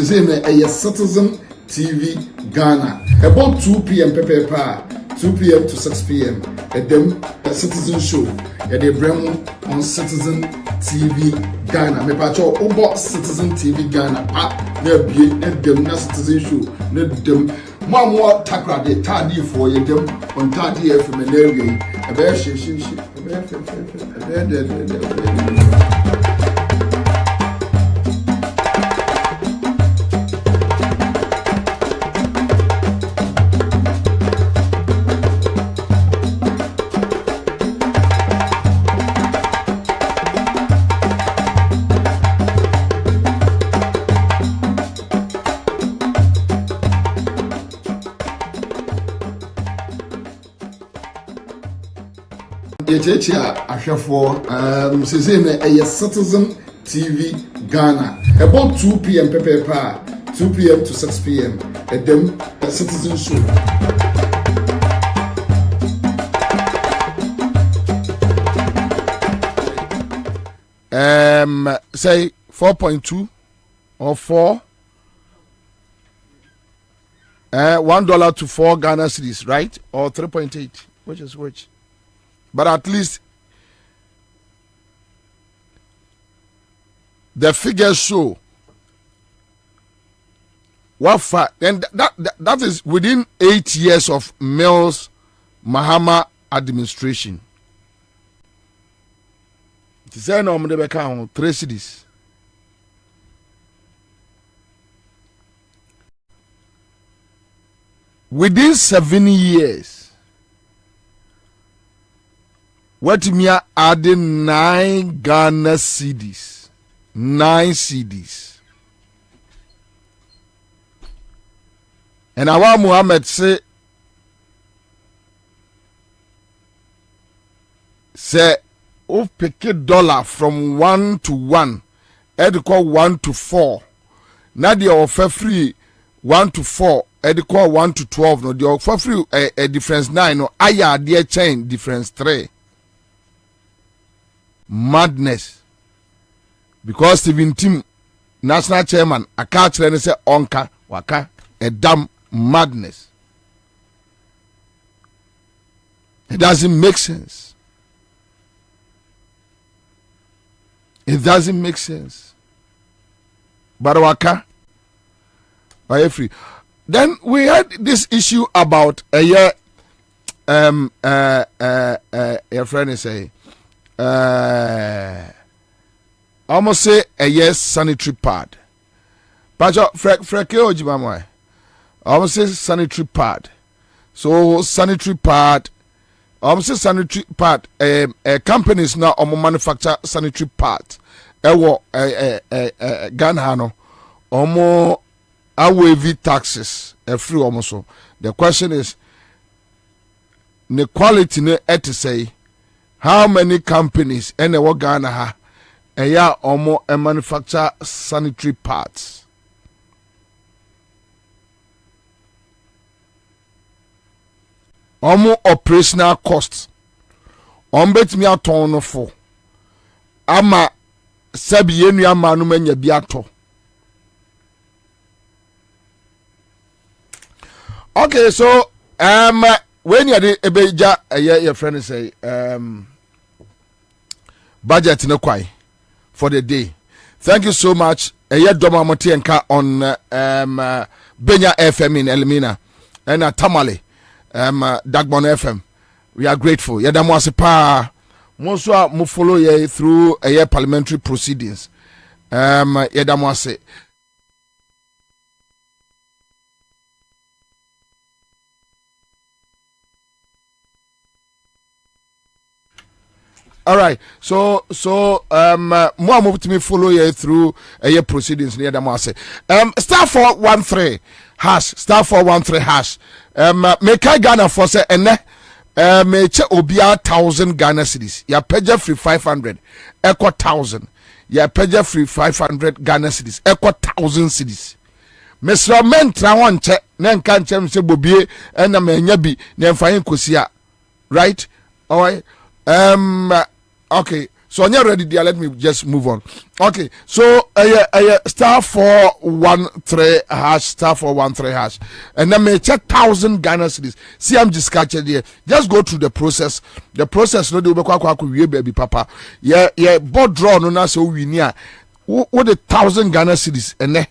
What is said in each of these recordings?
say a Citizen TV Ghana. About 2 p.m. 2 p.m. to 6 p.m. At them a Citizen show. At the Bremo on Citizen TV Ghana. Me pacho about Citizen TV Ghana. Ne be them na Citizen show. Ne them more takra de tardy for you them on tardy FM and area. A bear she. Ahwefo say a Citizen TV Ghana. About 2 p.m. 2 p.m. to 6 p.m. At them a Citizen show. Say 4.2 or 4 $1 to 4 Ghana cedis, right? Or 3.8, which is which? But at least the figures show what and that is within 8 years of Mills Mahama administration. It is no more than 3 cities. Within 7 years. What me are adding 9 Ghana cedis. 9 cedis. And Awa Muhammad say oh pick $1 from 1 to 1. Ed call 1 to 4. Now they offer free 1 to 4. Ed call 1 to 12. No, they offer free a difference 9. No, aya dear chain difference 3. Madness. Because Stephen Tim, national chairman, a catch and say onka waka a damn madness. It doesn't make sense. It doesn't make sense. But waka, why free? Then we had this issue about a year. Your friend is saying. Almost say a yes sanitary pad. Pacho freke ojibamwe. Almost say sanitary pad. So sanitary pad. Almost say sanitary pad. Companies now manufacture sanitary pads. Ewo Ghana no. Omo awavy taxes. Free almost so. The question is, the quality ne et say. How many companies in the Ghana ha omo manufacture sanitary pads? Omo operational costs. Bet me aton for. Ama sabi yenu ama no manya biato. Okay, so when you are ebeja your friend say budget no kwai for the day. Thank you so much. Doma Motienka on Benya FM in Elmina and Tamale Dagbon FM. We are grateful. Yadamwase pa Monswa mo follow ye through parliamentary proceedings. Yadamwase. All right, so more move to me follow you through proceedings near the mass. Star 413 hash star 413 hash. Make Ghana for say and me che obia 1,000 Ghana cedis. Ya page free 500 equal 1,000. Ya page free 500 Ghana cedis equal 1,000 cedis. Mr. Mentra one check nen kan chem se bobie na menya bi na mfa yin kosia. Right? All right. Okay, So when you're ready there, let me just move on. Okay, so star 413 hash, star 413 hash, and then may check 1,000 Ghana cedis. See, I'm just catching here. Just go through the process. The process no do be baby papa. Yeah, board draw no na so we near. What the 1,000 Ghana cedis and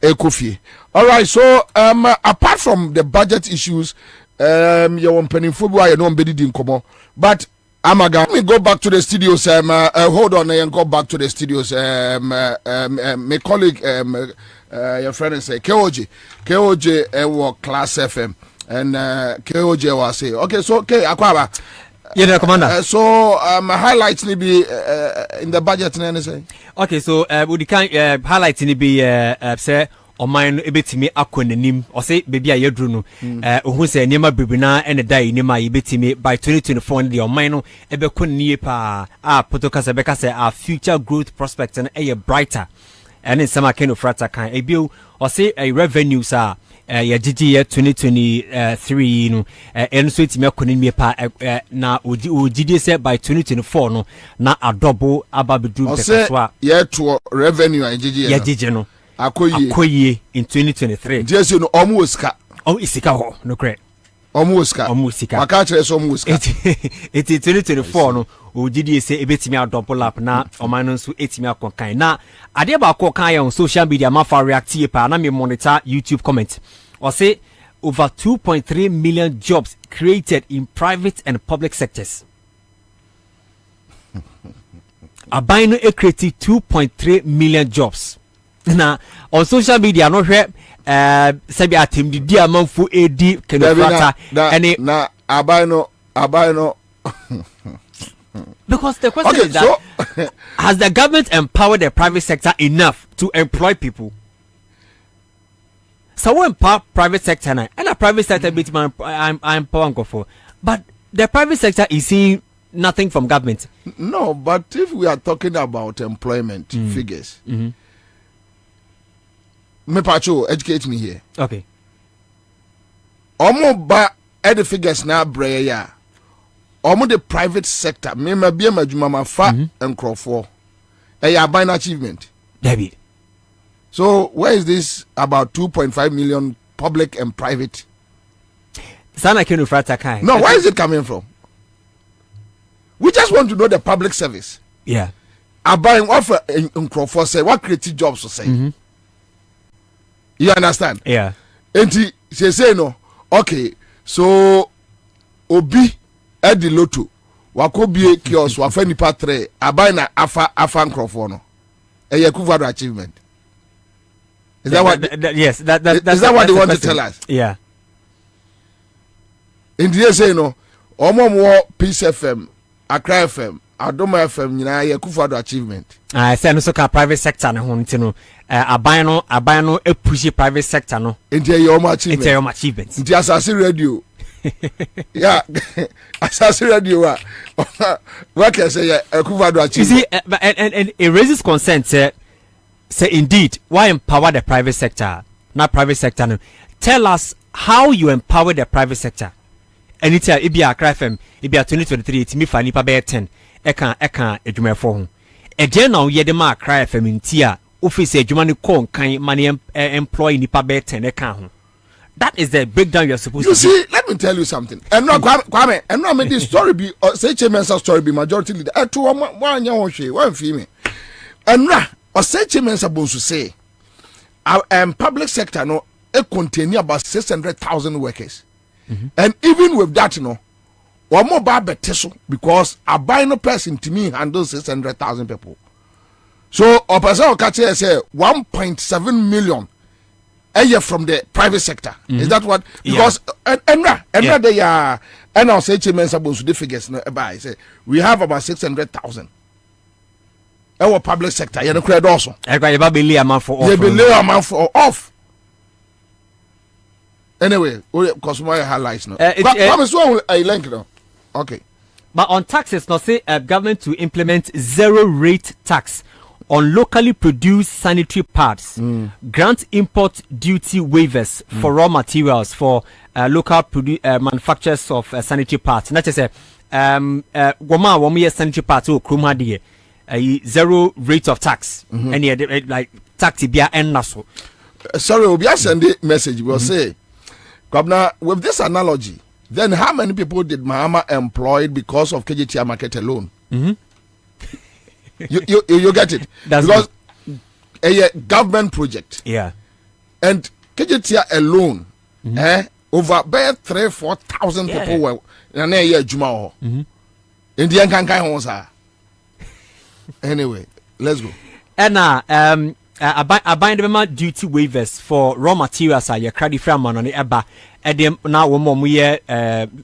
ekofi. All right, so apart from the budget issues, you want penny football, you know, in common, but Amaga, let me go back to the studios. Hold on, and go back to the studios. My colleague, your friend, and say KOJ, work Class FM, and KOJ was say, okay, so okay, Akwaba. Yeah, Commander. So highlights need be in the budget, and say. Okay, so would the kind highlights need be say. O mine ebetimi akɔnanim o say baby a yedru no ohun say niema bibina ene dai niema yebetimi by 2024 the o mine no ebekɔ nie pa a potokasa beka say our future growth prospects and brighter and in some kind of frata kan ebio o say revenues are ya gigi year 2023 no en so etimi akɔnanim pa na ogidi say by 2024 no na adobo ababedu pekaswa ye to revenue ya gigi no Akoye in 2023. Just you know, almost ka. Isika ho, no correct. Almost ka. Waka chere so almost ka. It 2024 no, ogidi say ebetimi double up na omano so etimi akonkan. Na ade ba akonkan on social media ma fa react pa na me monitor YouTube comment. Or say over 2.3 million jobs created in private and public sectors. Abaino created 2.3 million jobs. Na on social media no hwe sabi atem di amanfo edi kenofrata any na abano because the question is that so, has the government empowered the private sector enough to employ people? So we empower private sector and a private sector bit I'm empowering for, but the private sector is seeing nothing from government. No, but if we are talking about employment figures. Me pacho, educate me here. Okay. Omo ba the figures na breya ya. Omo the private sector. Me ma bia majuma ma fa enkrofo. Ya by achievement. David. So where is this about 2.5 million public and private? Sana kenu frata kai. No, where is it coming from? We just want to know the public service. Yeah. Buying offer enkrofo say what creative jobs to say. You understand? Yeah. And she say no. Okay, so obi at the lotto wakobi kiosk wafeni patre abaina afa nkrofo no. Yakuvado achievement. Is that what? Yes. That's is that what they want to tell us? Yeah. And they say no. Omo Peace FM, Accra FM, Adoma FM nyina yakuvado achievement. Say no so ka private sector na ho ntino abano e push private sector no into your achievement. Into your achievement. Into Assassin Radio. Yeah, Assassin Radio. What can I say? Yakuvado achievement. You see, and it raises concern. Say indeed, why empower the private sector? Not private sector. No. Tell us how you empower the private sector. And it's a Accra FM. It be 2023. It's me for nipa be 10. Eka edwumefo ho eje na ye de ma Accra FM ntia office edwuma ne kon kan money employee nipa be 10 eka ho. That is the breakdown you are supposed to do. You see, let me tell you something. And no Kwame, and no me this story be say chairman's story be majority leader. To one nya ho hwe, one fi me. And no or say chairman's supposed to say public sector no e contain about 600,000 workers. And even with that no one more bad beteso because a buying person to me handles 600,000 people. So a person will catch say 1.7 million a year from the private sector. Is that what? Because and they are and I'll say chairman supposed to the figures by say we have about 600,000. Our public sector, you know, credit also. I got a amount for off. You be amount for off. Anyway, because my highlights now. I link now. Okay. But on taxes, now say government to implement zero rate tax on locally produced sanitary pads, grant import duty waivers for raw materials for local manufacturers of sanitary pads. Not just woma wo ye sanitary part o krom ade zero rate of tax and like tax bia enna so. Sorry, we'll be sending message. We'll say, Kwabena, with this analogy, then how many people did Mahama employed because of KGTR market alone? You get it? That's because a government project. Yeah. And KGTR alone, over 3,000-4,000 people were in a year Juma. Indian can't anyway, let's go. And I bind them duty waivers for raw materials. I credit from on the eba. Edem now we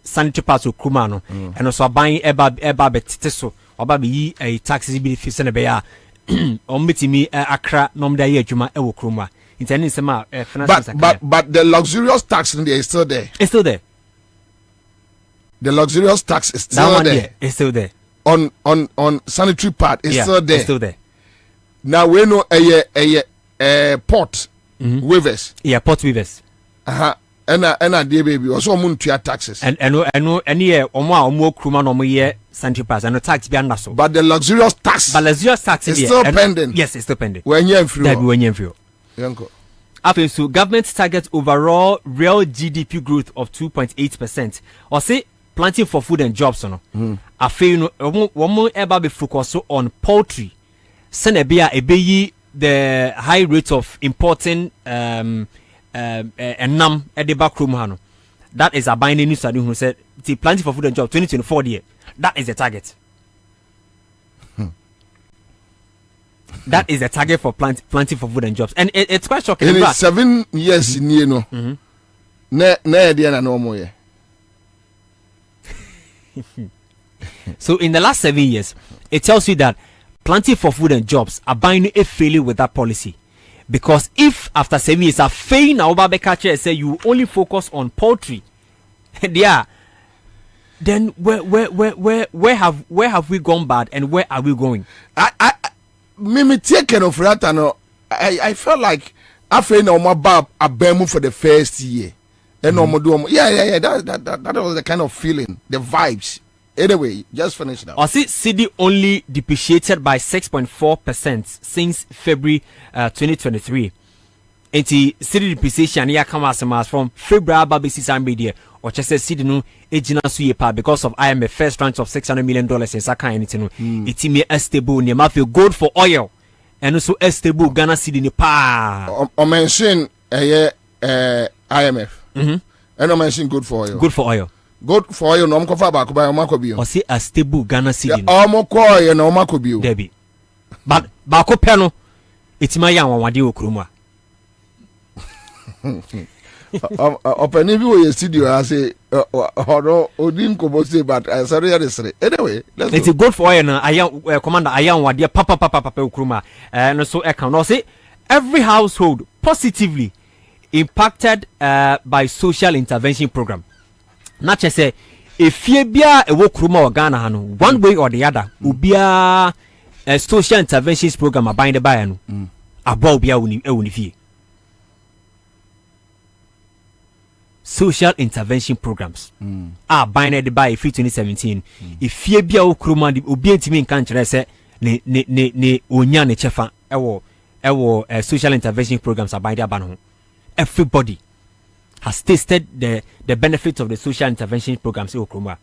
sanitary parts of Kumano, and also buying eba betiteso or baby a taxi be fisanabeya. Omiti me akra nom da ye juma ewo kroma. Intending some but the luxurious tax in there is still there. It's still there. The luxurious tax is still there. It's still there. On sanitary part is still there. It's still there. Now we know a port waivers. Yeah, port waivers. And a dear baby also moon to your taxes. And any omo kruma no ye sanitary pass and no tax be under so. But the luxurious tax. Is still pending. Yes, it's still pending. When you're free. When you're free. After so government targets overall real GDP growth of 2.8%. Or say planting for food and jobs no. I feel one more about be focus on poultry. Senebia ebeyi the high rate of importing enam edeba krom hano. That is a binding news study who said the planting for food and jobs 2024 year. That is the target. That is the target for planting for food and jobs, and it's quite shocking. In 7 years in you know, no more. So in the last 7 years, it tells you that planting for food and jobs are buying a failure with that policy. Because if after 7 years, a fail now Babeka say you only focus on poultry, yeah, then where have we gone bad and where are we going? Me taken of that and I felt like I feel no more bab a bemu for the first year. And no more do yeah. That was the kind of feeling, the vibes. Anyway, just finish now. I see CD only depreciated by 6.4% since February 2023. And the CD depreciation here comes from February basis and media or just say CD no ejina suye pa because of IMF first tranche of $600 million in Saka anything. It's me stable near Matthew gold for oil and also stable Ghana CD ni pa. I mention IMF. And I mention good for oil. Good for oil. Good for oil no mkofa ba ko ba o makobi. Or say a stable Ghana CD. Omo ko oil no makobi. Debi. But ba ko pe no etima ya wanwade okroma. Openi bi wo studio I say oro odin ko bo say but I sorry yesterday. Anyway, let's go. It's a good for oil na ayan commander ayan wade papa okroma. No so e can no say every household positively impacted by social intervention program. Not just say if you be a wokruma or Ghana hano one way or the other ubia a social interventions program a bind by no about bia unifie social intervention programs are binded by 2017 if you be a wokruma obi ntimi nka nkyere se ne onya ne chefa ewo social intervention programs are binded by no everybody has tasted the benefits of the social intervention programs in Okroma.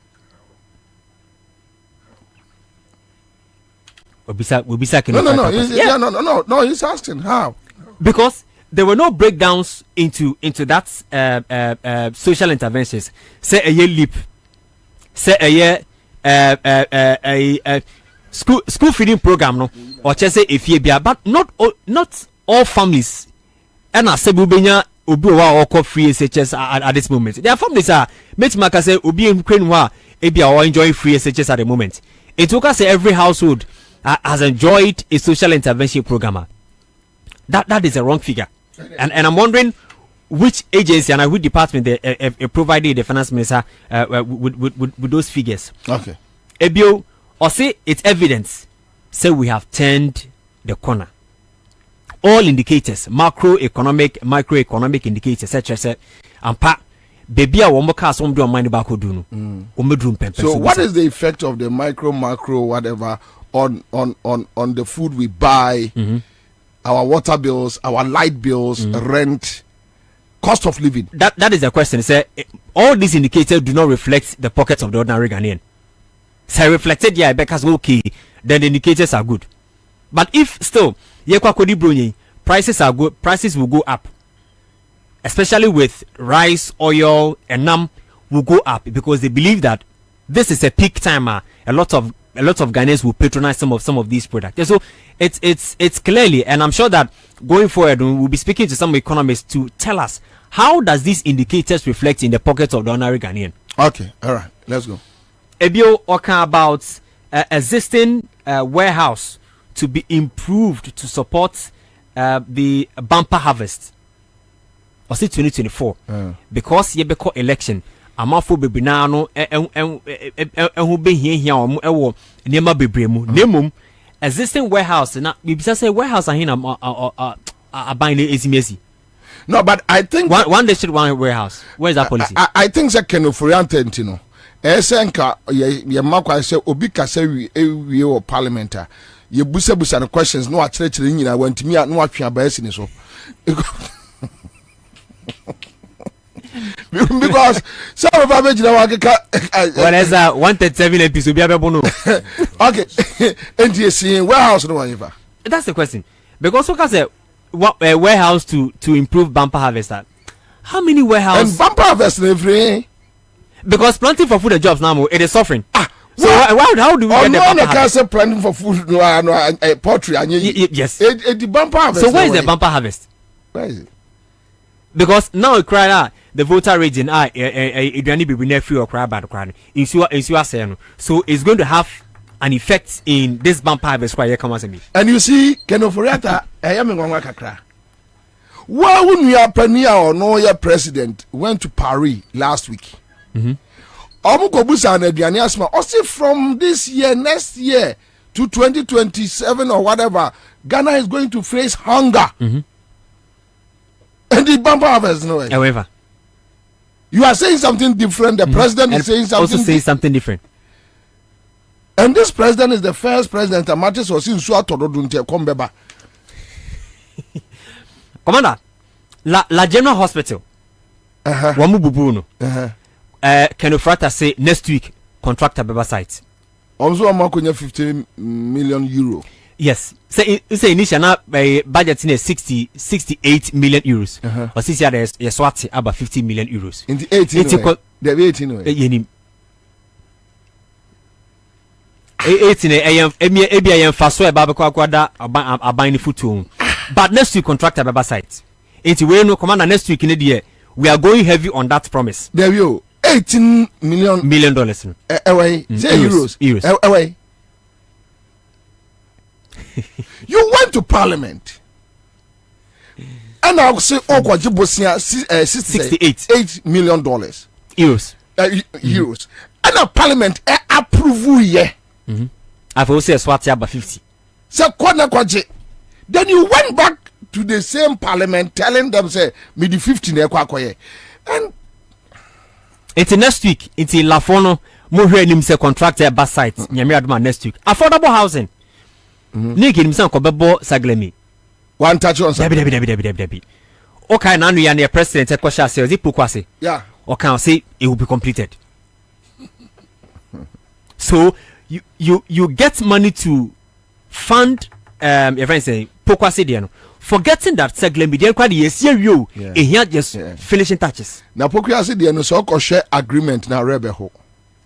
No, he's asking how. Because there were no breakdowns into that social interventions. Say a year leap, say a year school feeding program, no, or just say if you be, but not all families. And I say Bubenya Obi wa or free SHS at this moment. Their families are Metmaka say Obi in Ukraine wa Ebia or enjoying free SHS at the moment. It took us every household has enjoyed a social intervention program. That is a wrong figure. And I'm wondering which agency and which department they provided the finance minister with those figures. Okay. Ebio or say it's evidence. Say we have turned the corner. All indicators, macroeconomic, microeconomic indicators, such as AMPA, baby a womo ka so do man ba ko do no omedrum pempe. So what is the effect of the macro whatever on the food we buy, our water bills, our light bills, rent, cost of living? That is the question. Say all these indicators do not reflect the pockets of the ordinary Ghanaian. So reflected, yeah, because okay, then the indicators are good. But if still, prices are good, prices will go up. Especially with rice, oil, and will go up because they believe that this is a peak time. A lot of Ghanaians will patronize some of these products. And so it's clearly, and I'm sure that going forward we'll be speaking to some economists to tell us how does these indicators reflect in the pockets of the ordinary Ghanaian. Okay, all right, let's go. Ebio Oka about existing warehouse to be improved to support the bumper harvest. Or say 2024 because ye beko election amafo bebina no ehu be hia omo ewo niema bebremu nemum existing warehouse na bibisa say warehouse ahina aban na ezimesi. No, but I think one district, one warehouse. Where is that policy? I think say kenoforiante no esenka ye makwa say obi kasa wi o parliament ye busa no questions no akire nyina wantimi no atwe abaasi ni so. Because some of our well, as 137 episode be abono. Okay, and you see warehouse no one ever. That's the question. Because so can say what warehouse to improve bumper harvest. How many warehouse and bumper harvest every? Because planting for food and jobs now it is suffering. So how do we get the bumper harvest? Planting for food no poultry and yes. The bumper harvest. So where is the bumper harvest? Where is it? Because now it cry out the voter region Iduani be near free or cry about the crowd. So it's going to have an effect in this bumper harvest where you come as me. And you see, Kenoforiata, I am in one kakra. Why wouldn't your premier or no your president went to Paris last week? Omukobusa and Ediani Asma, also from this year, next year to 2027 or whatever, Ghana is going to face hunger. And the bumper harvest, no way. However, you are saying something different. The president is saying something. Also saying something different. And this president is the first president. Amatis was in Suatodunte Kombeba. Commander, La General Hospital. Wamu Bubuno. Kenofrata say next week contractor beba site. Also, I'm 15 million euro. Yes. Say initial now budget in 68 million euros. Or since there is swat about 50 million euros. In the 18 the 18 yenim 18 em faso e ba be kwada aban ni futu. But next week contractor beba site. It we no commander next week in the we are going heavy on that promise. There you $18 million away. Say euros. Away. You went to parliament and I'll say $68 million euros. Euros. And a parliament approve ye. I've also swat about 50. So then you went back to the same parliament telling them say me the 50 and it's next week. It's in Lafono. Mo hwe nim say contractor bus site. Nyame adoma next week. Affordable housing. Niki nimsan ko bebo saglemi. One touch on something. Debi. Okay, now you are the president. Ekosha say, Zipukwase. Yeah. Okay, say it will be completed. So you get money to fund your friend say Pokwase there no. Forgetting that saglemi there kwadi yesie you. Here just finishing touches. Na Pokwase there no so ko share agreement na rebe ho.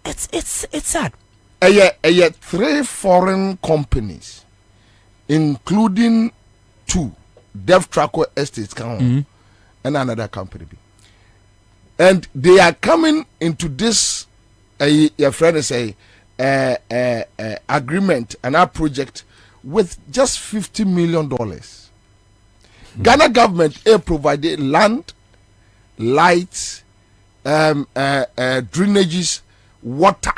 It's sad. A 3 foreign companies, including 2 Dev Tracker Estates and another company. And they are coming into this your friend say agreement and our project with just $50 million. Ghana government provided land, lights, drainages, water.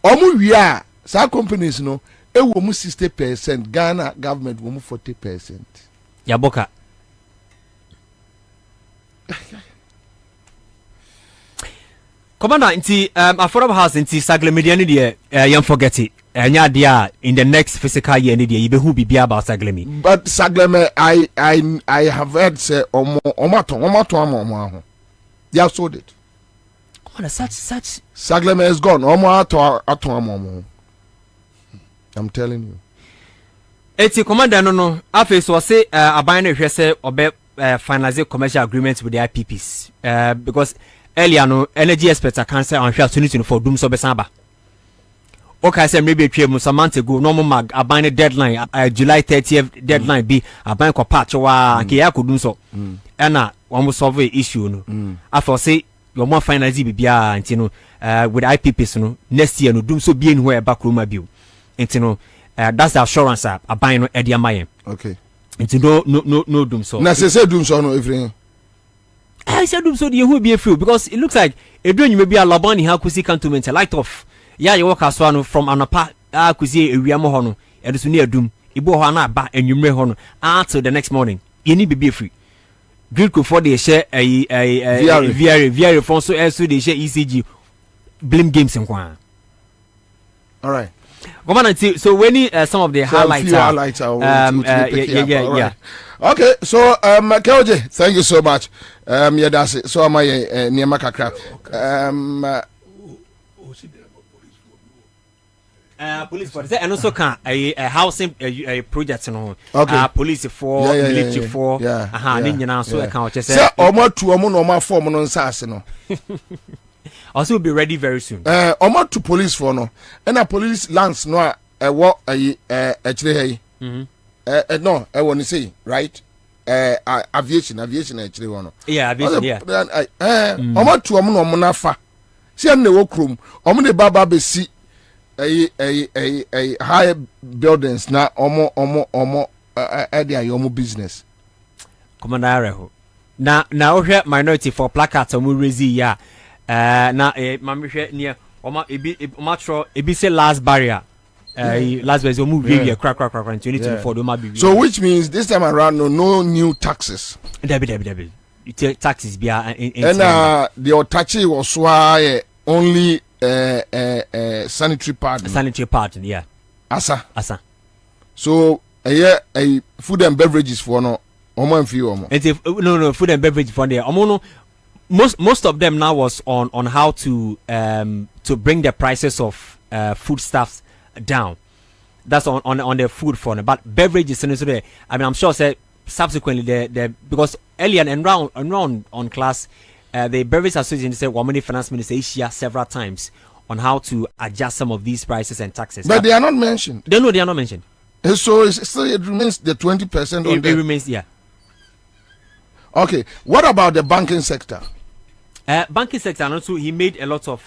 Omu wia sa companies no e wo mu 60%, Ghana government wo mu 40%. Yaboka. Commander, inti affordable house inti sagle media ni de yam forget it. Nya dia in the next fiscal year ni de you be who be about saglemi. But sagleme I have heard say omo. They have sold it. Commander, such Sagleme is gone. Omo. I'm telling you. Eti commander no afi so say aban na hwe say obe finalize commercial agreements with the IPPs because earlier no energy experts are cancer on 2024 doom so be samba. Okay, say maybe a few months ago normal mag aban deadline July 30th deadline be aban ko patch wa ke ya ko dum so na one solve issue no after say your more finalize bibia ntino with IPPs no next year no dum so be anywhere back roma bio ntino that's the assurance aban no e dia mayen. Okay. Ntino no dum so na say dum so no everything. I said so the who be a few because it looks like a doing maybe a labani ha kusi cantonment light off. Yeah, you walk as one from anapa kusi area mo hono. E do so near doom. Ibo ho na ba enwumre hono until the next morning. You need be free. Grid ko for the share VR phone so they share ECG blame games in kwa. All right. So when some of the highlights yeah. Okay, so Keoje, thank you so much. Yeah, that's it. So am I Niema Kakra. Police for and also can a housing project no. Okay. Police for military for nyina so account just say omo tu omo no ma form no nsase no. Also will be ready very soon. Omo to police for no. And a police lance no what actually hey. No, I want to say, right? Aviation actually one. Yeah, aviation, yeah. Omo to omo no nafa. See am na work room. Omo de baba be see a high buildings na omo area your business. Commander Areho. Na ohwe minority for placards omo rezi ya. Na mama hwe near omo ebi say last barrier. Last year move really crack in 2024 so which means this time around no new taxes. Debbie. You take taxes be and the otachi was why only sanitary pad. Yeah. Asa. So a food and beverages for no omo few no food and beverage for there. No most of them now was on how to bring the prices of foodstuffs down. That's on the food front, but beverages and so there. I mean, I'm sure say subsequently the because earlier and round on class, the beverage association said Wamani finance minister Asia several times on how to adjust some of these prices and taxes. But they are not mentioned. They are not mentioned. And so it remains the 20%. It remains, yeah. Okay. What about the banking sector? Banking sector, and also he made a lot of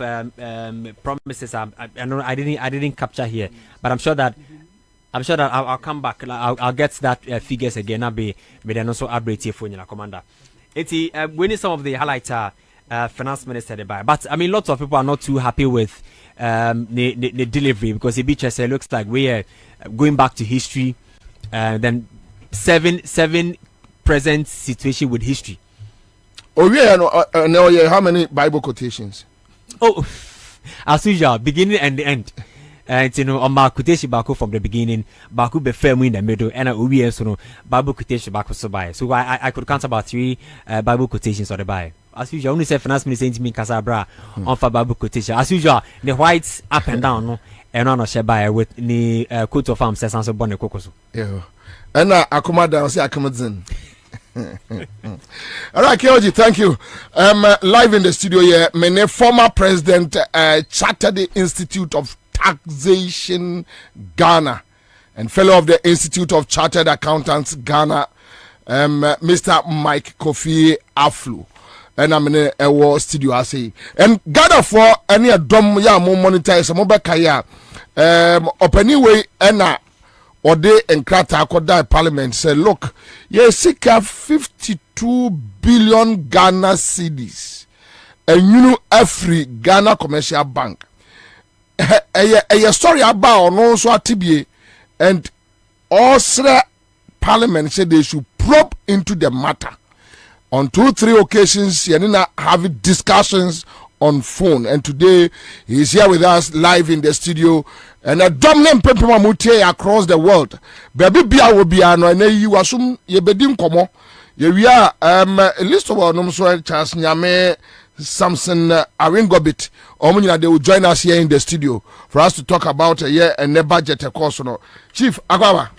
promises. I didn't capture here, but I'm sure that I'll come back. I'll get that figures again. I'll be then also update here for you, Commander. It's when some of the highlights are finance minister by, but I mean lots of people are not too happy with the delivery because the beaches looks like we are going back to history. Then seven present situation with history. Oh yeah, how many Bible quotations? Oh, as usual, beginning and the end. And you know, on my quotation back from the beginning, Baku be firm in the middle, and we so Bible quotation back so by. So I could count about 3 Bible quotations on the Bible. As usual, only say finance minister to me Casabra on for Bible quotation. As usual, the whites up and down, no, and on a share by with the coat of arms says answer bonnet cocoso. Yeah, and I come out down, say I come in. All right, Keoji, thank you. Live in the studio here, my former president, Chartered Institute of Taxation Ghana, and fellow of the Institute of Chartered Accountants Ghana, Mr. Mike Kofi Aflu. And I'm in a studio, I say. And Ghana for any dom ya mo monetize mo bekaya. Anyway, and or they and Krata Kodai Parliament say, look, you seek 52 billion Ghana cedis, and you know every Ghana commercial bank. A story about no so TBA and also Parliament said they should probe into the matter. On 2-3 occasions, you know, having discussions on phone, and today he's here with us live in the studio. And a dominant people across the world. Baby Bia will be an you assume ye bedim komo. Ye we are a list of our noms Charles Nyame Samson Aringobit. Omuna they will join us here in the studio for us to talk about a year and the budget course. No. Chief Agwawa.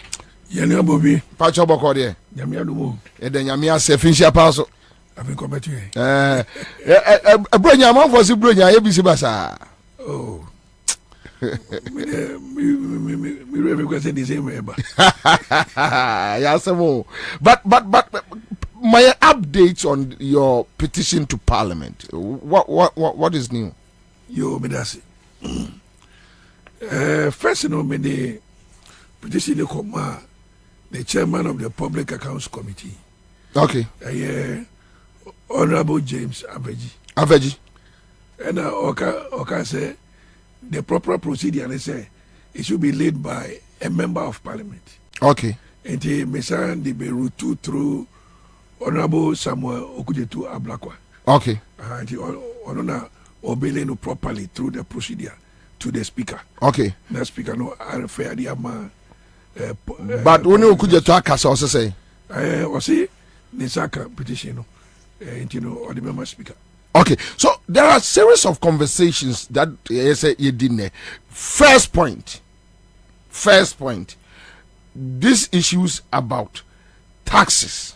Yenya Bobie. Pacho Bokode. Yamia Dumo. Eden Yamia se finishia paso. I've been coming to you. A bronya man for Sibronya, ABC Basa. Oh. Me really question the same way, Yes, but my updates on your petition to Parliament. What is new? Yo, me that's first, you know, me the petition the chairman of the Public Accounts Committee. Okay. Honorable James Aveji. And Oka say the proper procedure, they say it should be led by a member of Parliament. Okay. And the Mesan de Berutu through Honorable Samuel Okujetu Ablakwa. Okay. And the Honor obeying properly through the procedure to the speaker. Okay. The speaker no fair the ama. But when you could just talk, also say, I see Nisaka petition, you know, or the member speaker. Okay, so there are a series of conversations that you didn't. First point, these issues about taxes,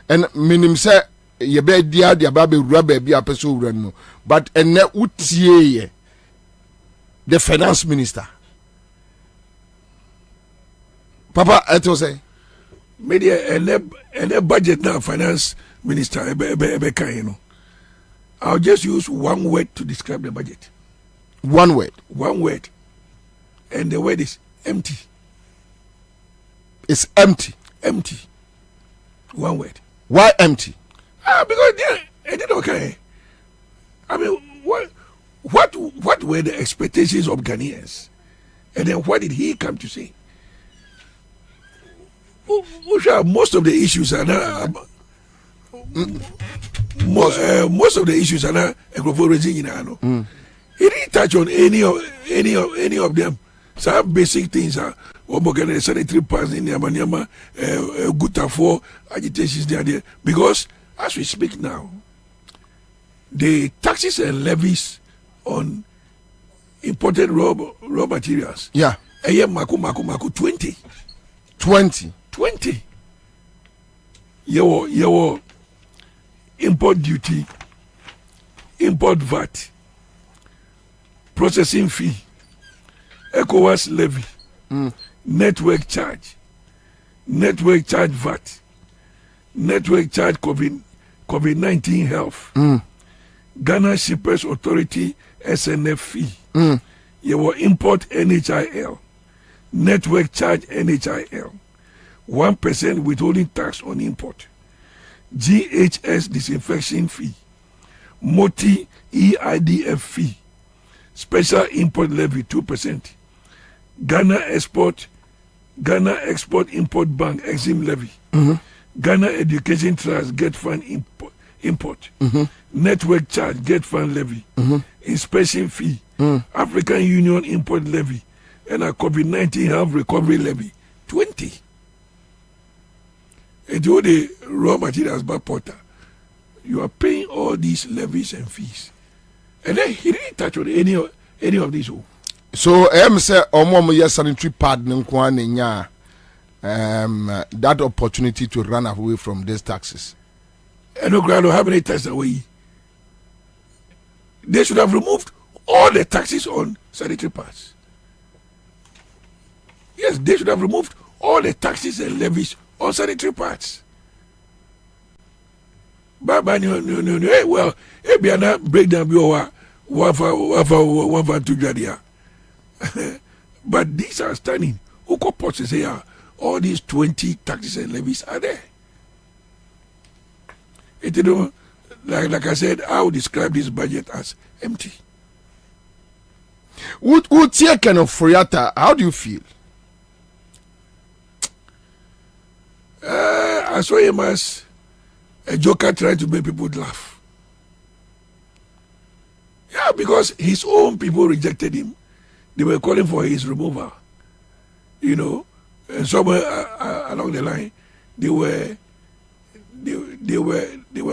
and minim say you be dia baby rubber be a person, but and the finance minister, Papa, I to say, media and the budget now finance. Minister, you know, I'll just use one word to describe the budget. One word. And the word is empty. It's empty. Empty. One word. Why empty? Because it did okay. I mean, what were the expectations of Ghanaians? And then what did he come to say? Most of the issues are not... most of the issues are not He didn't touch on any of them. Some basic things are sanitary pads in the good for agitations there. Because as we speak now, the taxes and levies on imported raw materials. Yeah. Maku 20. Your import duty, import VAT, processing fee, ECOWAS levy, network charge VAT, network charge COVID-19 health, Ghana Shippers Authority SNF fee, your import NHIL, network charge NHIL, 1% withholding tax on import, GHS disinfection fee, MOTI EIDF fee, special import levy 2%, Ghana Export Import Bank Exim levy, Ghana Education Trust Get Fund import, network charge Get Fund levy, inspection fee, African Union import levy, and a COVID-19 health recovery levy 20. And all the raw materials by Porter, you are paying all these levies and fees, and then he didn't touch on any of these. So say sanitary pad that opportunity to run away from these taxes. And no ground how many taxes away. They should have removed all the taxes on sanitary pads. Yes, they should have removed all the taxes and levies on sanitary pads. But no. Well, if you not break down your one for 2 jadia. But these are stunning. Who could say all these 20 taxes and levies are there? It, you know, like I said, I would describe this budget as empty. Would kind of Friata, how do you feel? I saw him as a joker trying to make people laugh. Yeah, because his own people rejected him. They were calling for his removal. You know, and somewhere along the line, they were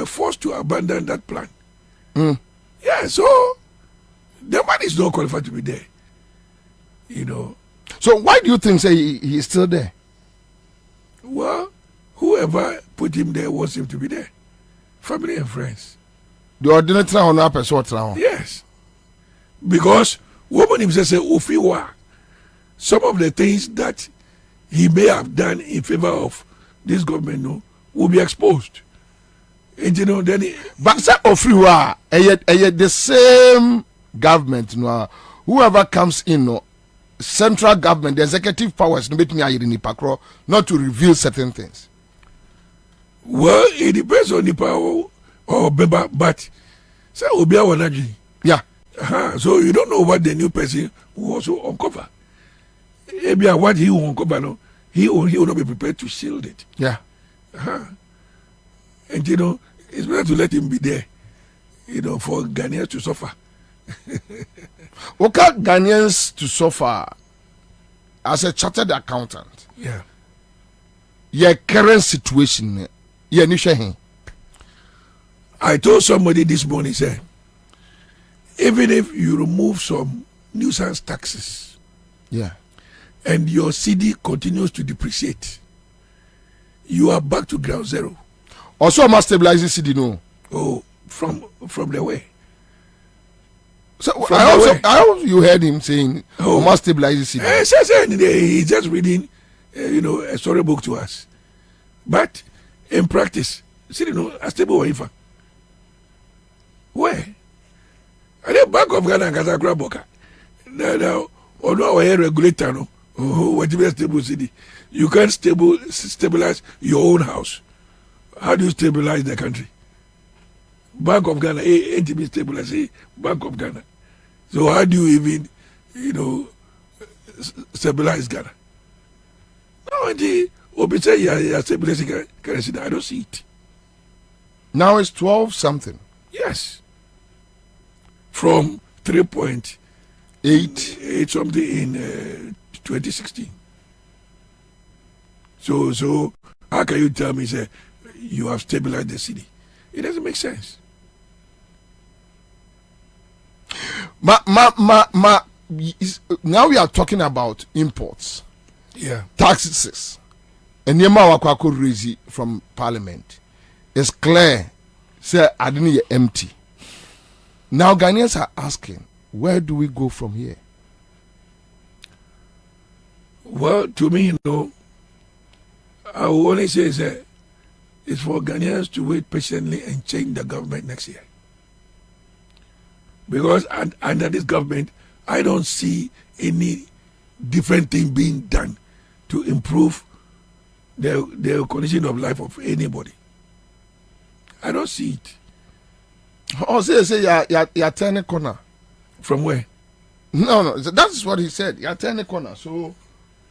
forced to abandon that plan. Yeah, so the man is not qualified to be there. You know. So why do you think say he is still there? Well, whoever put him there wants him to be there. Family and friends. The ordinary on our person. Yes. Because woman himself say Ofiwa, some of the things that he may have done in favor of this government will be exposed. And you know, then but say Ofiwa, the same government, whoever comes in, central government, the executive powers, not to reveal certain things. Well, it depends on the power or Beba, but say Obia Wanaji. Yeah. So you don't know what the new person will also uncover. Maybe what he will uncover, no, he will not be prepared to shield it. Yeah. And you know, it's better to let him be there, you know, for Ghanaians to suffer. Okay, Ghanaians to suffer as a chartered accountant. Yeah. Your current situation, I told somebody this morning, say, even if you remove some nuisance taxes, yeah, and your CD continues to depreciate, you are back to ground zero. Also, must stabilize the CD, no? Oh, from the way. So I hope you heard him saying, "Oh, must stabilize the CD." He's just reading, a storybook to us, but in practice, see, a stable wife. Where? At the Bank of Ghana and Kazakra Boka. Now, our regulator, what you stable city, you can't stabilize your own house. How do you stabilize the country? Bank of Ghana, ain't be stabilized. Bank of Ghana. So how do you even, stabilize Ghana? No, the Obisa, you're stabilizing currency. I don't see it. Now it's 12 something. Yes. From 3.8 something in 2016. So how can you tell me, say, you have stabilized the city? It doesn't make sense. Now we are talking about imports. Yeah. Taxes. And Yema Wakwako Rezi from Parliament. It's clear. Say, I didn't hear empty. Now Ghanaians are asking, where do we go from here? Well, to me, I will only say that it's for Ghanaians to wait patiently and change the government next year. Because under this government, I don't see any different thing being done to improve the condition of life of anybody. I don't see it. Oh, say you're turning corner. From where? No, that's what he said. You're turning corner. So,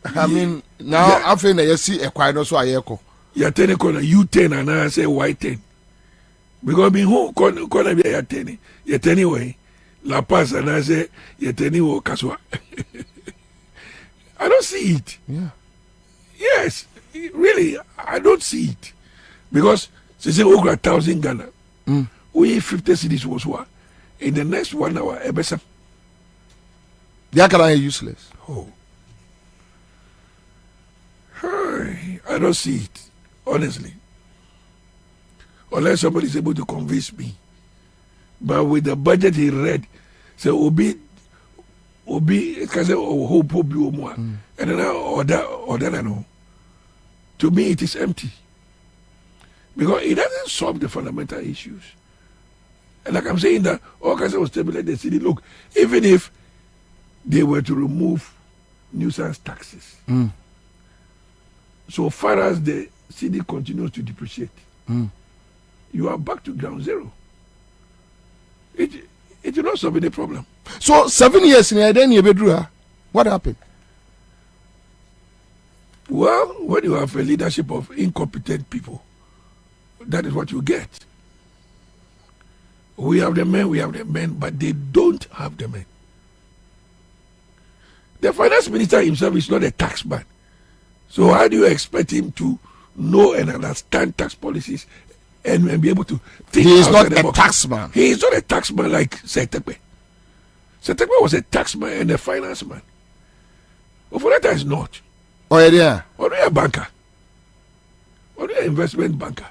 I mean, now I feel that you see a quiet also a echo. You're turning corner. You 10 and I say why 10? Because me who corner be you're turning away. La Paz and I say you're turning away Kaswa. I don't see it. Yeah. Yes, really, I don't see it. Because they say over 1,000 Ghana. We 50 cities was what? In the next 1 hour, ebesa. They are useless. Oh. I don't see it, honestly. Unless somebody is able to convince me. But with the budget he read, say Obi, can say hope more, and then order no. To me, it is empty because it doesn't solve the fundamental issues. And like I'm saying that all kinds of stabilize the city. Look, even if they were to remove nuisance taxes, so far as the city continues to depreciate, you are back to ground zero. It will not solve any problem. So 7 years in Eden, what happened? Well, when you have a leadership of incompetent people, that is what you get. We have the men, but they don't have the men. The finance minister himself is not a tax man. So how do you expect him to know and understand tax policies and be able to think? He is not a tax man. He is not a tax man like Setekwe. Setekwe was a tax man and a finance man. Oforeta is not. Oh, yeah. Or a banker. Or an investment banker.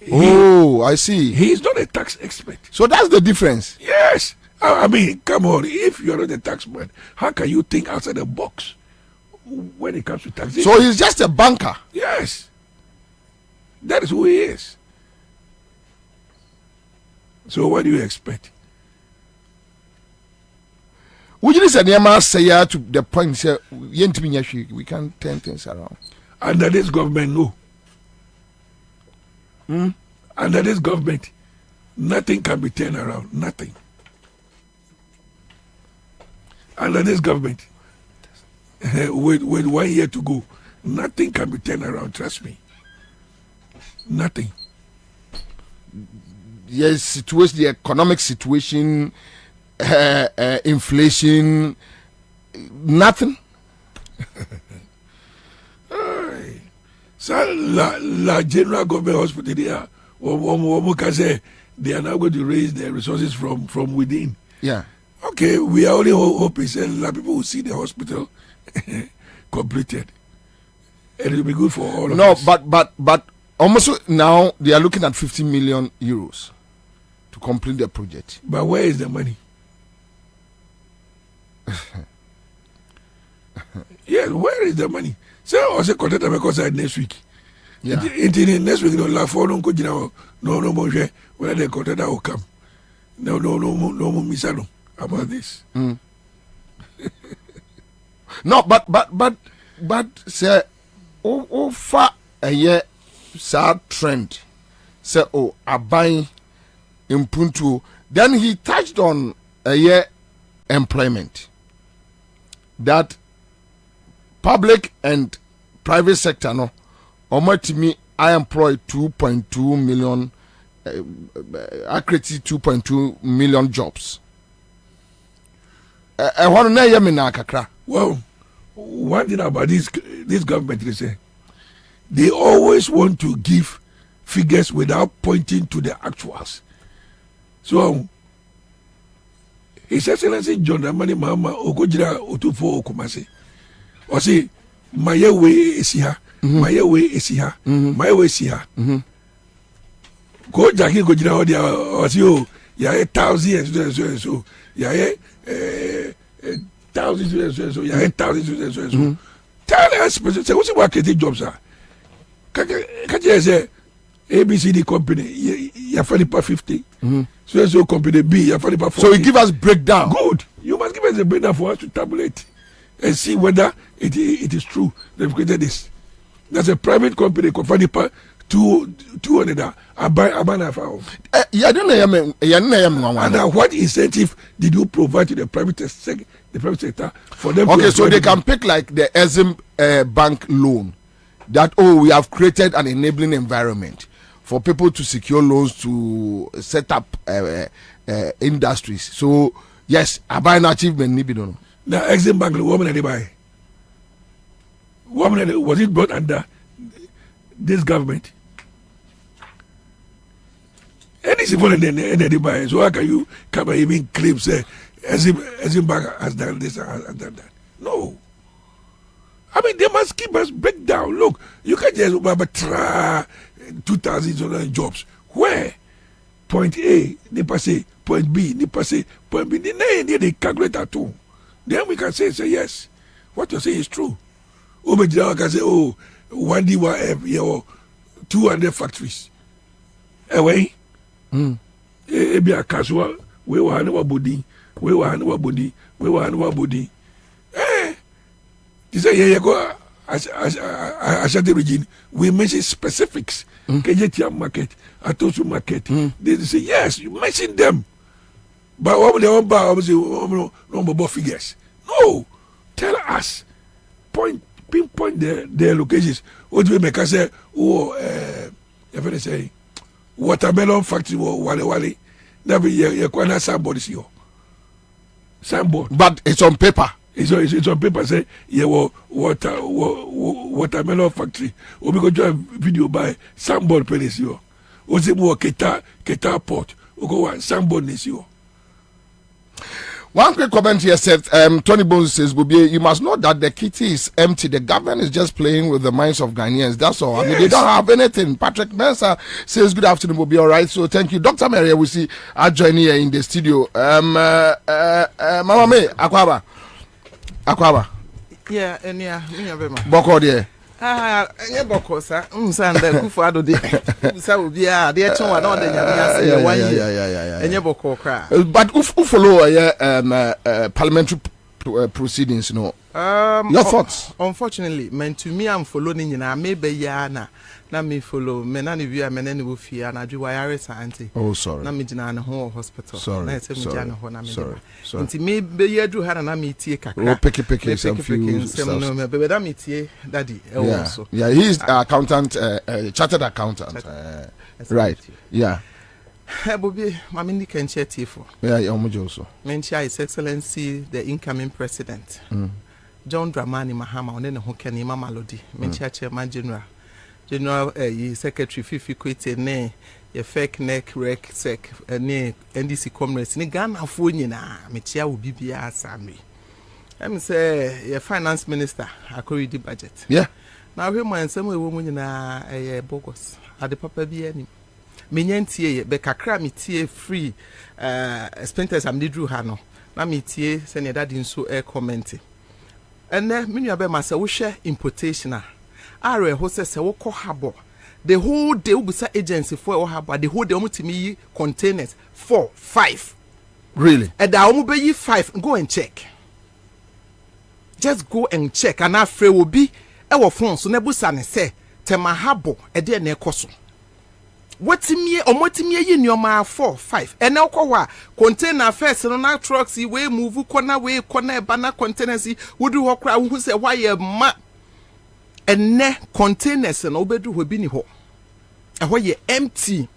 I see. He is not a tax expert. So that's the difference. Yes. I mean, come on. If you're not a tax man, how can you think outside the box when it comes to taxation? So he's just a banker. Yes. That is who he is. So what do you expect? Would you say to the point say we can turn things around? Under this government, no. Under this government, nothing can be turned around. Nothing. Under this government, with 1 year to go, nothing can be turned around. Trust me. Nothing. Yes, situation, the economic situation, inflation, nothing. So la general government hospital they are now going to raise their resources from within. Yeah. Okay, we are only hoping that people will see the hospital completed, and it will be good for all of us. But almost now they are looking at 50 million euros to complete the project. But where is the money? Yes, where is the money? So I say contact them because next week. Yeah. Next week, no more whether the contact will come. No more misano about this. No, but say far a year sad trend. Say abai impuntu. Then he touched on a year employment. That public and private sector no me I employ 2.2 million accurate 2.2 million jobs. Well, one thing about this government is they always want to give figures without pointing to the actuals. So His Excellency John Dramani Mahama Ogojira Otufo Okumase. Or say, my way is here, my way is here, my way is here. Go Jackie Gojira Odia, or see, oh, yeah, 1,000 and so, yeah, 1,000 so, yeah, 1,000 so. Tell us, say, what's the marketing jobs are? Can you say, ABCD company, you find it per 50. So company B, you find it per 40. So you give us breakdown. Good. You must give us a breakdown for us to tabulate and see whether it is true they've created this. That's a private company, find it per 200. I buy Yeah, and what incentive did you provide to the private sector for them? Okay, so they can pick like the Exim bank loan. That we have created an enabling environment for people to secure loans to set up industries. So yes, I buy an achievement. The Exim Bank, the woman they buy. Was it brought under this government? And it's even they buy. So how can you come and even claim say Exim Bank has done this and has done that? No. I mean, they must keep us breakdown. Look, you can't just try 2,000 jobs. Where? Point A, they pass it. Point B, they pass it. Point B, they calculate at all. Then we can say yes, what you're saying is true. Obejira can say, 1D1F, 200 factories. Anyway, ebi akaswa, we were handing body. They say, go Ashanti region. We mention specifics. Kejetia market, Atosu market. They say, yes, you mention them. But what they want no figures. No. Tell us. Pinpoint their locations. What do we make us say, if they say, watermelon factory, wale. Never ye kwana signboard is yo. Signboard. But it's on paper. It's on paper. Say ye watermelon factory. Or we go do a video by signboard penis yo. Or say more keta port. Or go one signboard is yo. One quick comment here said, Tony Bones says, Bobie, you must know that the kitty is empty. The government is just playing with the minds of Ghanaians. That's all. Yes. I mean, they don't have anything. Patrick Mensah says, good afternoon, Bobie. All right. So thank you. Dr. Maria, we see our join here in the studio. Mama May, Akwaba. Yeah, and yeah, Boko there. Nye boko sa msanda kufu ado de sa obi a de echen wa na ode nyame ase 1 year enye boko kra but who follow parliamentary proceedings, you know. Your thoughts? Unfortunately, men to me I'm following nyina maybe ya na me follow me na ne wi me na ne wo fia na dwi wire santi. Oh sorry. Na me gina na ho hospital. Sorry. Na se me gina ho na me. Sorry. Nti me be ya dru ha na me tie kakra. Oh picky some few stuff. No me be da me tie daddy also. Yeah, he is accountant, chartered accountant. Right. Yeah. Bobie, mama ni kan tie for. Yeah, omojo so. Mention His Excellency the incoming president. John Dramani Mahama on ne ho kani mama lodi. Mention Chairman General Secretary Fifi Kwete ne ye fake neck rec sec ne NDC comrades ne Ghana fo nyina mechia wo bibia asami. Em say ye finance minister akori di budget. Yeah. Now we man some we mu nyina bogus. Ade papa bi ani. Menyantie be kakra metie free expenses am didru ha no. Na metie se ne dadi nso comment. Ene menu abe ma se wo hwe importation a are ho se wo kɔ habo the whole day ubusa agency for wo habo the whole day omutimi yi containers 4 5 really and da omu be yi 5 go and check, just go and check and afre wo bi e wo phone so na busa ne se tema habo e de na ekoso watimi omotimi yi nioma 4 5 ene okwo wa container first no na trucks we move corner we corner bana containers wodu ho kra wo se why ma ene containers no obedu ho bi ni ho eho ye empty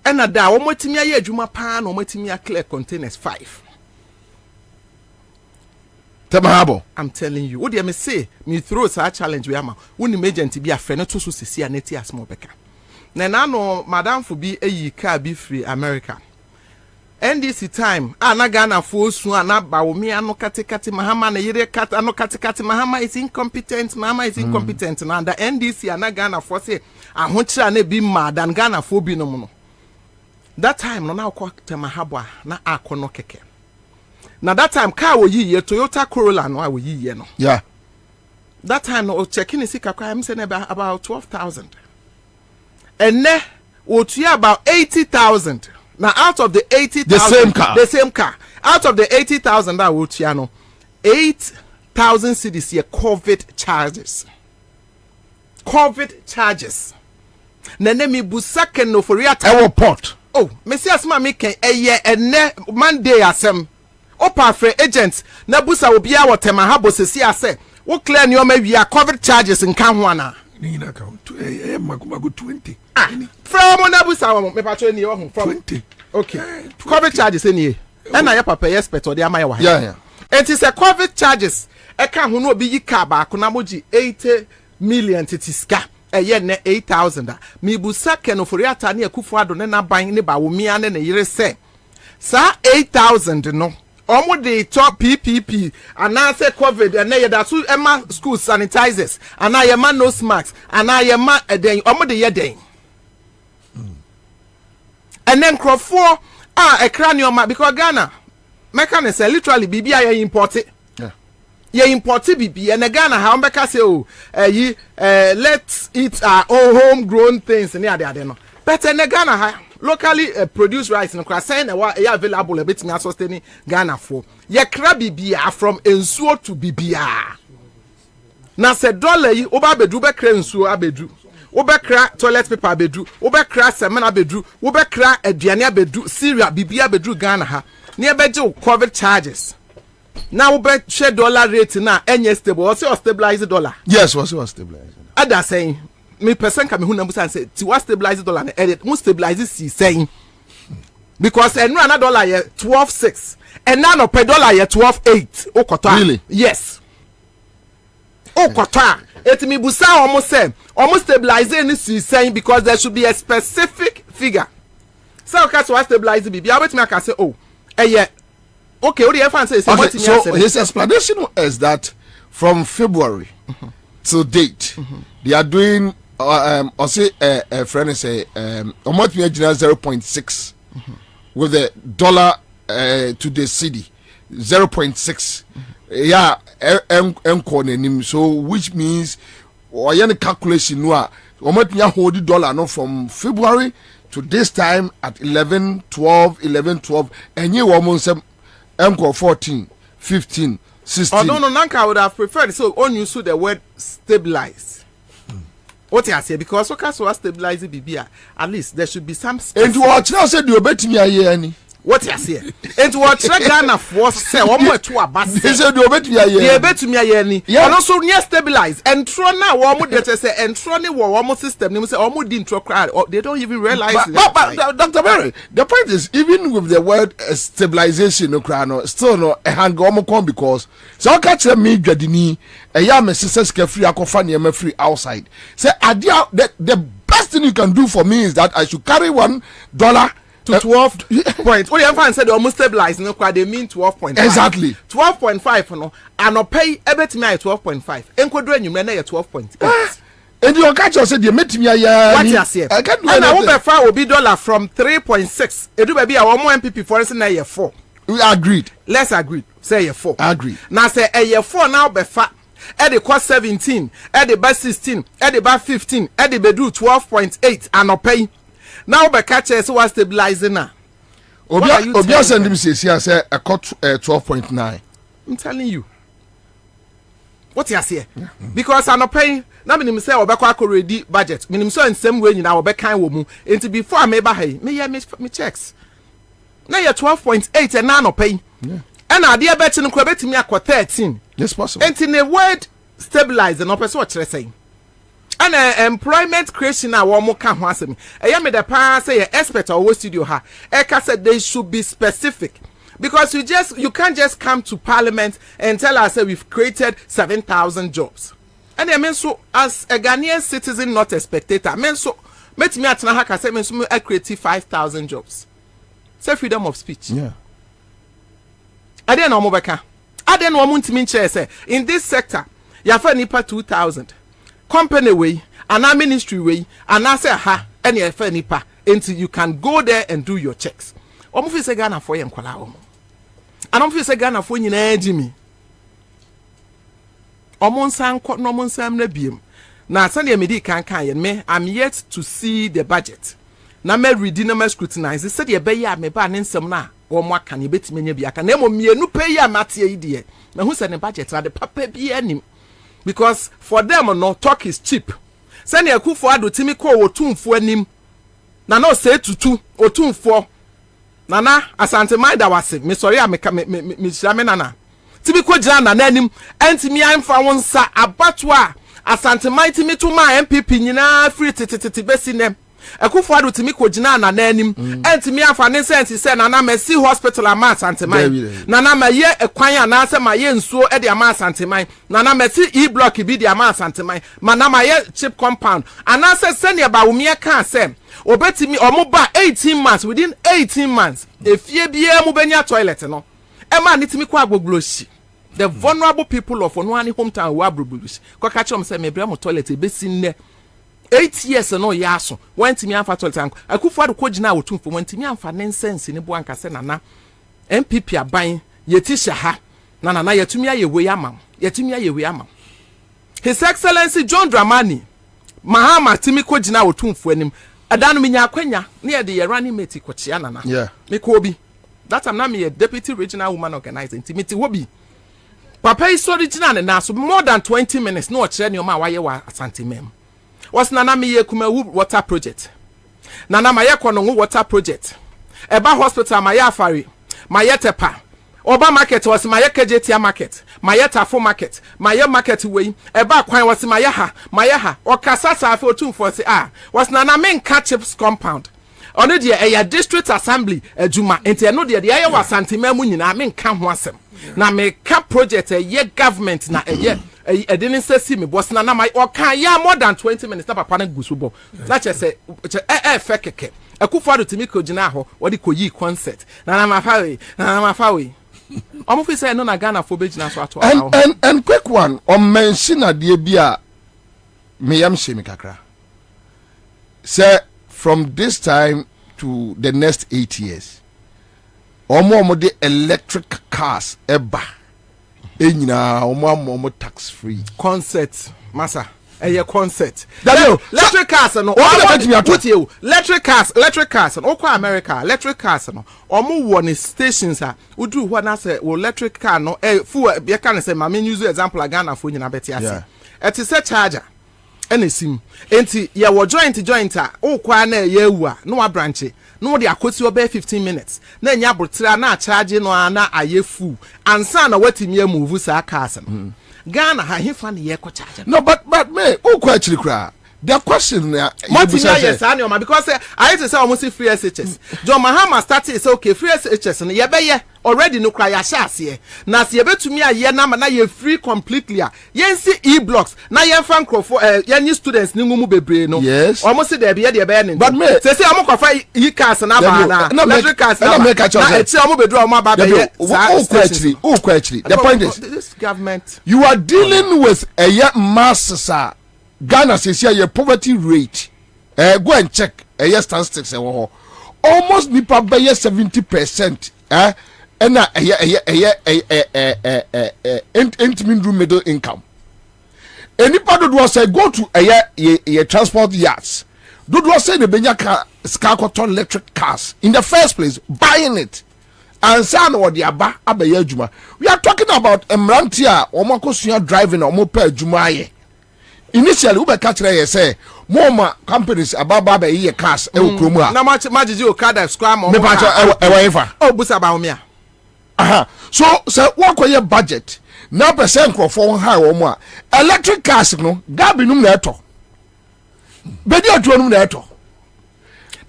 ena da omotimi aye adwuma pa na omotimi clear containers 5 Temahabo. I'm telling you, what do you say? Me throw a challenge we am. Woni agent be a friend to so sisi aneti asmo beka. Na no madam for be a car be free America. NDC time na Ghana for su na ba wo me ano katikati mahama na yire kat ano katikati mahama is incompetent na the NDC na Ghana for say ahochira na bi mad than Ghana for bi no no. That time no na kwa Temahabo na akono keke. Now that time car wo yiye Toyota Corolla no wo yiye no. Yeah. That time no checking is kakwa am say about 12,000. And ne wo tuya about 80,000. Now out of the 80,000 the same car. Out of the 80,000 that wo tuya no 8,000 cedis here COVID charges. Nene mi busake no for real airport. Oh, me see asma me ken eye ene Monday asem. Opa free agents na busa obi a Temahabo sesi ase wo clear ni o ma wi a COVID charges nka ho ana ni na account mago 20 from na busa me patro ni o ho from 20 okay COVID charges any e na ya papa expert or dey am ya wa Yeah. It is a COVID charges e ka ho no obi yi car ba ko na moji 80 million titiska eye ne 8,000 mi busa ken ofori ata na Akufo Addo ne na ban ne ba wo mia ne yire se sa 8,000 no omo de top PPP and I say COVID and na yeda so ema school sanitizers and I ema nose masks and I ema den omo de yeden and then crofo e cranioma because Ghana meka say literally bibia ya import it. Yeah, import bibi and Ghana how mbeka say let's eat our own homegrown things and there no but in Ghana locally produced rice no kwa say na available a bit me sustain Ghana for ye kra bibia from ensuo to bibia na say dollar yi oba bedu be kra ensuo abedu obekra toilet paper abedu obekra semen abedu obekra aduane abedu cereal bibia abedu Ghana ha na ebeje COVID charges. Now we share dollar rate now any stable or say stabilize dollar. Yes, was stabilize. Ada saying me person can me hu number say ti was stabilize dollar na edit mo stabilize si saying because another dollar ye 12.6 and now no per dollar ye 12.8 okota really yes okota it me busa almost stabilizing this is saying because there should be a specific figure so okay so stabilize the bibi abet me can say oh yeah okay what the fan say okay, so his explanation is that from February till date they are doing or say a friend say almost 0.6 with the dollar to the city 0.6 yeah so which means or any calculation no almost hold the dollar no from February to this time at 11-12 and you almost 14 15 16 oh no Nanka I would have preferred so on you the word stabilize. What you say because okay so stabilize the BBA at least there should be some and what now said you bet me a year any what you say and what Ghana for say one more to a bus they said you bet me a year bet me a year and also near stabilize and try now one more that say and try one more system they say almost didn't try they don't even realize but Dr. Berry the point is even with the word stabilization no still no a hang come because so catch me dwadini a yam sisters free akofa near free outside say idea the best thing you can do for me is that I should carry $1 to 12 points. What you said almost stabilize no they mean 12.5. Exactly. 12.5 no and no pay ebet me 12.5. Enkodro enyum na 12.8. And you catch us said you met me a what you say? I can't do anything. And I will be dollar from 3.6. Edu be a one more MPP for instance na year 4. We agreed. Let's agree. Say year 4. Agree. Now say a year 4 now be fa e dey cost 17, e dey buy 16, e dey buy 15, e dey do 12.8 and no pay. Now be catch us was stabilizing now. Obi send him say I cut 12.9. I'm telling you. What you say? Because I'm not paying. Now me say obekwa ko ready budget. Me so in same way nyina obekan wo mu. Enti before I meba hey, me checks. Now you 12.8 and now no pay. Yeah. And ade e bet no ko betimi akọ 13. Yes possible. Enti the word stabilize no person what you saying. And employment creation na wo mo ka ho asem eya me the pa say expert or studio ha eka said they should be specific because you can't just come to parliament and tell us that we've created 7,000 jobs and I mean so as a Ghanaian citizen not a spectator I mean so met me atna ha ka say me so I create 5,000 jobs say freedom of speech yeah I don't know mo beka I don't know mo ntimi nche say in this sector ya fa nipa 2,000 company way and our ministry way and I say ha any efa nipa until you can go there and do your checks. Omo fi say Ghana for yen kwala omo. And omo fi say Ghana for nyina agimi. Omo nsan kwọ no omo nsam na biem. Na sane me di kan yen me I'm yet to see the budget. Na me read na me scrutinize said ye be ya me ba ne nsam na omo aka ne betime nya bi aka na emo mienu pe ya mate yi de. Na hu say ne budget na de papa bi anim. Because for them no talk is cheap. Send a coup for adotimi ko otumfo anim. Na no say tutu otumfo. Nana asante mind that was me sorry me shame nana. Tibi ko jira na anim enti mi amfa wonsa abatwa asante mind timi to ma MPP nyina free tititi besi nem. Akufo adotimi ko jina na anim enti mi amfa ne sense say nana Mercy hospital ama asante mind. Nana ma ye ekwan ana se ma ye nsuo e de ama asante mind. Nana Mercy e block bi de ama asante mind. Nana ma ye chip compound. Ana se senior ba wumie kan se obetimi omoba 18 months within 18 months efie bia mu benya toilet no e ma nitimi kwa agbogloshi the vulnerable people of Onwani hometown wa agbogloshi kwa ka chom se mebra mo toilet e besi nne 8 years no yaso wantimi amfa toilet anko akufo ado ko gina wotumfo wantimi amfa nonsense ne bo anka se nana MPP aban yeti shaha nana yetumi ayewe amam yetumi ayewe amam His Excellency John Dramani Mahama timi ko gina wotumfo anim adanu minya akwanya near the running mate kochia nana yeah me kobi that time na me a deputy regional woman organizing timiti wobi papa is original na so more than 20 minutes no chere ne o ma waye wa asante mem was nana me ye kuma water project nana ma ye kono water project eba hospital ma ye afari ma ye tepa Oba market was my KJT market, my Tafo market, my market way, eba kwan was my yaha, or Casasa for 2 for was nana main catchips compound. ono de e district assembly adwuma enti eno de ye wa santema mu nyina me nka ho asem na me ka project ye government na ye e didn't say me boss na my or can ya more than 20 minutes na papa na gusubo na che say fe keke akufo do timi ko gina ho wodi ko yi concert na mafa we omo fi say no na Ghana fo be gina so ato and quick one on mention ade bia me yam shemi kakra say from this time to the next 8 years omo de electric cars eba enyina omo tax free concert massa eye concert no electric cars no electric cars no kwa America electric cars no omo wo ne stations a udu ho na say wo electric car no fu be kan say ma me use example Ghana fo nyina beti ase et is a charger ene sim enti ye wo joint a ukwa na ye ewu a no wa branch no de akosi obe 15 minutes na nya abotira na charge no na ayefu ansa na watimi move sa cars no Ghana ha hefa na ye ko charge no but me ukwa actually kra the question yes anoma because I say almost free SHS John Mahama started say okay free SHS no ye be ye already no cry ya shase na se ye betumi aye na ye free completely a ye see e-blocks na ye fan crofo ye new students ni ngumu bebre no almost say there be ye be ne but me say amokofa e-cars na ba na electric cars na e ti amo bedru amo ba be ye actually the point is this government you are dealing with a masses Ghana says here your poverty rate go and check statistics almost nipa be 70% and middle income nipa do was say go to a transport yards do was say the benya scarcoton electric cars in the first place buying it and san or the aba abeye adwuma we are talking about emrantia omakosua driving omopa adwuma ye initially we catch there say more companies ababa be ye cars e okromu a na majiji okada square mo me pacho e ever oh busa ba me so say what ko ye budget na percent crofo high wo mu a electric cars no gabi num na eto bedi atuo num na eto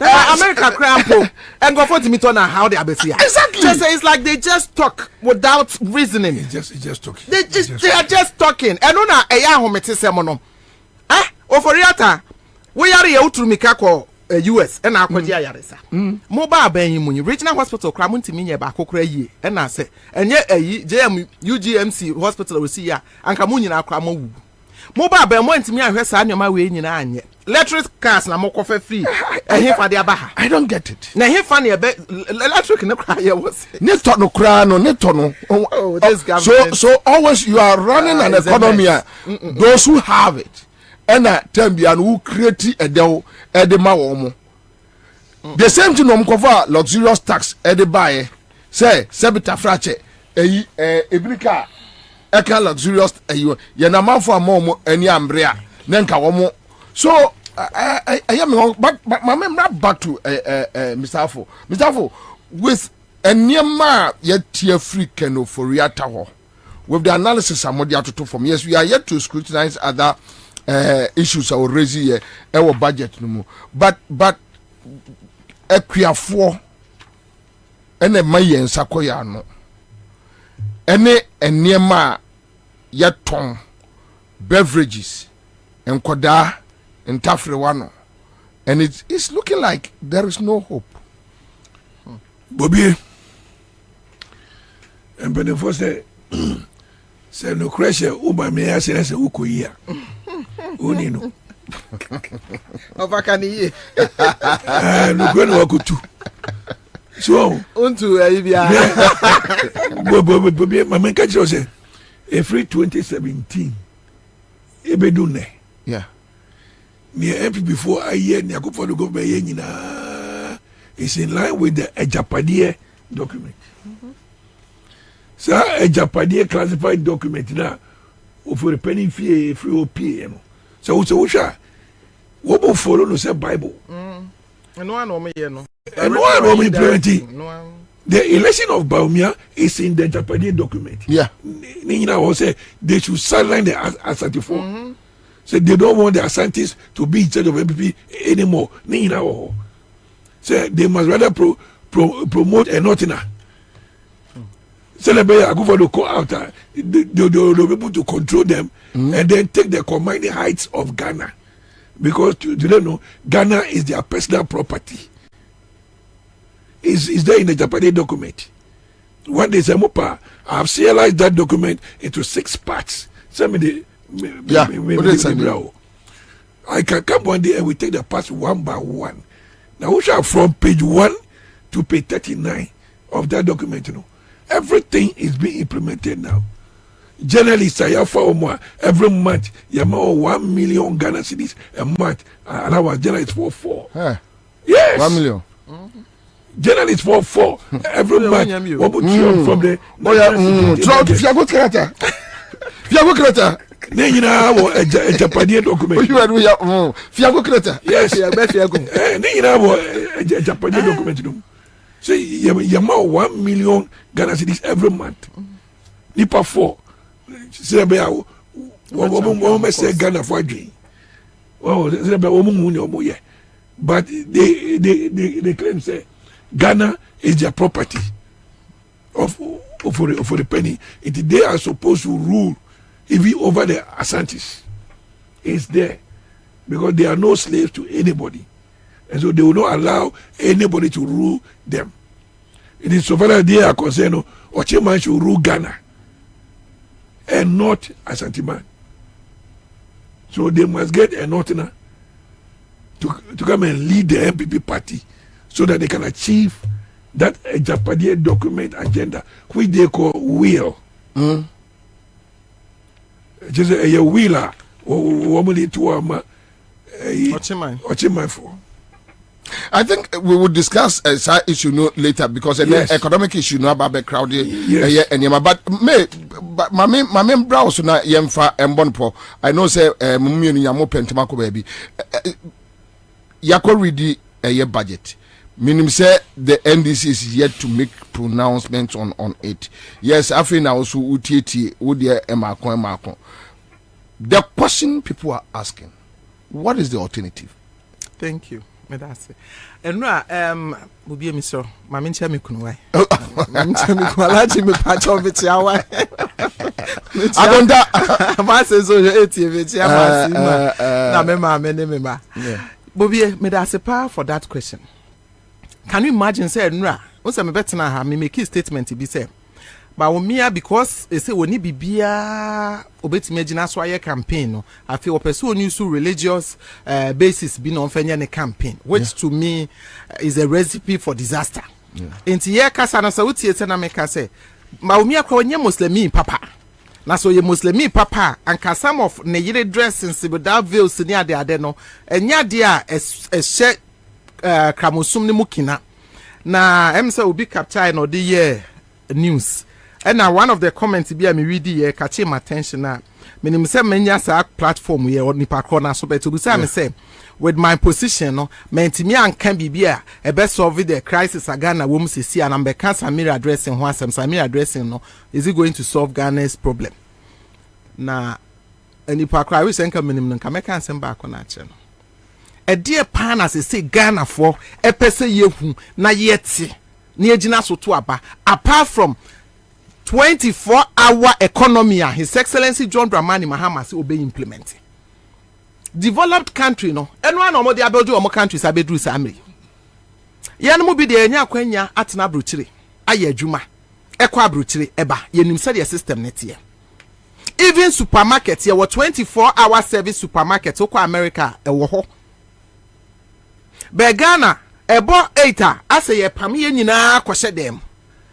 America crampo and go for to na how they abesi exactly just say it's like they just talk without reasoning it's just talking they are just talking and na eya homete semono oforiata we yare ya uturumika ko US and akwaji ayaresa mobile ban munyi regional hospital kram ntimi nye ba akokora yie and na say enye ayi JM UGMC hospital we see ya anka munyi na akwa mawu mobile ban mo ntimi ahwe sa anyoma we nyina anye electric cars na mokofa free ehefa de abaha I don't get it na ehefa na be electric na kra ye was ne to no kra no ne to no this government so always you are running an economy those who have it and tambia no who create a deal edema wo the same thing no mkofa luxurious tax buy say sebita frache ebirika eka luxurious ye na manfo amom ani ambrea nenka wo so I am but my back to Mr. Afo with a nearma yet tier free keno for Riata ho with the analysis I'm to from yes we are yet to scrutinize other issues our raising our budget no more but a for and a mayen sakoyano any nearma yet ton beverages and koda in Tafrewano, and it's looking like there is no hope. Bobie, and before say no crash, Uba may I say Ukuya. Unino. Ovakani, no good work too. So, unto Avia Bobie, my man catch us a free 2017. Ebedune. Yeah. Near MP before a year, Niako for the government is in line with the Ejapadier document. So, Ejapadier classified document now for a penny fee, free OP. So, what will follow no say Bible? And one or me, no. And one or me, plenty. The election of Baumia is in the Ejapadier document. Yeah. Nina will say they should sideline the as-34. So they don't want their scientists to be in charge of MPP anymore. So say they must rather promote a notina. Celebrate I go for the call out. They'll be able to control them and then take the commanding heights of Ghana. Because you don't know, Ghana is their personal property. Is there in the Japanese document? What they say, I have serialized that document into 6 parts. I can come one day and we take the parts one by one. Now we shall from page 1 to page 39 of that document. You know, everything is being implemented now. Generally, every month, you have 1 million Ghana cedis a month. And our generally it's 4. Yes. 1 million. Generally it's 4 every month. From the Japanese document. Yes, Japanese document. Say you 1 million Ghana cedis every month. Nipa 4. Say say Ghana for dream. But they claim say Ghana is their property for the penny. They are supposed to rule even over the Asantis. It's there because they are no slaves to anybody, and so they will not allow anybody to rule them. It is so far as they are concerned, Ocheman should rule Ghana and not Asante man. So they must get a Northerner to come and lead the MPP party so that they can achieve that Japanese document agenda, which they call will. Just a wheeler or for. I think we will discuss a side issue later because an economic issue no about crowded. Yes. But my main browse na yemfa embonpo. I know say mummy ni yamo pentemako baby. Yako ready a budget. Meaning say the NDC is yet to make pronouncements on it. Yes, I think now also UTT Udia Emako. The question people are asking, what is the alternative? Thank you. Medase. And Bobie Mr. Mamincha me kunwai. Alaji me patch of it yawa. I don't know. Master so na mema. Bobie Medase pa for that question. Can you imagine say Nra? Once me betina ha me make a statement be say. But when because they say we need bibia obetime gina so aye campaign no I feel person use religious basis be no fanya ne campaign which to me is a recipe for disaster. Enti ye kasa na so tie na me ka say ma omi akwa onye muslimi papa na so ye muslimi papa anka some of ne yire dressing without veils ni ade no enya de a ehye kramosum ne mukina na em say obi capture no de ye news. And now one of the comments be me read here catch my attention na me say menya sa platform here on nipa corner so beto be say me say with my position no mentimi anka bibia e be solve the crisis Ghana wo msisi and be can Samira addressing ho asem Samira addressing no is it going to solve Ghana's problem na nipa cry we say nka menim nka me kan sem ba ko na ache no e dear pan as say Ghana for e pese yehu na yeti na agina so to aba apart from 24-hour economy His Excellency John Dramani Mahama say obey implementing. Developed country no enwa no mo de abedu o mo countries abedru samri ye no mo bi de enya kwanya atena brochire aye adwuma ekwa brochire eba yenim say the system net here. Even supermarket here were 24-hour service supermarket okwa America e wo ho be Ghana ebo 8 ase ye pam ye nyina kwhye dem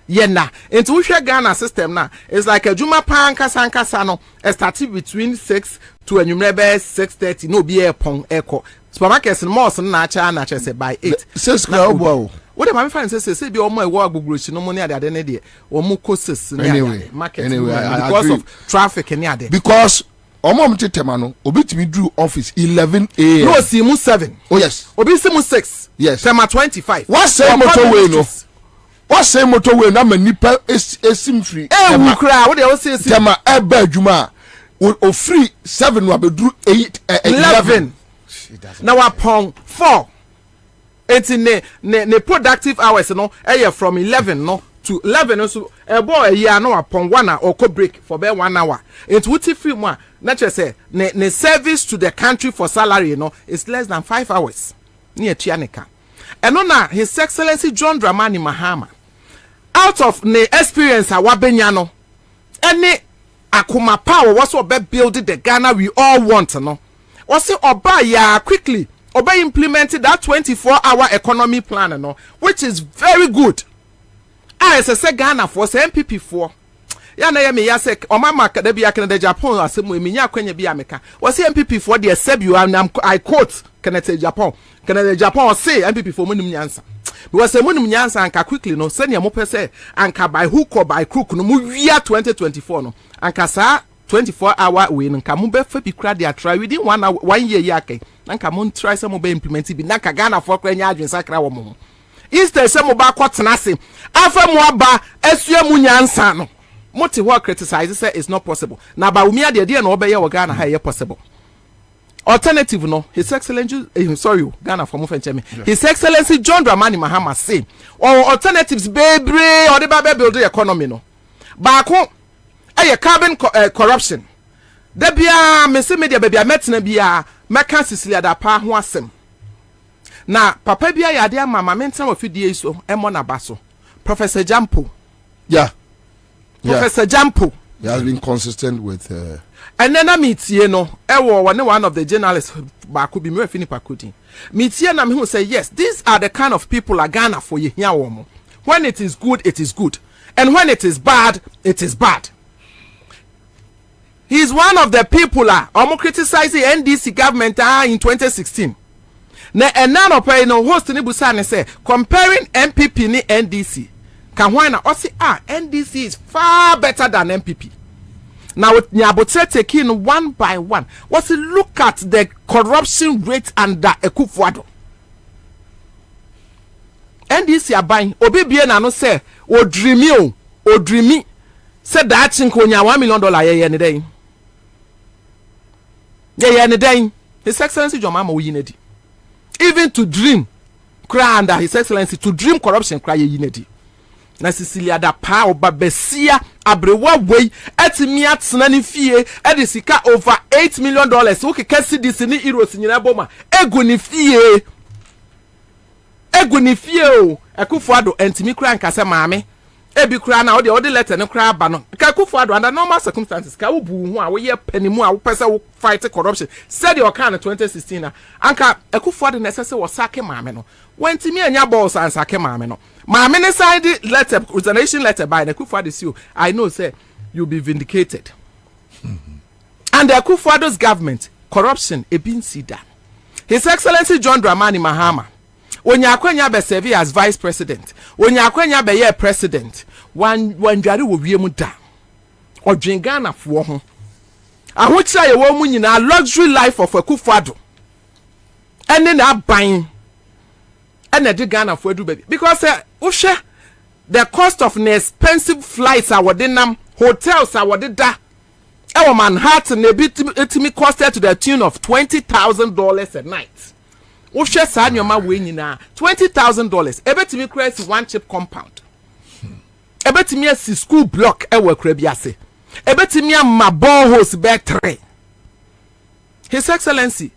yena into we Ghana system na it's like a juma pan kasa no started between 6 to enyumrebe 6:30 no be pon eko supermarkets no more na cha say by 8 6 crowd what am I find say be omo ewo agbogrochi no money ade ne de omo courses market because of traffic and ade because omo mtetema no obitimi drew office 11 a.m. no see mu 7 oh yes obi see mu 6 yes tema 25 what say motorway no what say motorway na manipa esim free we cry what they say tema eba adwuma o free 7 wa bedru 8 11 now upon 4 enti ne productive hours no from 11 no to 11 so boy a year no upon 1 hour or break for be 1 hour. It would free more. Nature say ne service to the country for salary is less than 5 hours. Near Chianica. And on His Excellency John Dramani Mahama, out of ne experience a wabenyano, any akuma power was what building the Ghana we all want no. Was it oba ya quickly oba implemented that 24-hour economy plan no, which is very good. As I say Ghana for MPP for ya na me ya say o mama ka da bia Canada Japan asemu emi nya kwanya bia meka was MPP for the sebu I quote Canada Japan say MPP for munum nyansa because munum nyansa anka quickly no senior mo pese anka by hook or by crook no mu wia 2024 no anka sa 24-hour we nka mo be fa bi kra dia try within 1 hour 1 year yake anka mo try some be implement bi nka Ghana for kwanya adwen sakra wo mo instead say mo ba kwotena se afa mo aba asua mu nyansa no moti what criticize say it's not possible na ba umi ade de na obeye wo Ghana ha possible alternative no His Excellency Ghana for mo fenche me His Excellency John Dramani Mahama say or alternatives bebre or the ba build the economy no ba ko carbon corruption da bia me se media bia metena bia meka Cecilia da pa ho asem na papa bia ya de mama mentan ofidie so emo na baso Professor Jampo Professor Jampo he has been consistent with and then I meet you know one of the journalists back could be me fini pakudi meet you na me who say yes these are the kind of people are Ghana for you here when it is good and when it is bad he is one of the people criticizing NDC government in 2016 na enano pay no host ni busa ne say comparing MPP ni NDC kan why na o say NDC is far better than MPP. Now nyabotre taking one by one. What's look at the corruption rate under Akufo-Addo. NDC aban obi bie na no say o dreamy say that chinko nya $1 million ye ne den. Ye ne den. His Excellency John Mahama Oyinedi. Even to dream cry under His Excellency to dream corruption cry ye yinedi. Na Cecilia da pa obabesia abrewa wey etimi atena ni fie e sika over $8 million wo keke cedis ni euros nyina boma egu ni fie o Akufo-Addo entimi kura nkase maame ebi kura na o de letter ne kura ba no ka Akufo-Addo under normal circumstances ka wo bu hu a wo ye panimu a wo pese wo fight corruption said your can 2016 na anka Akufo-Addo na sese wo sake maame no wentimi anya balls and sake maame no maame ne side letter resignation letter by the Akufo-Addo I know say you'll be vindicated. And the Akufo-Addo's government corruption e bin sida His Excellency John Dramani Mahama onyakwanya be serve as vice president onyakwanya be ye president wan dware wo wiem da odwen Ghana fo ho ahochira ye wo mu nyina luxury life of Akufo-Addo ene na ban ene de Ghana fo adu baby because uhwe the cost of an expensive flights awodinam hotels awodida ewo Manhattan na etimi costed to the tune of $20,000 a night. Uhwe sa nyoma we nyina $20,000 ebetimi create one chip compound ebetimi asi school block ewo akra biase ebetimi am boreholes be 3. His Excellency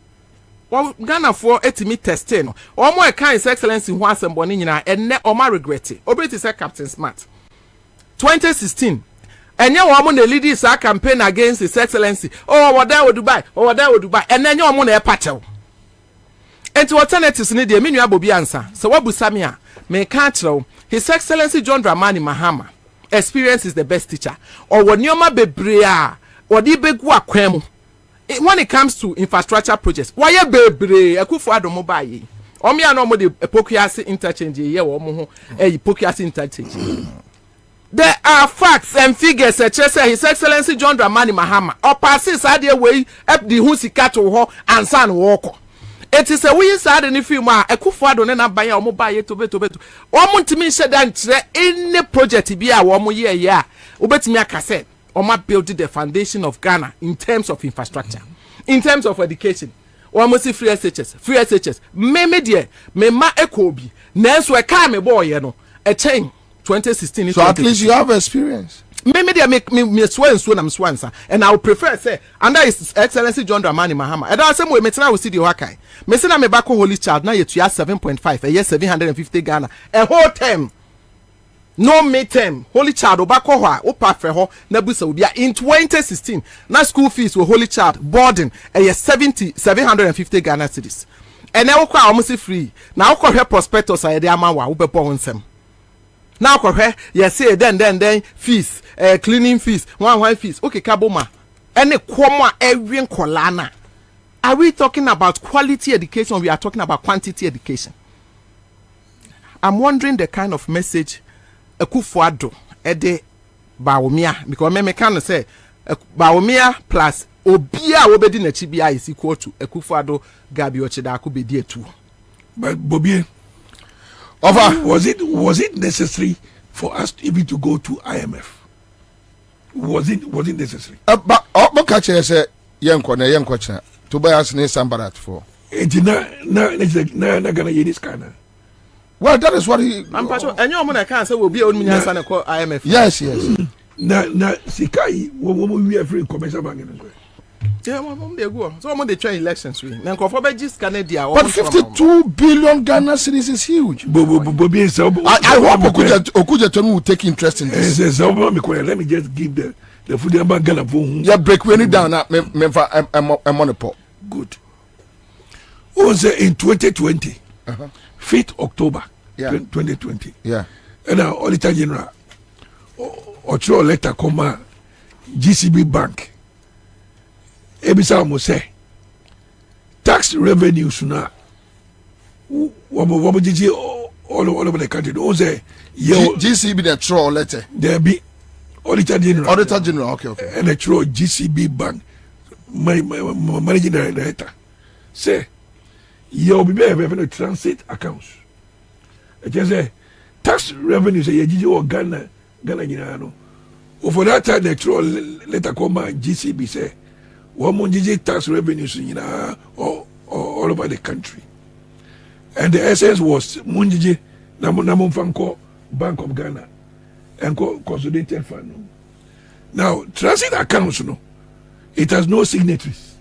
Ghana for etimi testing no omo e kan His Excellency ho asembo ni nyina enne oma regret obeti say Captain Smart 2016 enye omo na lead this campaign against His Excellency wada wo Dubai enne enye omo na e pachew enti alternatives ni de menua Bobie Ansah so wabusa me a me kan kire His Excellency John Dramani Mahama experience is the best teacher or wonioma bebre a wodi begu akwam when it comes to infrastructure projects why bebre Akufo-Addo mo baye omi ano mo de Pokuase interchange ye wo mo ho Pokuase interchange there are facts and figures such as His Excellency John Dramani Mahama or passes ade way up the hu sika to ho ansan wo it is a we sad any film Akufo-Addo ne na ban ya mo baye to beto o mo ntimi hye dan kire any project bi a wo mo ye ye a obetimi akase Oma build the foundation of Ghana in terms of infrastructure, in terms of education. almost free SHS. Me dear, me ma echo bi. Nanso e ka me boy no. A chain 2016. So at least you have experience. Me swear I'm swansa, and I would prefer say under His Excellency John Dramani Mahama. And that's same way me tena we see the wakai. Me say na me back Holy Child na yet 7.5 a year 750 Ghana a whole term. No midterm Holy Child obako ho opa fe ho na busa obi in 2016 na school fees with Holy Child boarding a year 750 Ghana cedis. And now kwa almost free. Now kwa prospectus a de ama wa wo bebo nsem. Now kwa yes say then fees cleaning fees one fees okay kaboma any kwoma every kolana. Are we talking about quality education? We are talking about quantity education. I'm wondering the kind of message Ekufuado ede Bawumia, because me can say Bawumia plus Obia obedi na chibia is equal to Ekufuado Gabi Ochida could be there too. But Bobie, was it necessary for us even to go to IMF? Was it necessary? But catch say young question to buy us ne sambarat for. Na gonna this kind of. Well, that is what he. I'm pastor. And your money can't say will be on me and call IMF. Yes. Na Sikai, we are free commercial banking. Yeah, mom, they go. So I'm on the train elections. Then for just Canada. But 52 billion Ghana cedis is huge. Bobie Ansah. I hope Okuja will take interest in this. Let me just give the food about Ghana. Yeah, break when it down. I'm on a pot. Good. In 2020. 5th October 2020. Yeah. And our Auditor General or letter come GCB Bank. Ebisa mo say tax revenues na wabujiji all over the country. Don't say GCB the troll letter. There be Auditor General. Okay. And the troll GCB Bank managing director say you will be able to transit accounts. It just say tax revenues say you Ghana you know. For that time the troll letter come GCB say one tax revenues you know all over the country. And the essence was Munjiji Namunfanko Bank of Ghana and consolidated fund. Now transit accounts it has no signatories.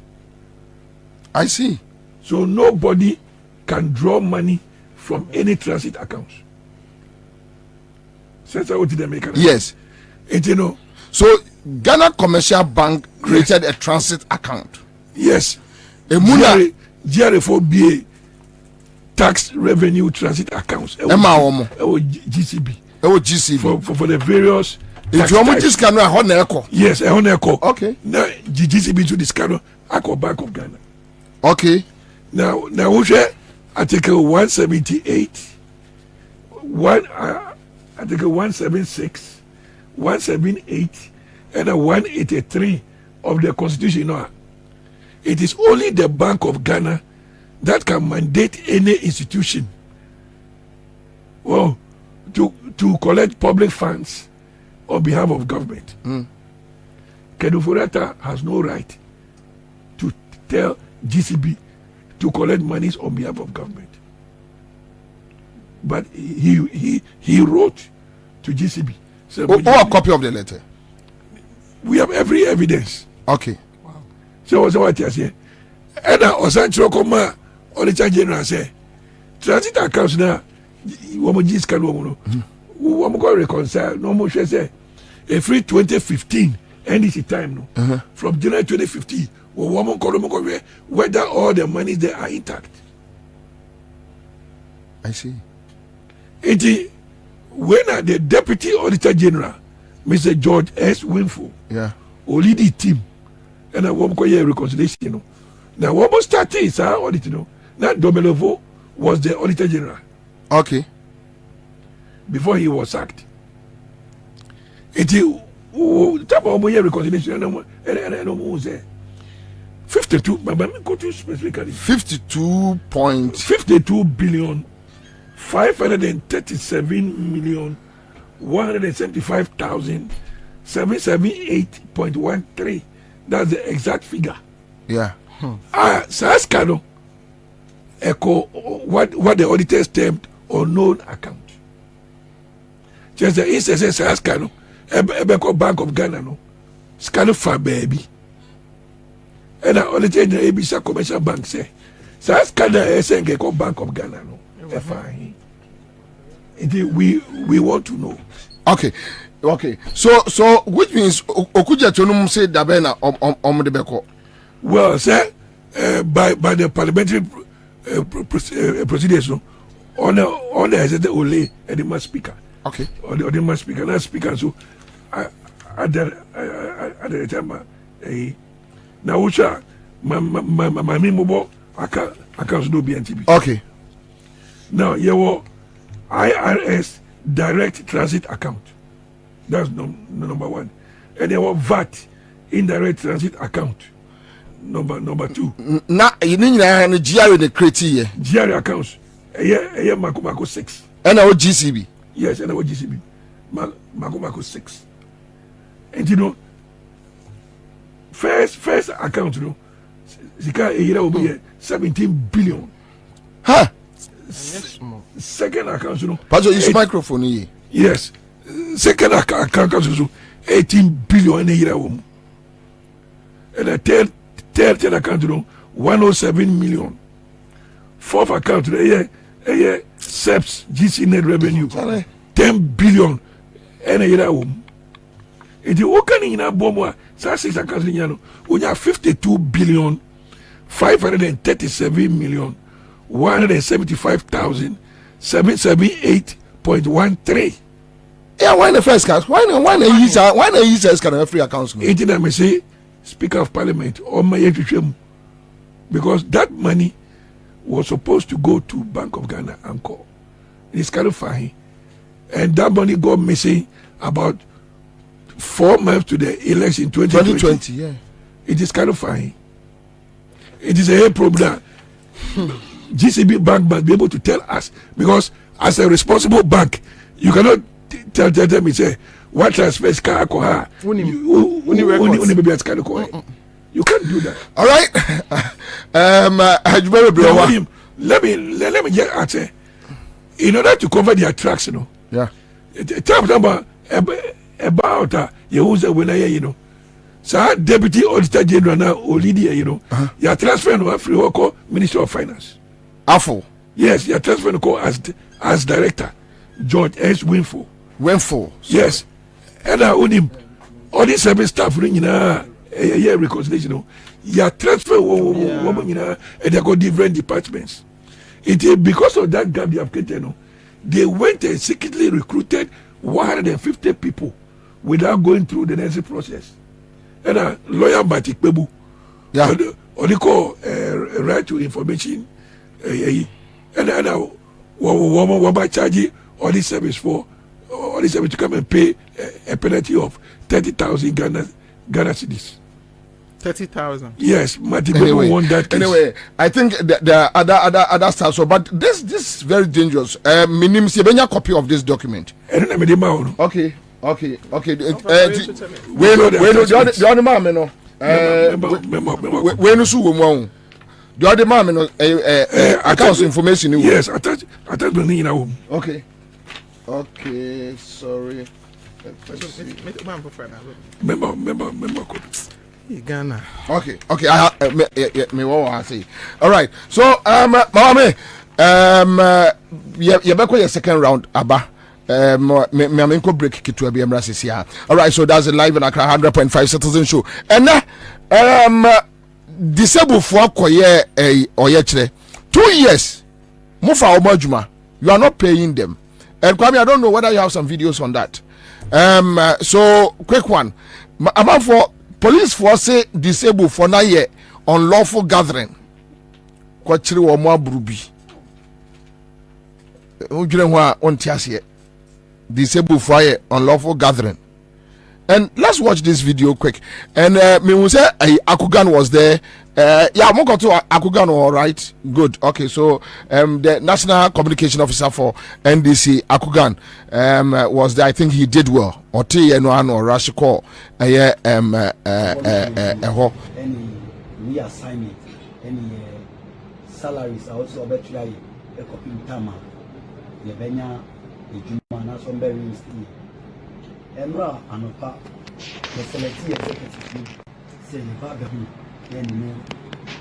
I see. So nobody can draw money from any transit accounts. Yes. So Ghana Commercial Bank created a transit account. Yes. GRFOBA tax revenue transit accounts. GCB. For the various. Yes, okay. Now GCB to this kind of Bank of Ghana. Okay. Now we share Article 178, Article 176, 178, and 183 of the Constitution. It is only the Bank of Ghana that can mandate any institution to collect public funds on behalf of government. Kedufurata has no right to tell GCB to collect monies on behalf of government. But he wrote to GCB. A copy of the letter. We have every evidence. Okay. Wow. So what you say? And Osancho Koma Auditor General say transit accounts now. Wamojis can go reconcile. No more say a free 2015 NDC time from January 2015. Whether all the money they are intact. I see. When the Deputy Auditor General, Mr. George S. Winful, will lead the team, and I won't call you reconciliation. Now, what was started is our audit. Now, Domelovo was the Auditor General. Okay. Before he was sacked. Type of reconciliation, and 52, but let me go to specifically 52 billion 537 million 175,778.13. That's the exact figure. Yeah. Saskano echo what the auditors termed unknown account. Just the instance Saskano Ebeko Bank of Ghana no Scano for baby. And I only change the ABC commercial bank say Saskana SNG Bank of Ghana no. Fine. We want to know. Okay. So which means Okuja Tonum said Dabena the Beko. Well, sir, by the parliamentary procedures, on the executive only and the speaker. Okay. Or the mass speaker, not speaker. So at the time, now which are my mobile accounts do BNTB. Okay. Now your IRS direct transit account. That's number one. And there was VAT indirect transit account. Number two. Na you need to GR the criteria. GR accounts. Mako 6. And our GCB. Yes, and our GCB. Mako 6. And you know, first account, you know, Zika will be 17 billion. Huh? Second account, you know. But use microphone here. Yes. Second account, 18 billion a year. And the third account, you know, 107 million. Fourth account, SEPS, GC net revenue, 10 billion and a year. If you walk in a bomb, 6 accounts in Yano, we have 52 billion, 537 million, 175,778.13. Yeah, why the first cast? Why not use this kind of free accounts? It did I say, Speaker of Parliament, or my because that money was supposed to go to Bank of Ghana and call. It's kind of fine. And that money got missing about 4 months to the election 2020. Yeah. It is kind of fine. It is a problem. GCB Bank must be able to tell us, because as a responsible bank, you cannot tell them, say, what transfers car you can't do that. All right. Let me just answer. In order to cover their tracks, you know. Yeah. Talk about you know. So Deputy Auditor General now, Olidia, you know, you are transferring to Free Hoko Minister of Finance. Awful. Yes, you are transferring to as Director, George S. Winful. Yes. And all these service staff, you know, reconciliation, you know, you are transferring woman, you know, and they got different departments. It is because of that gap they have created, you know, they went and secretly recruited 150 people without going through the necessary process. And a lawyer Batik Bebu, or they call right to information, and what charge all this service for, all this service to come and pay a penalty of 30,000 Ghana cedis. 30,000. Yes, Matibebu won that case. Anyway, I think there are other stuff. So, but this is very dangerous. Minim Sebenya copy of this document. Okay. The other man, no. When you see woman, the other man, no. Accounts information. Yes, attach the in a home. Okay, sorry. Member Ghana. Okay. I say. All right. So, Mama, you back your second round, Abba. Me break kitu abi emra sisi ha. All right, so that's a live in Accra 100.5 Citizen Show. And disabled for koye oye kire 2 years mufa omajuma, you are not paying them. And Kwame, I don't know whether you have some videos on that. So quick one. About for police force say disabled for na ye unlawful gathering. Kwa chiri wo mo abrubi. Ujire ho a ontiase. Disabled fire unlawful gathering. And let's watch this video quick. And me will say Akugan was there. Yeah, I'm going to Akugan, all right. Good. Okay, so the National Communication Officer for NDC, Akugan, was there. I think he did well. Or Rashiko, any reassignment any salaries also better try a copy tama ye benya ejuma na so be reinstate emra anopa the selective executive say you ba be hu then no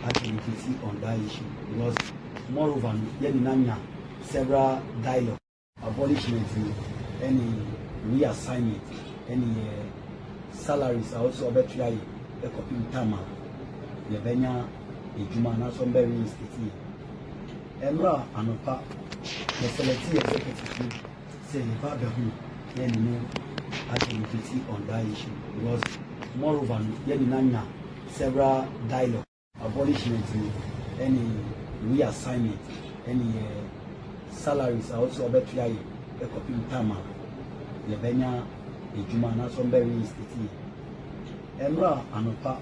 advocacy on that issue because moreover ye nanya several dialogue abolishment any reassignment any salaries also better try a copy tama ye benya ejuma na so be reinstate emra anopa the selective executive say you ba be hu then no advocacy on that issue because moreover ye nanya several dialogue abolishment any reassignment any salaries also better try a copy tama ye benya ejuma na so be reinstate emra anopa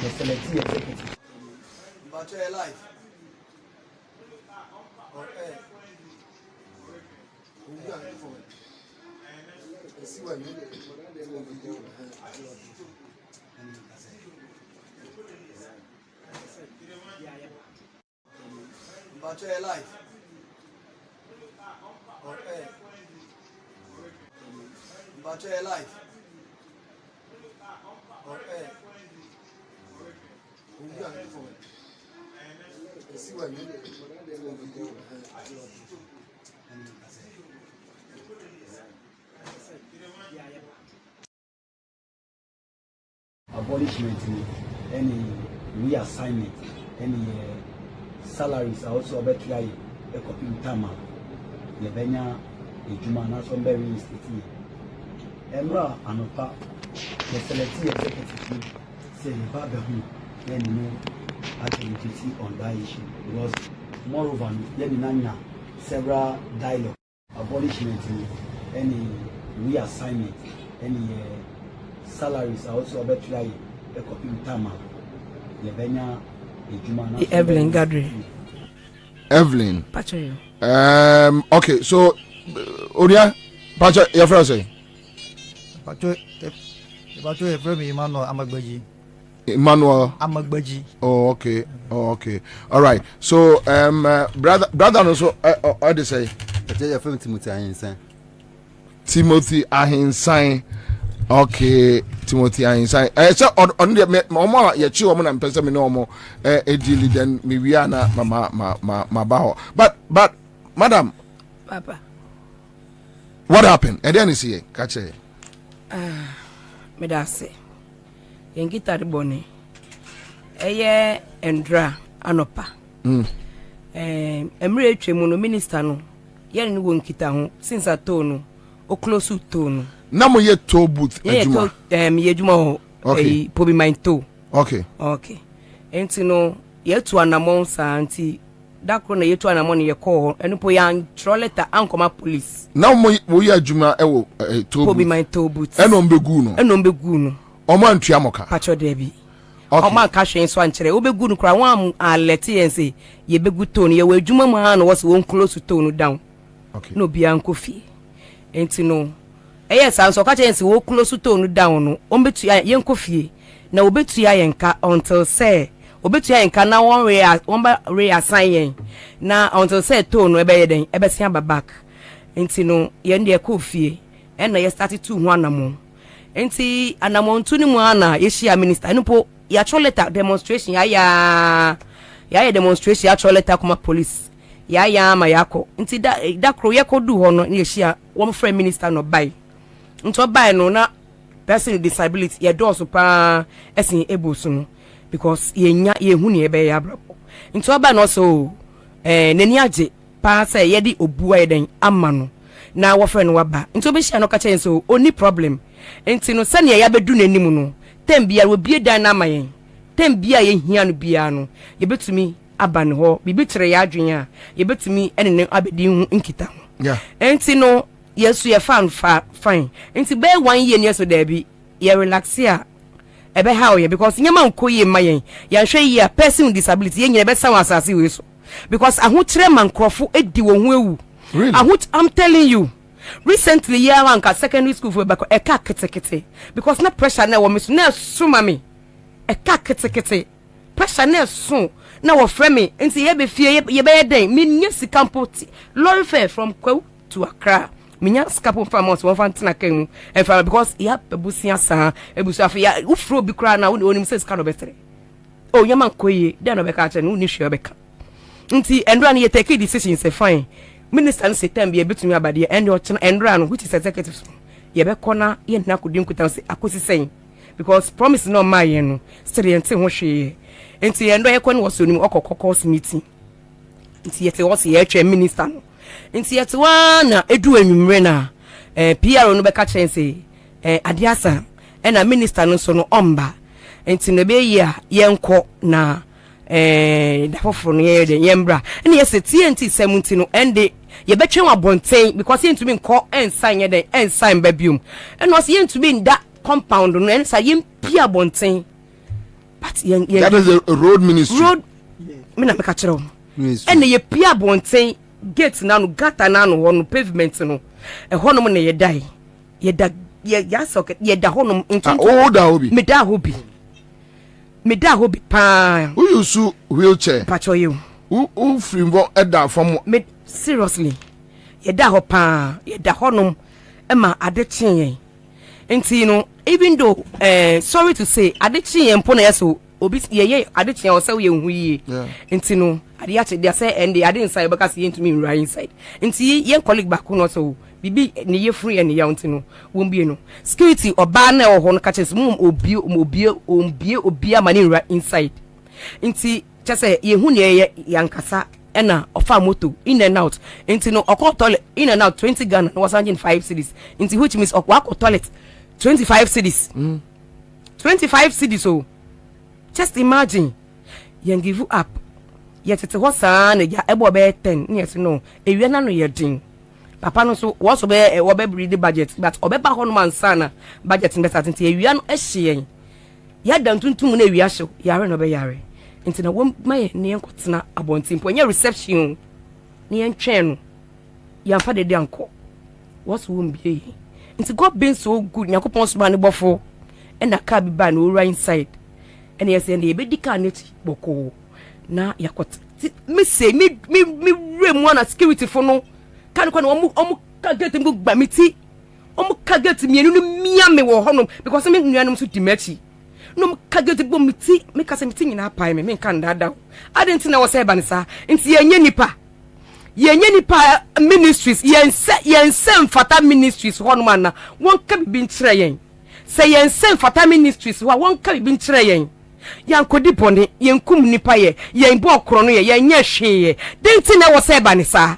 the selective executive but your life okay see what you but your life okay but your life okay see what you abolishment any reassignment any salaries also better try a copy tama ye benya ejuma na so be reinstate emra anopa the selective executive say you ba be hu then no advocacy on that issue because moreover ye nanya several dialogue abolishment any reassignment any salaries also better try a copy tama ye benya ejuma na Evelyn Gadri. Evelyn. Pacho. Okay, so Oria, Pacho, your friend say. Pacho, from Emmanuel Amagbaji. Emmanuel Amagbaji. Oh, okay. Oh, okay. All right. So, brother, also, what they say? Pacho, from Timothy Ansah. Timothy Ahinsan. Okay, Timothy Ansah. So on the mama ya chi woman and person me no mo edili then me wiana ma baho. But madam, Papa. what happened? And then you see catch it. Me da se. Yengita de bone. Eye endra anopa. Emre etwemu no minister no. Ye ne wo nkita ho since atonu o close to na mo ye to booth ejuma ye ejuma ho Bobie Ansah. Okay enti no ye to anamon sa anti dakro na ye to anamon ye call eno po yan troleta ankoma police na mo ye ejuma ewo to Bobie Ansah booth eno mbegu no omo antua moka pacho debi omo ka hwen so ankere obegu no kra wan alert yen say ye begu to no ye wa ejuma mu ha no was won close to no down no bia nkofi enti no yes and so ka chense wo close to no down no ombetu yen kofie na obetu ya yenka until say obetu ya yenka na one ba reassign yen na until say to no ebe yeden ebe sia back enti no yen de kofie en na ye start to hu anamo enti anamo ntu ni mu ana ye shia minister no po ya choleta demonstration ya demonstration ya choleta kuma police ya ma yako nti da kro ye kodu ho no ye shia wo friend minister no buy nto buy no na person with disability ye do so pa esin able so no because ye hu ne be ya brabo nto buy no so nani age pa say ye di obua eden ama no na wo friend wa ba nto be shia no ka chen so oni problem nti no se ne ya bedu nanim no tembia wo bie dan na mayen tembia ye hia no bia no ye betumi aban ho bibi tere ya adwen a ye betumi ene abedi hu nkita yeah enti no yesu ye fan fine enti be 1 year ne so da bi ye relax ya ebe how ye because nyama nkoye mayen ya hwe ye person with disability ye nyina be san asase we so because ahokyere mankrofo edi wo hu ewu really I'm telling you recently year one ka secondary school for back e ka ketekete because na pressure na wo me so na suma me e ka ketekete pressure na so na wo frɛ me nti ye be fie ye be den me nya sika mpoti lorry fare from Kwawu to Accra me nya sika po fa months one fan tena kan mu e fa because ya pebusia sa ebusu afi ya ufro bi kra na onim se sika no betre o nyama koye den no be ka che no ni hwe be ka nti endra na ye take decision say fine minister say time be betumi abade end o chena endra no which is executive ye be kona ye na kodi nkutan say akosi sen because promise no ma ye no still yente ho hwe nti endra ye kona was onim okokokos meeting nti yete was ye atwa minister no nti yete wa na edu anwumre na PR no be ka chen say adiasa na minister no so no omba nti na be ye yenko na da foforo no ye de yembra na yese TNT 70 no ende ye betwe wa bonten because ye ntumi nko ensan ye de ensan babium and was ye ntumi nda compound no en sa ye mpia bonten but that is a road ministry me na me ka kire o and ye pia bonten gate na no gata na no no pavement no honom na ye dai ye da ya socket ye da honom into da hobi me da hobi pa who use wheelchair pacho you who frimbo eda from me seriously ye da ho pa ye da honom ema adekyen yen enti no even though sorry to say adekyen yen mpo na yeso obi ye adekyen o se ye hu yi enti no ade ya che dia say ende ade inside because ye ntumi nra inside enti ye colleague back no so bibi ne ye free ene ya enti no wonbie no security oba na ho no ka che mum obi amani nra inside enti che say ye hu ne ye yankasa ena ofa moto in and out enti no okọ toilet in and out 20 Ghana was 105 cedis enti which means okọ toilet 25 cedis 25 cedis so just imagine you give up yet it was an ya ebo be 10 yes no ewie na no ye din papa no so was be wo be read the budget but obeba ho no man sana budget in better enti ewie no ehye ya dan tuntum na ewie ahye yare no be yare enti na wo maye ne enkotena abontin po nya reception ne entwen no ya fa de anko was wo mbie enti God been so good nyakopon so man bofo and na car bi ba na ora inside and yes and e be dika neti boko na yakot me say me rem one security for no kan kwa no omu ka get me gba me ti omu ka get me enu mia me wo honom because me nuanom so dimachi no ka get bo me ti me ka se me ti nyina pai me kan dada adenti na wo say banisa nti yenye nipa ministries yense mfata ministries honom na won ka bi nkyere yen say yense mfata ministries wa won ka bi nkyere yen yankodi bone yenkum nipa ye yenbo okro no ye yenye hwe ye denti na wo say banisa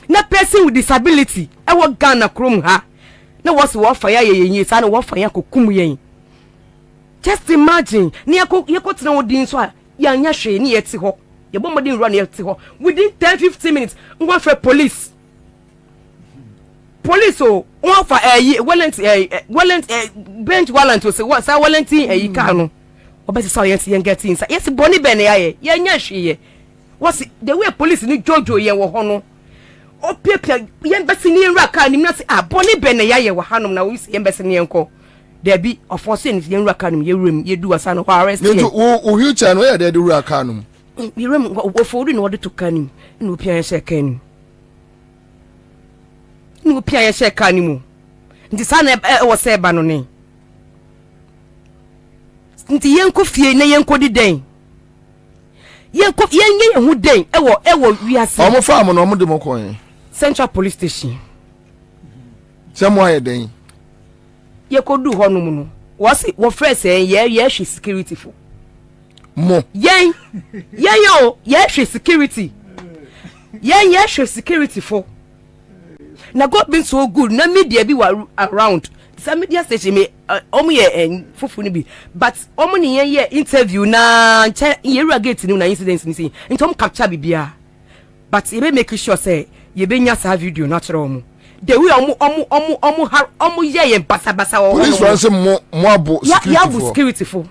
na person with disability e wo Ghana krom ha na wo se wo fa ya ye sa na wo fa ya kokum yen just imagine ni yakotena wo din so a yanya hwe ni yeti ho ye bomodin run yeti ho within 10-15 minutes ngwa fa police o ngwa fa bench warrant o se what sa warranty ka no obesi sa yeti yen get inside yes boni ben ya ye yanya hwe ye was the way police ni jojo ye wo ho no o pepia yen besi ni nra ka ni na se boni ben ya ye wo hanom na wo se yen besi ni enko there be of force in yen nra ka ni ye rem ye du asa no arrest ye o wheelchair no ye there du aka no ye rem o fodu no de to ka ni no pia ye she ka ni no pia ye she ka ni mu nti sa na wo se ba no ne nti yenko fie na yenko di den yenko yenye hu den ewo wiase omo farm no omo de mo kon Central Police Station semo aye den ye ko du ho no mu no wo fresh ye hwe security fo mo yen yo ye hwe security ye hwe security fo na God been so good na media bi wa around some media station me omo ye fufu ni bi but omo ni ye interview na ye ragate ni na incidents ni say ntom capture bibia but ye be make sure say ye be nya sa video na kire omo the way omo ye basa police wan say mo abo security for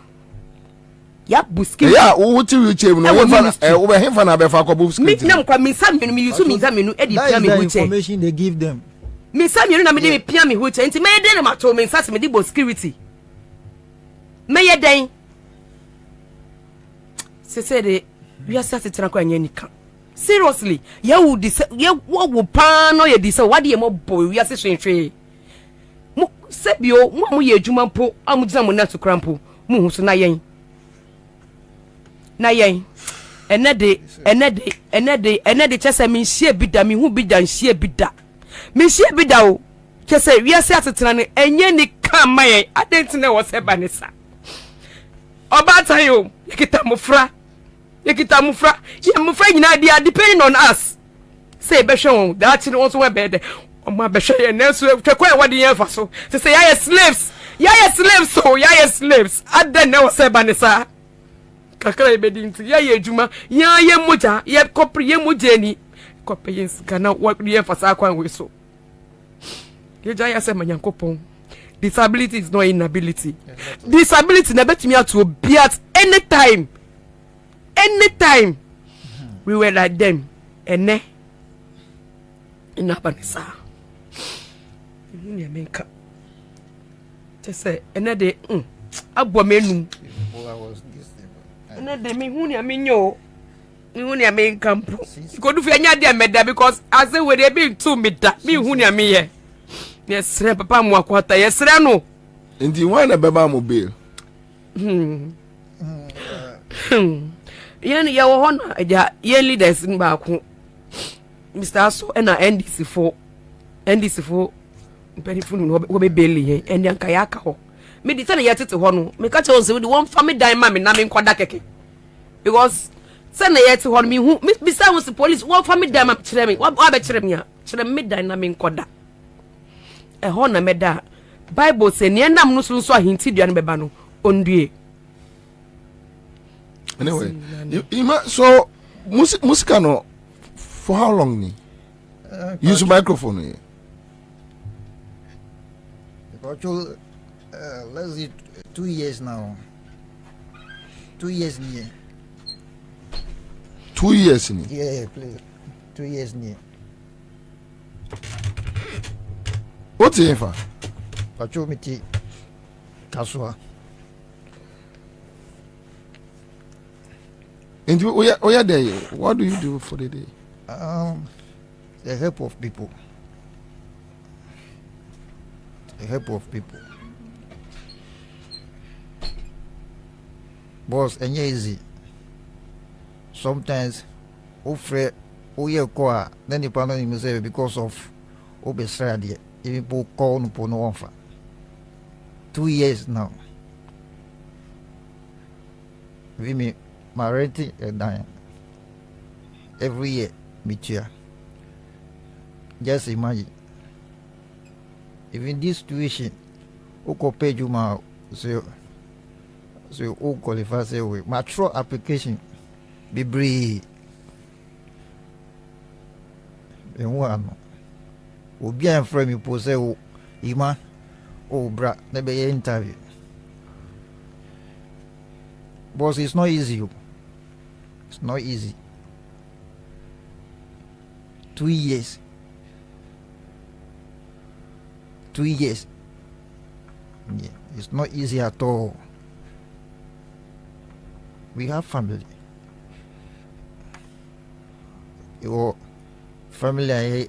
ya bu security ya wo ti wheelchair no wo be hemfa na be fa ko bu security me nam kwa me sam me use me exam me edi pia me wheelchair information they give them me sam me na me pia me wheelchair nti me dey na ma to me sase me di bo security me ye den say we are sitting kwa nyika. Seriously, ya wo wo pan no ye di say what ye mo boy we are sitting mo sebio mo ye adwuma mpo amudina mo na to krampo mo hu so na yen enede chese mi hie bida mi hu bida hie bida mi hie bida o chese wi ase atetena ne enye ni kan maye adentine wo se banisa obata yo yekita mufra ye mufra nyina dia depending on us say be hwe that no so we be de o ma be hwe na so twekwa wade yen fa so say ya slaves so ya slaves aden ne wo se banisa kakra ebedinti ya ejuma ya ye moja ye kopri ye moja ni kopeyens kana what ye fasa kwan we so ye ja ya se manyankopon disability is not inability. Disability na betimi to be at anytime we were like them ene ina banisa ni amenka tese ene de abwa menu ene de mi hu ni amenyo mi hu ni amenka mpo ko du fi anya de meda because as we dey be to meda mi hu ni ameye yes papa mu akwata yes no ndi why na beba mo bill yen ya wo hona eja yen leaders nba ko Mr. Aso na NDC4 penifunu no wo be beli yen endi anka ya aka ho me di tane ya tete ho no me ka che on se we di one family dime ma me na me nkoda keke because say na ya tete ho me hu me say was police one family dime ma kire me wa be kire me ya kire me dime na me nkoda e ho na me da Bible say ne ndam no so ahinti dua no beba no ondue. Anyway, so music no for how long ni? Use microphone ni. Actually, let's see, 2 years now. 2 years ni. 2 years ni. Yeah, please. 2 years ni. What's it for? Pacho miti kaswa. And you there? What do you do for the day? The help of people. The help of people. Boss, and easy. Sometimes, offer kwa then the partner himself because of obesradi. People call no offer. 2 years now. We me my renting and dying. Every year, meet. Just imagine. Even this situation, who compare you my so who qualify say we mature application be brave. And one obi an frame you pose o ima o bra na be interview. Boss, it's not easy. It's not easy. 2 years. 2 years. Yeah, it's not easy at all. We have family. Your family,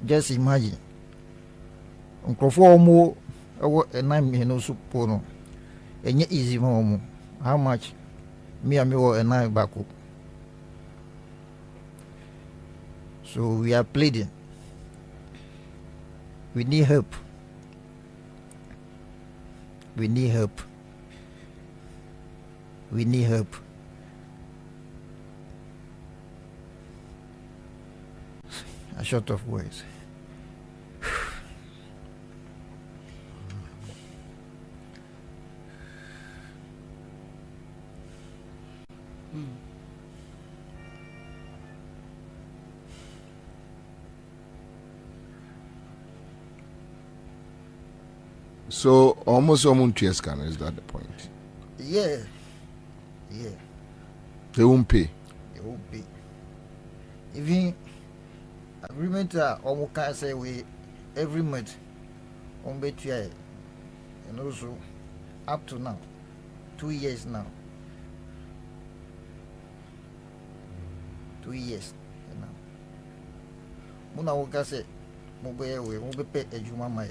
just imagine. Uncle and I'm no support. And easy more. How much? Me and I back up. So we are pleading. We need help. We need help. We need help. A short of words. So almost 2 years can, is that the point? Yeah. Yeah. They won't pay. They won't pay. Even agreement almost can say we every month on betray and also up to now 2 years now. 2 years now. Muna woka se mobe we mobe pe ejuma mai.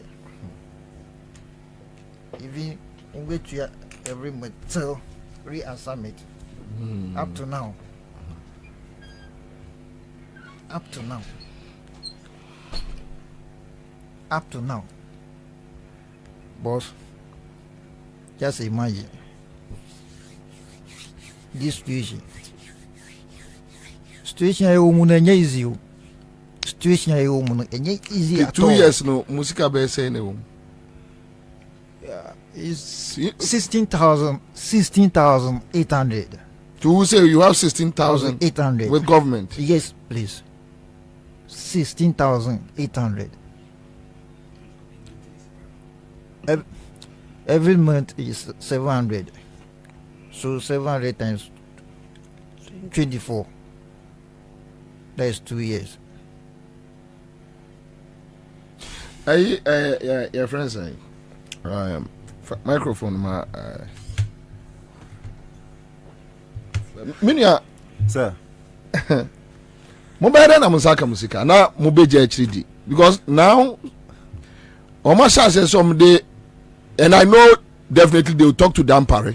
Even we to every month till re-assignment up to now. Up to now. Up to now. Boss, just imagine this situation. Situation I woman easy. Situation I woman easy at 2 years no musica be say no. Yeah, is 16,800. To say you have 16,800 with government. Yes, please. 16,800. Every month is 700. So 700 times 24. That is 2 years. Your friends say, microphone, my Minya, sir. Mobile na musaka musika na mobeje HD because now Omasha says someday, and I know definitely they will talk to Dampare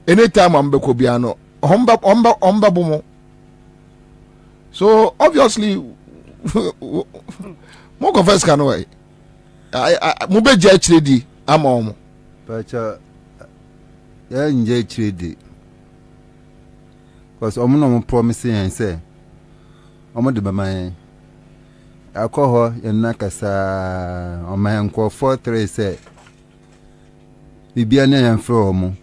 anytime I'm Bekobiano omba bomo. So obviously mo confess can way I mobeje HD amom But yeah, enjoy HD because I'm promising and say I'm de bama alcohol and nakasa on my uncle 4-3 say bibia na yan from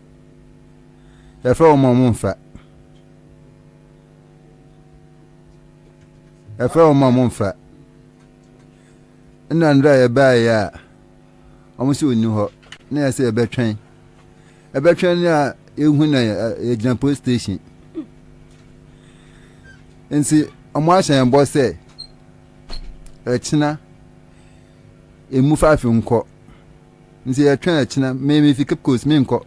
ya from mo mfa ya from mo mfa na ndra ya ba ya omusi oni ho na ya say ebetwen na ehu na ya police station ensi omo ahyan bo say echina emu fafi nko nsi ya twen echina me fi Cape Coast me nko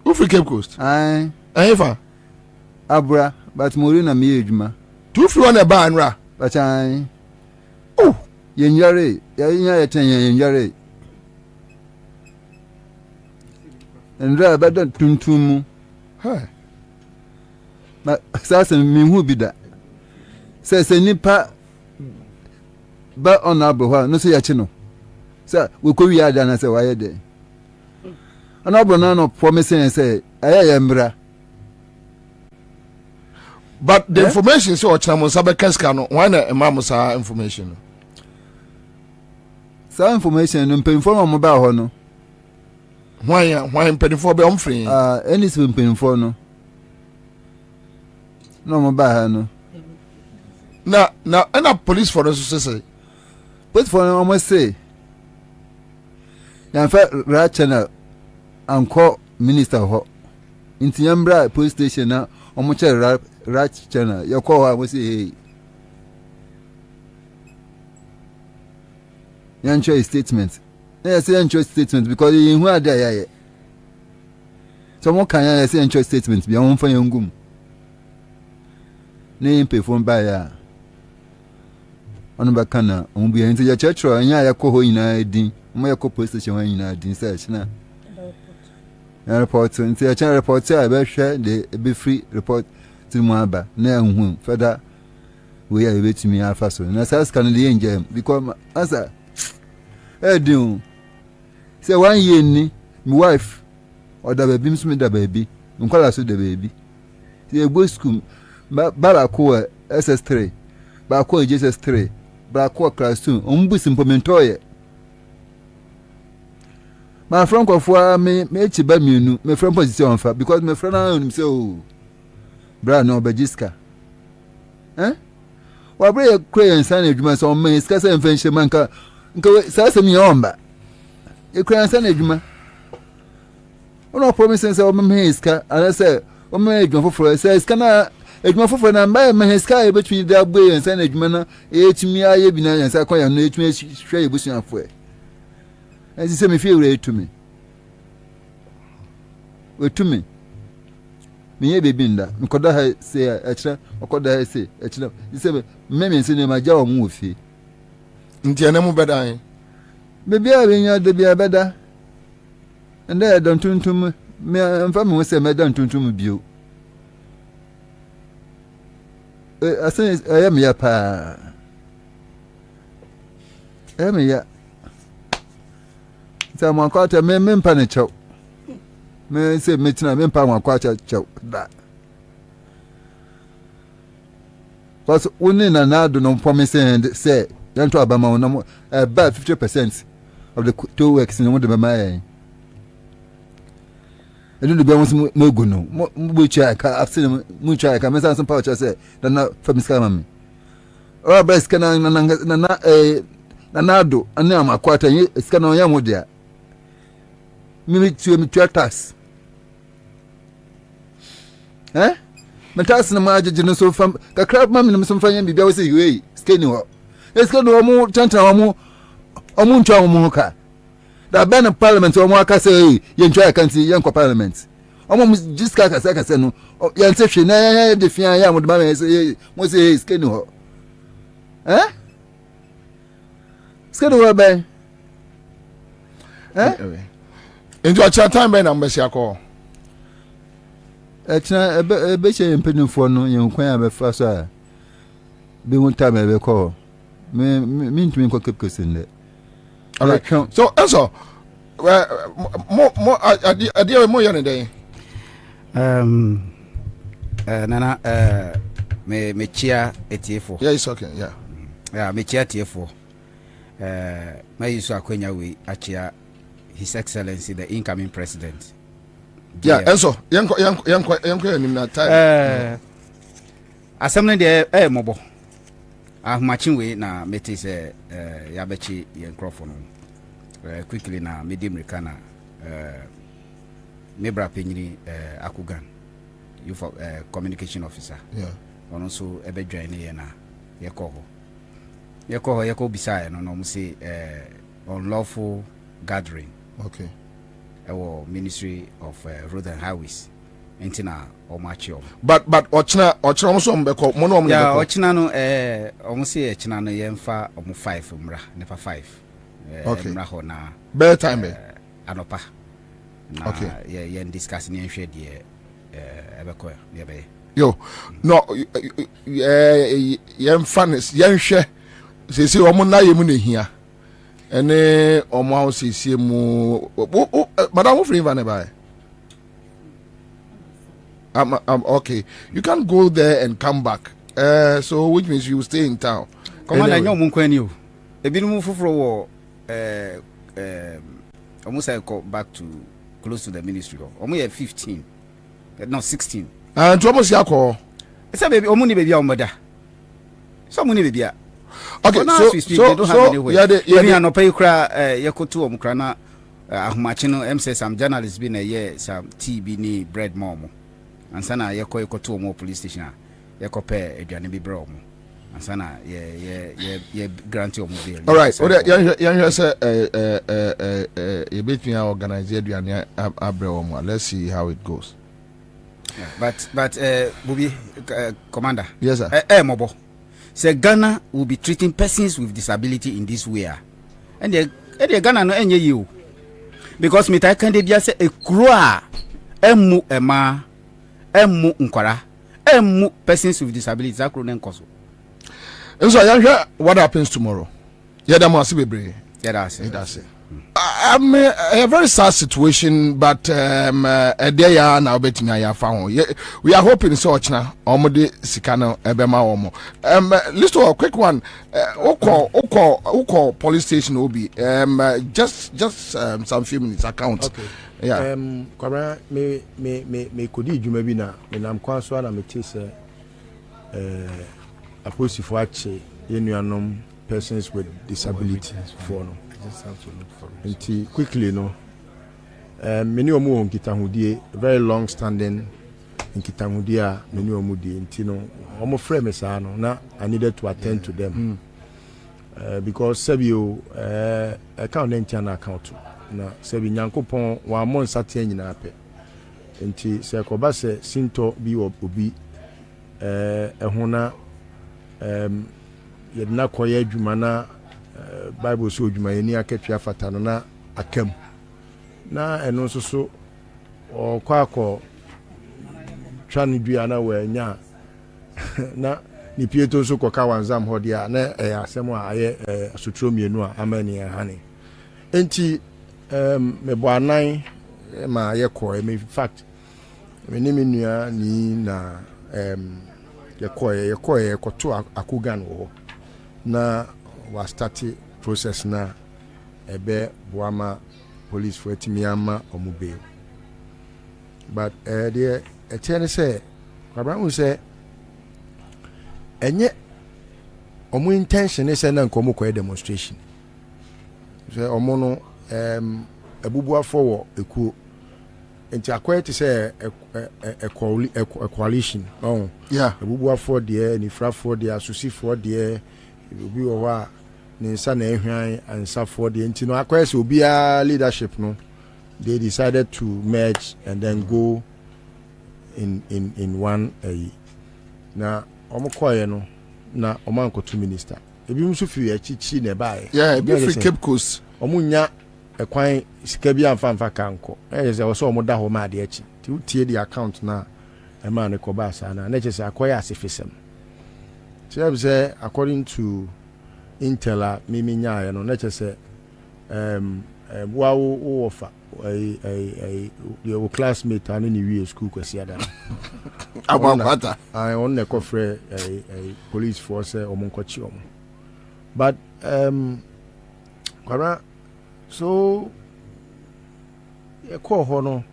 who fi Cape Coast ai efa abra but mori na me edwuma tu fi on e ba anra but ai oh yenyare ya ten yenyare ndra ba don tuntum ha ma sasa me hu bi da se nipa ba honorable ho no se ya chi no say we ko wi ada na say why dey honorable no promising say aye mbra but the information so ochamo sabe kaska no why na emam sa information no sa information no mpemfo mo ba ho no why mpemfo be omfrin any so mpemfo no no mo ba ha no na police for us say police for almost say yan fa ra channel anko minister ho inti yambra police station na omo che ra channel you call her we say hey yan cho statement na say yan cho statement because you who are there so mo kan yan say yan cho statement bi on fa yan gum na yin perform by ya onu bakana omu bi yan ya church anya ya ko ho ina din mo ya ko police station wan ina din search na report nti ya report ya be hwe de be free report ti mu aba na ehun further we ya betimi afa so na sas kan de yen because asa edin say 1 year ni my wife oda baby msumi da baby nkwala so da baby ti e go school bala ko SS3 ba ko JSS3 ba ko class 2 ombu simplemento ye my friend ko for me chi ba mienu me friend position fa because my friend na say oh bra no bajiska wa bra ye kre nsan adwuma so man iska se mfenhye manka nka sa se mi yomba e kre nsan adwuma ono promise say o me iska ala say o me adwuma foforo say iska na adwuma foforo na mba me iska e betwini da gbe nsan adwuma na e tumi aye bi na nsan kwa ya no etumi hwe ye busu afo e say me feel to me wetumi me baby nda nkoda ha say a kire okoda ha say a kire ise me nsi ne ma ja o mu ofie nti ene mu beda baby a benya de bia beda nda don tuntum me mfa me se me dan tuntum bio asen ayam ya pa ya sa mo kwata me mpa ne chew me se metina me mpa mo kwata chew da cause woni na do no promise say yan to abama no about 50% of the two works in the mama I don't know no go no mo cha ka afse mo cha ka me san some power say na famisa mama o ba skana na do ana amakwata skana ya mo dia mi tax me tax na ma agege no so fam ka crab ma me so fanya bibia we say we skani ho skani ho mo tanta ho mo ntwa mo ka da ben parliament o mo aka say ye ntwa kan ti ye nkwa parliament o mo just ka say no ye nse hwe na ya de fia ya mo de ma me say mo say skani ho skani ho ben into a chat time ben ambesi akọ echina ebe che mpenufo no ye nkwan abefa so a be won time ebe call me ntumi nko kepkesin de all right so also mo adia mo yone dey nana me chia etiefo yeah it's okay yeah me chia etiefo my use akwenya we achia His Excellency the incoming president. Yeah, also yanko nim na time. Assembly the mobo. Ahmachin we na meti se yabechi yenkrofo no. Quickly na medium rekana mebra penyini akugan youth communication officer. Yeah. Ono so ebe join ye na yeko bisaya no say unlawful gathering. Okay. Our Ministry of Road and Highways. Entina omachio. But ochina omo mbeko mono omo yeah, ochina no omo say ochina no yemfa omo 5 mra nepa 5. Okay. Mra ho na bear time anopa. Na okay. Yeah, discuss ni enhwe de ebeko ye be. Yo, no yemfa yenhwe sesi omo na yemu ne hia. Ene omo house sie mu madam free van by okay, you can't go there and come back, so which means you stay in town. Commander anyway. Nyom nkwani o ebinu fufuro wo almost I go back to close to the ministry omo ye 15 no 16 and to almost yakọ say baby omo ni baby a omo da so omo ni baby a okay, so yeah no pay kra yakotu omo kra na ahomache no say some journalists be na ye some tea bi ni bread mom ansa na yakotu omo police station a yakope aduane bi bra omo ansa na ye grant omo bail. All right, yan say e between our organize aduane abra omo. Let's see how it goes. Yeah, but Bobie commander, yes sir, mobo say Ghana will be treating persons with disability in this way, and the Ghana no enye you because me tai kan de bia say ekuro a emu ema emu nkwara emu persons with disabilities akro na nkoso. And so what happens tomorrow? Yeah, that must be brave. Yeah, that's it. I'm a very sad situation, but there are now betting I have found. We are hoping so much now. Omode Sikano Ebema Omo. List a quick one. Oko police station will be just some few minutes account. Okay. Yeah. Kwabena me kodi djuma bi na me nam kwanso na me tese aposifo ache yenuanom persons with disability for no. Nti quickly no many omo nkitahudie very long standing nkitahudie a many omo die nti no omo frɛ me saa no na I needed to attend to them because sabio account ntia na account na sabi nyankopon wa mo nsate nyina pɛ nti sɛ kɔba sɛ sinto bi wɔ obi ɛho na yɛde na kɔyɛ adwuma na bible so adwuma yɛni akatua fata no na akam na ɛno nso so ɔkɔ akɔ twa no dua na wɔanya na ni pieto nso kɔka wanzam hɔ deɛ na ɛyɛ asɛm a ayɛ asotro mmienu a ama ni ɛhane enti mebɔ anan ma yɛkɔ in fact me ne me nua ni na yɛkɔ kɔto akogan wɔ na wa start process na ɛbɛ boama police for etimi ama ɔmo bail but deɛ ɛkyɛ ne sɛ Abraham sɛ enye omo intention is na nkomo kɔ demonstration so omo no abubuafo wo ekuo enti akwai te sɛ a coalition oh yeah abubuafo de ni frafo de asusifo de obi wo wa ne nsa na ehwan ansafo de enti no akwai sɛ obia leadership no they decided to merge and then go in one na omo koye no na omo ankoto minister ebi nso fi achichi na bae yeah ebi free Cape Coast omo nya ekwan sika bi amfa kanko se wo omo da ho ma de achi ti utie di account na e ma ne koba asa na na chese akoya asefesem say according to Intel mimi nya no na chese wa wo ofa your classmate and any we school kwesi ada abapata I on the kofre police force omunkochi omo but kwara so e call hono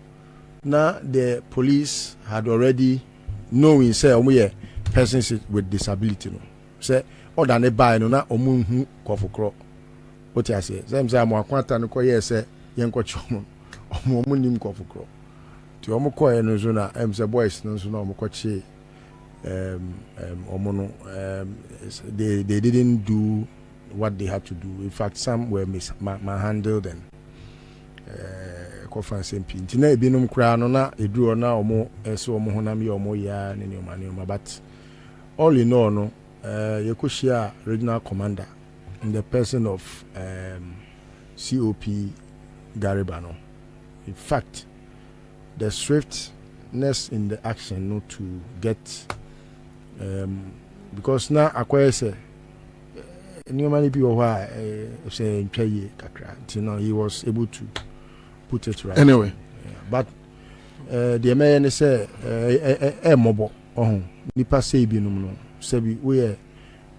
na the police had already knowing say omo persons with disability no say oda ne buy no na omo hu kofokro what I say say am akwanta no koye say yenkochi omo omo nim kofokro ti omo koye no zo na say boys no so na omo kochi omo no they didn't do what they had to do. In fact, some were mishandled and conference MP. Ntina ebinum kra no na eduro na omo eso omo honam ye omo ya ne ne but all in all no yekoshia regional commander in the person of COP Garibano. In fact, the swiftness in the action not to get because now acquire say many people say kakra, you know, he was able to put it right anyway. But the man say mobile nipa say binum no say we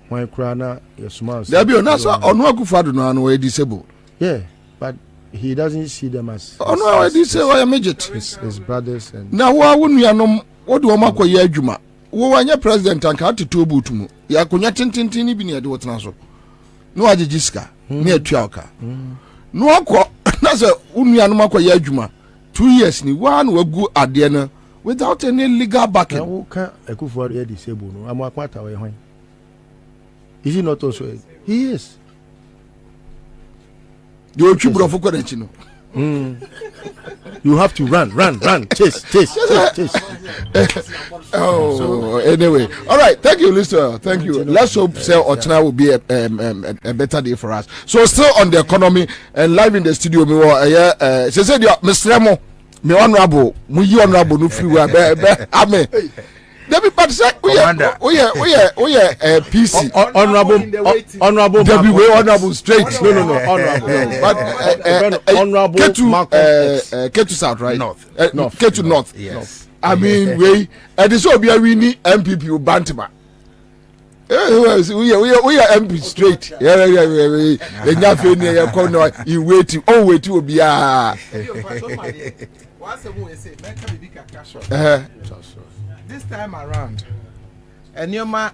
when krana yesuma there be na so onu akufado no we disabled yeah but he doesn't see them as onu we disabled or midget his brothers and na wo nuanom wo de o makoye adwuma wo wanya president anka ateto butumu ya konya tintintin bi ne de wotena so no agigiska ne atua oka no akọ na se nuanom akoye adwuma 2 years ni one wagu ade na without any legal backing na wo ka akufo are disabled no amakwata we hwan is he not also he is the ochibro for kwachi no you have to run chase oh so, anyway all right thank you listener thank you let's hope say Ochina will be a better day for us so still on the economy and live in the studio me say Mr. Mo me honorable mu honorable no free wa amen Debbie but say we PC honorable Debbie we honorable straight no honorable but honorable Ketu South right North Ketu North yes I mean we this will be a winning MPP Bantama we are MP straight yeah nyafe ni ya ko no you wait will be this time around Enyoma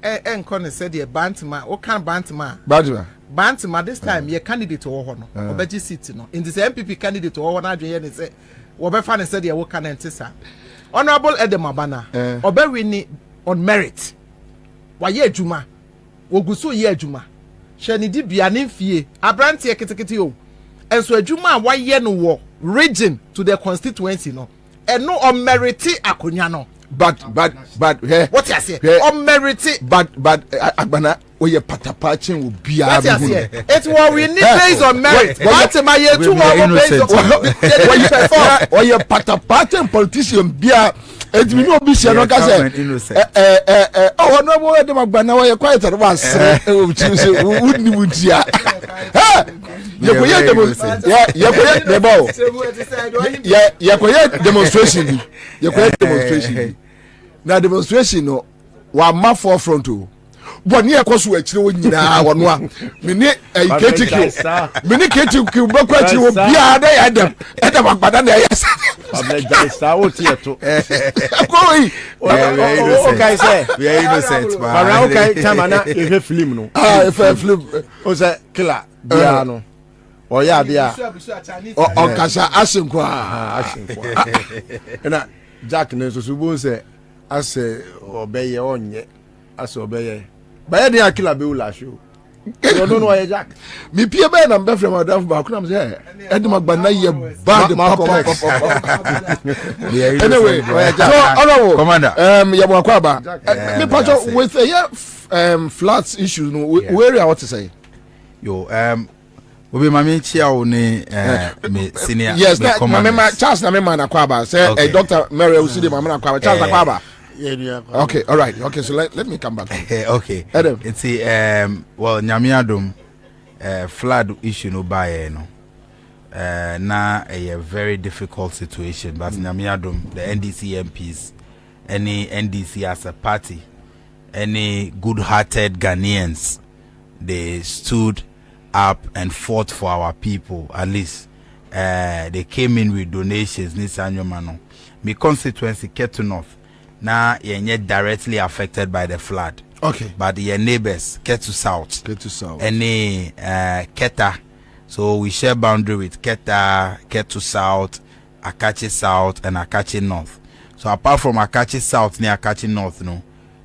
enkone said the Bantama o kan Bantama this time ye candidate wo ho no obeji seat no in this MPP candidate wo ho na adwen ye say wo be fa ne said ye wo kan ntisa honorable Edemabana obewini on merit wa ye adwuma woguso ye adwuma hwe ne di bia ne fie abrante ketekete o enso adwuma wa ye no wo region to the constituency no eno o merity akonya no. But what you say? O merity. But Agbana we ye patapachin will be what you say? It's what we need based on merit. What am I here to based on? Or ye patapachin politician be it me no be sure no ka say oh no mo dem Agbana we quiet at once o choose would ni wutia ye ko ye demonstration na demonstration no wa ma forefront o but ne ekoso akire wo nyina wono a me ne KTQ be kwa akire wo bia da ya dem Agbada na ya Ablejaisa o tieto. Koi. Okay say. We are innocent. Bara okay tamana e film no. E film. O say killer bia no. O ya bia. O kasa asinkwa. Asinkwa. Na Jack ne so subo say ase obeye onye. Ase obeye. Ba ye dey killer be ula show. You don't know Jack. Me pie be na mbe frem adaf ba kuna say Edem Agbana ye bad anyway so honorable commander ye mo akwaba me patch with floods issues no where you want to say yo obi mami chia o ni me senior yes me Charles na me man akwaba say Dr. Mary Usidi mama akwaba Charles akwaba. Okay, all right. Okay, so let me come back. Okay. Adam. It's well, Nyamiadum flood issue no by no. Na a very difficult situation, but Nyamiadum, the NDC MPs, any NDC as a party, any good-hearted Ghanaians, they stood up and fought for our people. At least they came in with donations. Nisanyomano, my constituency, Ketu North. Now you're directly affected by the flood. Okay. But your neighbors, Ketu South. Any Keta. So we share boundary with Keta, Ketu South, Akachi South, and Akachi North. So apart from Akachi South near Akachi North, no,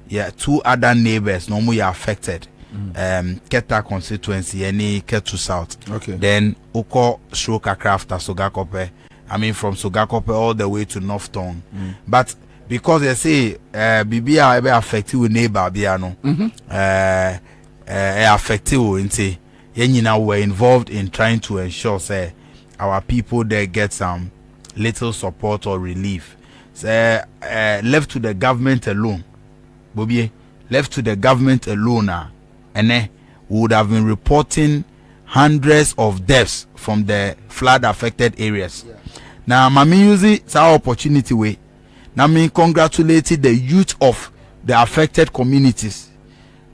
yeah, two other neighbors normally are affected. Keta constituency, any Ketu South. Okay. Then Oko Shroka Crafter Sogakope. I mean from Sogakope all the way to North Town. But because they say BBA be affected with neighbor biano affected into yenyina were involved in trying to ensure say our people there get some little support or relief. Say left to the government alone, Bobie, left to the government alone and we would have been reporting hundreds of deaths from the flood affected areas. Now mami use it our opportunity way. Now, me congratulated the youth of the affected communities.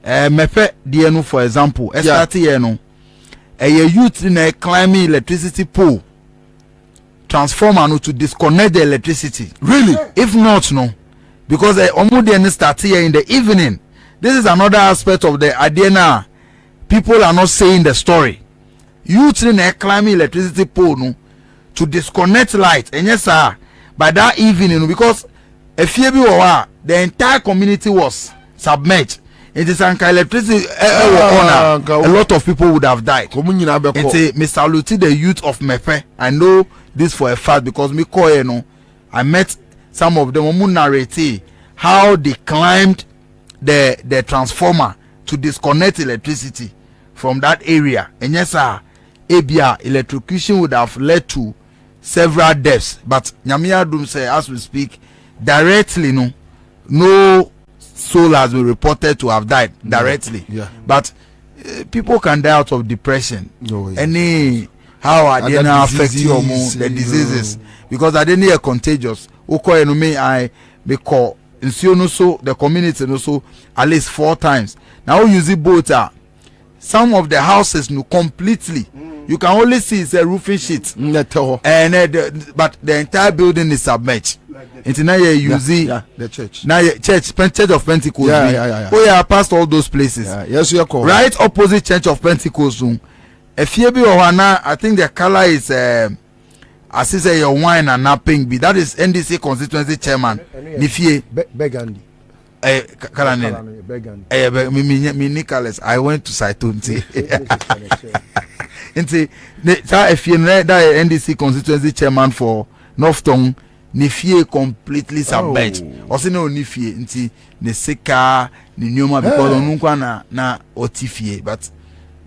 Mepe DNU, for example, SRT a youth in a climbing electricity pole transformer to disconnect the electricity. Really? If not, no, because almost start here in the evening. This is another aspect of the idea now. People are not saying the story. Youth in a climbing electricity pole no, to disconnect light. And yes, sir, by that evening, because the entire community was submerged. It is an electricity. A lot of people would have died. Me salute the youth of Mepe. I know this for a fact because me I met some of them who narrate how they climbed the transformer to disconnect electricity from that area. And yes, sir, electrocution would have led to several deaths. But Nyamia Dum say as we speak. Directly, no soul has been reported to have died directly. Yeah. But people can die out of depression. Any how are they now affecting the diseases? Because I didn't hear contagious. I because the community also at least 4 times. Now you see both some of the houses completely. You can only see it's a roofing sheet. And but the entire building is submerged. It's now you see the church. Now church of Pentecost. Oh yeah, past all those places. Yes, you're correct. Right opposite Church of Pentecost. If you be I think the color is as I say your wine and not pink. That is NDC constituency chairman. Nifie Begandi. Nicholas. I went to Saitunti. If you know that NDC constituency chairman for Northton. ne fie completely submerged ɔse na oni fie nti ne sika ne nneɛma because ɔno nkwa na ɔti fie but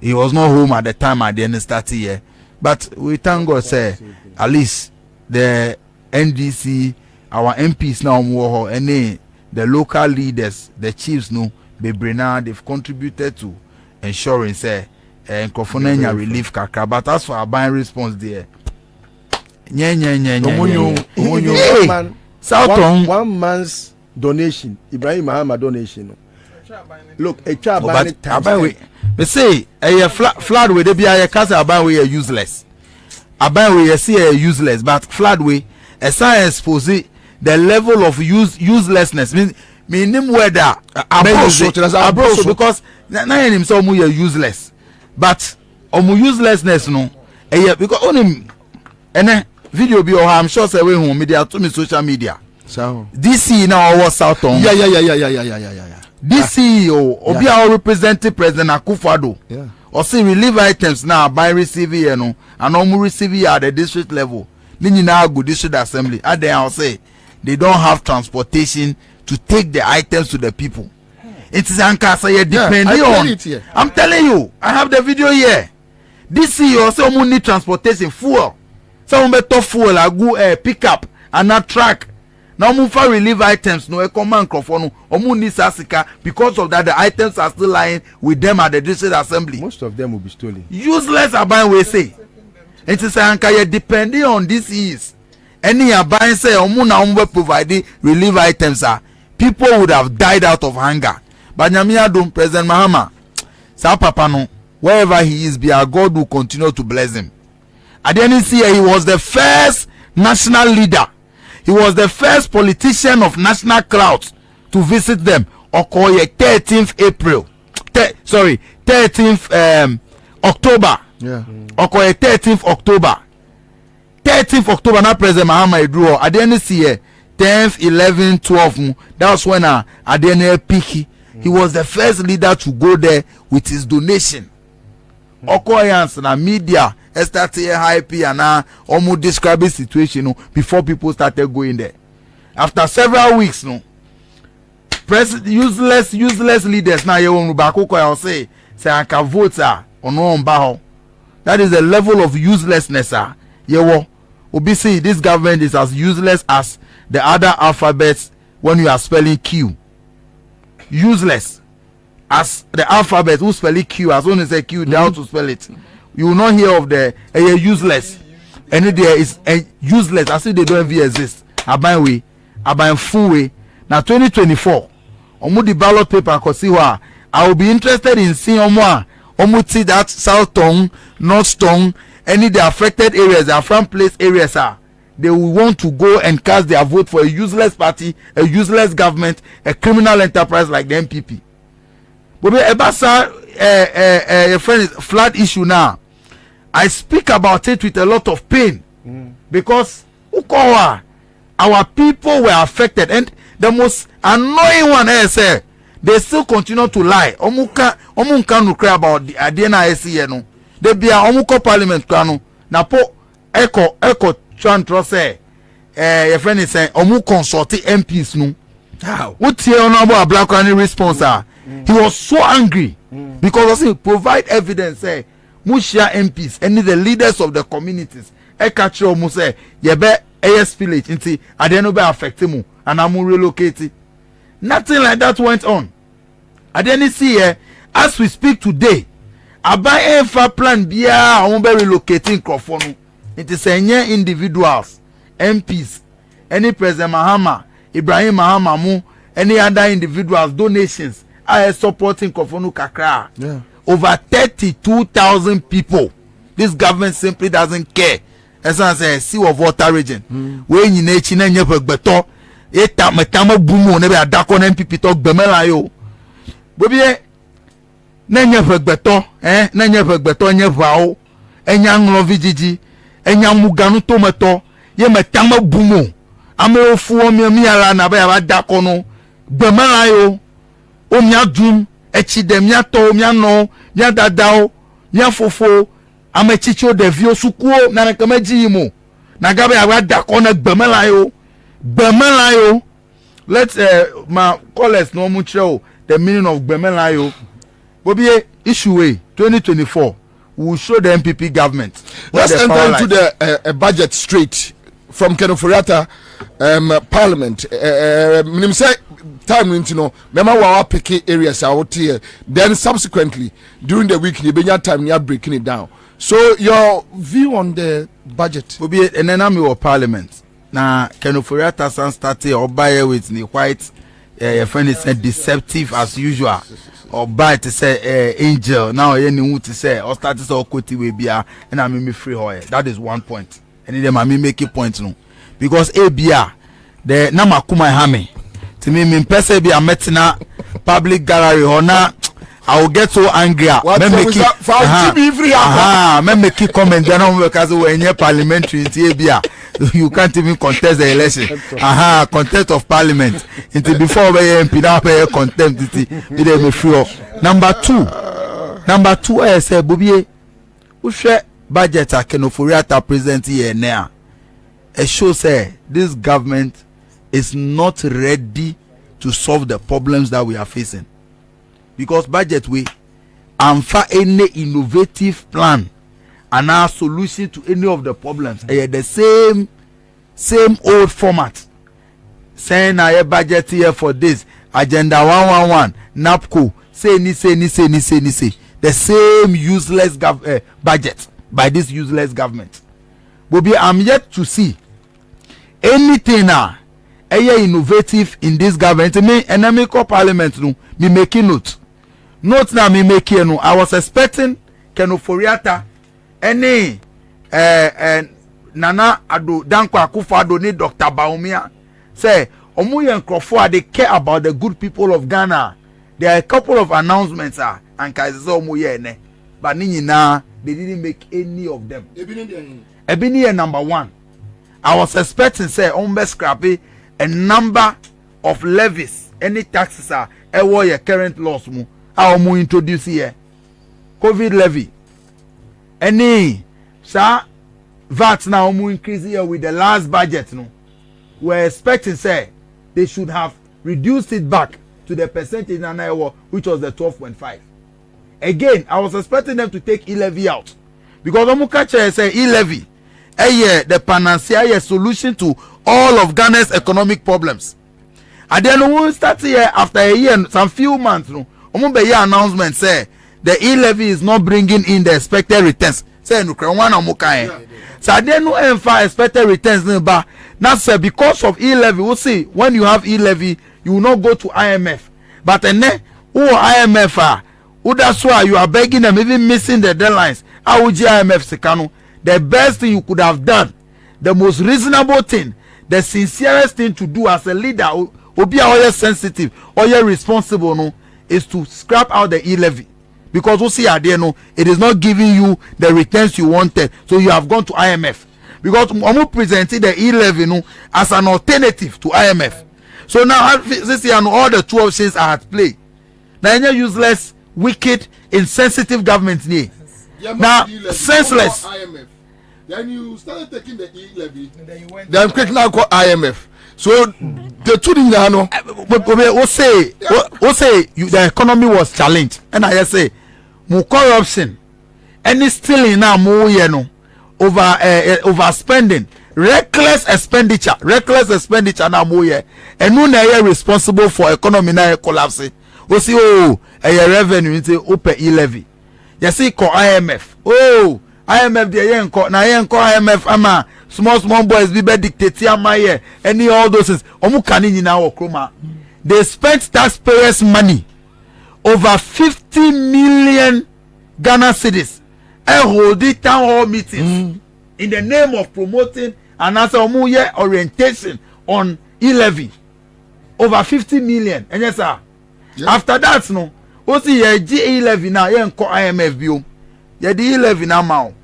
he was not home at the time at the end started here but we thank God say at least the NDC our MPs now more any the local leaders the chiefs no bebre now they've contributed to ensuring say nkrofo relief kakra but as for our buying response there one man's donation Ibrahim Mahama donation look a child they say a flood way they be a cast about way useless about way see a useless but flood way a science expose the level of uselessness meaning whether abroso because na him so mu useless but uselessness no because only video be or I'm sure say we home media to me social media so DC now was South on yeah DC obi a representing President Akufo-Addo or see relief items now by receiving you know and omu receiving at the district level ni nyina go district assembly and then I'll say they don't have transportation to take the items to the people. It is ankasa depending on I'm telling you I have the video here. DC also need transportation fuel. Some better fuel I go pick up and not track. Now move for relief items no command microphone no need sasika because of that the items are still lying with them at the district assembly. Most of them will be stolen. Useless aban we say. It is anka depending on this is any aban say na provide relief items people would have died out of hunger. But Nyamiadum President Mahama sa papa no wherever he is be our God will continue to bless him. At the end of the year, he was the first national leader. He was the first politician of national clout to visit them. Okoye 13th April. 13th October. Yeah. Okoye 13th October. 13th October na President Mahama Edruo. At the end of the year, 10th, 11th, 12th. That was when at the end of the peak, he was the first leader to go there with his donation. Okoye Ansah na media started hype and almost describing situation before people started going there. After several weeks, useless leaders now you want to say I can vote on no. That is the level of uselessness. Obviously, this government is as useless as the other alphabets when you are spelling Q. Useless as the alphabet who spell it Q as long as a Q down to spell it. You will not hear of the useless. And there is useless as if they don't even exist. Aban full way. Now 2024. The ballot paper I will be interested in seeing see that South Tongue, North Tongue, any the affected areas, the front place areas they will want to go and cast their vote for a useless party, a useless government, a criminal enterprise like the MPP. But a friend flood issue now. I speak about it with a lot of pain because our people were affected, and the most annoying one is they still continue to lie. Omunka no cry about the Adena SCN. They be a omuko parliament kano na po echo chantro say your friend is saying omu consult MPs no. How? What here on black response he was so angry because he provide evidence say Mushia MPs any the leaders of the communities catch mu say yebe AS village nti adeno be affect mu and amu relocate. Nothing like that went on. Adeni see here as we speak today aban enfa plan bia amu be relocating crofonu. It is any individuals MPs any President Mahama Ibrahim Mahama mu any other individuals donations are supporting Kofonu Kakra. Yeah. Over 32,000 people. This government simply doesn't care. As I say, sea of water region. When you need to know better, it metama bumo nebe adako na MPP talk bemela yo. Bobie nenya beto nenya beto nya vao enya nglo vijiji enya muganu tomato ye metama bumo ame ofu omi ala na ba adako no bemela yo. Omia dum echidem nya to omia no nya dadao nya fofo amechicho de vio sukuo na kamaji mu na gabe agba da ko na gbemela yo Bemelayo. Let's my callers no much show the meaning of Bemelayo. Bobie issue 2024. We will show the MPP government. Let's enter into the budget straight from Kenoforiata Parliament. Say time you know, remember our picky areas out here. Then subsequently during the week, you be time you are breaking it down. So your view on the budget? Will be an enemy of Parliament. Now Kenoforiata san started or buy with the white. Your friend is deceptive as usual. Or buy to say angel now any to say or start to say okoti we be and I me free hoy. That is one point. And then I make a point no. Because ABR the nama kuma hame to me person be a metina public gallery or na I will get so angry. Me make it comment then because when you parliamentary in ABR you can't even contest the election. Contest of parliament. Until before we MP now pay contempt. Me free. Number two, I say Bobie, we share budget a Kenoforiata present here now. It shows this government is not ready to solve the problems that we are facing. Because budget we for any innovative plan and our solution to any of the problems. The same old format. Saying I budget here for this agenda 111 NAPCO say. The same useless budget by this useless government. Bobie, I'm yet to see anything innovative in this government. Me enemy call parliament no me making note now me making no. I was expecting Kenoforiata any Nana Ado Danko Akufo-Addo ni Dr. Baumia say omuye nkrofo they care about the good people of Ghana. There are a couple of announcements and kaizo omuye ne but they didn't make any of them. Ebini number 1. I was expecting say ombe scrappy a number of levies, any taxes your current laws mu mu introduce here. COVID levy. Any VAT now increase here with the last budget. No, we're expecting say they should have reduced it back to the percentage which was the 12.5. Again, I was expecting them to take e-levy out because Omukache say e-levy, the panacea solution to all of Ghana's economic problems. And then we start here after a year, some few months. No, announcement say the e-levy is not bringing in the expected returns. Say no so then no expected returns but now say because of e-levy we'll see when you have e-levy you will not go to IMF but then IMF that's why you are begging them even missing the deadlines. How would IMF Sekano? The best thing you could have done, the most reasonable thing, the sincerest thing to do as a leader will be all sensitive or responsible no is to scrap out the e-levy. Because we see there no, it is not giving you the returns you wanted, so you have gone to IMF. Because we presented the e-levy no as an alternative to IMF. So now this year all the two options are at play. Now useless, wicked, insensitive government nee. Now senseless. IMF. Then you started taking the e-levy. Then quick now call IMF. So the two things are no. We say the economy was challenged, and I say more corruption, any stealing now more overspending, reckless expenditure now more and no na responsible for economy now collapse. We see a revenue into open e-levy. You see call IMF. IMF the IMF ama small boys be dictator my any all those things. Omukani now kroma. They spent taxpayers' money over 50 million Ghana cedis and holding town hall meetings in the name of promoting and answer orientation on e-levy. Over 50 million. And yes, sir. Yeah. After that, no. See e-levy now, IMF bill. The e-levy now,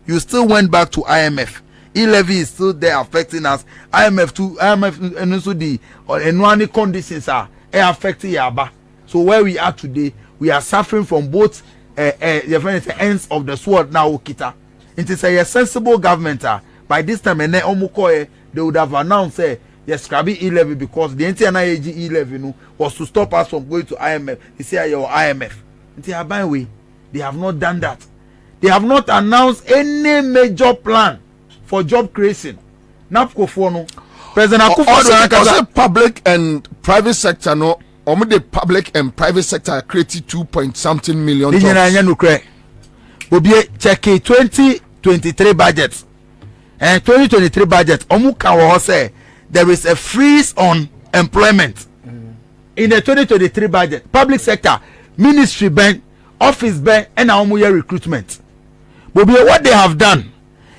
you still went back to IMF. E-levy is still there affecting us. IMF and also the annual conditions are affecting Yaba. So where we are today, we are suffering from both ends of the sword now. Kita. It is a sensible government. By this time, they would have announced say yes scrapping E-levy because the NTNIAG E-levy no was to stop us from going to IMF. They say your IMF. They have not done that. They have not announced any major plan for job creation. NAPCO for no. President Also, public and private sector no. The public and private sector created 2-point-something million jobs. Check 2023 budget. And 2023 budget. Say there is a freeze on employment in the 2023 budget. Public sector, ministry bank, office bank, and recruitment. But what they have done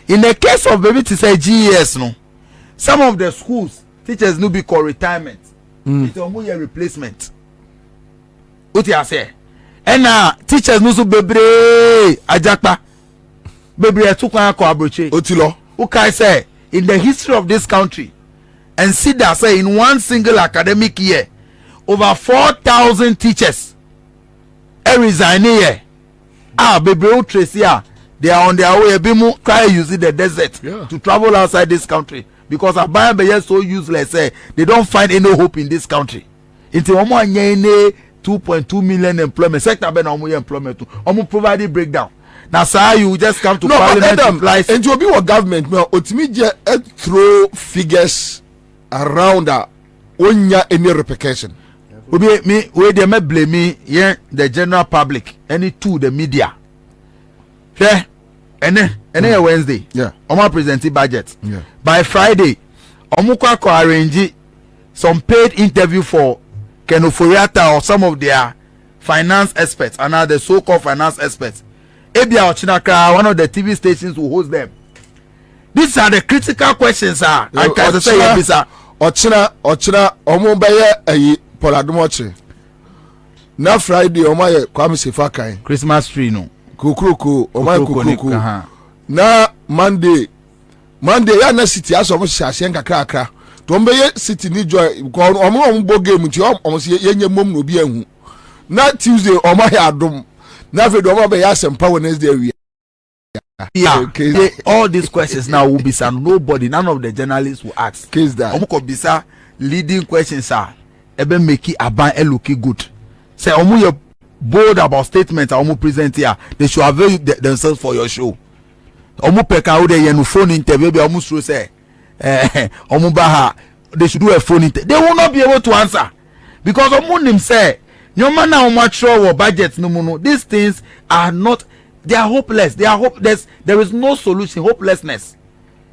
in the case of baby to say GES, no, some of the schools teachers no be called retirement. It's almost a replacement. What you say? And teachers no so bebre ajakpa bebre tukwa ko abroche. Otilo. Who can say in the history of this country and see that say in one single academic year over 4,000 teachers resign here. Bebre Tracia they are on their way bimu try using the desert to travel outside this country. Because Abaya Beye is so useless, they don't find any hope in this country. It's 2.2 million employment sector, but no employment. Provide breakdown. Now, sir, you just come to parliament. And you be what government, ultimately, throw figures around that when any repercussion. Me, they may blame me, the general public, any to the media. Yeah. And then Wednesday, Omo present budget. By Friday, Omuko arrange some paid interview for Ken Oforiatta or some of their finance experts and the so-called finance experts. Ebia Ochinaka, one of the TV stations will host them. These are the critical questions, sir. I can say Ochina, Omo Baye Poladumoche. Na Friday, Omo Kwame Sefakai. Christmas tree, no. Kukuruku na Monday ya na city aso mo hyehyɛ kakra to mbeye city ni joy ko omo bo game nti omo se yenye mom no bi ahu na Tuesday omo ya adom na fe do omo be ya sempa Wednesday wi all these questions now will be some nobody none of the journalists will ask case that omo ko bisa leading questions are ebe make aban eloki good say omo ye bold about statements omo present here they should avail themselves for your show omo peka wo dey no phone interview be omo sure say omo baha they should do a phone interview they will not be able to answer because omo nim say nyoma na omo atro budget no no these things are not they are hopeless they are hopeless there is no solution hopelessness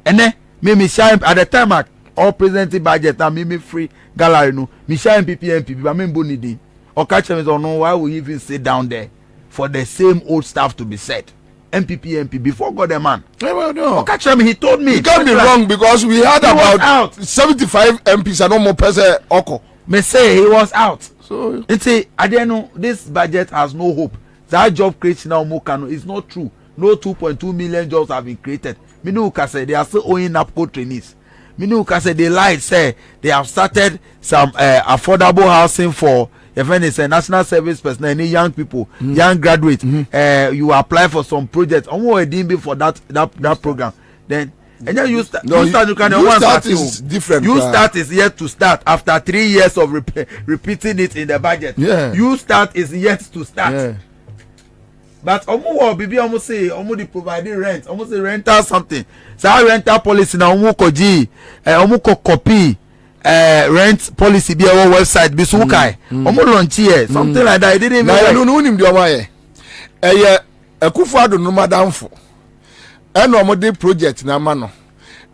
and then me shine at the time all presenting budget and me free gallery no me shine PPMP but me boni din or catch them or no why we even sit down there for the same old stuff to be said MP before God the man. Well, no. Or catch him, he told me. You can't be wrong because we had about 75 MPs and no more person Oko. Me say he was out. So it's a I don't know this budget has no hope. That job creation now Mokano is not true. No 2.2 million jobs have been created. Minuka said they are still owing NAPCO trainees. Minuka said they lied, say they have started some affordable housing for if it's a national service person, any young people, young graduates, you apply for some projects. I'm waiting for that program. Then and then you start. No, you start. You can you start is different. You start is yet to start after 3 years of repeating it in the budget. Yeah. You start is yet to start. Yeah. But bibi almost say the providing rent, almost say rental something. So our rental policy now copy. Rent policy be our website be so kai launch here something like that. I didn't even no nim de omaye Akufo-Addo no madamfo and omo project na ma no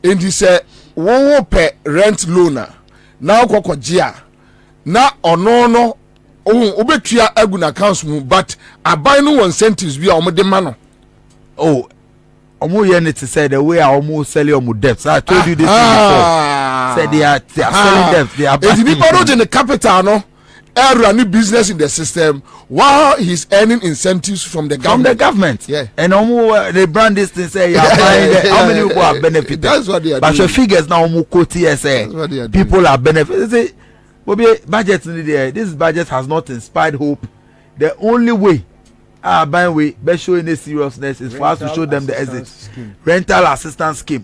enti say wo pe rent loan na okokoje a na ono no obetua agu na council mu but aban no incentives bi a omo de ma no omo here need to say the way omo sell omo debts. I told you this before. Said they are selling debts. They are buying. If in the capital, no, running business in the system while he's earning incentives from the government. From the government, yeah. And they brand this thing say you are buying. How many people are benefited? That's what they are but doing. But your figures now quote TSA. People are benefited. Say, budget there. This budget has not inspired hope. The only way. By the way, best showing the seriousness is for us to show them the exit. Rental assistance scheme.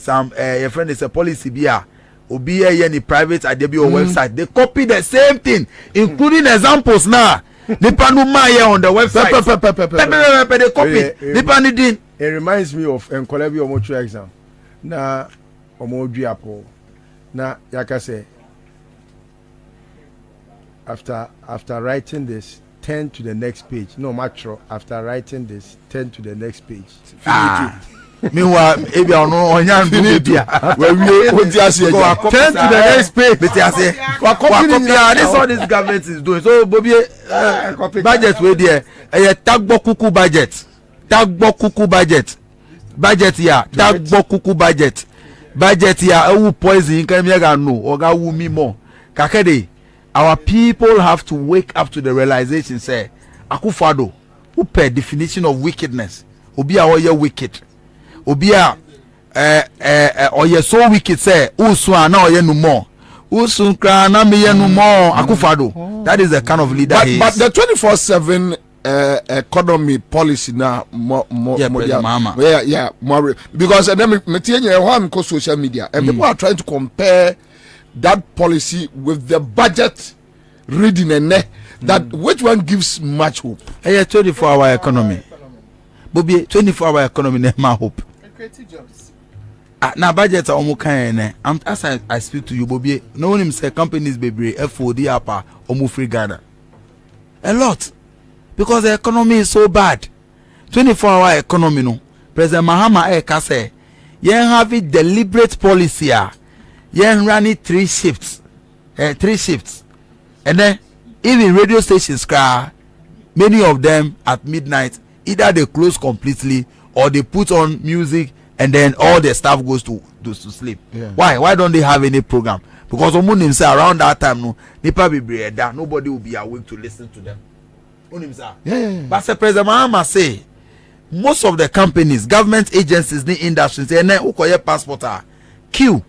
some your friend is a policy bia obi any private at or website, they copy the same thing, including examples now. Nipa no ma on the website. They copy. It reminds me of Nkolabi Omochu exam. Na Omoju Apo. Na yaka say after writing this, turn to the next page. No matter after writing this, turn to the next page. Meanwhile, maybe I know on yan when we turn to the next page. But I say, this is what this government is doing. So, Bobie, budget we there. A tagbo kuku budget. Tagbo kuku budget. Budget ya. Tagbo kuku budget. Budget ya. Who poison? Can you no? Oga who me more? Kakede. Our people have to wake up to the realization. Say, Akufado, who per definition of wickedness, obi a oye wicked. Obia oye so wicked say usu na oye no more usu kra na me ye no more Akufado. That is the kind of leader he is. But the 24/7 economy policy now more because then me tie one ko social media and people are trying to compare that policy with the budget reading and that which one gives much hope. 24-hour economy. Bobie 24-hour economy na ma hope. Jobs. Now budget are almost kind. As I speak to you, Bobie, no one say companies be FOD apa almost free Ghana. A lot, because the economy is so bad. 24-hour economy no. President Mahama say, you have a deliberate policy. You run 3 shifts, 3 shifts, and then even radio stations, many of them at midnight, either they close completely or they put on music and then all the staff goes to sleep. Yeah. Why don't they have any program? Because around that time no nipa be there, nobody will be awake to listen to them. Yeah. But President Mahama say most of the companies, government agencies, the industries, and then ukoye passport queue.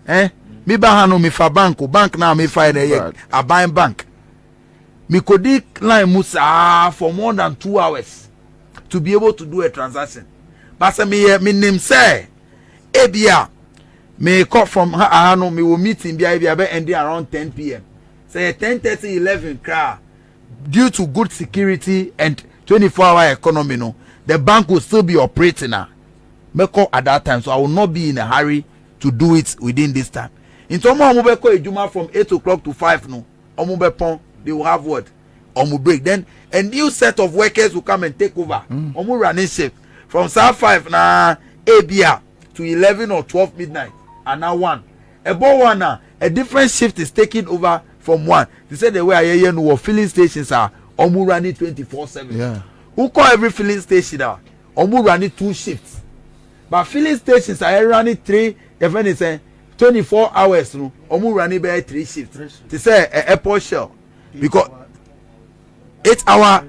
Me bahano me fa bank now me fa a buying bank. Me kodi line musa for more than 2 hours. To be able to do a transaction. But me name say ebia me call from Ahano me will meet in Bia ending around 10 p.m. Say 10:30 11 car due to good security and 24-hour economy no the bank will still be operating now. Me call at that time, so I will not be in a hurry to do it within this time. In some more ejuma from 8 o'clock to 5 no omubepon they will have what break. Then a new set of workers will come and take over. Running shift from 5 na ABA to 11 or 12 midnight and now 1. Above 1 now, a different shift is taking over from 1. They said the way I hear no filling stations are running 24/7. Yeah. Who call every filling station now? Running 2 shifts. But filling stations are running 3. If anything, 24 hours no. Running by 3 shifts. They say a airport shell because 8 hour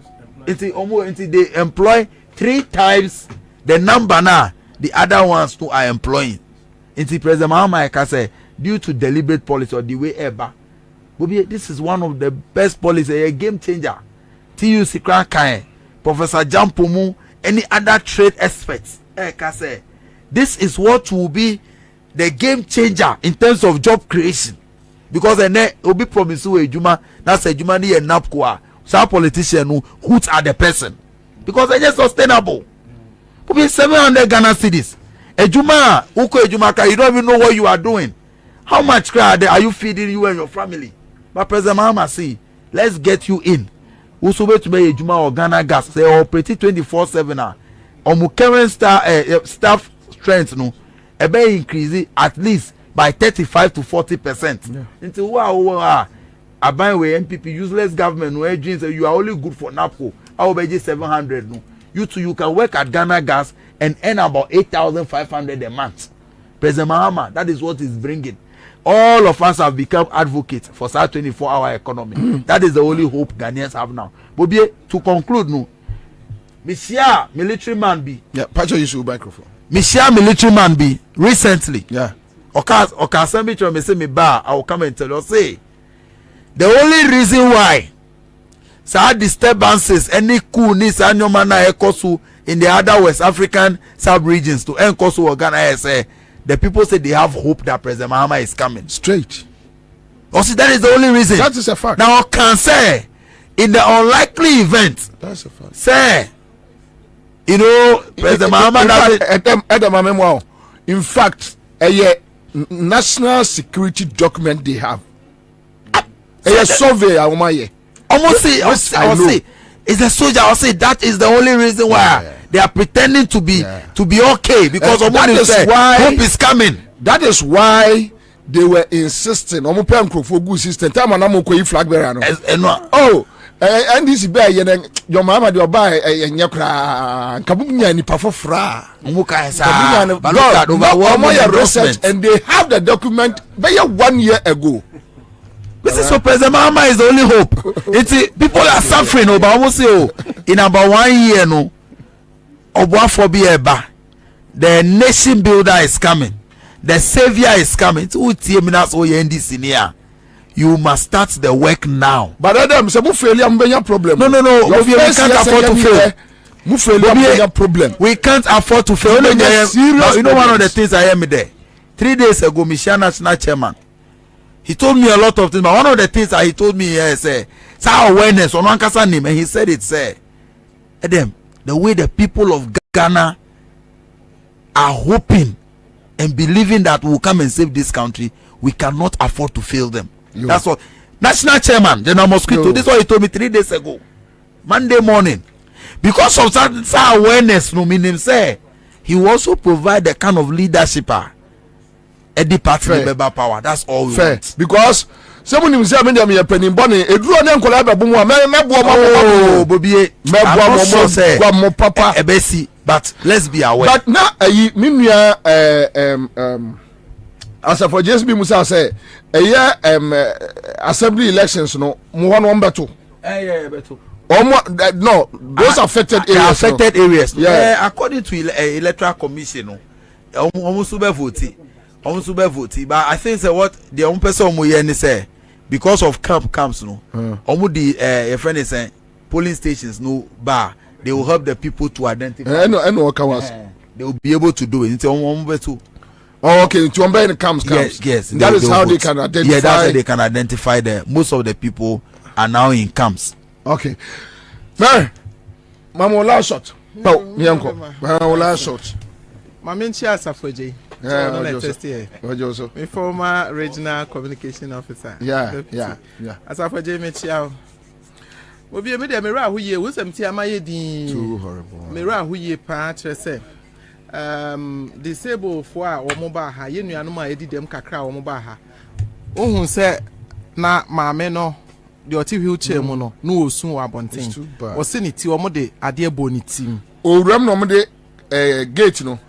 until they employ 3 times the number now the other ones who are employing. Until President Mahama say due to deliberate policy or the way ever. This is one of the best policies, a game changer. TUC Kran Professor Jampomu, any other trade experts say this is what will be the game changer in terms of job creation. Because then will be promised to a Juma, that's a Juma ni a napkwa. Some politician who are the person because they're just sustainable. Probably 700 Ghana cedis. Ejuma, uko ejuma, you don't even know what you are doing. How much crowd are you feeding you and your family? But President Mahama say, let's get you in. Usube to be ejuma or Ghana gas. They operate 24/7. Omu current staff strength no, ebe increase at least by 35 to 40%. Until wow. Aban we MPP useless government no agents you are only good for NAPCO. I will be 700 no. You too you can work at Ghana Gas and earn about 8,500 a month. President Mahama, that is what is bringing. All of us have become advocates for such 24-hour economy. That is the only hope Ghanaians have now. But to conclude no. Mishia military man be. Yeah, patch your issue microphone. Mishia military man be recently. Yeah. Oka me say me ba I will come and tell you say the only reason why some disturbances any coup ni sanyoma na ekosu in the other West African sub regions to enkosu Ghana say the people say they have hope that President Mahama is coming. Straight. Also, that is the only reason. That is a fact. Now, can say, in the unlikely event, that's a fact. Say, you know, President Mahama. In fact, a national security document they have. A survey, almost say, it's a soldier. I'll say that is the only reason why they are pretending to be okay, because that is why hope is coming. That is why they were insisting. For good system. Time and flag bearer. Oh, and this bear, your mama, your buy a nyakra, Kabunya, ni pafofra, research, and they have the document by 1 year ago. This is so President Mahama is the only hope. It's people are suffering, but almost say, in about 1 year, no, the nation builder is coming, the savior is coming. You must start the work now. But Adam, some failure problem. No. We can't afford to fail. Problem. We can't afford to fail. You know one of the things I am there. 3 days ago, Michigan National Chairman, he told me a lot of things. But one of the things that he told me is awareness on one name, and he said it, Adam, the way the people of Ghana are hoping and believing that we will come and save this country, we cannot afford to fail them. That's what National Chairman General Mosquito. This is what he told me 3 days ago, Monday morning. Because of that awareness, no meaning say he will also provide the kind of leadership a department power. That's all we want. Because someone him say me dem ye penin bone eduro ne nkola ba bomu me Bobie mo papa ebesi. But let's be aware. But now me nua as for just be musa say assembly elections no mo ho no mbeto beto no those affected areas yeah according to electoral commission no almost super vote but I think say what the own person mo here ni say because of camps no almost the friend is saying polling stations no bar, they will help the people to identify they will be able to do it. Oh, okay. To the camps. Yes. That is how they can identify. Yeah, that's how they can identify most of the people are now in camps. Okay. Mary, Mama, last shot. Oh, Nyanko. Mama, last shot. Mama, she has a foje. My former regional communication officer. Yeah. As a foje, me chiao. Obi me de mera hu ye, wo sem ti amaye din. Too horrible. Mera hu ye pa trese. Disabled for omo ba ha ye nuanu ma edi dem kakra omo ba ha ohun se na maame no de oti wheelchair mu no no osun wa bonten o se ni ti omo de ade ebo ni tim owuram no omo de gate no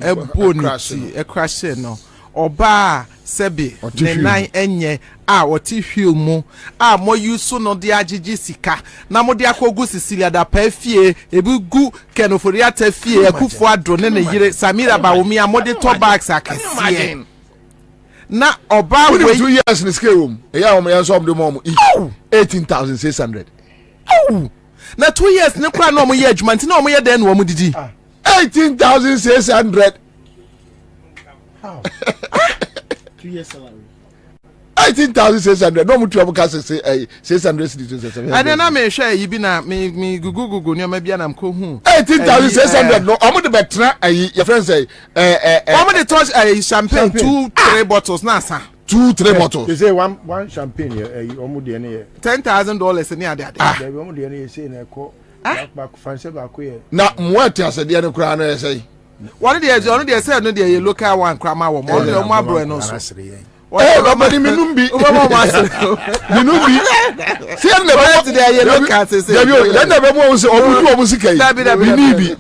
ebo ni ti crash no oba sebe ne nine enye a oti wheel mu a mo yusu no de agigi sika na mo de akogu Sicilia da pa fie ebugu kenofori ata fie akufo adro ne ne yire Samira Bawomi amode to bags akese na oba we 2 years in scale room eya o me yanso om de mom 18,600 na 2 years ne kra na o mo ye adwuma nti na o mo ye den no o mo didi 18,600 how 2 years salary 18,600 no mutu abuka say 600 cedis. And then I may share you be na me gugu near maybe am ko hu 18,600 no omo de betra your friend say omo de touch champagne 2-3 bottles na sa 2-3 bottles. They say one champagne omo de na $10,000 ni ade they omo de na say na ko back fancy back here na mwati asede na kura na say one dey say no dey local one krama wo mo no abro no so nobody minumbi see na be dey yellow card say then na be mo say obudu sika yi minibi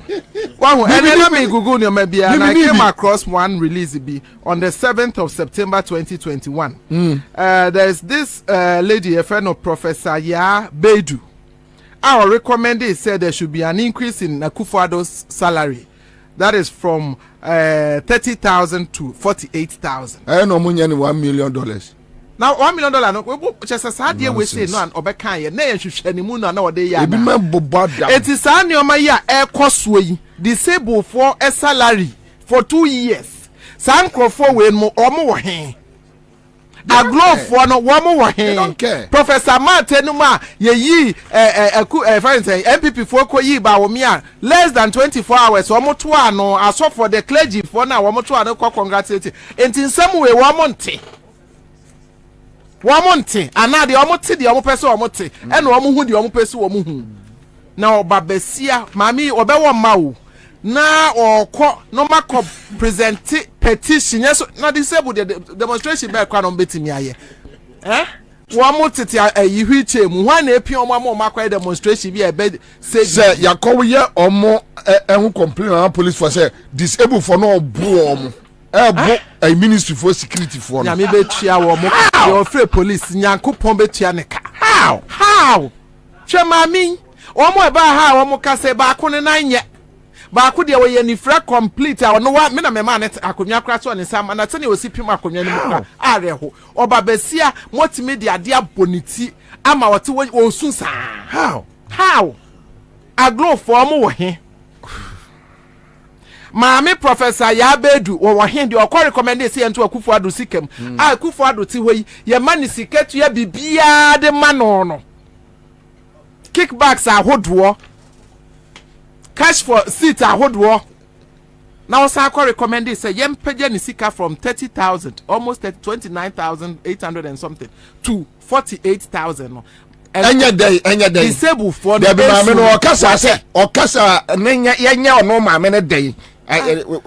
one and then me google no bia and I came across one release be on the 7th of September 2021 there's this lady a friend of Professor Ya Bedu our recommended said there should be an increase in Akufo-Addo's salary. That is from 30,000 to 48,000. I know money $1 million. Now $1 million no just as hard we say no an obeka ye na ye hwehwe ni mu na na ode ya. It is an your ya e cost we disabled for a salary for 2 years. Sankrofo we mo omo wo hen. Aglofo no wo mo wo hen. Professor Martinuma ye yi friends MPP for ko yi ba wo me a less than 24 hours wo mo to ano aso for the clergy for na wo mo to ano ko congratulate. Enti nsem we wo mo nte. Wo mo nte ana de wo mo te de wo mo pese wo mo te e na wo mo hu de wo mo pese wo mo hu. Na obabesia mami obewo ma wo na okọ no makọ present petition yes na disable the demonstration be kwa no betimi aye wo mo tete ayi hwiche mu hwa na epi omo makọ demonstration bi e be say yakowo ye omo ehun complain on police for say disable for no obo omo bo a ministry for security for no nya me be tua wo mo your free police nyankopon be tua ne ka how chemami omo e ba ha omo ka say ba ko ne nanye ba ko de we ye ni fra complete a no wa me na me ma net akonwa kra so ne sam na tene osipim akonwa ni mu areho oba basia multimedia ade aboniti ama wote wonsun sa how aglo form wo he maami professor Yabedu wo he de okọ recommend say ento Akufo Addo sikam Akufo Addo ti hoyi ye mani siketu ya bibia de mano kickbacks ahodo cash for seat ahodo now say I recommend say yem page ni sika from 30,000 almost 29,800 and something to 48,000 enya day disabled for the maame no okasa yenya ono maame ne day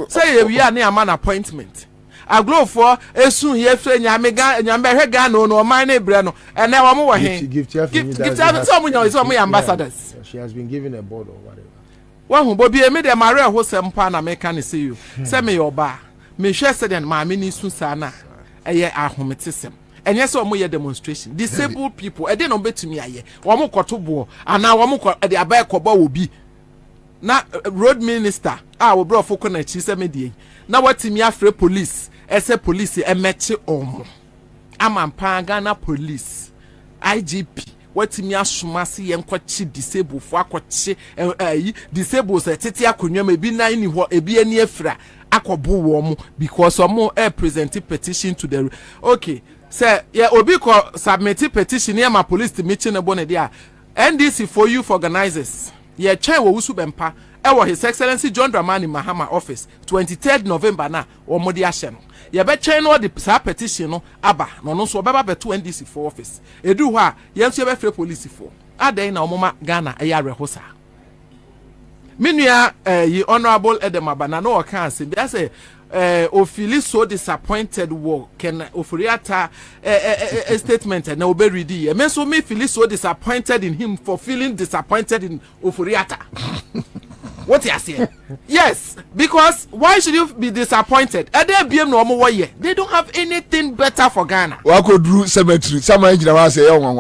say we are near man appointment aglo for esun ye fre nyame hwe ga no man na ebre no ene wo mo wo he gift some ambassadors. She has been given a board or whatever. One Bobie me de mare ho sempa na me kan say you say me oba me hwe se den maame ni sun sa na eye ahometesem enye se omo ye demonstration disabled people e dey no betumi aye wo mo kotobo ana wo mo de abai koba obi na road minister wo bro foko na chi se me die na watimi afre police ese police emeche omo amampa Ghana police IGP watimi asoma se yenkwachi disabled fo akwachi disabled se tete akonwa ma bi nan ni ho ebi ani afra akobo wo mo because omo present petition to the okay say yeah obi ko submit petition here my police to meet na bone dia NDC for you for organizers yeah try wo usu bempa His Excellency John Dramani Mahama office 23rd November na omo di ahye no ye be try no the petition no aba no so obeba beto NDC for office edu ho a yenso ye be free police for adan na omoma Ghana eya rehosa minua ye honorable Edema na no kan se be say ofili so disappointed wo can ofuriata a statement and no be ready e me so me feel so disappointed in him for feeling disappointed in ofuriata. What you say? Yes, because why should you be disappointed? They don't have anything better for Ghana. What could do cemetery? Someone say, what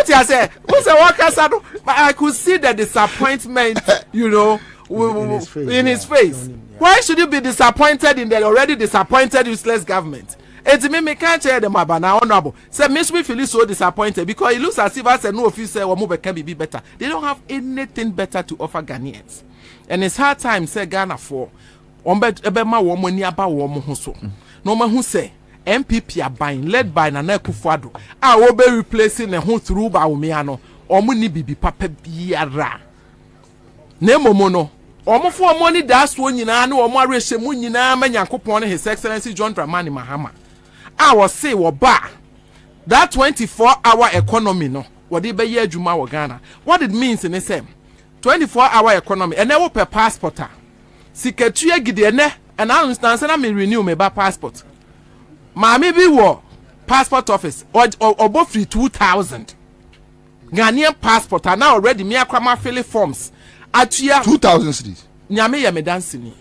you say? What's the worker? But I could see the disappointment, you know, in his face. Why should you be disappointed in the already disappointed, useless government? It's me can't tell them about now honorable. Say me feel so disappointed because it looks as if I said no officer or move can be better. They don't have anything better to offer Ghanaians. And it's hard time say Ghana for ma woman about woman so. No man who say MPP are buying led by Nana Akufo Addo. I will be replacing the whole through by Umiano or money bibi papa biara. Nemo mono. Omo for money that's one yina no omo areshe mu nyina ma Nyankopon His Excellency John Dramani Mahama. I was say wo ba that 24-hour economy no what dey be ye adwuma wo Ghana. What it means in the same 24-hour economy and never per passport. Siketua gide ne and I understand say na me renew me ba passport. Ma me bi wo passport office or bo free 2,000 Ghanaian passport and now already me akwa ma fill forms. Atua 2,000 cedis. Nyame ye me dance ni.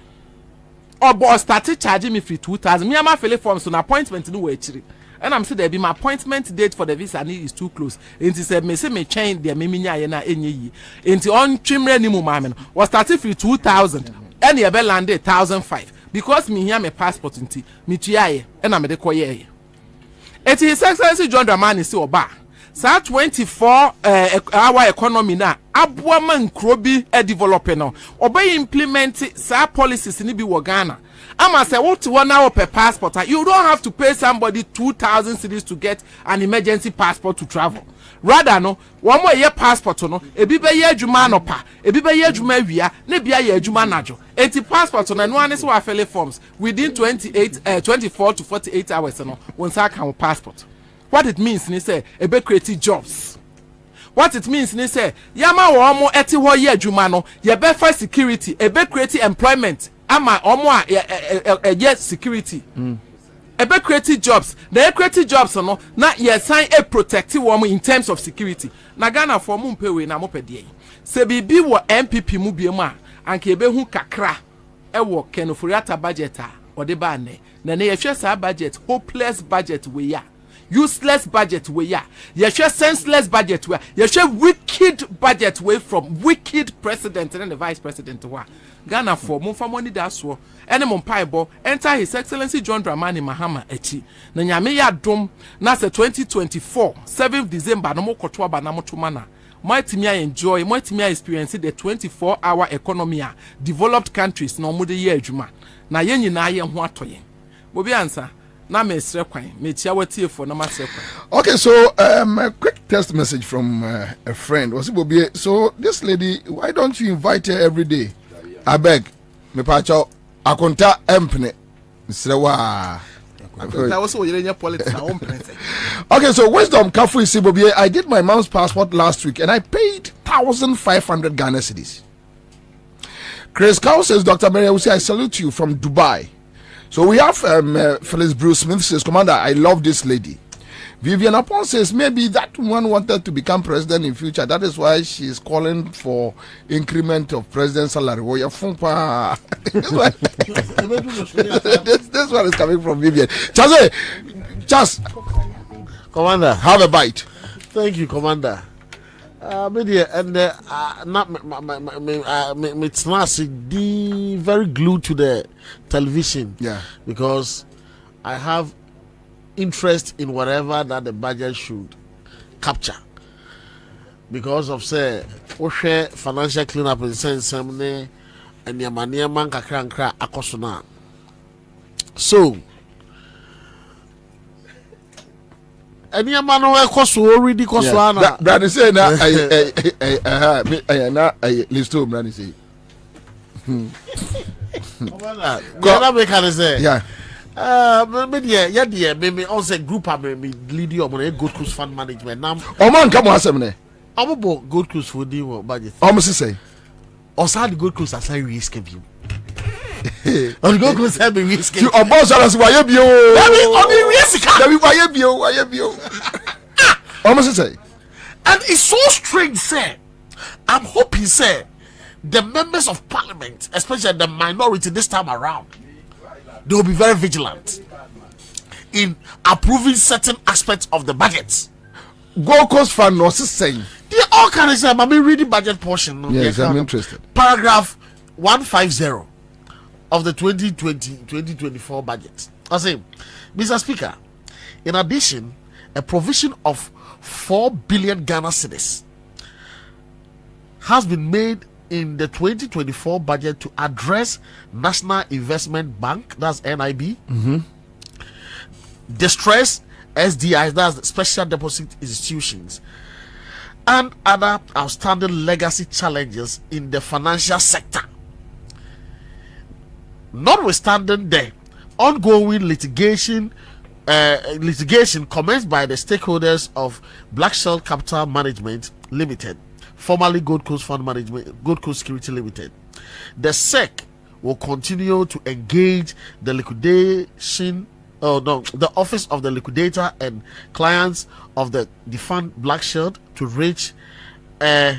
Obo started charging me free 2,000. Me am fill forms on appointment no we chiri. And I'm say there be my appointment date for the visa is too close. And he said me say me change there me nya ye na enye yi. Enti on twimre ni mu ma me no. Was started free 2,000. And ye be landed 1,005 because me here me passport nti me tua ye. And am de koye ye. Enti His Excellency John Dramani say oba sa 24 hour economy na aboa man krobi e develop no obey implement sa policies ni bi wo Ghana. Ama say what 1 hour per passport, you don't have to pay somebody 2,000 cedis to get an emergency passport to travel. Rather no, one more year passport no, ebi be ye adwuma no pa, ebi be ye adwuma awia, na bia ye adwuma najo. Enti passport no no ane so afele forms within 24 to 48 hours no, once I can passport. What it means ni say ebe create jobs. What it means ni say yama wo omo eti ho ye adwuma no, ye be for security, ebe create employment. Ama omo a security. Ebe create jobs. The create jobs no na ye sign a protective woman in terms of security. Na Ghana for mu mpe we na mo pedie. Se bibi wo MPP mu biem a anka ebe hu kakra e wo kenoforiata budget a ode ba ne. Na ne ye hwe sa budget, hopeless budget we ya. Useless budget we ya. Ye hwe senseless budget we. Ye hwe wicked budget we from wicked president and the vice president wa. Ghana for mumfa money daso ene mompaibo enter His Excellency John Dramani Mahama echi na nyame ya dom na se 2024 7th December no mokoto aba na motoma na moitimi enjoy moitimi experience the 24-hour economy a developed countries na omude ye adwuma na ye nyina ye ho atoye Bobie Ansah na mesre kwan me tia watie for na masre kwan. Okay, so a quick text message from a friend. Was Bobie? So this lady, why don't you invite her every day? I beg, me pacho akonta empne. Msrewa. Okay, so Wisdom Kafu Isibobie, I did my mom's passport last week and I paid 1,500 Ghana cedis. Chris Cow says, Dr. Mary, I salute you from Dubai. So we have Phyllis Bruce Smith says, Commander, I love this lady. Vivian Upon says maybe that one wanted to become president in future. That is why she is calling for increment of president salary. This one is coming from Vivian. Just Commander, have a bite. Thank you, Commander. Media and not it's not very glued to the television. Yeah, because I have interest in whatever that the budget should capture, because of say financial cleanup in sense and yamania kakra akosona. So any man who cost already cost one. Brother say na na listo brother say. Yeah. Maybe also group leading on a good cruise fund management. Now, man, come on, Semne. I'm about good cruise for the budget. Almost say, or the good cruise as I risk of you. On good cruise, have been risk. You are boss as why you only risk. Why you almost say, and it's so strange, sir. I'm hoping, sir, the members of parliament, especially the minority this time around, they will be very vigilant in approving certain aspects of the budget. Gold Coast Fund was saying they all kind of say, I'm reading budget portion. No? Yes, I'm interested. Paragraph 150 of the 2020-2024 budget. I say, Mr. Speaker, in addition, a provision of 4 billion Ghana cedis has been made in the 2024 budget to address National Investment Bank, that's NIB, distress SDIs, that's special deposit institutions, and other outstanding legacy challenges in the financial sector. Notwithstanding the ongoing litigation commenced by the stakeholders of Black Shell Capital Management Limited, formerly Gold Coast Fund Management, Gold Coast Security Limited, the SEC will continue to engage the the Office of the Liquidator and clients of the defunct Black Shield to reach a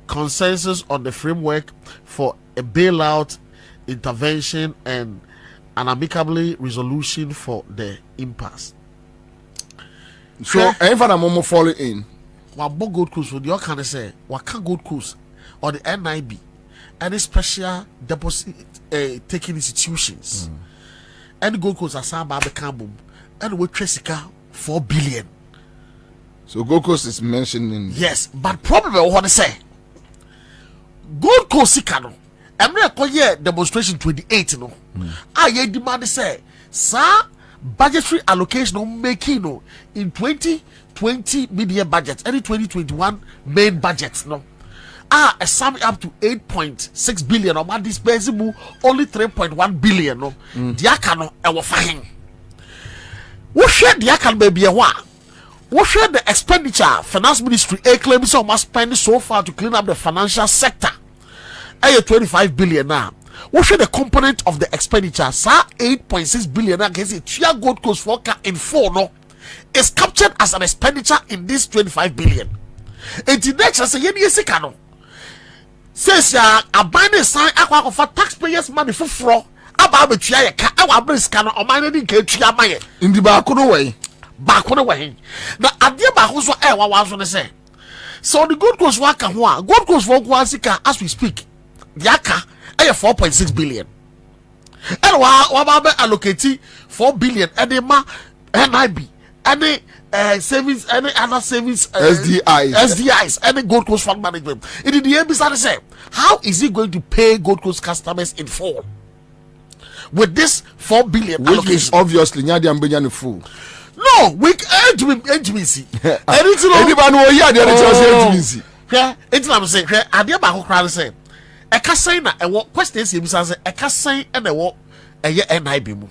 consensus on the framework for a bailout intervention and an amicable resolution for the impasse. So, if I'm falling in, what Gold Coast would you can say? What can Gold Coast or the NIB, any special deposit taking institutions, and Gold Coast are some Babe Cambum, and we trace 4 billion. So Gold Coast is mentioned in. Yes, but problem what they say. Gold Coast Sikano. I'm not going to demonstration 28 no. I demand say, sir, budgetary allocation no making no in 2020 media budget, any 2021 main budget no. A sum up to 8.6 billion or man dispensable only 3.1 billion no. Diakano ewo fahin. What share diakano baby a wa? What share the expenditure finance ministry claims so must spend so far to clean up the financial sector? 25 billion now. What should the component of the expenditure? Sir, 8.6 billion against it. Chia Gold Coast Forecast in 4 no is captured as an expenditure in this 25 billion. And the next say yes no. Says ya a binding sign aqua for taxpayers' money for fraud. About the chia ka our bris can or mine in chia maye. In the back way. Back on the way. Now at the back who's what I was going to say. So the Gold Coast Waka Gold Coast Forecast as we speak. Yaka 4.6 billion. And what allocate 4 billion and NIB any savings any other savings SDIs any Gold Coast fund management. It is the ABC say how is he going to pay Gold Coast customers in full with this 4 billion which allocation? Is obviously Nyadi Ambenya fool. No, we intimacy. Anyone who hear the intimacy. It's I'm saying adia ba ho kra say eka sign na ewo questions you say eka sign and ewo eye NIB mu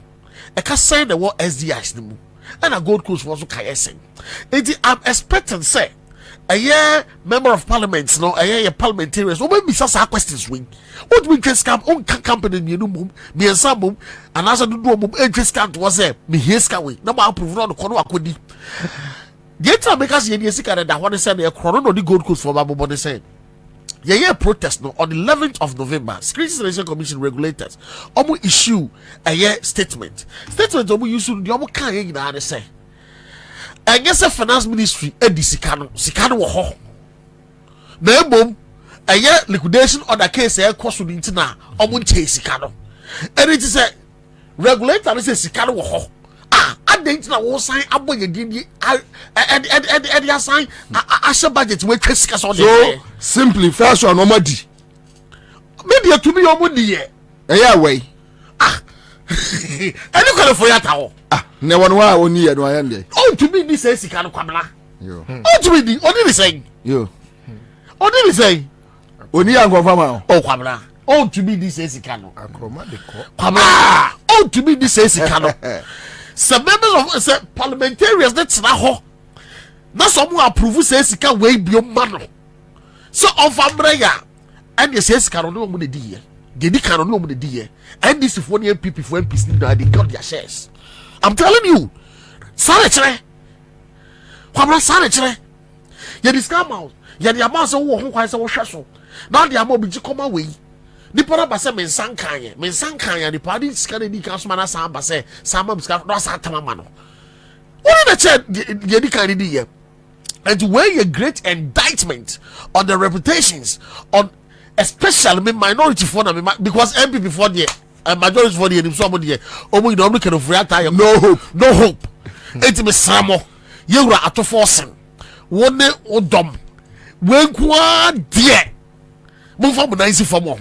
eka sign na ewo SDIs mu and a Gold Coast was so saying it I'm expecting say a member of parliament no a parliamentarians no maybe some questions win what we can scam on company you know me and some and as I do interest scam was there me here scam we no ma approve no kono akodi the time because you see that one say the chrono no the Gold Coast for babo say yeah protest no on the 11th of November. Security Selection Commission regulators omo issue a statement omo issue the omo kan yin na say and yes a finance ministry edi sikano wo ho na ebom a liquidation order case e cost so ntina omo nche sikano and it is a regulator say sikano wo ho adent na wo sign aboye didi and assign a budget we sika so simply first one nomadi media to me omudi ye way any call for yata ne one wa oni ye no ayande to me this is sika no kwamla yo to me the only saying yo only saying oni ankofa ma kwamla to me this is sika no akroma de ko kwamla to me this is sika no some members of parliamentarians that's na ho na some who approve say sika we bi man so of ambraya and the say sika no mo di ye di kan no mo di ye and this for the MPP for MPs they got their shares. I'm telling you sare chere kwabra sare chere ye discount house ye the amount so wo ho kwan se wo hwe so na the amount bi ji koma we ni pora ba se men sankan ye ni party sika ni kan so na san ba se san ma sika no san tama ma no what the che ye di kan di ye and to weigh a great indictment on the reputations on especially minority for them because MPP for the majority for the somebody omo you don't can free attire no hope it me samo ye wura atoforsen wone odom we kwa die mo fa mo nice for mo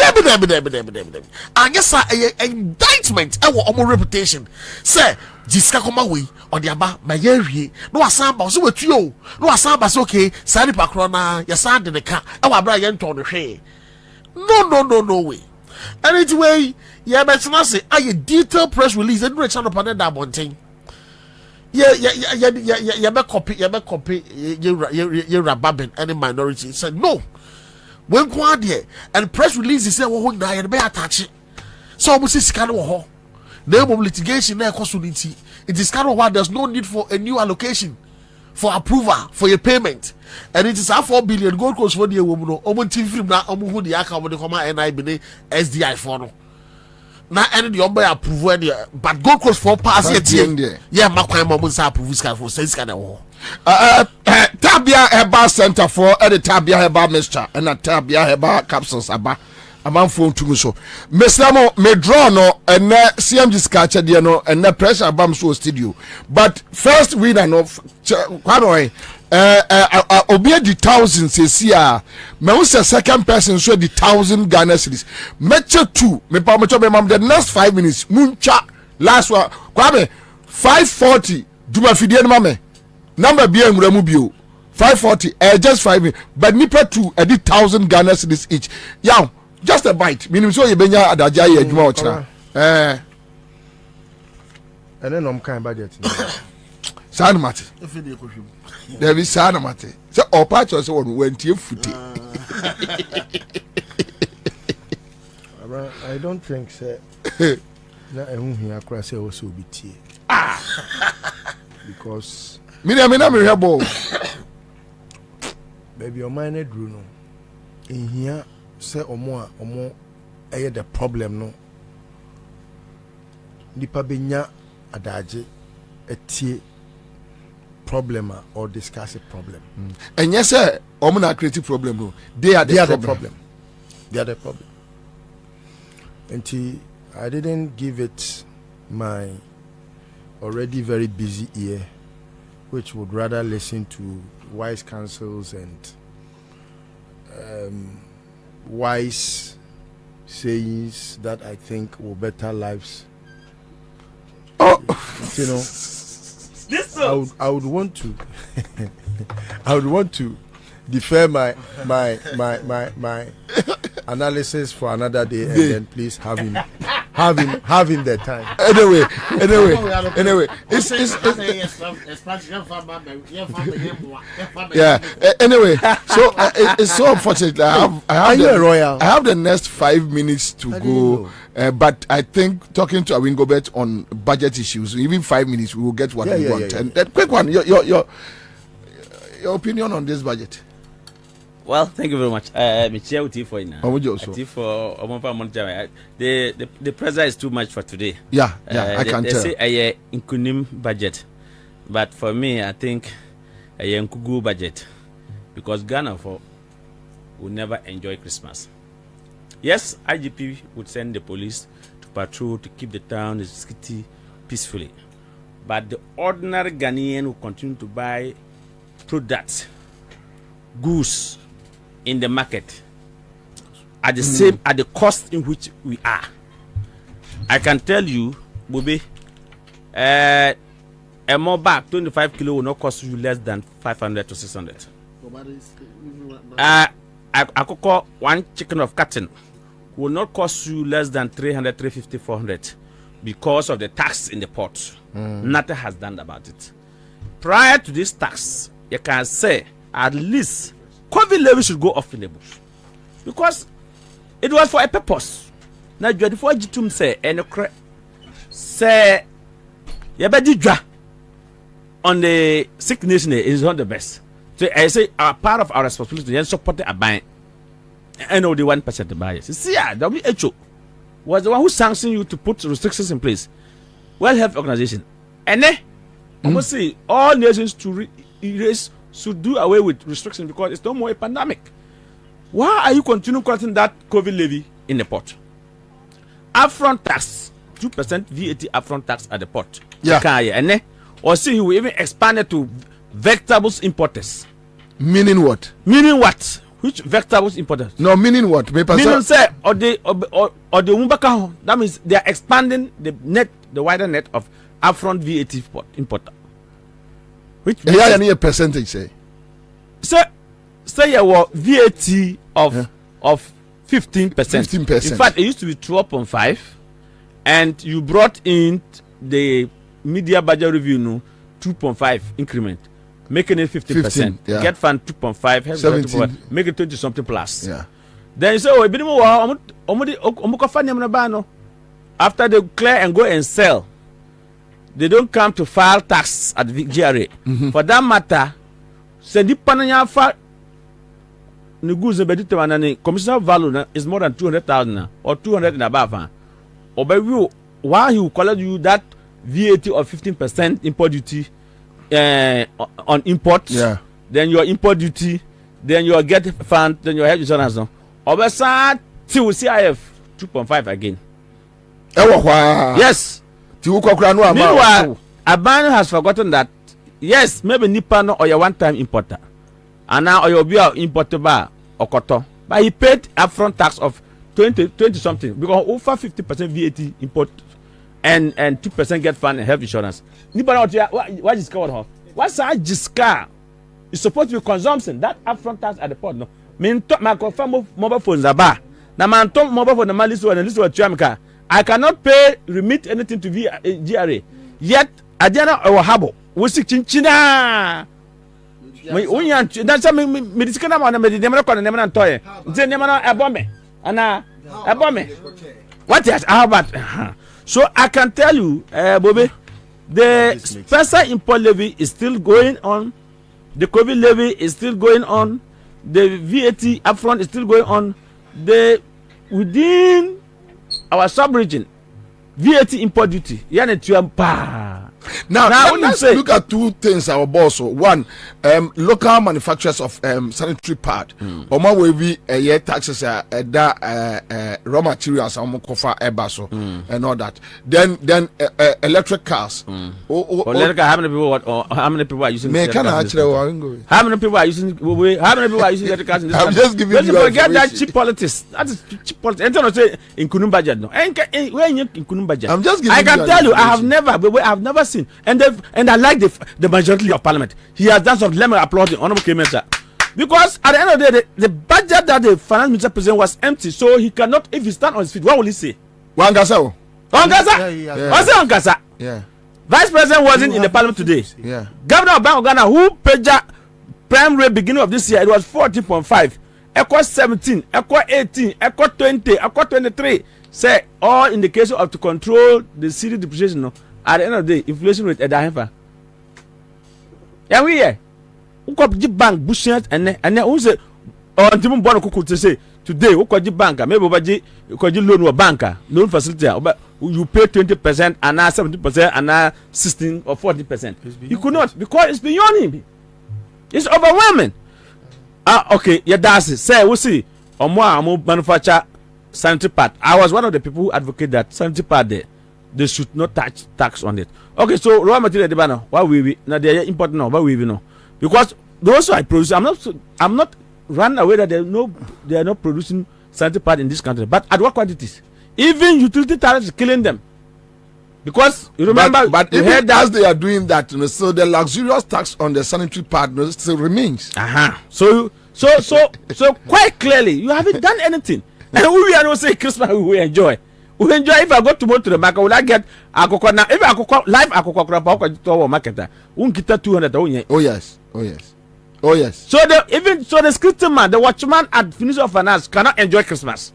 Debi. And yes, a indictment our own reputation. Say, Jiska come away on the aba, my year, no asamba, so with you, no asamba, okay, Sally Pacrona, your son in the car, our Brian on the hay. No way. And anyway, yeah, but say, I detailed press release and reach on upon that one thing. Yeah, be copy, you're rabbin, any minority. Said, no. When quad here and press release is saying, "Oh, I be attach it." So almost is kind of name of litigation there consultancy. It is kind of why there's no need for a new allocation for approval for your payment, and it is a 4 billion Gold Coast for the woman. Omo team film na omo who the account with the comma NIB SDI for no. Now any the umbrella approval there, but Gold Coast for pass yet. Yeah, my crime moments approve this kind for sense kind of. Tabia Heba Center for the Tabia Heba Mixture and a Tabia Heba capsules aba amanfo ntumi so Mr. Mo me draw no ene CMG skacha de no ene pressure bam so studio but first winner no Kwabena obi di thousands esia me wo say second person so di 1,000 Ghana cedis meche 2 me pa mecho be mam the next 5 minutes muncha last one Kwabena 540 duma fidie no mame number bi enwura mu bio 540 just 5 minutes but nipa 2 di 1,000 Ghana cedis each yaw just a bite minim so ye benya adaja ye adwuma o kira ene no mkan budget san mate there be san mate say opa cho say won wantie futi I don't think say na ehun hia kra say o so bi tie because me na me hebo baby o mind dru no ehia say omo the problem no nipa benya adaje etie problem or discuss a problem and yes sir omo na create problem no they are the problem. And I didn't give it my already very busy ear, which would rather listen to wise counsels and wise sayings that I think will better lives. Oh, you know, I would want to I would want to defer my analysis for another day and then please have him the time. Anyway, anyway, so it's so unfortunate. I have the next 5 minutes to go. But I think talking to Awin Gobert on budget issues, even 5 minutes, we will get what we want. And that quick one, your opinion on this budget. Well, thank you very much. The pressure is too much for today. Yeah, I can tell. They say a inkunim budget, but for me, I think a nkugu budget because Ghana will never enjoy Christmas. Yes, IGP would send the police to patrol to keep the town, the city peacefully, but the ordinary Ghanaian will continue to buy products, goods in the market at the same at the cost in which we are. I can tell you, Bobie, a more bag 25 kilo will not cost you less than 500 to 600. I could call one chicken of cotton will not cost you less than 300, 350, 400 because of the tax in the port. Nothing has done about it. Prior to this tax, you can say at least COVID levy should go off in the bush because it was for a purpose. Now, before Jitum say, and say, on the sick nation is not the best. So I say, part of our responsibility is support a buy. And only 1% the buyers. See, WHO was the one who sanctioned you to put restrictions in place. World Health Organization, and then almost say all nations to erase. Should do away with restrictions because it's no more a pandemic. Why are you continuing collecting that COVID levy in the port? Upfront tax, 2% VAT upfront tax at the port. Yeah. Or see, you will even expand it to vegetables importers. Meaning what? Which vegetables importers? No, meaning what? Meaning say, or the Umbaka, that means they are expanding the wider net of upfront VAT importer. Which a percentage say your VAT of 15%. 15%. In fact, it used to be 12.5, and you brought in the media budget review 2.5 increment, making it 15%. Yeah. Get fund 2.5, make it 20 something plus. Yeah. Then you say, after they clear and go and sell, they don't come to file tax at the GRA. For that matter, send the pananya file the goods and commercial value is more than 200,000 or 200 and above. Or by you, why you collect you that VAT of 15% import duty on imports? Yeah. Then your import duty, then your get fund, then your health insurance. Or by See, we CIF 2.5 again. Yes. Meanwhile, Aban has forgotten that, yes, maybe Nipa no or your one-time importer. And now or your importer bar or cotton. But he paid upfront tax of 20 something because over 50% VAT import and 2% get fund and health insurance. Nipa no what is covered her? What's that Jiska? It's supposed to be consumption. That upfront tax at the port no. Me talk my confirm mobile phones are bar. Now man talk mobile phone na list one Chuamka. I cannot pay remit anything to GRA. Yet Adriana or Habo we see chinchina. That's a medical man and medical and toy. Zenemana abome. Anna abome. What is about? So I can tell you, Bobby, the special import levy is still going on. The COVID levy is still going on. The VAT upfront is still going on. The within our sub-region, VAT import duty. Now let's look at two things our boss. One, local manufacturers of sanitary pad. Oma will be taxes raw materials and all that. Then electric cars. How many people are using how many people are using electric cars in this country? I'm just giving you forget that cheap politics. That is cheap politics. And don't say in Kunum budget no. I'm just giving I can tell you, I have never seen, and I like the majority of parliament. He has done some. Let me applaud the honorable Kemensa, because at the end of the day, the budget that the finance minister present was empty, so he cannot. If he stand on his feet, what will he say? Wangasa. Yeah. Vice President wasn't in the parliament today. Yeah. Governor of Bank of Ghana, who paid prime rate beginning of this year, it was 14.5. Equal 17, equal 18, equal 20, equal 23. Say all in the case of to control the city depreciation. No, at the end of the day, inflation rate at the heifer. Yeah, we here. Who could bank bushers and then who say or Timon Bono to say today, who could banker, maybe you could loan a banker, loan facility, but you pay 20% and now 70% and now 16 or 40%. You could not because it's beyond him. It's overwhelming. Okay, yeah, that's it. Say, we'll see. Or more manufacture sanitary pad. I was one of the people who advocate that sanitary pad there, they should not touch tax on it. Okay, so raw material the banner. Why we now they are important now? Why we know? Because those I produce, I'm not run away that they are not producing sanitary pad in this country. But at what quantities? Even utility tariffs is killing them. Because you remember, but even as they are doing that, so the luxurious tax on the sanitary pad still remains. So quite clearly, you haven't done anything. And we are not saying Christmas we enjoy. We enjoy if I go tomorrow to the market, will I get akoko now? If I live akoko crap to our marketer, won't get 200. Oh yes. So the scripting man, the watchman at Ministry of Finance cannot enjoy Christmas.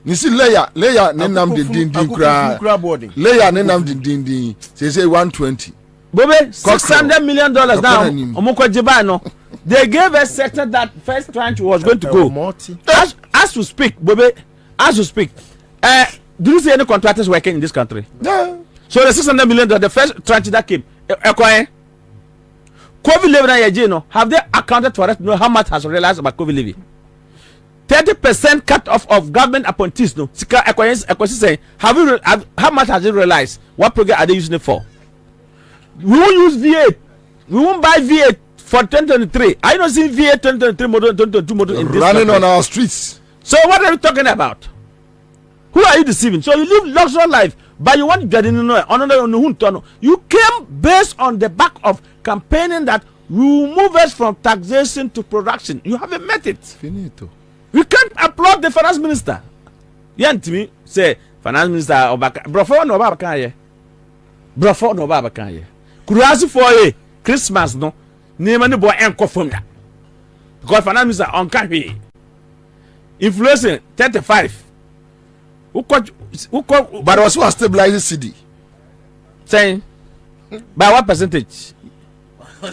You see, Leia, nenam din kra boarding. Leia nenam din. Say 120. Bobby, $600 million now. They gave a sector that first tranche was going to go. As we speak, Bobby, do you see any contractors working in this country? No. So the $600 million, the first tranche that came, COVID levy, have they accounted for us to know how much has realized about COVID levy? 30% cut off of government appointees. No, saying, how much has it realized? What program are they using it for? We won't use V8. We won't buy V8 for 2023. I don't see V8 2023 model, 2022 model in this running country. On our streets. So what are you talking about? Who are you deceiving? So you live luxury life, but you want to get in you came based on the back of campaigning that you move us from taxation to production. You haven't met it. Finito. We can't applaud the finance minister. Yantimi say finance minister Obaka. Brofo no baba kanye. Kurasi for a Christmas no. Name any boy enko from that. Because finance minister on cafe. Inflation 35. But also a stabilizing CD. Saying by what percentage?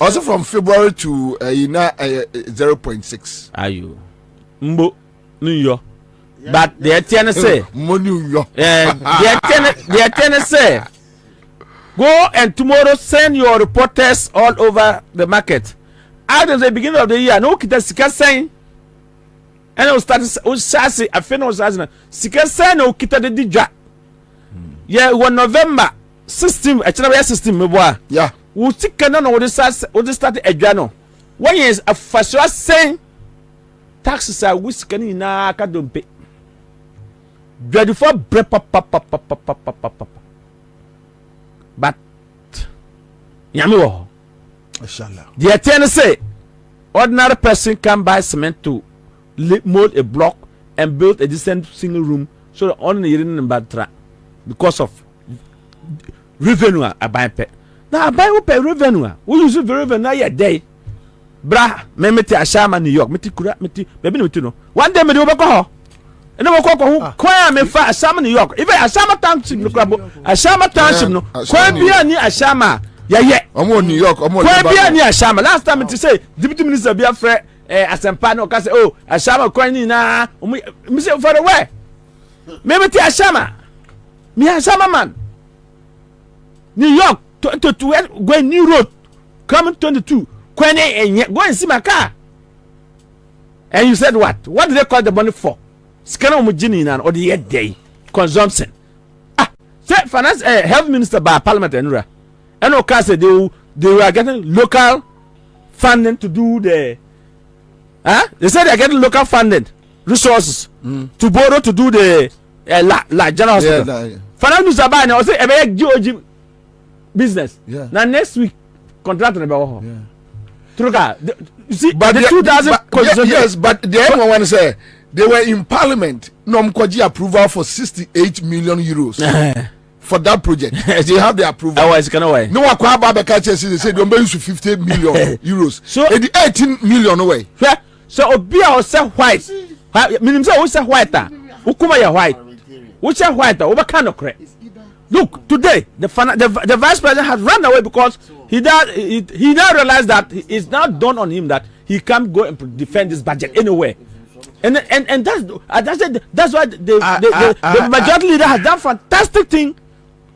Also from February to 0.6. Are you? Mbo New York, but the tenant say New York. The tenant say go and tomorrow send your reporters all over the market. At the beginning of the year, no kita sika saying ɛna o start o hyase afei na o hyase na sika sɛ na o kita de di dwa yɛ wɔ November 16 ɛkyerɛ bɛ yɛ 16 mebo a yeah wo sika na o de start adwa no wɔn yɛ afaso asɛn taxes a wo sika ni na ka dompe dwadifo brɛ papapapapapapa but nyame wɔ hɔ inshallah deɛ tɛn ne sɛ ordinary person can buy cement to mold a block and build a decent single room so that only you didn't batra because of revenue a buy pay. Now buy we pay revenue. We use the revenue a day. Bra, me meti ashama New York, meti kura, meti baby no no. One day me do be ko. And we ko ko kwa me fa ashama New York. Even ashama township no krabo. Ashama township no. Kwa bia ni ashama. Yeah. Omo New York, omo kwa bia ni ashama. Last time it say deputy minister bia frɛ asempa no ka say oh ashama kwan ni na me say for the way me meti ashama me ashama man New York to go new road coming 22 kwan go and see my car and you said what did they call the money for scanner mo gini na or the year day consumption say finance health minister by parliament and no can say they were getting local funding to do the they said they're getting local funding resources to borrow to do the general hospital. Yeah, finance minister by now say a GOG business. Yeah. Now next week contract on the yeah. You see, but the 2000 yes, but the other one say they were in parliament. Nomkoji approval for 68 million euros. For that project, they have the approval. Otherwise, can away. No one can buy catches. They say don't use 50 million euros. So, 18 million away. Yeah. So, Obia was say white. Minimum say, who say white? Ukuma ya white. Who say white? Over kind of correct. Look, today the vice president has run away because he now realized that it's now dawned on him that he can't go and defend this budget anywhere. And that's why the majority leader has done fantastic thing.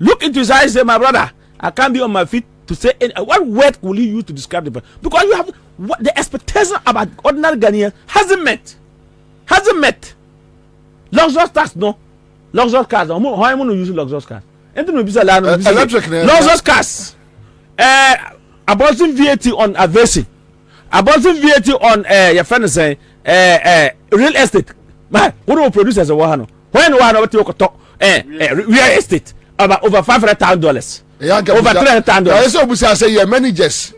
Look into his eyes and say, my brother, I can't be on my feet to say what word will you use to describe the person? Because you have what the expectation about ordinary Ghanaians hasn't met. Luxurious tax, no. Luxurious cars. How am I going to use luxurious cars? Electric. Luxurious cars. Abolishing VAT on advertising. Abolishing VAT on your friend is saying real estate. Man, what do we produce as a wahano? When we are talk real estate about over $500,000. Over $300,000. I say your managers.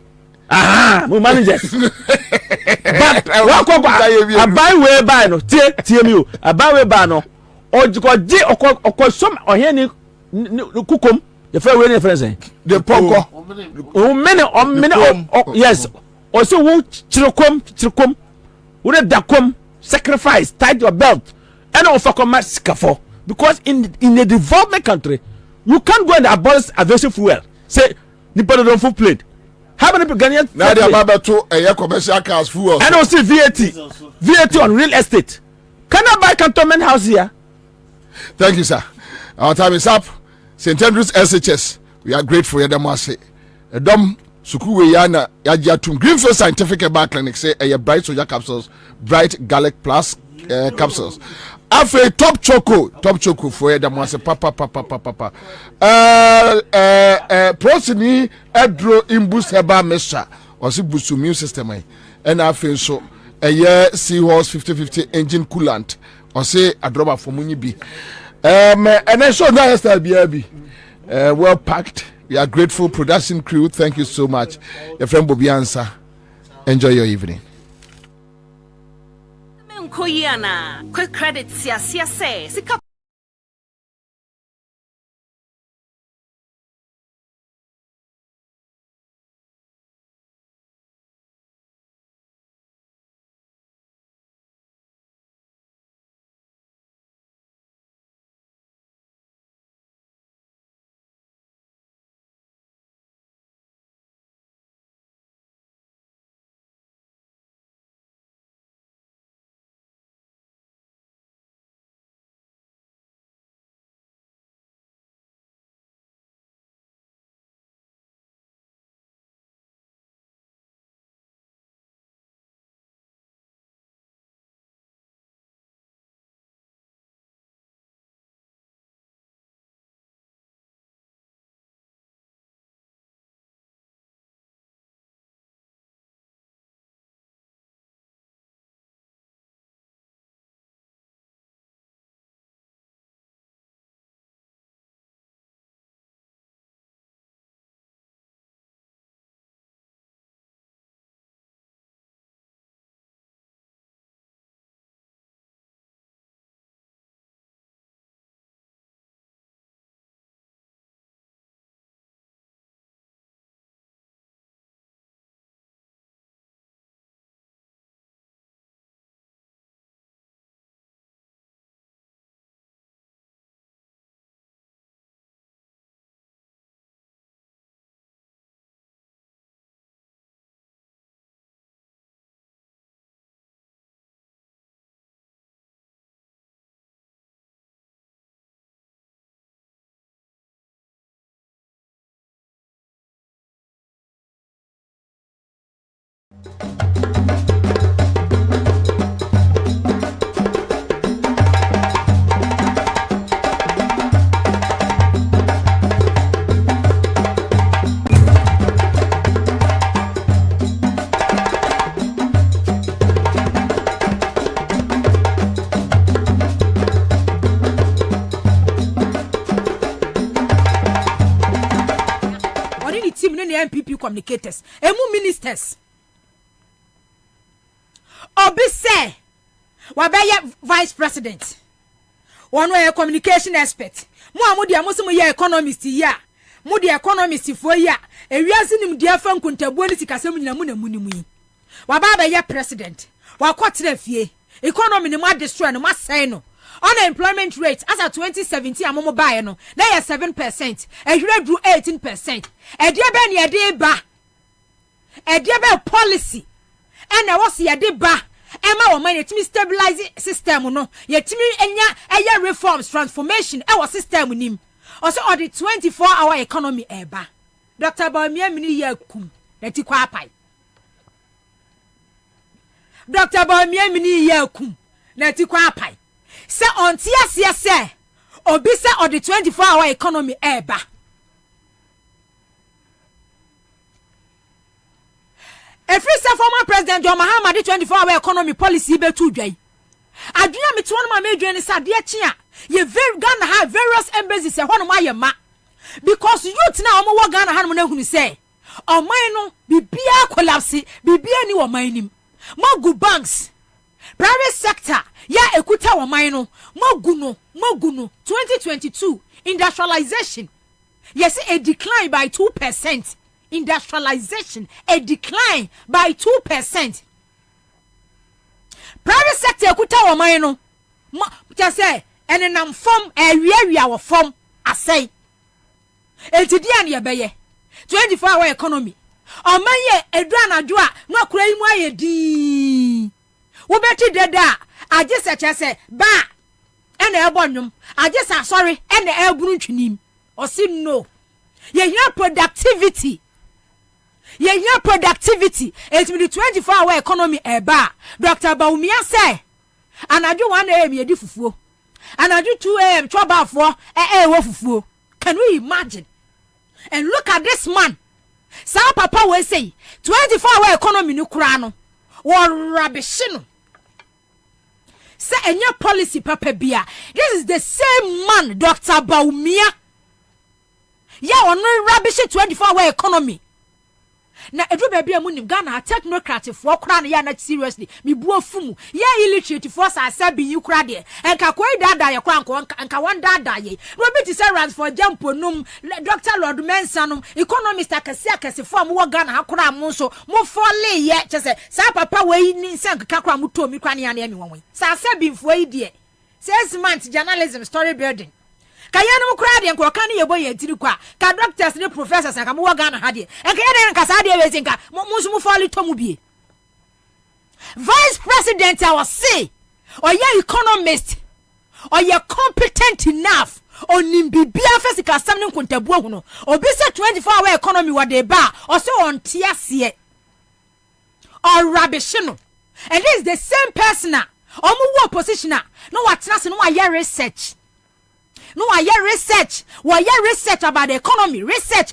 We managers. But I buy way buy no TMU. I buy way buy no. Or G or some or any kukum. The fair way friends. The poko. Many yes. Also who chirokom. Would dakom sacrifice tied your belt and offer commerce for because in a development country you can't go and abolish aviation fuel. Say Nippon don't full plate. How many Ghanaians now they are about to a commercial cars fuel and also VAT on real estate. Can I buy cantonment house here? Thank you, sir. Our time is up. St. Andrews SHS, we are grateful. Yadamase Dom Sukuwe Yana Yajatum Greenfield Scientific Herbal Clinic say a bright soja capsules, bright garlic plus capsules. After top choco for Yadamase papa. Prosini Edro Imbus Herbal Mesha or si boost immune system and I feel so a year Seahorse 50/50 engine coolant or say a drop for Munibi. And then so now BRB well packed. We are grateful production crew. Thank you so much. Your friend Bobie Ansah. Enjoy your evening. Quick credits, NPP communicators emu ministers obi say wabeye vice president one way communication expert mo amudi amusimu ye economist ya mudi economist fo ya ewiase nim dia fa nkuntabuo ni sikasem nyina mu na munimu yi wababa ye president wakotre fie economy ni ma destroy no ma say no unemployment rate as at 2017 amomo bae no na ye 7% ehwere dru 18% edie be ne ede ba edie be policy ena wo se ede ba ema wo man yetimi stabilize system no yetimi enya eya reforms transformation e wo system nim also on the 24-hour economy eba Dr. Bobie Amini yakum na ti kwa apai Dr. Bobie Amini yakum na ti kwa apai se onti asia se obi se on the 24-hour economy eba every former president John Mahama the 24-hour economy policy be too dwai adua me to one ma medwe ne sade akia ye very Ghana have various embassies e hono ma ye ma because youth na omo wo Ghana ha no na hunu say oman no bibia collapse bibia ni oman nim magu banks private sector ya ekuta oman no magu no 2022 industrialization yes a decline by 2%. Industrialization a decline by 2%. Private sector ekuta oman no just say ene nam form area wo form asay etidia ne yebeye 24-hour economy oman ye edura na dwo a no akura imu ayedi wo beti deda agese chese ba ene ebonwum agese sorry ene eburu ntwinim osi no ye here productivity it's the 24-hour economy eba Dr. Bobie Ansah anadu 1 am yedi fufuo anadu 2 am choba afo wo fufuo. Can we imagine? And look at this man sa papa we say 24-hour economy ni kura no wo rubbish no say enye policy papa bia. This is the same man Dr. Bobie ya ono rubbish 24-hour economy na edu baby amunim Ghana technocrat for kra na ya na seriously me bu afumu ya illiterate for sa sabi yi kra de enka koi dada ye kra anka wan dada ye no be ti say rans for jump num Dr. Lord Mensa num economist akase for mo Ghana ha kra mo so mo fole ye chese sa papa we ni sank kakra mo to mi kra na ya na mi won sa sabi mfo yi de 6 months journalism story building kayanu kra de nko kan ye boye tiri kwa ka doctors ne professors aka mo Ghana ha de enka ye de nka sa de we zinka mo so mo fali to mu bie vice president I was say or ye economist or ye competent enough onim bibia physical sam ne nkontabu hu no obi se 24-hour economy wa de ba or so on tiase or rubbish no and this is the same person or mo opposition no what trust no wa ye research. No, I hear research. Why research about the economy? Research.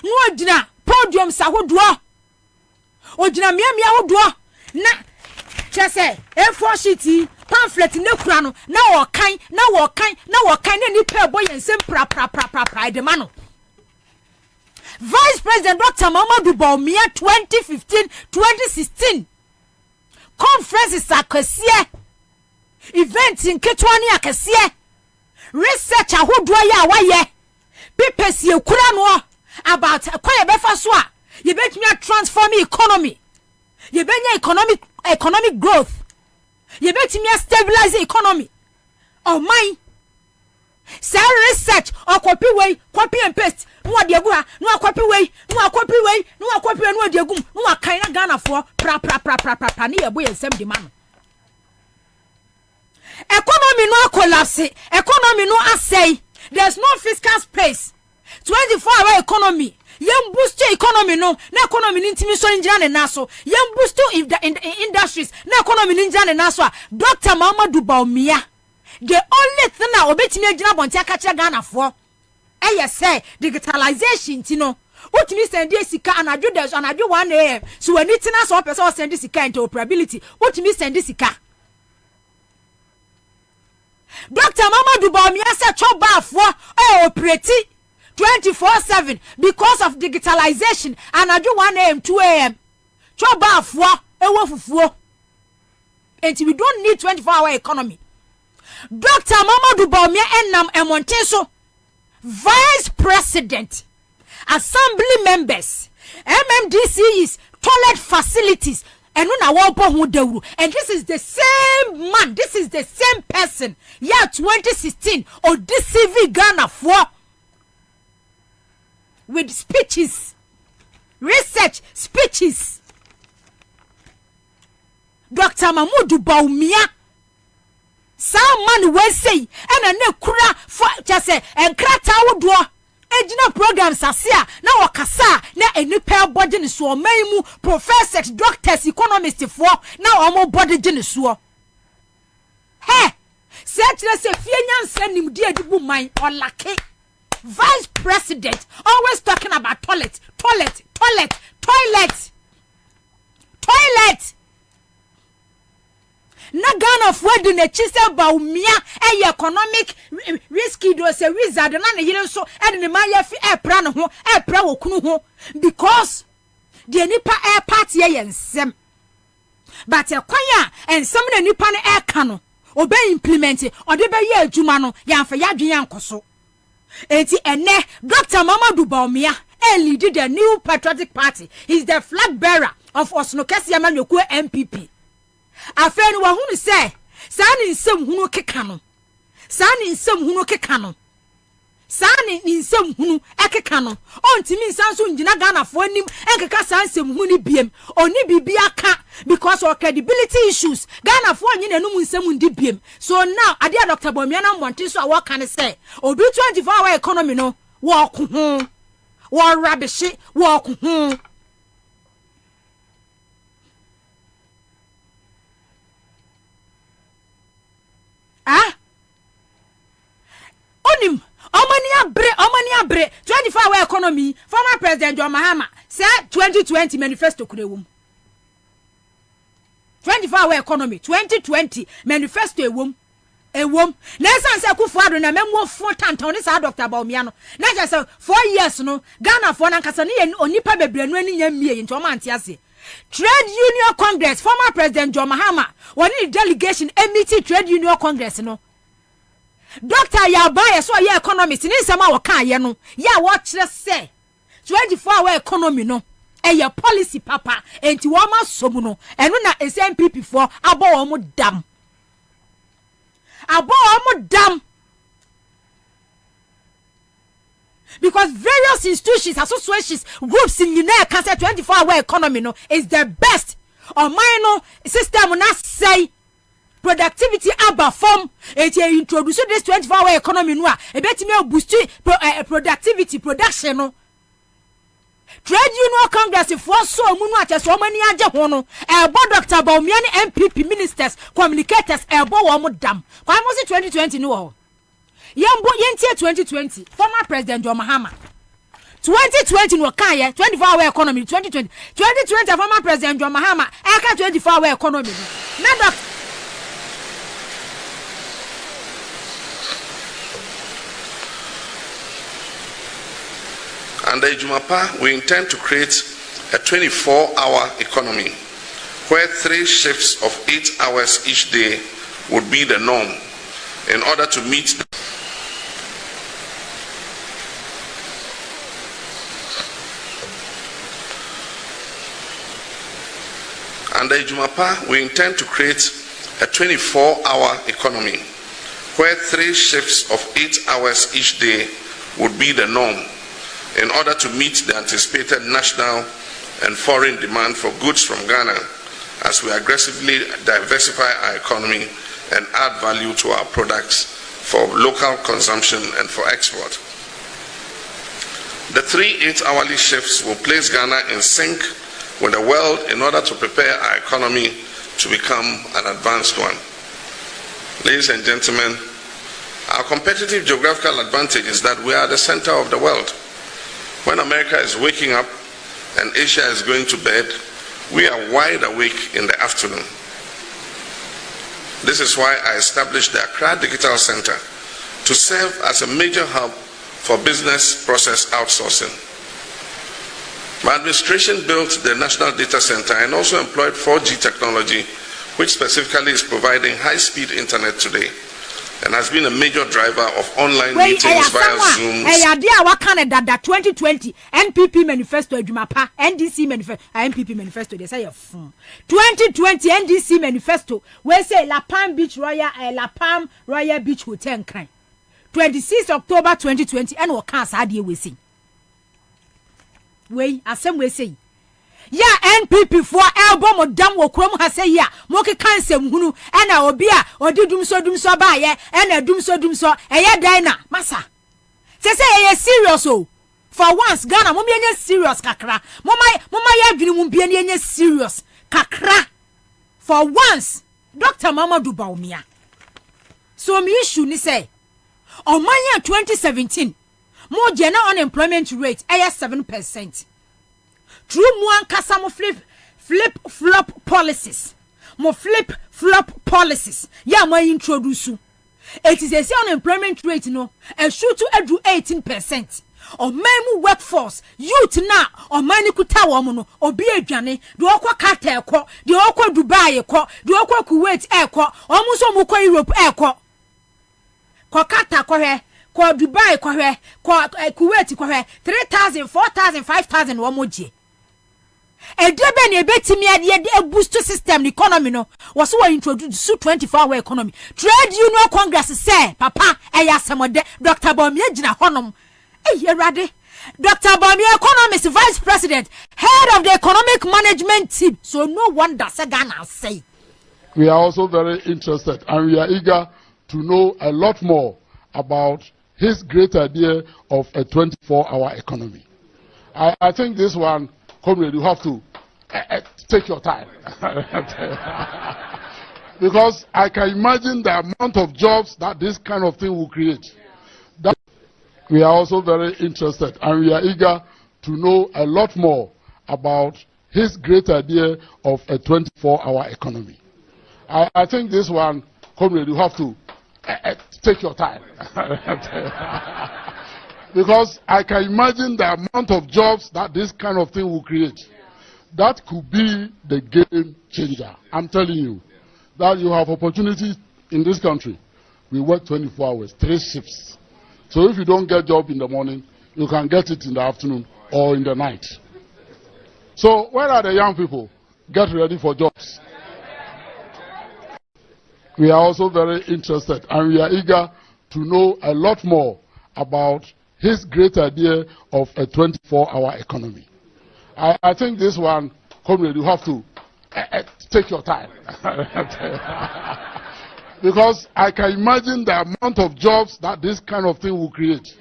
No, dina podium sa hodwa. O dina mia hodwa. Na just say A4 sheet pamphlet ne kura no. Na wo kan na ni pe boy ensem pra de mano. Vice President Dr. Bobie 2015-2016 conferences akasiye events in Ketwani akasiye research ahodo ya waye pipesi ekura no about kwaya befa so a ye betumi transform economy ye benya economic growth ye betumi stabilize economy oh my say research or copy and paste no ade agu ha no copy way no copy no ade agu no akan na Ghana for pra na ye boy ensem di man. Economy no collapse, economy no assay. There's no fiscal space. 24-hour economy. Yem boost economy no. Na economy nintimi so njira ne naso. Yem boost in industries. Na economy ninjira ne naso. Dr. Bobie. The only thing na obetimi agina bonti akache Ghana for. Say digitalization ti no. Utimi send sika anadwo 1 am. So when it na so person send sika into operability. Utimi send sika. Dr. Bobie Ansah choba afo operate 24/7 because of digitalization. And I do 1 a.m., 2 a.m. Choba afwa ewo fufuo. And we don't need 24-hour economy. Dr. Mamadou Bawumia Enam Emonteso, Vice President, Assembly members, MMDCs, toilet facilities, and this is the same man, this is the same person. Yeah, 2016 or DCV Ghana for with speeches, research speeches. Dr. Mamadou Bawumia, some man will say, and a ne kura for just say, and krata woodwa. Ejina programs asia na wakasa na eni pair body ni so maimu professors, doctors, economists for na omo body gene so. Hey, set na se fie nyansa nimdi adibu man olake. Vice President always talking about toilet. Na Ghana for the Nechise Bawumia economic risky do se wizard na ne yire so e ne man ya fi e pra no ho e pra wokunu ho because the nipa e party ye nsem but e kwan a ensem na nipa no e ka no obe implement o de be ye adwuma no ya fa ya dwen yankoso enti ene Dr. Mamadou Bawumia lead the new patriotic party. He's the flag bearer of Osnokesi Amanyoku MPP. Afeni wa hunu se sani nsem hunu kekano sani nsem hunu ekekano ontimi nsanso njina Ghana fo anim enkeka sansem hunu ni biem oni bibia ka because of credibility issues Ghana fo nyina num nsem ndi biem. So now adia Dr. Bawumia na monti so awo kan say obi 24-hour economy no wo ko ho wo rubbish wo ko ho. Onim omani abre 24-hour economy. Former President John Mahama said 2020 manifesto kurewum 24-hour economy 2020 manifesto ewum nesan se kufuado na memwo fo tanton sa Dr. Bawumia no na je se 4 years no Ghana fo na nkasa ne onipa bebrenu ani nya mie nti o ma ante Trade Union Congress. Former President John Mahama when the delegation MT Trade Union Congress no Dr. Yabaye so ye economist ni nsema wo kan ye no ya wo kire say 24-hour economy no eye policy papa enti wo ma somu no eno na SNPP for abo wo mo dam because various institutions, associations, groups in United can say 24-hour economy no is the best. Or minor system na say productivity above form. It introduce this 24-hour economy no e betime boost productivity production no. Trade Union Congress for so munu ate so mani age ho no Dr. Bawumia ne MPP ministers communicators wo mo dam. Kwa mo 2020 no Yentie 2020 former President John Mahama 2020 no kan 24-hour economy 2020 former President John Mahama aka 24-hour economy na Under Ijumapa, we intend to create a 24-hour economy where 3 shifts of 8 hours each day would be the norm in order to meet the Under Ijumapa, we intend to create a 24-hour economy where 3 shifts of 8 hours each day would be the norm in order to meet the anticipated national and foreign demand for goods from Ghana as we aggressively diversify our economy and add value to our products for local consumption and for export. The 3 8-hourly shifts will place Ghana in sync with the world in order to prepare our economy to become an advanced one. Ladies and gentlemen, our competitive geographical advantage is that we are the center of the world. When America is waking up and Asia is going to bed, we are wide awake in the afternoon. This is why I established the Accra Digital Center to serve as a major hub for business process outsourcing. My administration built the National Data Center and also employed 4G technology, which specifically is providing high-speed internet today, and has been a major driver of online meetings via Zoom. What Canada 2020 NPP manifesto Jumapa NDC manifesto NPP manifesto they say 2020 NDC manifesto we say La Palm Beach Royal Beach Hotel crime 26 October 2020 and what can say we say we asem we say ya NPP for album or dam wo krom ha say ya mo ke kansem hunu ena obi a odi dum so ba ye ena dum so eye dan na masa say eye serious o for once Ghana mo be serious kakra mo ya adwene mo be enye serious kakra for once Dr. Mamadou Bawumia so me issue ni say on my 2017 mo general unemployment rate eye 7%. True one kasa mo flip flop policies. Mo flip flop policies. Ya mo introduce. It is a unemployment rate no. A shoot to edu 18%. O memu workforce youth na o mani kuta wo mo no obi adwane de okwa Qatar ekọ de okwa Dubai ekọ de okwa Kuwait ekọ o mu so mu kwa Europe ekọ ko Qatar ko he ko Dubai ko he ko Kuwait ko he 3,000 4,000 5,000 wo mo je edebe ne betimi ade boost system economy no was so introduce 24-hour economy trade union congress say papa eya semode Dr. Bawumia gina honom Erade Dr. Bawumia economist vice president head of the economic management team so no wonder say Ghana say we are also very interested and we are eager to know a lot more about his great idea of a 24-hour economy. I think this one, comrade, you have to take your time. Because I can imagine the amount of jobs that this kind of thing will create. We are also very interested and we are eager to know a lot more about his great idea of a 24-hour economy. I think this one, comrade, you have to take your time. Because I can imagine the amount of jobs that this kind of thing will create. That could be the game changer. I'm telling you that you have opportunities in this country. We work 24 hours, 3 shifts. So if you don't get a job in the morning, you can get it in the afternoon or in the night. So where are the young people? Get ready for jobs. We are also very interested and we are eager to know a lot more about his great idea of a 24-hour economy. I think this one, comrade, you have to take your time. Because I can imagine the amount of jobs that this kind of thing will create.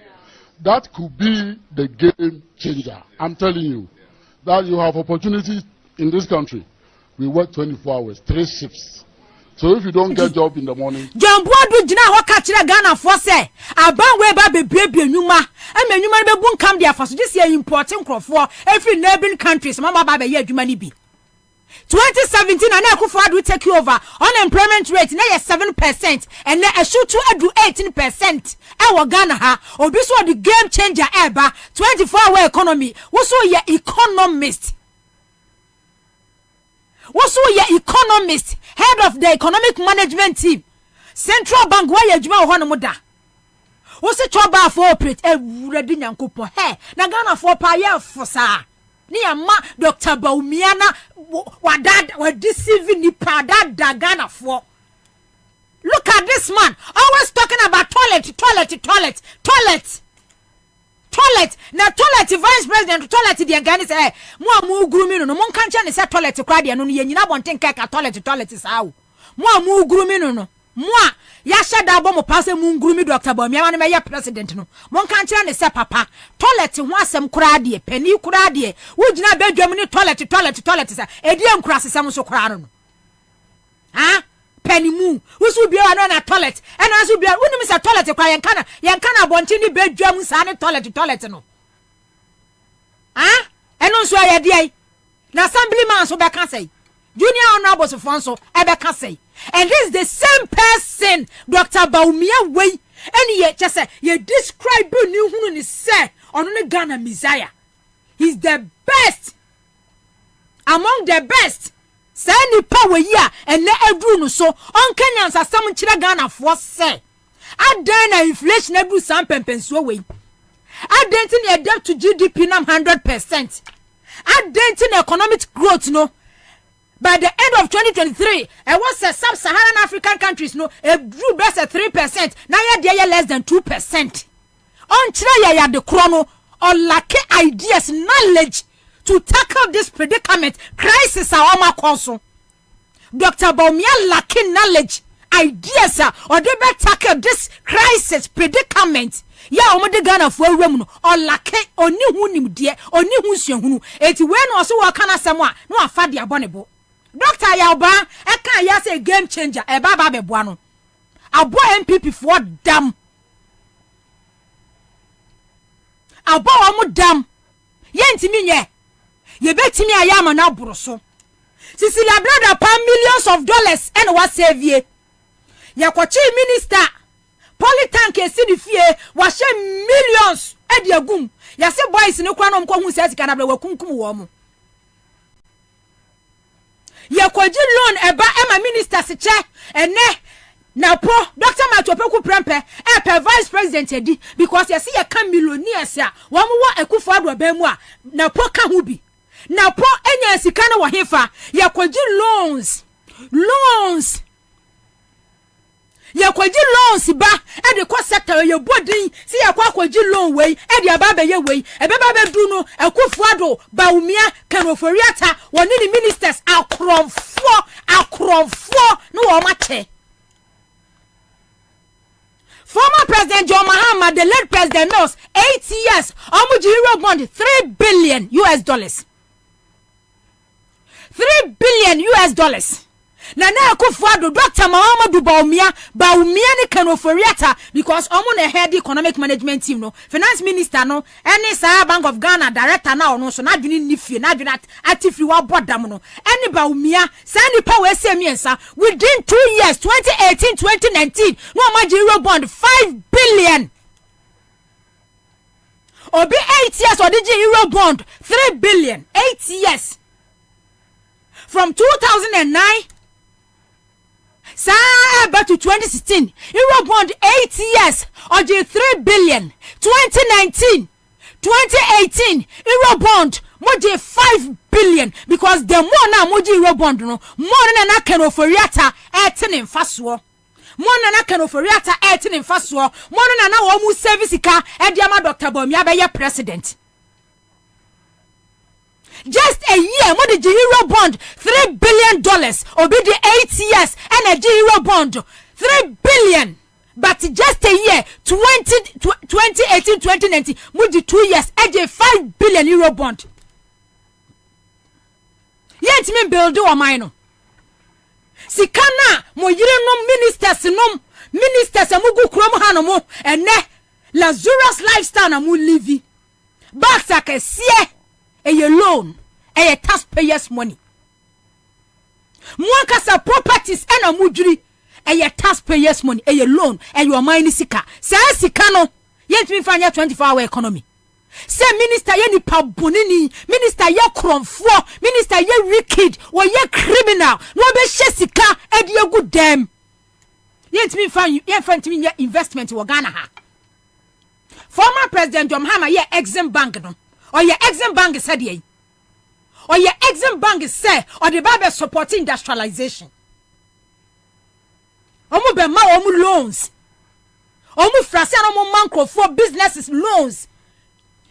That could be the game changer. I'm telling you that you have opportunities in this country. We work 24 hours, 3 shifts. So if you don't get a job in the morning, John Boadu Jina Wakachira Ghana for say, Aban Weba be baby Numa, and Menuma be boon come there for so this year important crop for every neighboring countries, Mama Baba ye Jumani be. 2017 and Akufo-Addo will take you over. Unemployment rate na 7% and na a shoot to 18%. Ewa Ghana ha obi so the game changer eba 24-hour economy. Woso ye economist. Woso ye economist, head of the economic management team. Central Bank wa ye adwuma ho no moda. Woso choba for operate ready nyankopon. He na Ghana for pa ye fosa. Ni ama Dr. Bawumia na wa deceiving ni pada Ghana for. Look at this man, always talking about toilet. Na toilet vice president toilet the Ghana say mo amu gurumi no mo nkanche ne say toilet kwa de no ye nyina bonten keka toilet saa wo. Mo amu gurumi no. Mo ya shada bo mo pass mu gurumi Dr. Bawumia na me president no. Mo nkanche ne say papa toilet ho asem kura de pani kura de wo gina bedwam ni toilet sa edi ankura sesem so kura no. Ha? Penny mu wusu bia na toilet ena asu bia woni sa toilet kwa yenkana bonchi ni bedwam sa ne toilet no. Ah? Eno so ya dey. Na assemblyman so be kan say. Junior honorable so fonso e be kan say. And this is the same person Dr. Bawumia way Any ye just say ye describe new hunu ni say on the Ghana Messiah. He's the best among the best. Say ni power ya and ne edru no so on Kenyans as some chira Ghana for say. Adan inflation edu sam pempensuo we. Adan ni debt to GDP nam 100%. Adan economic growth no. By the end of 2023, it was a sub-Saharan African countries no, it grew best at 3%. Now you're less than 2%. On China, ya the chrono or lack ideas, knowledge to tackle this predicament, crisis. Our council, Dr. Bawumia lacking knowledge, ideas, or they better tackle this crisis predicament. Ya omode Ghana for wemu or lack oni hunim die oni hunsua hunu. Eti we no so wa kana semwa no afa de abonebo. Dr. Yalba, I can't ya say game changer, a baba bebuano. A boy MPP for damn. A boy amu damn. Yenti minye. Ye bet me I am an abroso. Sicilia brother pa millions of dollars and what save ye. Yakwachi minister. Politanke see the fear was millions edia gum. Yase boys no kwanom kwa hu says kanabla wakunkum wo. Ye kwaji loan eba ema minister se che ene na po Dr. Matopeku Prempe pe vice president edi because ye see ye kan millionaires a wo mo Akufo Addo ba mu a na po ka hu bi na po enya sika na wo hefa ye kwaji loans ye kwaji loans ba e de ko sector ye bodin si ye kwa kwaji loan we e de aba ba ye we e be ba du no Akufo Addo Bawumia kanoforiata woni ni ministers akromfo no wo mache. Former President John Mahama, the late President knows 8 years omuji euro bond $3 billion. $3 billion. Na Akufo Addo Dr. Muhammadu Bawumia ni kanoforiata because omo na head economic management team no finance minister no any sa Bank of Ghana director na ono so na dwini nifie na dwini atifri wa bodam no any Bawumia sa ni power semiensa within 2 years 2018-2019 no amaji euro bond $5 billion. Obi 8 years odiji euro bond $3 billion 8 years from 2009 back to 2016, Euro bond 8 years, or $3 billion. 2019, 2018, Euro bond, moji $5 billion. Because the more na moji Euro bond, no, more than I can offer yata, 18 in Faswo. More than I can offer yata, 18 in Faswo. More than I almost service car, and Yama Dr. Bawumia be your president. Just a year, what did Euro bond? $3 billion. Obi the 8 years and a Euro bond $3 billion. But just a year, 2018-2019, with the 2 years, a $5 billion Euro bond. Yet me build do a mine. Sikana mo yire no ministers amugu krom hanomo ene lazurous lifestyle na mu live. Back sake sie a loan, a taxpayers' money. Mwakasa properties and a mujuri, a taxpayers' money, a loan, and your money sika. Say sikano, yet me find your 24-hour economy. Say minister ye ni pabunini, minister ye kromfo, minister ye wicked, or ye criminal, no be sika, and ye good damn. Yet me find you, ye find me your investment in Ghana. Former President John Mahama ye Exim Bank no. Or your Exim Bank is said ye. Or your Exim Bank is say, or the Bible supporting industrialization. Omu be ma omu loans. Omu frase omu manko for businesses loans.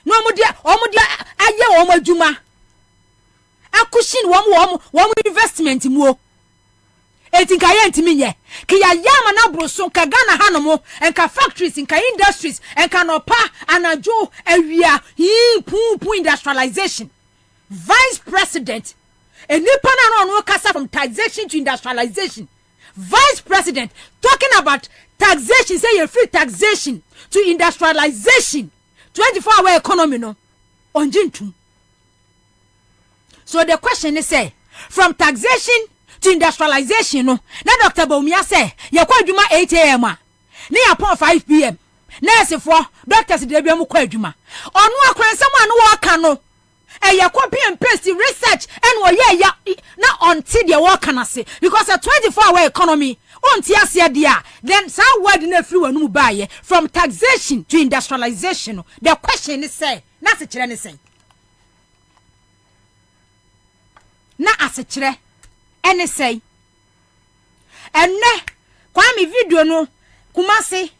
No omu dia aye omu adwuma. Akushin omu investment mu. Etinka ye ntimi ye. Ki ya yama na broso ka Ghana hanomo enka factories enka industries enka nopa anajo area pu industrialization. Vice President enipa na no kasa from taxation to industrialization. Vice President talking about taxation, say you free taxation to industrialization. 24-hour economy no onjintu. So the question is say from taxation to industrialization no. Na Dr. Bawumia say ye kwa adwuma 8 am ne upon 5 p.m. nurse for doctors dey be mu kwa adwuma onu akwensam anu wo ka no eya copy and paste research and wo ya na until the work can say because a 24-hour economy unti ase dia then some word na free wanu baye from taxation to industrialization. The question is say na se kire ne say na ase kire ene say enne kwa mi video no kumase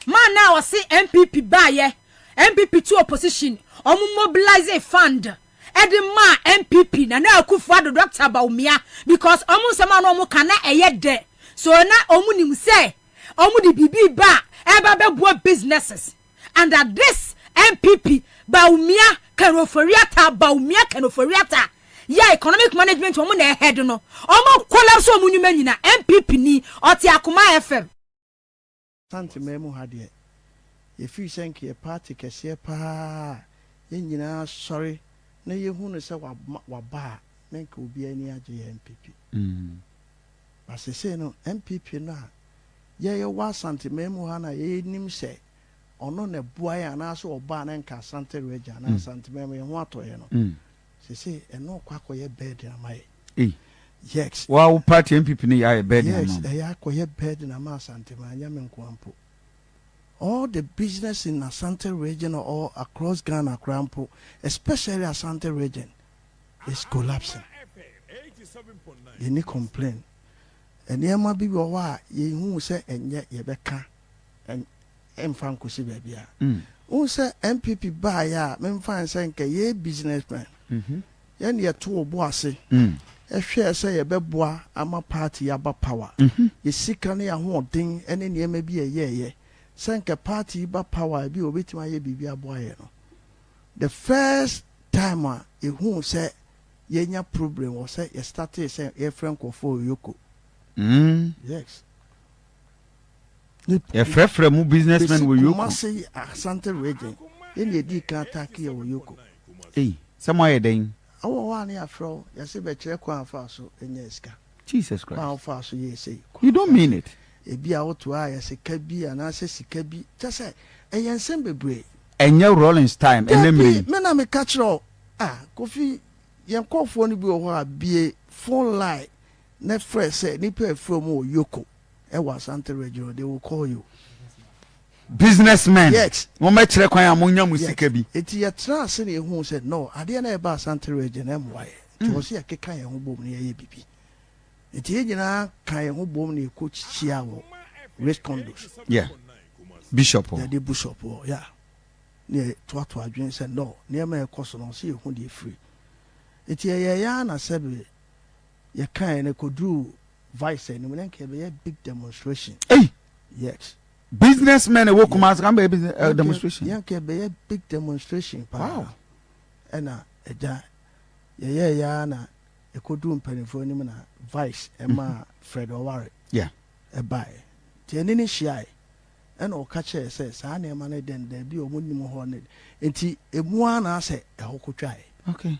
man now was say MPP baye MPP to opposition mobilize a fund edema MPP na akufo do Dr. Bawumia because sema no kana de so na nim say di bibi ba eba bebo businesses and that this MPP Bawumia kanoforiata ya economic management na head no collapse nyuma nyina MPP ni oti akoma FM Santi memu hadie if you think your party kese pa nyina sorry na yehu no se wa ba na nka obi ani age MPP basese no MPP no ye wa Santi memu ha na ye nim se ono na bua ya na so oba na nka Santi region na Santi memu ye ho atoye no sese eno kwakoye bed na mai yes wow party MPP ni ya bed na yes ya koye bed na ma Santi ma nya me nkwampo all the business in Asante region or across Ghana, Krampo, especially Asante region, is collapsing. You need complain. And there might be what you who say and yet you beka and Francosi baby. Who say MPP buyer, men find saying ye businessman. Yen ye two bossy. A share say a beboa, I'm a party about power. You see, can you hold thing and then ye may be a year. Sanka party ba power bi obetima ye bibia boye no the first time who say yenya problem was say you started say a friend ko for yoko yes a frefre mu businessman wo yoko must say Asante region in the di kan attack ye wo yoko somewhere den awo wa na afro ya se be kire kwa afa so enya iska Jesus Christ kwa afa so ye say you don't mean it ebi a woto a ya sika bi anase sika bi tese eyensem bebre enya Rollins time enemri me na me catch ro Kofi yen kofo ni bi wo ha bie phone line na fresh say ni pe from Yoko e wa Asante region they will call you businessman yes mo me kire kwan amonya musika bi eti ya trans na ehun said no ade na e ba Asante region em waye to se ya keka ye ho bom na ye bibi eti ye nyina kan ye ho bom na ko chia wo race condos yeah bishop the bishop yeah ne to adwen said no ne ma e koso no se ehun de free eti ye ya na sebe ye kan ne kodru vice ni mun nke be big demonstration yes businessmen wo kuma kan be demonstration yan ke be big demonstration wow ena eja ye ya na ekodu mpanifo ni na vice ema Fred Oware yeah e bai ti eni ni hia ena o ka che se sa na ema na den bi o munnim ho ne enti emu ana se e hokotwae okay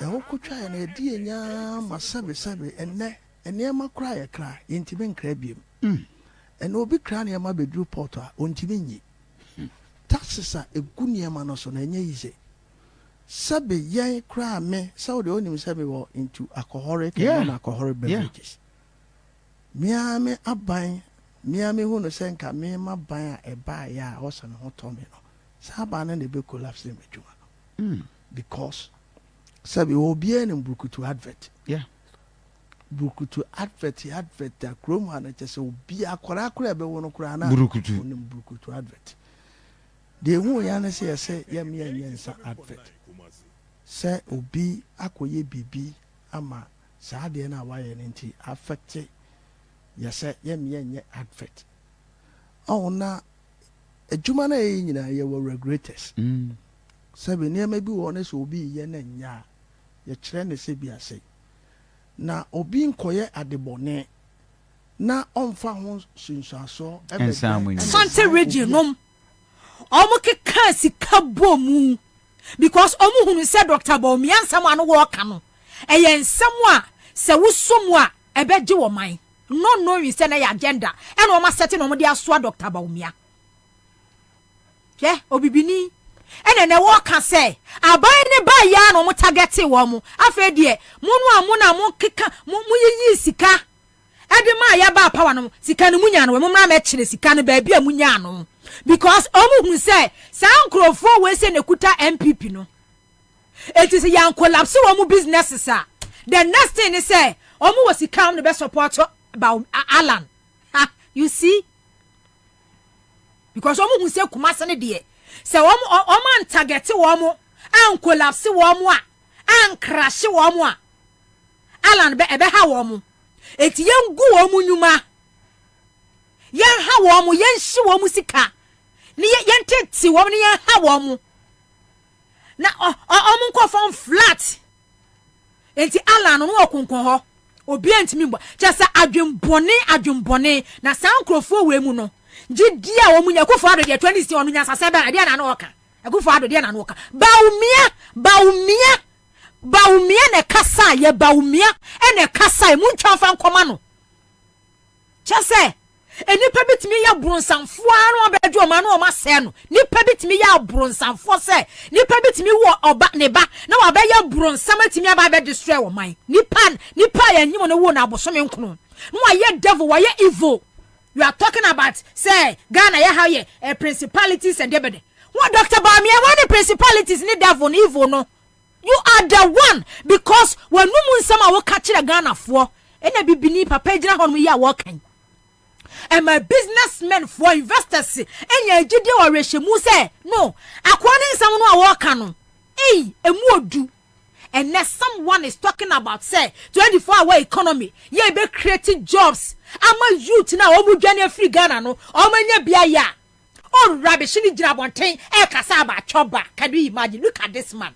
e hokotwae na edi enya masabe enne ema kra ye kra enti ben kra biem ena obi kra na ema bedru port a onti benyi taxes a egu ne ema no so na enye yize sabe yen kra me so de onim sabe wo into alcoholic and non-alcoholic beverages miame aban miame hu no senka me ma ban a eba ya o so no to me no saba na be collapse me djuma because sabe obi en mbrukutu advert burukutu advert da chrome ana chese obi akora be wono kura na burukutu advert de hu ya na se yam yensa advert se obi akoye bibi ama saa de na waye nti affect yese yem advert na adwuma na nyina ye were regulators se be ne ma bi wona se obi ye na nya ye kire ne se bi ase na obi nkoye adebone na onfa ho sunsuaso Asante region nom omo keka sika bomu because omo hunu se Dr. Bawumia Ansah anu wo ka no eye nsem a se wosom a ebeje wo man no knowing say na your agenda and o ma set no mo dey aso Dr. Bawumia obibini ene ne wo ka say aban ne ba ya no mo target wo mo afa de munu amuna mo keka mo yiyi sika ede ma ya ba power no sika no munya no mo mra ma kire sika no ba bia munya no because omu hu say sankrofo we say ne kuta MPP no it is yan collapse wo mo businesses a the next thing is say omu was sika no be support about Alan you see because omu hu say kumase ne de say omu target wo mo an collapse wo mo a an crash wo mo a Alan be ebe ha wo mo eti yen gu wo mu nyuma yen ha wo mu yen hyi wo mu sika ni yen teti wo mu yen ha wo mu na omu nkofon flat eti Alan no okonkon ho obi antimi mbo chese adwembone na sankrofo we mu no gidia wo mu nya kofo ado de 20 onu nya sase ba de na na oka akofo ado de na na oka Bawumia ne kasa ye Bawumia ene kasa mu ntwafa nkoma no chese enipa bitimi ya bronsanfo anu obedu ma no ma se no nipa bitimi ya bronsanfo se nipa bitimi wo oba ne ba na wa be ya bronsam atimi aba be destroy wo man nipa ya nyimo no wo na abosome nkono no wa ye devil wa ye evil. You are talking about say Ghana ya how ye principalities and debede what Dr. Bawumia what the principalities ni devil ni evil no. You are the one because when no mun sama wo catch the Ghana for ena bibini papa gina hon ya working and my businessmen for investors enya gide o rehemu say no akwani nsam no a work no emu odu and now someone is talking about say 24-hour economy ye be creating jobs ama youth na o mu dwane free Ghana no o manya bia ya o rubbish ni gina bonten e kasa ba choba. Can you imagine? Look at this man.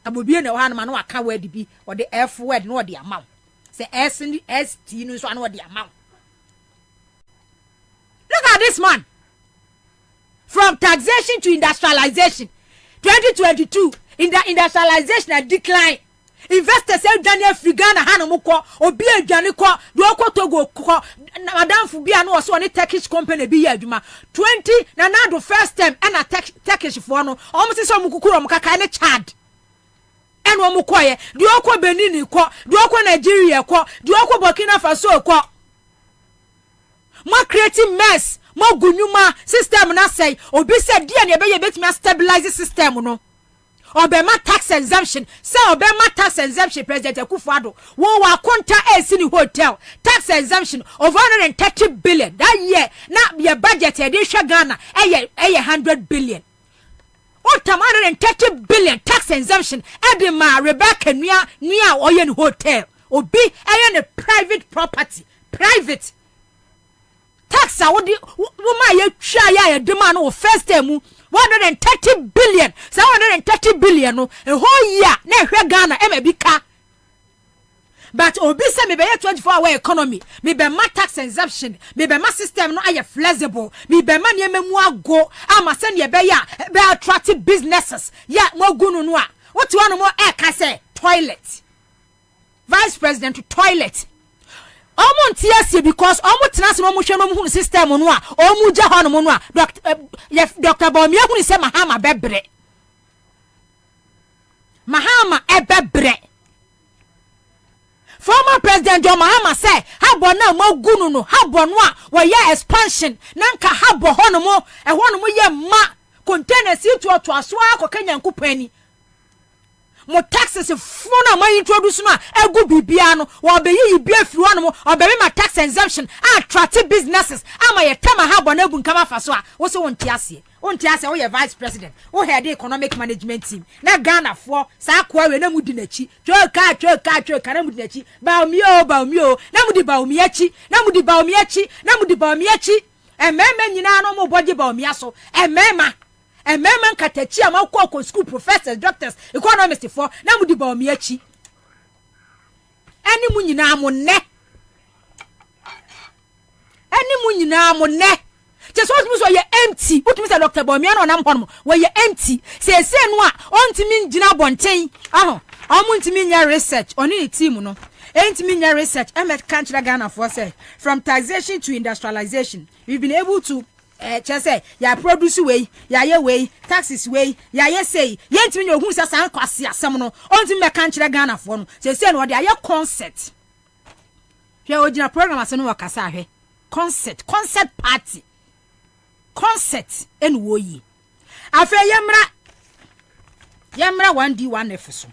Abobie na wana no aka word bi or the F word no the amount say S and S T no so no the amount. Look at this man. From taxation to industrialization 2022 in the industrialization a decline. Investors say Daniel Frigana Hanamoko obi adwane ko do Togo ko madam fu bia no so on Turkish company bi aduma 20 na the first time and a Turkish for no almost so mukukuro mkaka ne Chad. And one mukoye, do okwa Benin ko, do okwa Nigeria ko, do okwa Burkina Faso ko. More creating mess, more gunyuma system na say, obi said dia ne be ye betimi stabilize system no. Obema tax exemption, say Obema tax exemption President Akufo-Addo. Wo wa konta ni hotel, tax exemption of 130 billion. That year, na your budget e dey hwe Ghana, eye 100 billion. What 130 billion tax exemption Edema Rebecca Nia Oyen Hotel Obi a private property private tax what woman ye demand o first time 130 billion 730 billion no a whole year na hwe Ghana emebika. But obi say me be 24-hour economy, me be ma tax exemption, me be ma system no aye flexible, me be ma niememu ago, ama se ne be ya be attract businesses. Ya mo gunu no a. What one more e ka say toilet. Vice President to toilet. Omo ntiase because omo tenase no mo hwe no mo system no a, omo ja ho no no a. Dr. Bawumia hunu se Mahama bebre. Mahama bebre. Former President John Mahama say habo na mo gunu no habo no a wo ye expansion nanka habo ho no mo e ho no mo ye ma container si to aso akọ Nyankopani mo taxes funa ma introduce no egu bibia no wo be yi bi afiri ho no mo obere ma tax exemption attract businesses ama ye tama habo na ebu nkama faso a wo se wonti ase wo ye vice president wo head economic management team na Ghana for sa kwa we na mudi nachi twoka na mudi nachi Bawumia na mudi Bawumia chi emema nyina no mo boje Bawumia so emema nkatachi amakọ school professors doctors economists for na mudi Bawumia chi eni mu nyina mo ne just what so ye empty what Mr. Dr. Bawumia no nam hono we ye empty say no a ontimi ngina bonten aho omo ntimi nya research oni team no Ain't me research. I'm at country Ghana for say from taxation to industrialization. We've been able to just say ya produce way, ya way, taxes way, ya say, yet me who says I'm quasi some no on to me country Ghana for no. Say no, they are your concept. Your original program as no wakasa concept party. Concept and woyi. Afe yamra 1D 1F so.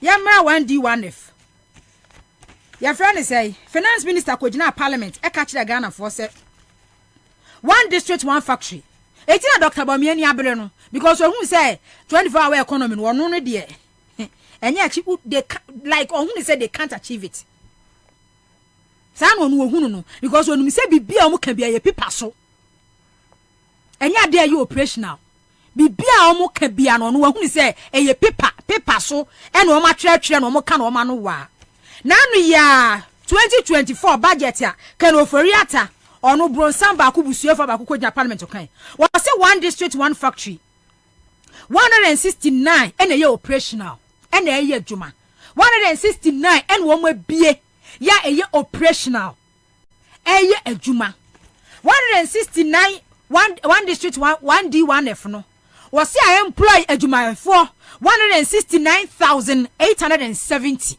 Yamra 1D 1F. Your friend say finance minister Kwabena parliament e catch the Ghana for say one district one factory. Etina Dr. Bamiani abere no because who say 24-hour economy no no dey. Enya achieve they like who say they can't achieve it. San no hunu no because when we say bibia omo ka bia ye paper so. Enya dey you operational. Bibia omo ka bia no no hunu say ye paper so e no omo atwetwe no omo ka no omo no wa. Nanu ya 2024 budget ya kan oforiata ono bronsan ba ku busuo fa ba ku Kwabena parliament kan. We say one district one factory. 169 and ye operational. And ye adwuma. 169 and wo mo bie ya eye operational. Eye adwuma. 169 one district 1D 1F no. Was say I employ adwuma for 169,870.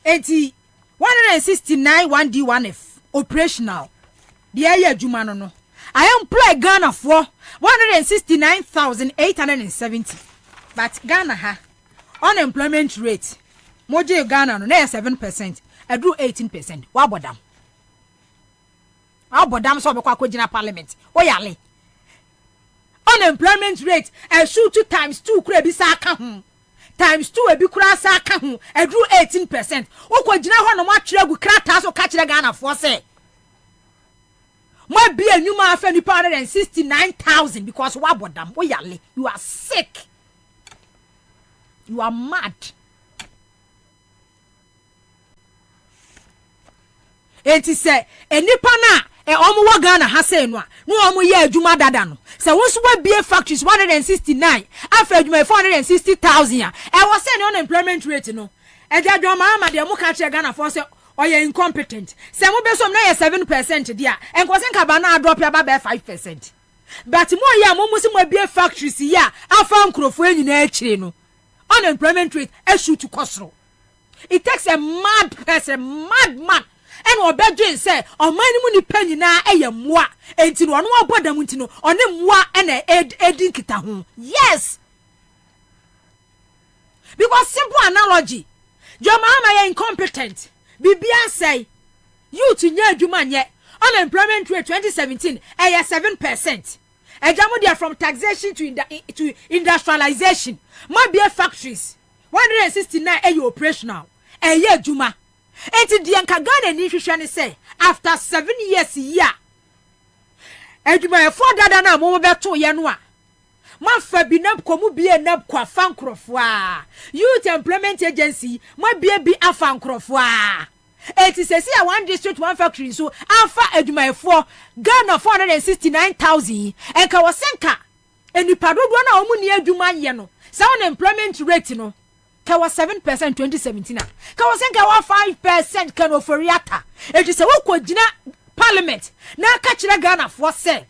169 1D 1F operational. The eye adwuma no. I employ Ghana for 169,870. But Ghana ha unemployment rate moje Ghana no na 7%, edu 18%. Wa bodam so be kwa Kwabena parliament oyale unemployment rate e shoot 2 times 2 kura bi sa aka ho times 2 e bi kura sa aka ho edu 18%. Wo Kwabena ho no mo atwere gu krata so ka kire Ghana for say mo bi enuma afa ni 169,000 because wa bodam oyale. You are sick. You are mad. Enti say enipa na omo wa Ghana ha say no a no omo ye adwuma dada no say won so wa bie factories 169 afa adwuma 460,000 a e wo say no unemployment rate no e ja dwoma ama de mo ka che Ghana for say oye incompetent say mo be so na ye 7% dia enko se nka ba na drop ya ba 5%. But mo ye mo musi mo bie factories ya afa nkrofo enyina akire no unemployment rate issue to kosro. It takes a mad person, mad and obedient say on my money penny na moa enti no ono abodam nti no one moa na edin kita ho. Yes, because simple analogy your mama you incompetent bibia say you to nya adwuma nye unemployment rate 2017 7%. Ejamu dia from taxation to industrialization. Ma be factories 169 operational. Adwuma. Enti dia nka Ghana ni hwehwe ne say after 7 years ya. Adwuma e for dada na mo beto ye no a. Ma fa bi na komu bi na kwa fankrofo a. Youth Employment Agency ma bi afankrofo a. Eti se see one district one factory so alpha adwuma for Ghana 469,000 enka wasenka enipa dodo na omu ni adwuma ye no sa unemployment rate no ka was 7% 2017 a ka wasenka wa 5% kan oforiata. Eti se wo Kwabena parliament na ka kire Ghana for say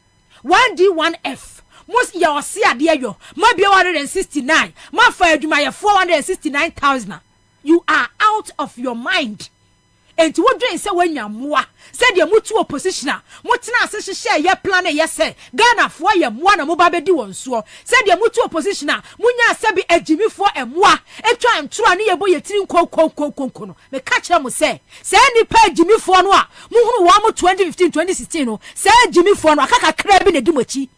1D 1F most ya wose ade ayo ma bia 169 ma fa adwuma ye 469,000. You are out of your mind. And to what dream say when you moa said you mutu opposition mutina se share ye plan ye say Ghana for ye moa na mo ba be di won so said you mutu opposition munya sabi ejimi for e moa etwa ntro ne ye bo ye tiri konkonkonkonko no me ka kire mo say ni pa ejimi for no a mu hunu wa mo 2015 2016 no say ejimi for no akaka kra bi na di mochi.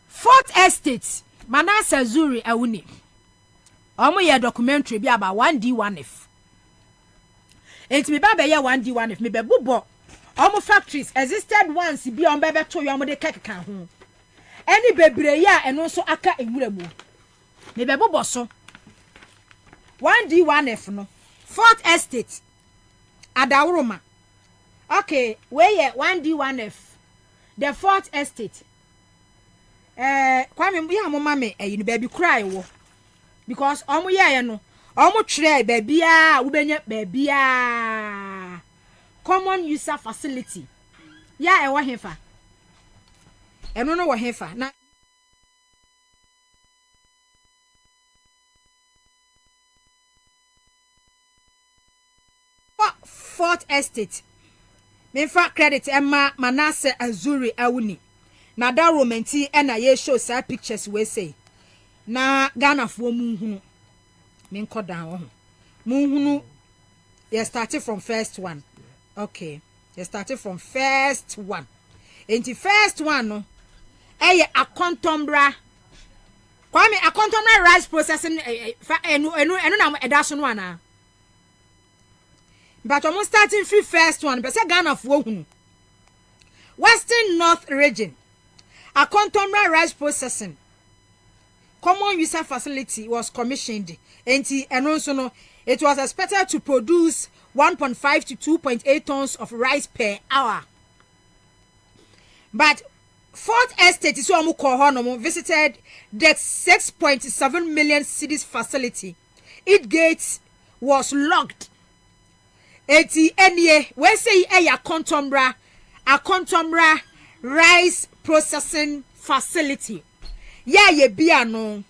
Fourth Estate Manasa Zuri Awuni omo ye documentary bi about 1D 1F. Enti me ba be ye 1D 1F me be bubo omo factories existed once bi on be to yo omo de kekeka ho. Any bebre ya eno so aka ewura mu. Me be bubo so 1D 1F no. Fourth Estate Adawroma. Okay, where ye 1D 1F. The Fourth Estate kwame ya mo mame you baby cry wo because omo ye no omo tire baby a wo benya baby a common user facility ya e wo hefa eno no wo hefa na Fourth Estate Memfa credit Emma Manasseh Azuri Awuni na da romanti na ye show sa pictures we say na Ghana fo munhunu menko dan wo munhunu you started from first one okay you started from first one enti first one no eye akontombra kwame akontombra rice processing enu na edaso no ana but almost starting free first one but say Ghana fo hunu Western North region akontombra rice processing common user facility was commissioned and it was expected to produce 1.5 to 2.8 tons of rice per hour. But Fourth Estate is visited the 6.7 million cities facility. Its gates was locked. We say a contombra rice processing facility. Yeah, ye biano.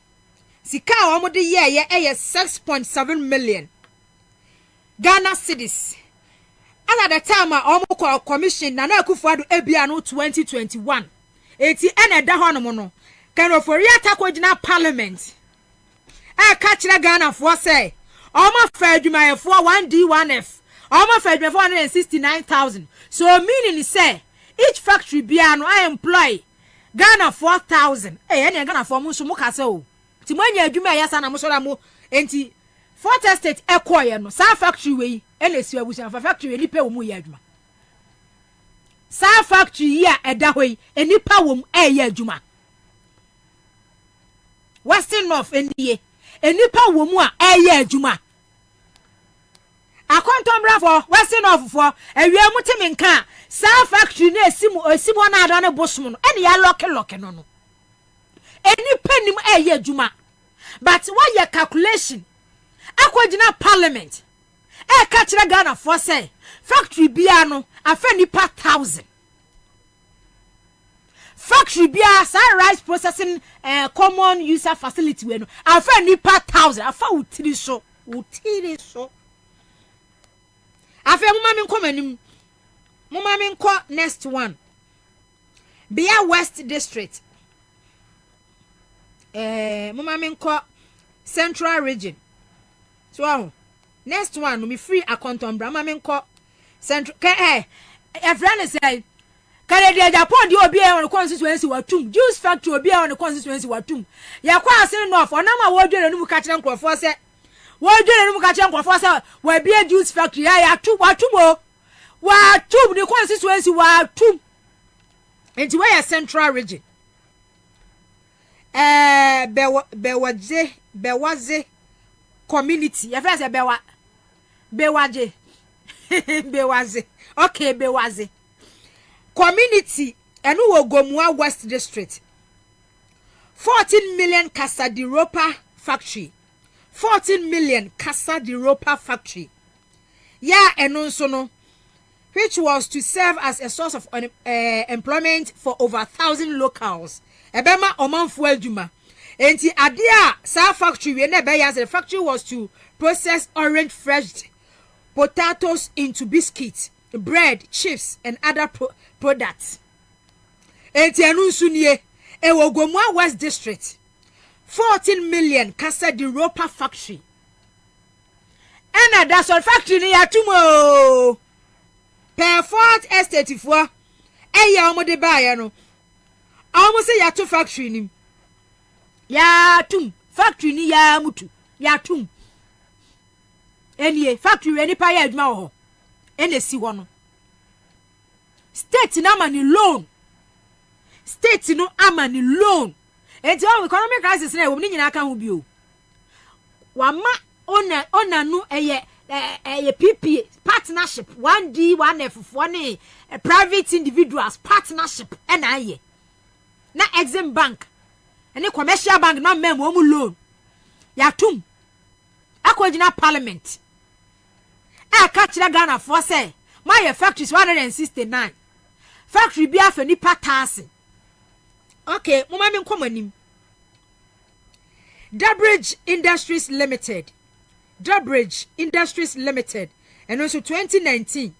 Sika omode ye 6.7 million Ghana cedis. And at the time omo commission na Akufo-Addo ebiano 2021. Eti ene da ho no no. Kan ofori atako gina parliament. Ka kire Ghana for say omo fa adwumayefo 1D1F. Omo fa adwumayefo 169,000. So meaning say each factory biano I employ Ghana 4,000. Ene Ghana for mu so mu ka se o. Ti manya adwuma ya sa na mo so da mo enti Fourth Estate ekoye no sa factory we ene si abusia fa factory ni pe wo mu ya adwuma. Sa factory ya eda hoi enipa wo mu eye adwuma. Western North ndie enipa wo mu a eye adwuma. Akontombra for Western North for ewie mu timi nka sa factory na esimu na ado na bosum no ene ya lock no no. Enipa nim eye adwuma. But why your calculation akwagina parliament ka kire Ghana for say factory bia no afa nipa 1,000 factory bia sa rice processing common user facility we no afa nipa 1,000 afa utiri so afa mu mami nko next one Bia West District mu mami nko Central Region. So next one no me free akontombra mami nko Central friend say Canada Japan di obi e on constituency watum juice factory obi e on constituency watum ya kwa asen no for na ma wodwere no mu ka kire nkrofo se we be a juice factory ya watum the constituency watum into where Central Region bewaze community ya first bewaje bewaze okay bewaze community enu Ogomua West District 14 million Casa de Ropa factory 14 million Casa de Ropa factory ya enu nso no which was to serve as a source of employment for over 1,000 locals ebema omanfo adwuma enti adea sa factory we na be the factory was to process orange fresh potatoes into biscuits, bread, chips and other products. Enti anu nsunie Ogomua West District 14 million Casa de Ropa factory. And that's all factory ni yatumo per Fourth Estate fo omode ba ya no almost say yatu factory ni yatum factory ni ya mutu yatum enie factory eni pa ya adwuma ho ene si ho no state na mani loan state no amani loan enti o economic crisis na wo ni nyina aka ho bi o wama ona no eye PPA partnership 1D1F for private individuals partnership na aye na Exim Bank any commercial bank na mem wo mu loan yatum akogina parliament ka kire Ghana for say my factories 169 factory bi afa nipa taase okay mama me nkomanim Durbridge Industries Limited and also 2019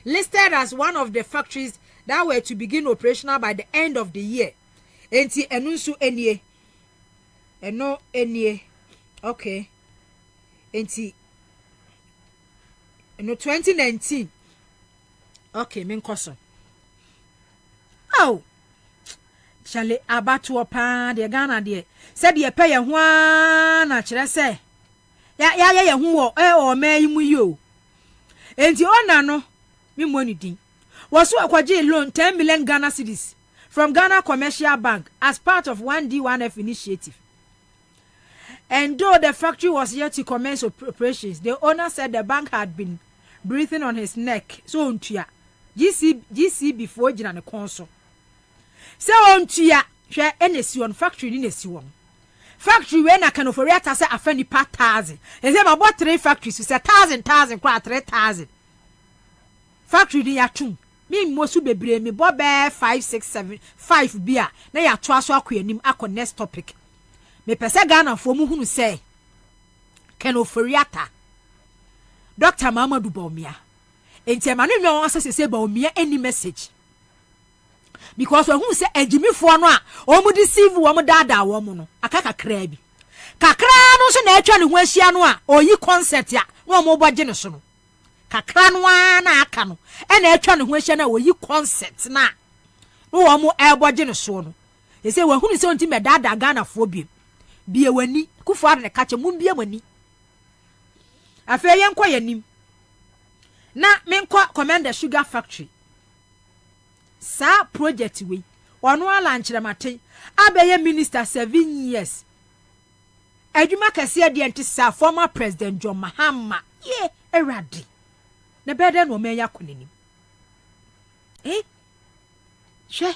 listed as one of the factories that were to begin operational by the end of the year. Enti enunsu enie. Eno enie. Okay. Enti eno 2019. Okay, minkoso. Oh. Chale abatu opa de Ghana de. Said ye pay ye ho na kire se. Ya ye hu wo o me yimu yo. Enti ona no me money din. Was akwaje loan 10 million Ghana cedis from Ghana Commercial Bank as part of 1D1F initiative. And though the factory was yet to commence operations, the owner said the bank had been breathing on his neck. So ontua GC before jina ne konso. So ontua hwe enesi on factory ni nesi won. Factory we na kanoforiata say afani pa 1000. E say about 3 factories say 1000 kwa 3000. Factory ni yatum. Me mosu bebre me bobe 5 6 7 5 bia na ya to aso akwanim akọ next topic. Me pese Ghana fo mu hunu say kanoforiata Dr. Mamadou Bawumia. Enti emanu nwa asase say Bawumia any message. Because when who say ejimi fo no a o mu deceive wo mu dada wo mu no akaka kra bi. Kakra no so na atwa ne ho ahia no a oyi concept ya wo mu boje ne so no. Kakra no na aka no e na atwa ne ho ahia na oyi concept na wo mu e boje ne so no. E say when who say onti me dada Ghana fo bi wani kufu ar ne kache mu bie mani. Afa yen kwa yanim na menkwa Commander Sugar Factory sa project we ono ala nkyeremate abeye minister 7 years adwuma kase de enti sa former president John Mahama ye erade na bede no menya konenim she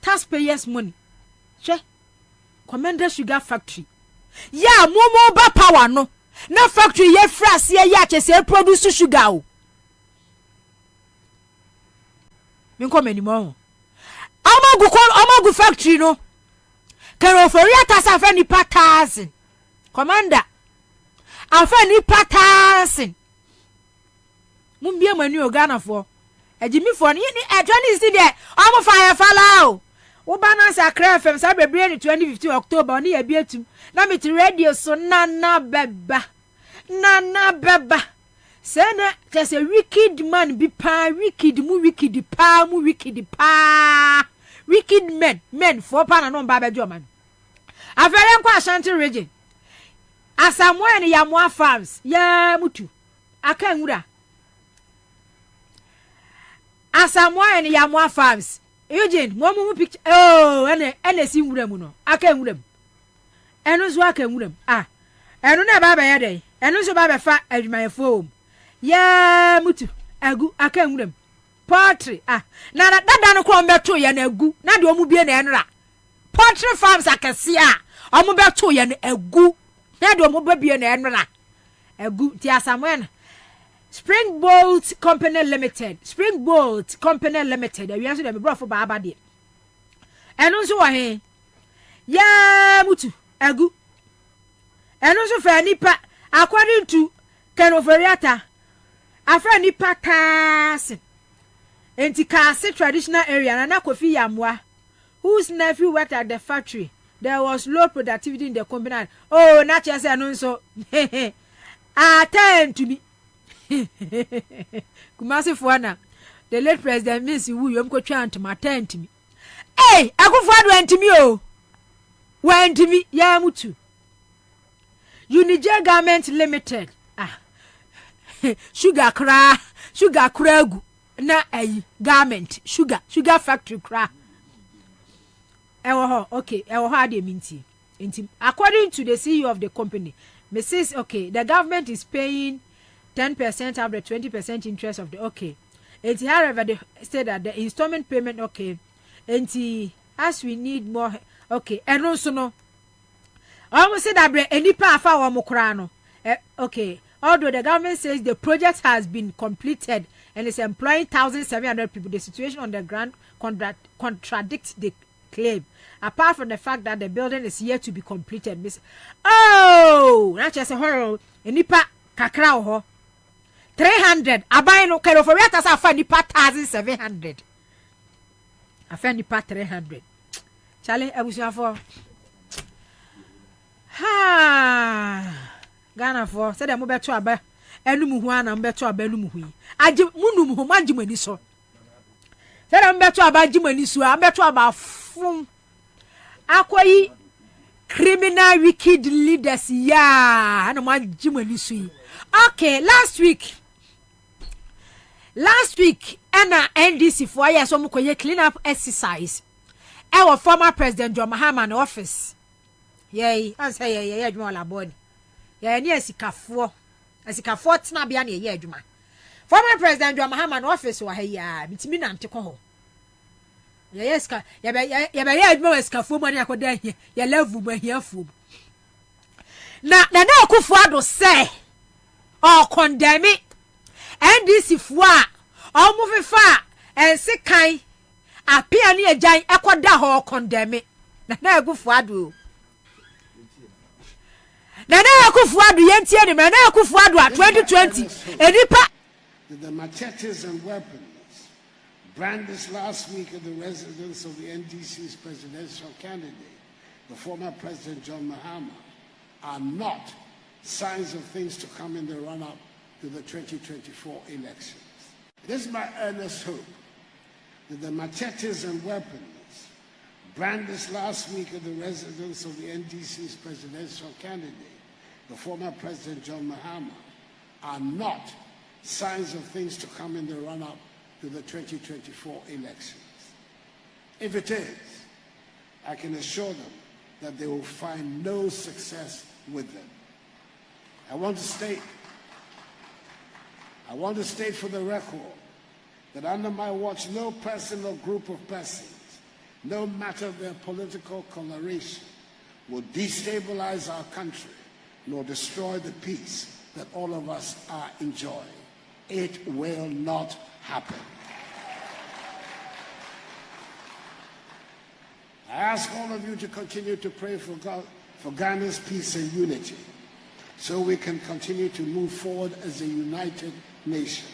taxpayers money she Commander Sugar Factory ya momo ba power no na factory ye frase ye ya chese produce sugar o minko menimo amagu factory no kanoforiata sa fa ni patasin commander afa ni patasin mumbie mani o Ghana for ejimi for ni atwani si de omo fire fala o wo balance akra fm sa bebre ni 2015 October ni ya bietum na me ti radio so nana beba sena just a wicked man be pa wicked men for pa na no ba jo man afere nkwa Ashanti region asamoa ni Yamwa farms ya mutu aka nwura asamoa ni Yamwa farms Eugene mo mu picture ene si nwura mu no aka nwura mu eno zo aka nwura mu eno na ba ya dey eno so ba fa adwumayefo ya mutu agu aka nwura mu poultry na dada no ko mbeto ye na agu na de omu bie na enra poultry farms akase omu beto ye na agu na de omu bie na enra agu ti asamwen Springbolt Company Limited we answer them bro for baba de eno so wa he ya mutu agu eno so fa nipa according to kanoforiata afa nipa tasin enti Kase traditional area na Kofi Yamwa whose nephew worked at the factory. There was low productivity in the company. Oh, not just eno so attend to me. Kumasi Fuana, the late president Miss Wu Yom ko trying to attend to me. Hey, Akufuadu went to me went to me ya mutu. Unija Garment Limited. Sugar kragu na garment sugar factory kra. Okay, according to the CEO of the company, Mrs. Okay, the government is paying 10% of the 20% interest of the however they said that the installment payment and as we need more Okay, and also no. Almost said that any part of our mokrano. Okay, although the government says the project has been completed and is employing 1,700 people, the situation on the ground contradicts the claim. Apart from the fact that the building is yet to be completed, Miss. Oh, not just a horror. Any part kakra 300. I buy no kind of a rat as I find the part 1,700. I found the part 300. Charlie, I was here for. Ha Ghana for said I'm better aba enum hu ana better aba enum hu agi munum hu magimani so said I'm better aba agimani so am better aba fun akoyi criminal wicked leaders ya ana magimani so. Okay, last week ana NDC for ya so mo koye clean up exercise our former president John Mahama office. Yay, I say, yeah, you want a body. Yeah, near Sikafo. As a Cafort Nabian, yeah, Juma. Former President John Mahama office, why, yeah, it's me and Tico. Yes, yeah, more Scafo money I could then here. You love you, here, fool. Now, the no Kufuado say, or condemn it, and this if what, or moving far, and sick kind, appear near giant Ecuador or condemn it. Now, Kufuado. Nana Akufuadu yentie ni Nana Akufuadu 2020 enipa the machetes and weapons brandished last week at the residence of the NDC's presidential candidate, the former President John Mahama, are not signs of things to come in the run-up to the 2024 elections. It is my earnest hope that the machetes and weapons brandished last week at the residence of the NDC's presidential candidate, the former President John Mahama, are not signs of things to come in the run-up to the 2024 elections. If it is, I can assure them that they will find no success with them. I want to state for the record that under my watch, no person or group of persons, no matter their political coloration, will destabilize our country nor destroy the peace that all of us are enjoying. It will not happen. I ask all of you to continue to pray for Ghana's peace and unity so we can continue to move forward as a united nation,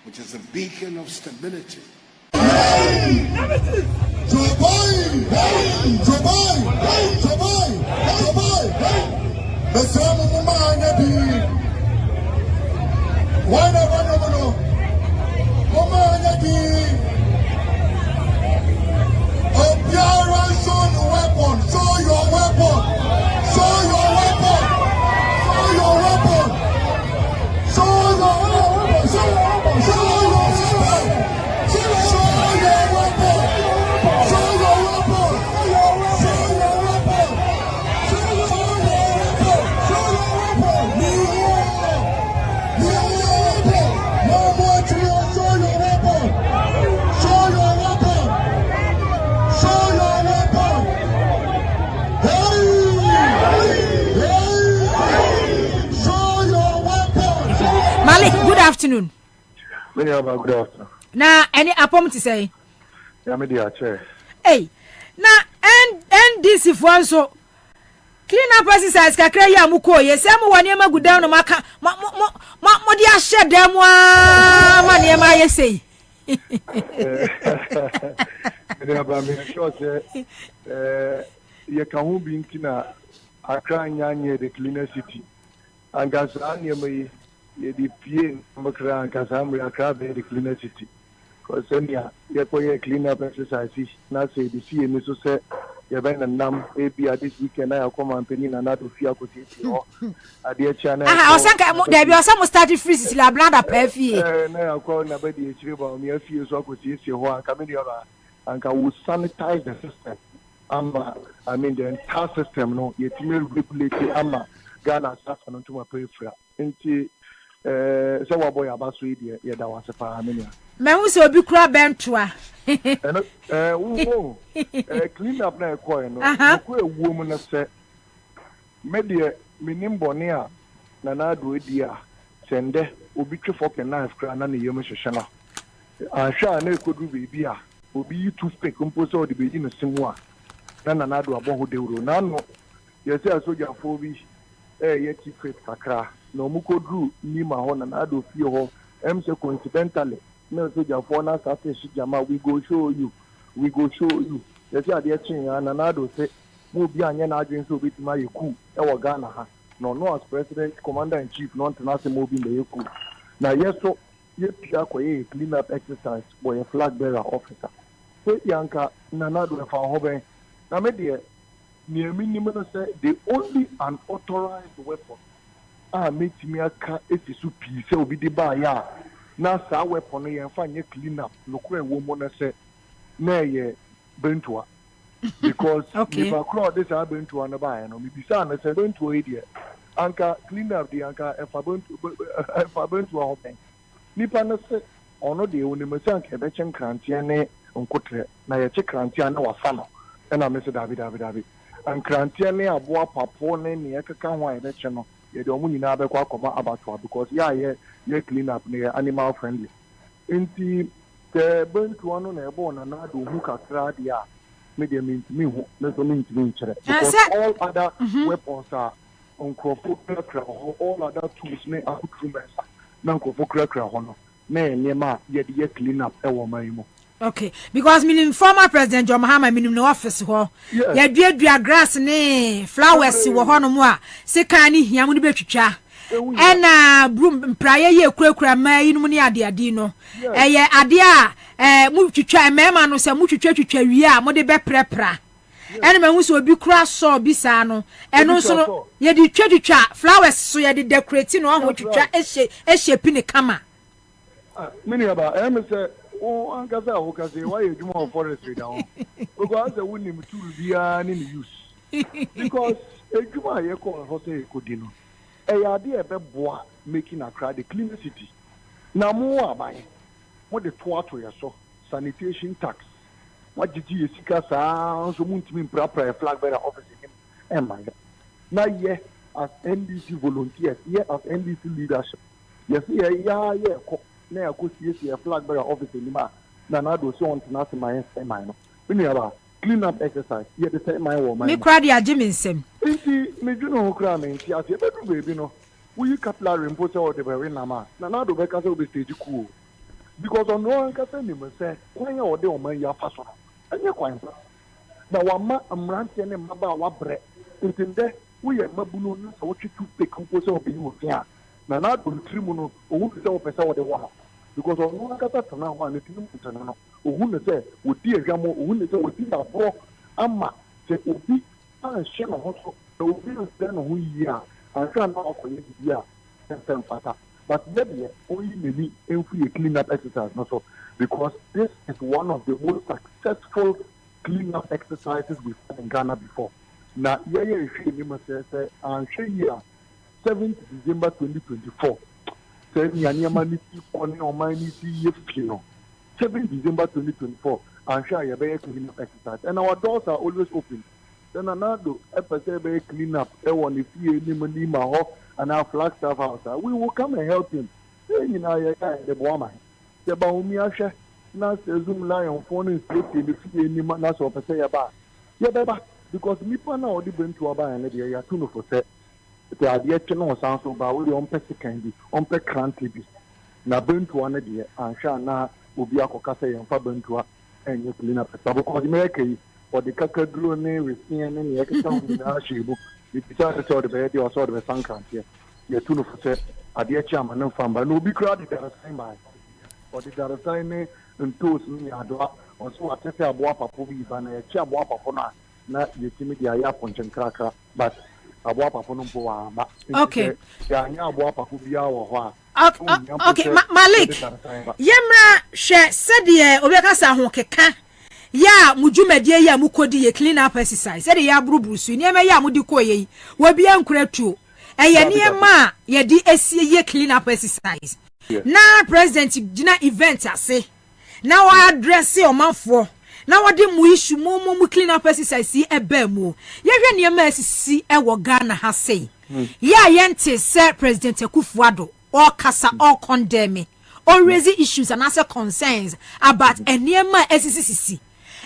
which is a beacon of stability. Good afternoon. Good afternoon. Now, any appointment to say? Yeah, me dear chair. Hey, now, and this if one so clean up exercise kakra ya muko ye se mo wane ma gudan no maka mo dia hye dem ma ne ma ye sei. Me ba me sure say ye ka hu bi ntina akra nyanye the cleaner city angasa ne mai ye di pie makra angasa mu akra be the cleaner city cause enya ye ko ye clean up exercise na say the see ni so say ye ben nam ebia this weekend I come and penny na to fia ko ti ho ade channel osanka there be osam start free sisi la blanda pa fie na ko na be di chire ba mi afie so ko ti ho anka me di ora anka we sanitize the system I mean the entire system no ye timi regulate ama Ghana staff no to my peripheral nti so wa boy aba so ide ye da wase pa amenia me hu se obi kura bentoa clean up na ekoi no ko ewu mu na se me de minim bone a na do edi a sende obi twefo ke knife kra na ne yem hwehwe na ahwa na ekodu bebi a obi toothpick mpo so de beji no simu a na do abon ho dewro na no ye se asoja fo bi ye secret kakra no mu ko dru ni ma ho na do fie ho say coincidentally na asoja fo na sa se jama we go show you ye se ade chin na do se mo bi anye na adwen so beti ma yeku e wo Ghana ha no as president commander in chief no na se mo bi na yeku na yeso ye pia ko ye clean up exercise boy flag bearer officer so yanka na do fa ho ben na me de near minimum say the only unauthorized weapon make me aka esisu pi say obi de ba ya na sa weapon no yen fa nye clean up lokure wo mo na say na ye bentua because if I crowd this bentua na ba ya no me bisa na say bentua e de anka clean up the anka if I bentua ho ben nipa na say ono de oni me say anka be chen krantie ne nkotre na ye che krantie na wasa no na me say david and krantia ne aboa papo ne ne ekeka ho aye beche no ye de omu nyina abekwa akoma abatwa because ye clean up ne animal friendly enti the bentu ono na ebo na do hu kakra dia me de me hu me so me ntimi nkyere because all other weapons are onkrofo kra all other tools ne instruments na onkrofo kra ho no na enema ye de clean up e wo man mu. Okay, because minim former president John Mahama minim no office ho. Ya dua grass ne flowers wo ho no mu a se kan ni hia mu ne betwitwa. Ena broom praye ye kurakura ma yinum ne ade no. Eye ade a mu twitwa mema no se mu twitwa wie a mo de beprepra. Ena ma hu so obi kura so bi sa no. Eno so no ye di twitwa flowers so ye de decorate no ho twitwa ehye pi ne kama. Mini aba say Angaza Okaze, why you do more forestry down? Because the winning to be an in use. Because a Juma Yako Jose Codino, a idea of bois making a crowd, the clean city. Now more by what the twatter you saw, sanitation tax. What did you see? Sounds won't mean proper flag bearer office in and my. Now, yes, as NDC volunteers, yes, as NDC leadership. Yes, yeah. Na ko see a flag bearer office ni ma na do so on na se my no we aba clean up exercise ye the same my woman me crowd ya jimi nsem nti me dwuno ho kra me nti ase be do baby no we capillary impo say o de be na ma na do be ka say o be stage cool because on no ka say ni me say kwan ya o de o man ya fa so anya kwan na wa ma amrante ne maba wa bre ntinde we ye mabunu no so twitu pick impo say o be wo fia na do trimu no owu se o pesa o de wa because on no kata tana ho na tinu mutana no owu ne se odi ehwamo owu ne se odi abro ama se obi an hye no ho so obi se no ho yi a anka na okoye bi a sem fata but there only maybe every clean up exercise no so because this is one of the most successful clean up exercises we've had in Ghana before na ye hwe ni ma se an hwe yi a 7th December 2024. Say Nyanyama Niti on your mind, 7th December 2024. I'm sure you better clean up exercise. And our doors are always open. Then another episode clean up. Everyone if you need my and our Flagstaff house. We will come and help him. You know, the woman. The Baumia now Zoom lion phone is looking if you need my national say about. Yeah, because me now the been to about and they are too for set. The idea no sound so ba we on pese kandi on pe krante bi na bentu na de ansha na obi akoka se yemfa bentu enye clean up so because me kai or the kakaduro ne resin ne ne ekita hu na shebu bi bisa so de be de o so de sankrante ye tunu fo se idea chama na famba no obi crowd de sign by or the sign ne ntos ni adoa o so atese abo apapo bi ba na ye chi abo apapo na ye timi de aya ponchen krakra but okay. Okay, Malik. Yemra she said ye obekasa ho keka. Ya mujumedie ya mukodi ye clean up exercise. Said ya buruburu su. Niema ya mudi koye. Wabi ankuratu. niyema yedi esie clean up exercise na president gina event ase na wa address omanfo na wode mu issue mu clean up exercise ebe mu yehwe niyema asisi ewo Ghana ha sei ya yente se president Akufo-Addo or kasa or condemn or raise issues and answer concerns about niyema asisi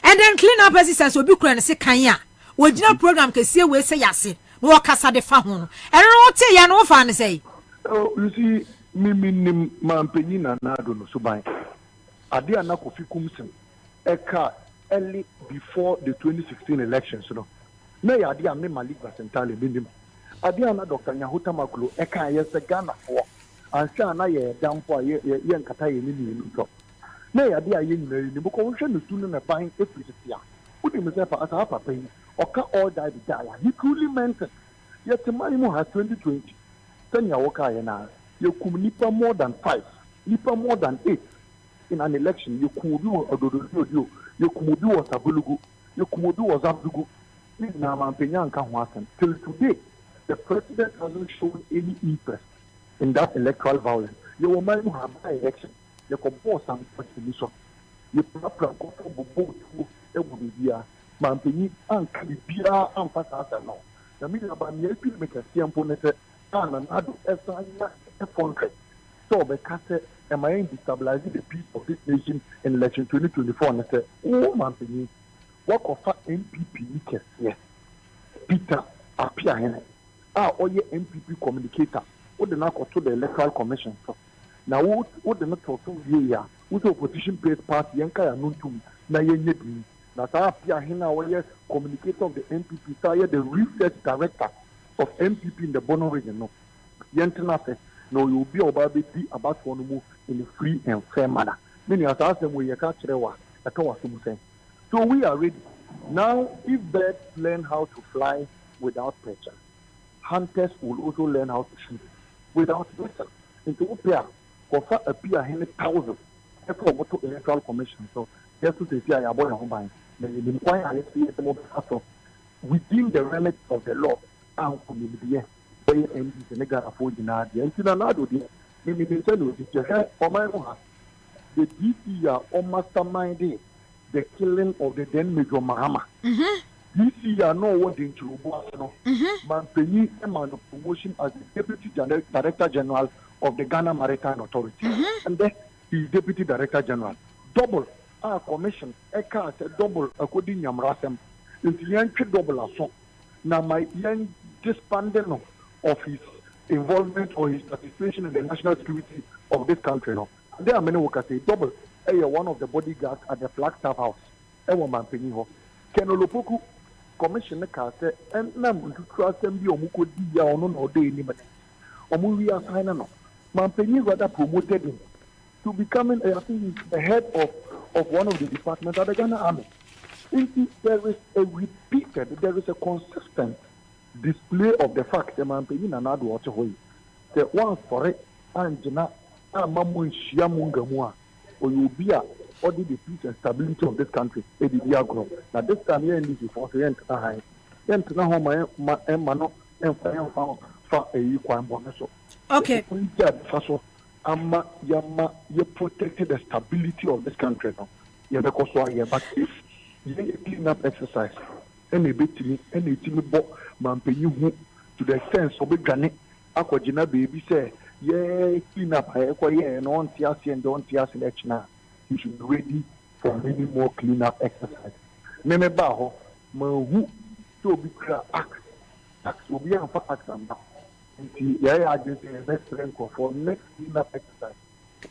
and then clean up exercise will be kran se kanya wojina program kese we say yase no kasa de fa ho no eno te ya no fa ne say oh you see me mampanyina na do no suban ade anakofi kumsim eka early before the 2016 elections no na ya ade ame Malik Basentale binim ade ana Dr. Nyahuta Maklo eka yese Ghana for ansa na ye dampo ye nkata ye ni no na ya ade aye nyina ni boko wo hwe no tunu na ban efiritia wodi me say pa asa papa yi oka all die die he truly meant it yet money mo has 2020 tanya woka ye na you kum nipa more than 5 nipa more than 8 in an election you kum bi ododo you kum bi was abulugu you kum bi was abdugu na mampenya nka ho asen till today the president hasn't shown any interest in that electoral violence you will mind have by election you go boss and position you proper go for bobo to e wo bia mampenyi anka bia amfa sa no na mi na ba mi epi me kase ampo ne se ana na do esanya e fontre so be kase e may destabilize the peace of this nation in election 2024 ne se o mampenyi what of MPP ni kase Peter apia hene oye MPP communicator wo de na to the electoral commission so na wo de na to ya wo opposition based party yanka ya nuntum na yenye bi na ta apia hene oye communicator of the MPP say the research director of MPP in the Bono region no yentina say no you be obabe di about one move in a free and fair manner meaning as I say we yaka kirewa atowa sumsen so we are ready now. If birds learn how to fly without pressure, hunters will also learn how to shoot without pressure. Into pair, for appear 1,000 for what electoral commission. So just to say, I aboard a home within the remit of the law. And community, and the nigger afford in Nadia. And Sinanado, maybe they tell you, for my own, the DC are masterminding the killing of the then Major Mahama. This year, no one in Churubano. Manpeni Eman of promotion as the Deputy Director General of the Ghana Maritime Authority. And then the Deputy Director General. Double our commission, Eka said double according to Yamrasem. It's young double assault. Now, my young disbanding of his involvement or his participation in the national security of this country. No. There are many workers say double. One of the bodyguards at the Flagstaff House. Kenolopoku commissioner kase and nam to trust them be omuko dia ono no day ni mate. Omu reassign no. Mampeni rather promoted him to becoming I think the head of one of the departments of the Ghana Army. There is a consistent display of the fact that Mampeni Nanado Waterway. The one for it and Jana Mamun Shiamungamua. Or you be a audit the peace and stability of this country. Now this time here in this before the end to high. Then to know my mano and for a equal bonus. Okay. Amma Yama you protected the stability of this country now. Yeah, because why but if you clean up exercise any bit to me any team mampenu to the extent of big granite aquagina baby say yeah, clean up. And on TRC and don't TRC election now. You should be ready for many more clean up exercise. Meme baho, who to be axe will be on for axe and now. Yeah, I just say best rank for next clean up exercise.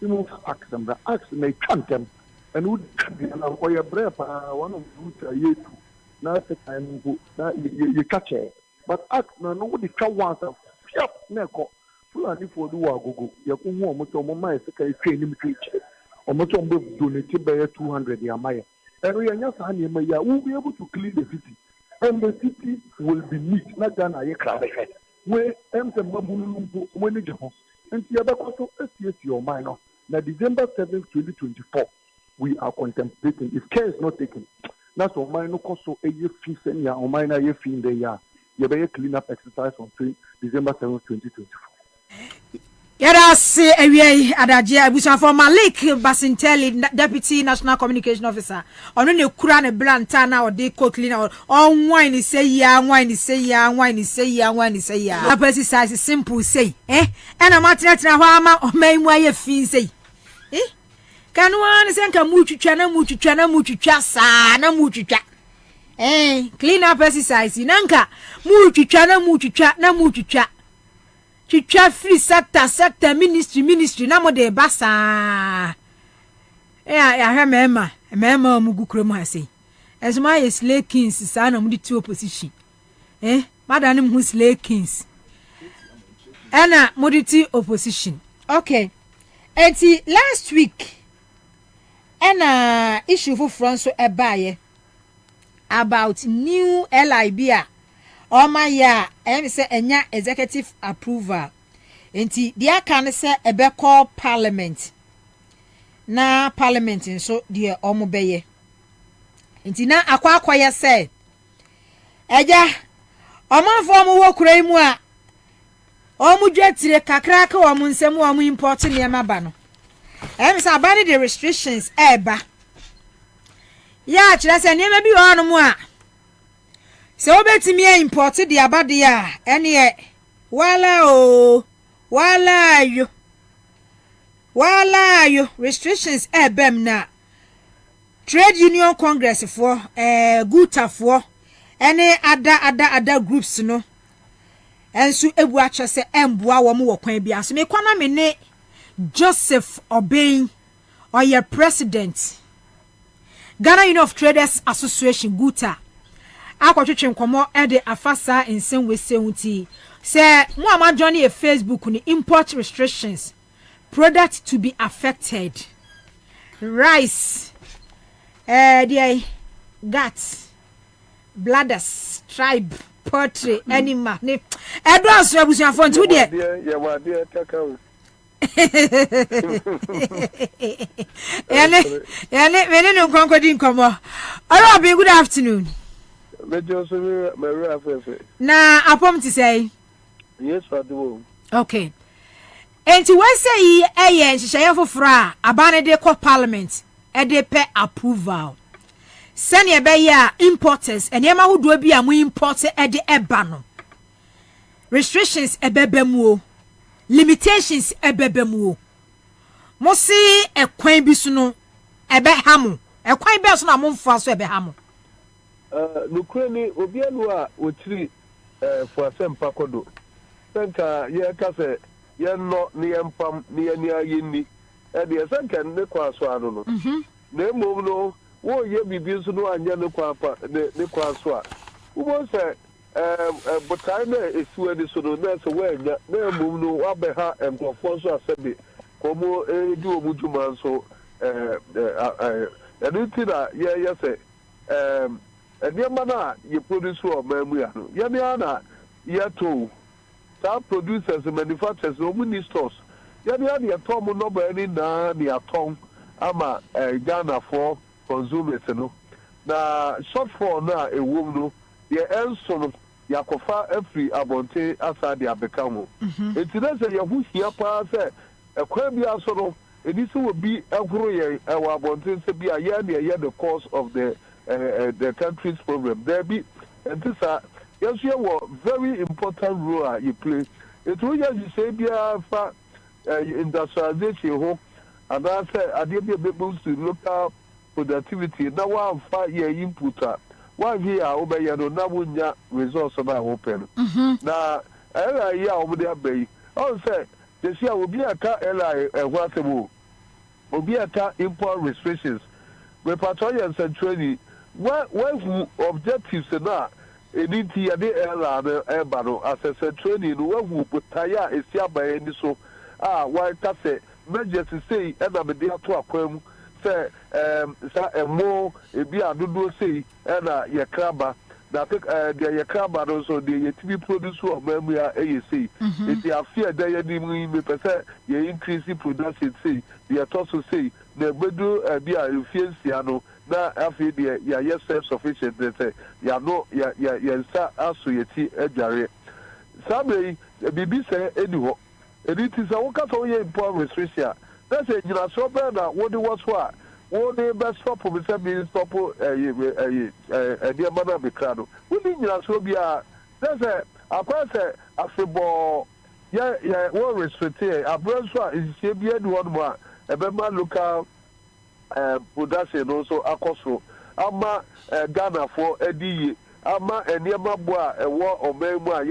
You move axe and axe may chant them and would be an acquire breath one of the year two. Now the time you catch it. But axe no nobody can want a fiat neck. Fulani for do agogo yakunhu omoto omoma eseka etwe nim tweche omoto ombe donate by 200 yamaya area nya sa na ema ya will be able to clean the city and the city will be neat na Ghana ye crowd effect we emse mabulumpo woni je ho enti yabakoso esiesi o man no na December 7th 2024 we are contemplating if care is not taken na so man no koso eye fi senya o man na ye fi in the year you be a clean up exercise on December 7th, 2024. Yada se ewie adagye abusan for Malik Basintelli Deputy National Communication Officer ono ne kura ne blanta na ode kokli na on wine say ya wine say ya wine say ya wine say ya apesi size simple say ena matretra ho ama o manmu aye fin say kanu an se nka mutwitwa na mutwitwa na mutwitwa sa na mutwitwa clean up exercise nanka mutwitwa na mutwitwa na mutwitwa chicha free sector ministry na mo de basa ya hwe mema mu gukro mu hase esma yes lakins sa na mu di opposition madam mu lakins ana mu di opposition okay enti last week ana issue for France so ebaye about new LIB ya say enya executive approval enti dia kan say ebe call parliament na parliament nso dia omo beye enti na akwa say eja omanfo omo wo kura imu a omo dwatire kakra ka omo nsem omo import ne maba no say abani the restrictions eba ya kire say ne bi ono mu a se obetimi import the abade a ene wala yo restrictions ebem na trade union congress for guta for ene ada groups no ensu ebu acho se emboa wo mo wokwan bia so me kwana me ne Joseph Obein oye president Ghana Union of Traders Association guta akwatwetwe nkomo de afasa nsem wesewuti say mo amadwone e Facebook ni import restrictions product to be affected rice the guts bladders tribe poultry animal ni edo aso abusuafo nti wo yani menene nkonko di nkomo all be good afternoon. Na apom ti say yes I do. Okay enti we say eye nhihye foforo a abane de ko parliament e de pe approval sene e be ya importers enema hodo bi a mo import e de eba no restrictions e bebemu o limitations e bebemu o mo si ekwan bi so no e be hamo ekwan be so na mo mfa so e be hamo Nukreni obianu a otiri for asempa kodo senka ye kase ye no ne empam ne ye ni ayeni e de senka ne kwa so anu no na emom no wo ye bibi so no anya ne kwa pa ne kwa so a wo se botai na esu edi so no na se we nya na emom no wa be ha empofo so asebi komo edu omujuma so edutira ye se Eniema na ye produce or mamu ya no. Ye na ye to. Some producers and manufacturers no many stores. Ye na ye to mo no ba ni na ni aton ama Ghana for consumers no. Na shortfall na ewom no ye enso no yakofa every abonte asa de abeka mo. Enti say ye hu hia pa say ekwa bi aso no edi so obi ehoro ye ewa abonte se bi a ye na ye the cause of the country's problem. There be and this yes you were very important role you play. It will just say be for industrialization and I say I did be able to local productivity. Now one 5 year input. 1 year over here no now results of our open. Now every year over there bay. I say this year will be a car whatable will be a car import restrictions. We patrol and training. What objectives na editi ya de airline airbano as a training who put tire is by any so why can say measures say and I'm there to aquam say more a be a do say and ya crabba that the crabba also the TV producer of memory AAC if you fear that you percent you increase production say the also say the bedu be a efficiency na afi de ya yes self sufficient they say ya no ya nsa aso yeti adware sabe bibi say eni ho eni ti say wo ka so ye import restriction na say jina so be na wo de what so a wo de be stop be say be stop dia bana be krado wo ni jina so bia na say akwa say afebo ya wo restrict abran so a isi bia de wo mo a ebe ma local production also akoso ama Ghana for ediye ama eniema bo a ewo omemu a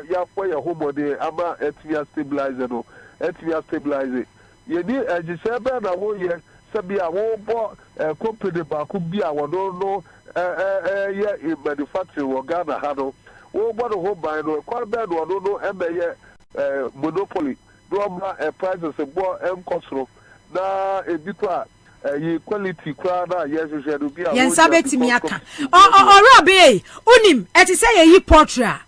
ya for your homode ama etia stabilizer no etia stabilizer ye ni ejise be na wo ye sabi a wo bo company ba ku bi a wo no ye manufacture wo Ghana ha no wo bo no ho ban no kwa be no emeye monopoly do ma prices bo enkosoro na ebitwa quality crowd yes you be a yen sabetimi aka robe unim eti say ye portrait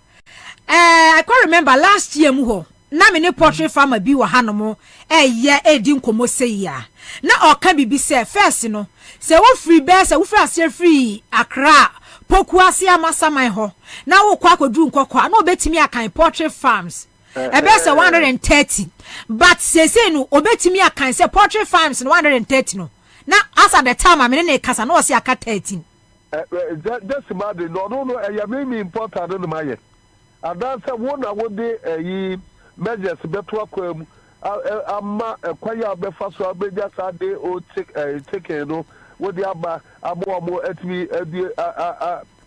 I can remember last year mu ho na me ne portrait farmer bi wo hanom ye edi nkomo say ya na oka bibi say first no say wo free be say wo free ase free Accra poku ase amasaman ho na wo kwa akodu nkokwa na obetimi aka portrait farms ebe say 130 but say no obetimi aka say portrait farms no 130 no na as at the time I mean na kasa na o say aka 13 just imagine no ya me important no my and that's one na wo de yi measures beto akwam amma kwaya be faso abeja sade o take no wo de aba amo atimi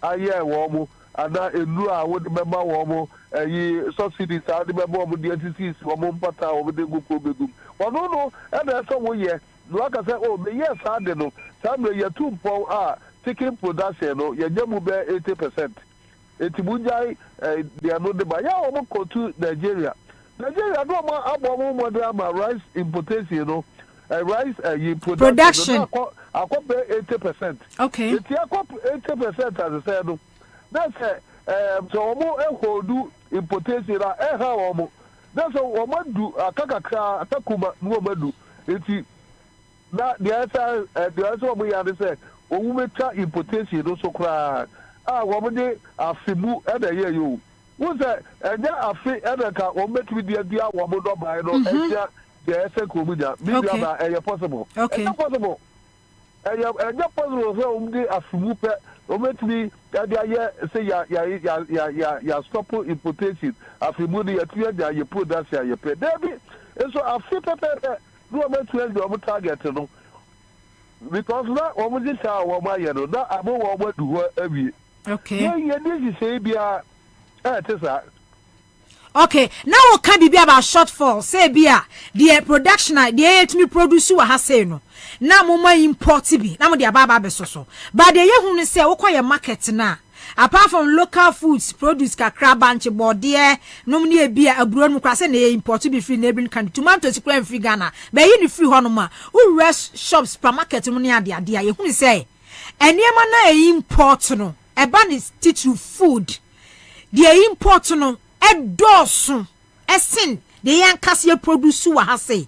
aye wo mo ana enu a wo de mema wo mo yi subsidies a de mema wo mo de NCCs wo mo mpata wo de guko begum no e na so wo ye no aka say oh me yes ade no some ye tumpo taking production no ye nyamu be 80%. Etibunjai they are not the buyer or go to Nigeria no ma abo mo de ama rice importation no rice production akọ 80%. Okay, it akọ 80% as I said no that's so mo hold importation ha omo that's o mo do akakakra atakuma no mo do eti na the answer we are say owu meta importation no so kra wo mo de afimu e da ye yo wo say eja afi e da ka wo metwi dia wo mo do bai no eja de ese ko mu ja bi ba e possible e possible eja possible so wo de afimu pe wo metwi dia ye say ya stop importation afimu de ya dia ye production ye pe debi so afi pe no metwi de wo target no because na wo mo ji sa wo ma ye no na abo wo mo du ho awie. Okay. Yeah, this is say bia okay, now we can be about shortfall. Say bia the production the to me produce wa ha say no. Na mo ma import bi. Na mo the ababa be so. But the ye hu say wo kwa your market na. Apart from local foods produce kakra banche bode no me e bia aburo no kwa say na import bi free neighboring country. Tomatoes kra free Ghana. Be yi ni free ho no ma. Who rest shops supermarket mo ne ade ye hu say eniema na import no eba ni titru food the import no edoso esin the yankase produce wa ha say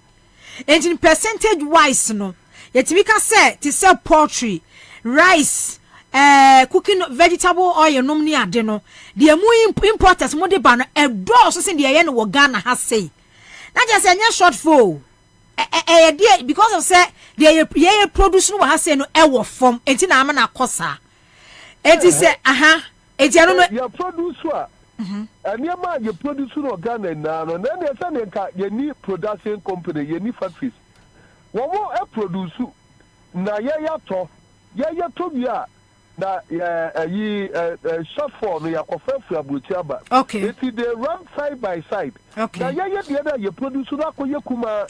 in percentage wise no yetimi ka say to sell poultry rice cooking vegetable oil no ni ade no the mu importers mo de ba no edoso sin the ye no Ghana ha say na just enya shortfall because of say the ye produce no wa ha say no e wo form enti na ama na kosa. It is it's your producer. And your man, you produce no Ghana now, and then there's any you need production company, you need factories. What more a produce na ya to ya na shortfall no ya kofa abutiaba. Okay. It is they run side by side. Okay. Na the other you produce na ko yakuma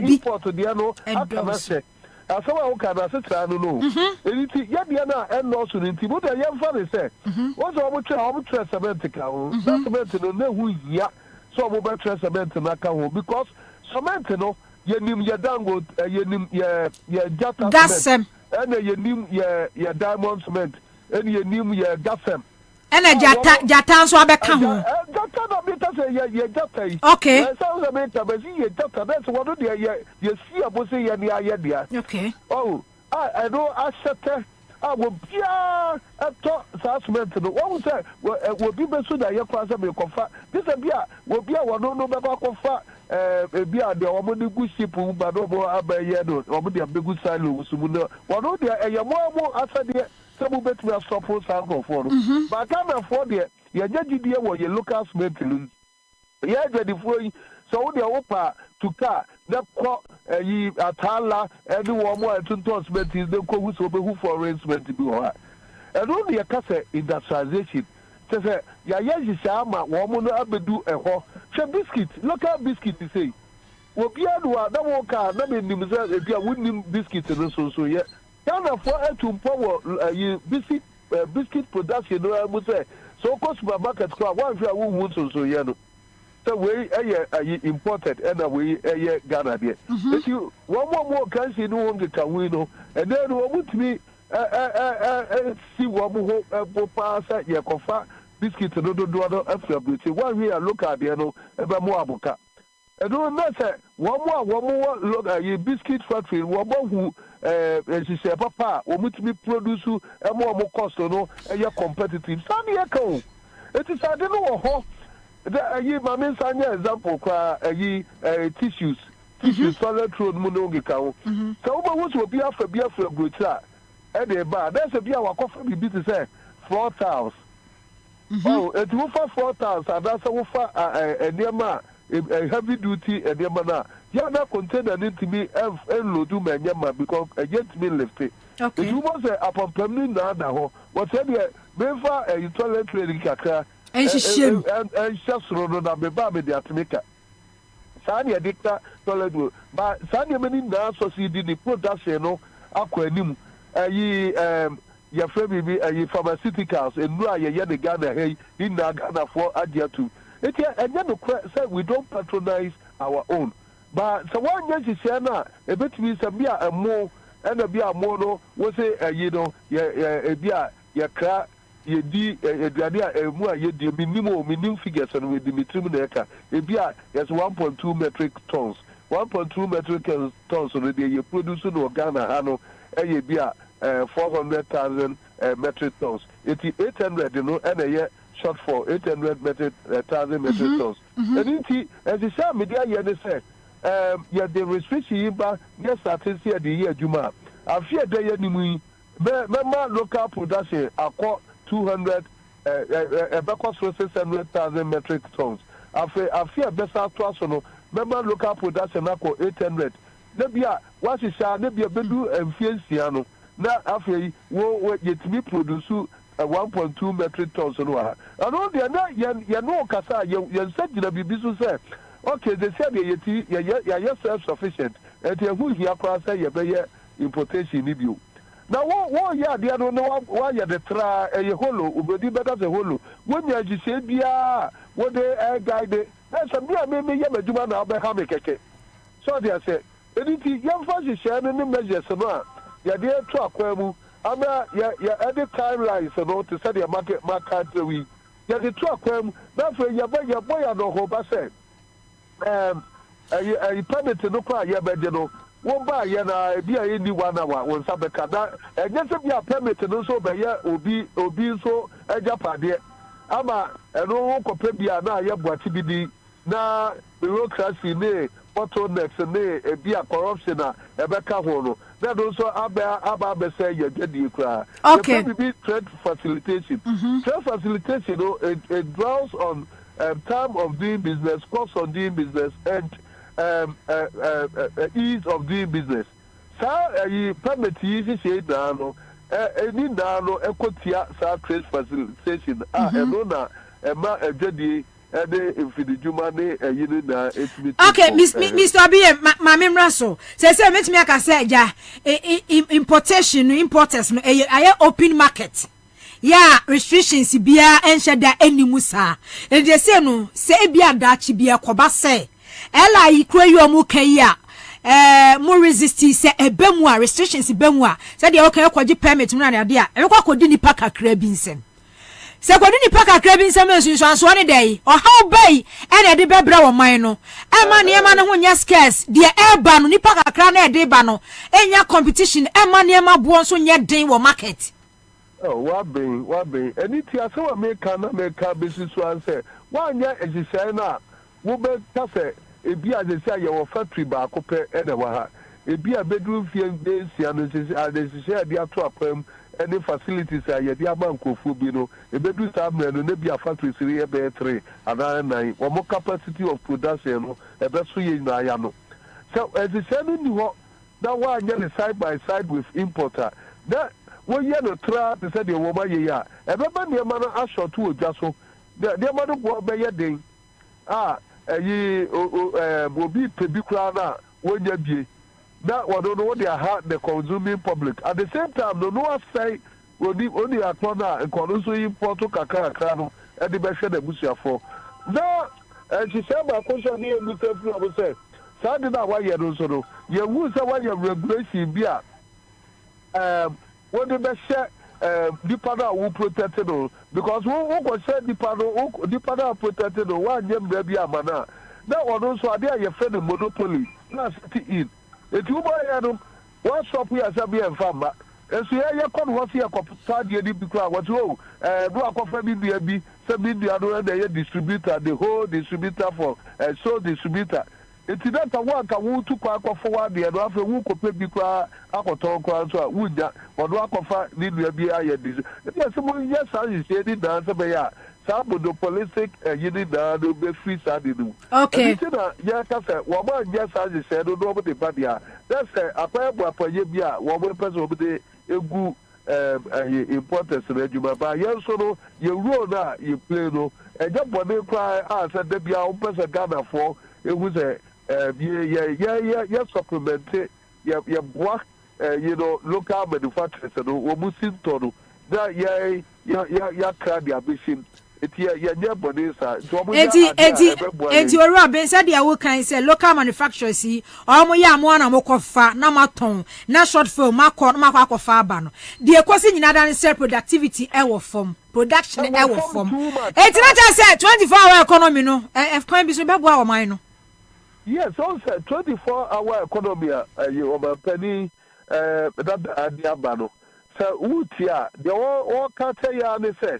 import to the no akana asawa wo kana setra no no eliti ya bia na enno so nti mo da yemfa ne se wo so mo tre cement ka ho cement no na hu ya so mo be tre cement na ka ho because cement no yenim ye dango yenim ye jata cement ene yenim ye diamond cement ene yenim ye gasem ene jata so abeka ho jata na bi ta se ye jata yi okay so se me ta be ye jata that's what do ye see abo se ye ni aye dia okay oh I know asete wo bia eto assessment no wo say wo bi be so da ye kwa say me kofa this bia wo bia wo no be kofa bia de wo mo ni gu ship ba do bo abaye no wo de be gu silo so mu no wo no de eye mo asade se mu betumi stop sanko for no ba kana for de ye jagidie wo ye local smith lu ye jadifo so wo de wo pa to car na ko yi atala eni wo mo atunto smith is de ko hu so be hu for arrangement bi ho ha eno de ka say industrialization say ya yejisa ma wo mo no abedu eho she biscuit local biscuit say wo bia do na wo ka na me nim say bia wonnim biscuit no so ye kana for atumpo wo yi biscuit production no mo say so ko supermarket ko wa fi awu hu so ye no so we imported and we Ghana there. If you one more country no one get away no, and then we would me see what we pass at your cofa biscuit no do after beauty. One here look at the no ever more abuka. And don't say one more look at your biscuit factory. One more who she say papa we would me produce a more cost no and you're competitive. Some year come. It is I don't know how. The my main example tissues solid road munongi kawo so we want to be after brutal e dey ba there's a be our coffee be to say 4 tiles oh it will for 4 tiles and that's wo fa enema heavy duty enema na ya na container need to be load me enema because get me lift it okay it was upon permanent na da ho what say be fa toilet training kakra and just run on the baby the Atomika. Sanya dicta toilet, but Sanya many now succeeded the production no aquanim. Your friend be pharmaceuticals and no, you the Ghana hey in Ghana for Adia too. It's and then say we don't patronize our own. But so one yes is now a bit means a beer and more and a beer more no was a a beer crack. Ye di eduade mu a ye di minimum figures and with the mitrimneka ebia yes 1.2 metric tons 1.2 metric tons so they ye produce no Ghana ano e bia 400,000 metric tons 800 you know and a short for 800 metric tons and it as you say media ye say yeah the restriction ba yes starting here the year juma afia dey animu be local production akọ 200 because 600,000 metric tons. After better to no member local production na 800. Nebia what is nebia bedu emfiansiano. Na after wo yet me produce 1.2 metric tons no ha. And all the na ya no kasa ya said na bibisu say okay they say ya self sufficient. And who here cross say ya be importation ni bio. Now, what yeah, they don't know why you're the try a hollow, but better the hollow. When you say, yeah, what they guide, that's a mere maybe Yamajuman Abahameke. So they said, anything young fashion sharing the measures, and you're there to acquire. I'm at the timelines and to study a market we. You're the two acquire, that's where your boy, I know, hope I said. A permit to no cry, yeah, but you know. One by yana be a any 1 hour on Sabeka. And just be a permit and so by ya obi so a Japan. Ama and no copebia na yabwatibidi na bureaucracy ne bottlenecks ne be a corruption a beka hono. That also Abba say you get the cry. Okay. Be trade facilitation. Trade facilitation it draws on time of doing business, cost of doing business and ease of doing business. So you permit you say down any down equatia trade facilitation and a jadi okay, Mr. Abie, Mammy Russell says, "Let me say, yeah, importation, importers, I open market. Yeah, restrictions be and shed any musa. And they say, no, say be a Dutch be a cobase. Ella, you cry your mukaya. More resistance, say a bemwa, restrictions, bemwa. Said the okay, permit, run idea. And what could any pack a crabinson? se kwadi nipa kakra bi nsem nsunsuanso ne dai o how bai ene de bebra wo man no e ma ne ma ne ho nya scarce de e ba no nipa kakra na e de ba no enya competition e ma ne ma bo nso nya den wo market. Oh, what being? And it's a so American business one say, one year as you say now, we be cafe, a be as they say your factory bar copper and a waha. A be a bedroom field days, and they share the attrap any facilities are your dear banco fubino, a bedroom time and maybe a factory 3 by 3, and 9, or more capacity of production, a best in Ayano. So as you said in the that one year side by side with importer. That when you no try to say the woman ya everybody near man asho to just so the man go be your thing ye obi pebi kra na when you be that one don't know what they are the consuming public at the same time no say only a corner and so import to kakra no and the best the busia for now and she said my question here you say Saturday na why you no so no you who say why you regulation be what the best the partner who protected all because who was said the partner protected all 1 year baby amana. That one also are there your friend of monopoly. Not in. If you buy them, one shop here as a beer farmer. And so you come what here copy because what do a coffee be some India the distributor, the whole distributor for sole distributor. It's not a work a woo to quack forward the other who could pay because I could talk to a wood or work of need to be a yes, yes, I said it answer by ya. Some monopolistic you need to be free Saturday. Okay. Yes, I said, woman, yes, as you said, nobody but ya. That's a pair of Yabia, one person over the importance of Regiment. But yes, so you roll now, you play no, and just when they cry, I said, there be our person Ghana for it was a supplemented, work, local manufacturers and Womusin Tono. That crowd the ambition. It's Eti Robin said the awo kan say local manufacturers see omo ya mo na mokofa na maton na short film makwa aba no the ekosi nyina dan say productivity e wo form production e wo form eti na just say 24-hour economy no kwan bi so be boa o man no. Yes, also 24-hour economy you over penny that adiabano. So utia the all can't tell you any say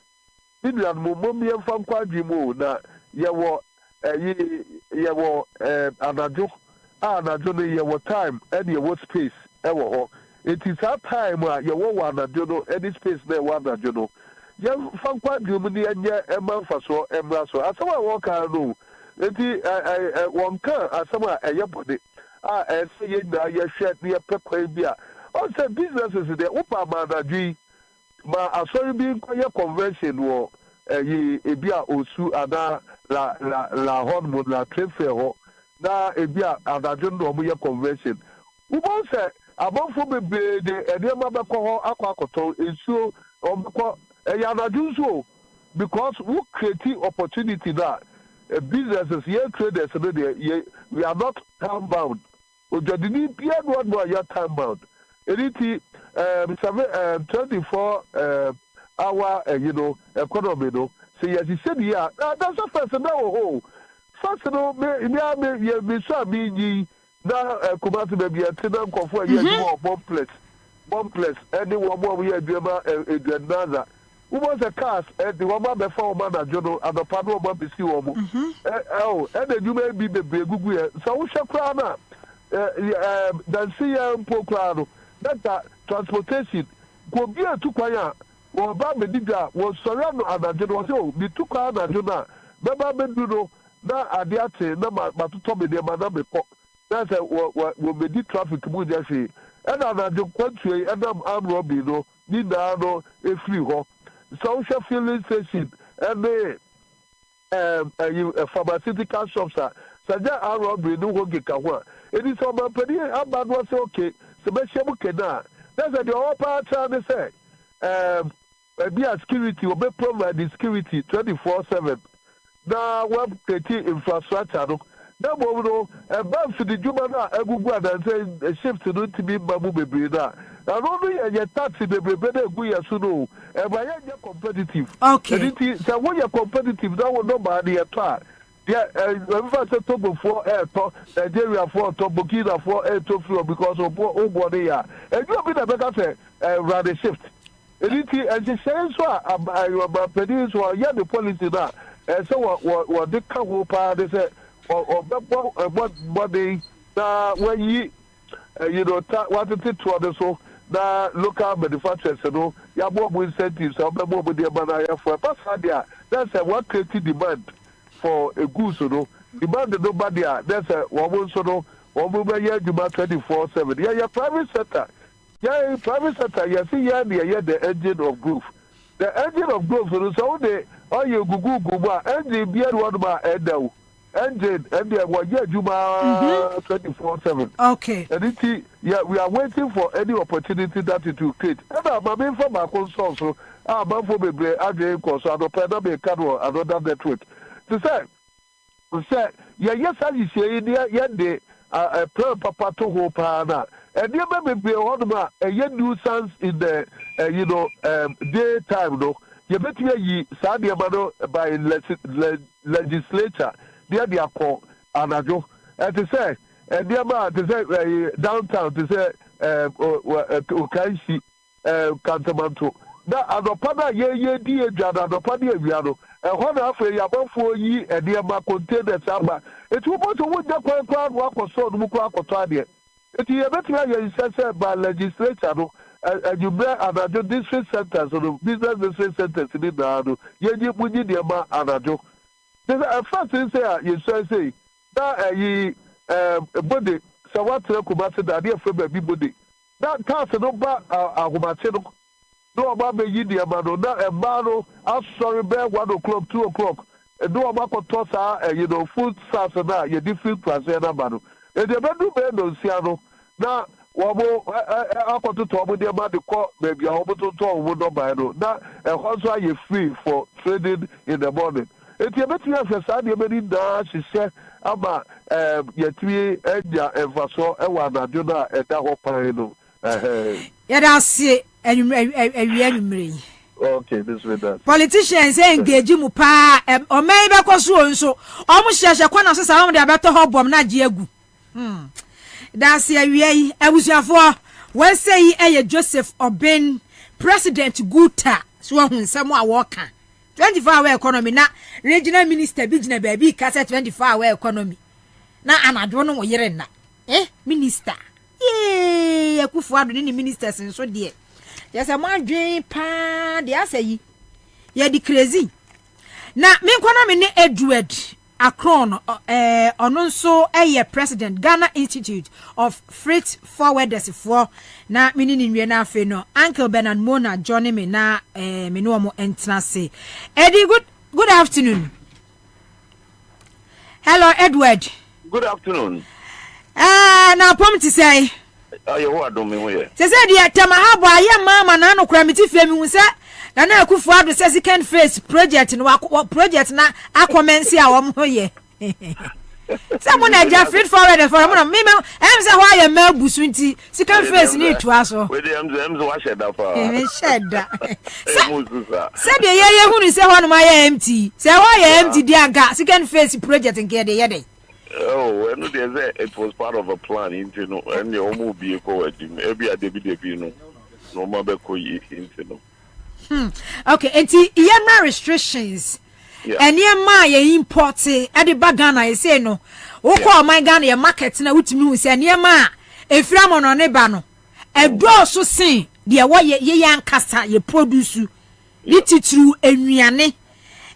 Indian mummy and from Quadrimo na yewo anajo yewo time and yewo space ewo it is that time yewo anajo no any space there one anajo no ye from Quadrimo ni enye emma faso emra so asama won kan no enti won kan asama eyebode say ye na ye hwe ne pekwan bi a also businesses there upa manadwi ma asori bi nkoye convention wo ebia osu ada la hormone la trefe ho na ebia adadwo no mo ye convention ubon se abonfo bebe de edema be ko ho akwakoto esuo omko ya adadwo so because we create opportunity that businesses here traders we are not time bound ojadini bia no ya time bound Eliti 24 hour economy no so yes he said yeah that's a first now first no me so me na kumati be bia tenam kofo ya bomb place any one more we adwema edwanaza who was a cast and the one be for man na jono adopa no ba bisi wo mo and the you may be the gugu so we shakra na dan see pokra that transportation go be a tukwaya or ba me diga was surround anajo no so be tukwa anajo na baba be duro na adiate na matoto me de ma na me ko na say we be di traffic mu je se e na anajo kwantue e na amro bi no ni na no e free ho social filling station and pharmaceutical shops saja amro bi no ho geka ho it is so pedi abadwo say okay so be shemu kena that's the all part they say be a security will be provide the security 24/7 now we create infrastructure no na mo no e ba fi the juma na egugu and say shift no to be babu bebre na And only a tax in the better go ya suno. And by your competitive. Okay. And it is when you're competitive, that will not buy the car. Yeah, in fact, top before air top, Nigeria for top, Burkina for air top because of all body. And you have been a better say, rather shift. And it is, and she says, about Peninsula, yeah, the policy that. And so what they come up, they say, or what they, when you know, wanted to other so. The local manufacturers, you know, you have more incentives, you have more money for a pass. That's a what creating demand for a goods, you know. Demand the nobody, that's a woman, so no, or movement, yeah, demand 24/7. Yeah, private sector. Yeah, private sector, you see, yeah, the engine of growth. The engine of growth, so they, oh, you go, engine, be one by Edo. Engine, and they were, yeah, Juma 24/7. Okay. And it, yeah, we are waiting for any opportunity that it will create. And I'm in from our console, so I'm for me, I'm course, I don't pay another network. To say, yeah, yes, I say, yeah, a prayer papa to hope, and you may be a young nuisance in the, daytime, no. You bet me, Sadia Mano by legislature. They are called Anajo. And to say, and the amount to say downtown to say Ukanshi Cantamanto. Now, Adopada ye dear Jada, Adopadia Viano, and one after Yabon for ye and the amount contained Samba. It will want to win the crowd walk or so, Mukak or Tadia. It is a better said by legislature, and you bear Anajo district centers or the business district centers in the Nado. Ye would need the amount Anajo. The first thing you say that ye body, so what to Kumasi, the idea for baby body. That cast no back Agumatino. No about the India Mano, not a mano, I'm sorry, bear 1 o'clock, 2 o'clock. And no about Tosa, food sauce and that, you different Prazena Mano. And the Manu Bendo Siano, now, Wabo, I got to talk with the amount of court, maybe I hope to talk with no bino. Now, and also you're free for trading in the morning. If you bet me as a son, you may need she said, Ama, yet we and ya and Vaso, and one I do not at that opera. Yet I'll see a memory. Okay, this with that. Politicians engage you, pa, or maybe so almost share a corner of the better hope of Najiagu. That's a I was your for. When say a Joseph or Ben, President Guta, so someone walker. 24-hour economy na regional minister bijina baby kasa 24-hour economy na anadwo no yere na minister akufu ado ni ministers nso de yes amadwen pa de asayi ye di crazy na me economy ne Edward Akron ono nso president Ghana Institute of Freight Forwarders for na mini nwie na afe no Uncle Bernard Mona join me na me no mo entra say Eddie good afternoon. Hello Edward. Good afternoon. Na pom ti say you what do me we say dia tamahabo aye mama na no kura meti fie mi hu say na na akufu ado say second phase project no project na akomensi a wo mo ye someone na ja freight forward for mo me em say why am abusu nti second phase ni to aso we dem wa sheda fa sheda say de ye hunu say ho no ma ye empty say why ye empty dia ga second phase project nke de ye de. Oh, and it was part of a plan, and the homo be a co-edit. Every Debbie, no mother into. Okay, and the restrictions. And near my import at the bagana, I say no. O call my Ghana market now with me, say near ma a framon on a bano. A draw so sing, dear what ye young casta ye produce you. Little true and riane.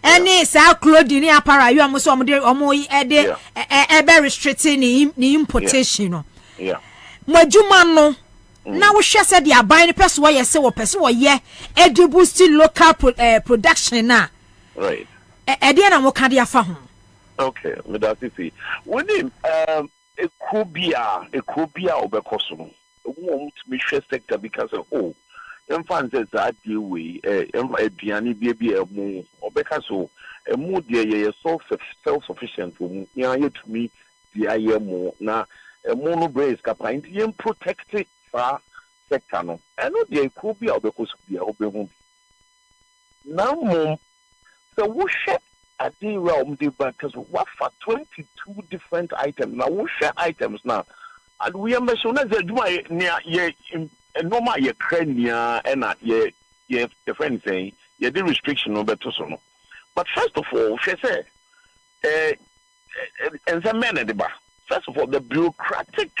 Any sa clothing ni apara you am so omo ebe restricting ni importation. Yeah. Majuma no na wo hwe se de aban ne pese wo ye se wo pese wo ye e boosting local production na. Right. E de na mo ka de afa ho. Okay, me that see. When e kubia obekoso no. Wo me hwe sector because oh emphasis that the way aduane bia mu obeka so emu de ye self sufficient mu ya yetumi di ayemo na emu no brace kapa nti yem protect fa sector no ɛno deɛ ekuo bi a ɔbɛkɔ so bi a ɔbɛhu bi na mmom sɛ wohwɛ adeɛ wura ɔmo de ba kɛso wafa 22 different items na wohwɛ items na and we are measuring na sɛ adwuma nea yɛ nneɛma a yɛkra nyinaa ɛna yɛ friend saying yɛ de restriction no bɛto so no but first of all hwɛ sɛ ɛnsɛ mɛn de ba first of all the bureaucratic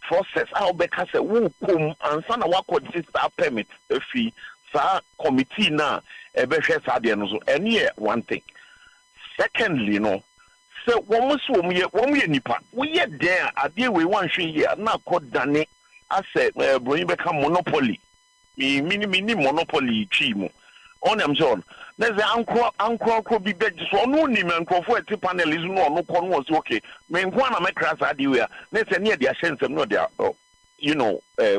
process a wobɛka sɛ wokom ansa na wakɔgye saa permit afi saa committee na ɛbɛhwɛ saa deɛ no so ɛne yɛ one thing secondly no sɛ wɔn so wɔn yɛ nipa woyɛ den a adeɛ wei wanhwɛ yie a na akɔ dane asɛ broni bɛka monopoly mini monopoly twi mu ɔnam sɛ ɔno na sɛ ankorɔ bi bɛgye so ɔno nim nkurɔfoɔ ɛte panelist no ɔno kɔ no wɔ sɛ okay me nko a na mɛkra saa adeɛ wei a na sɛ ne yɛde ahyɛ nsɛm no ɔde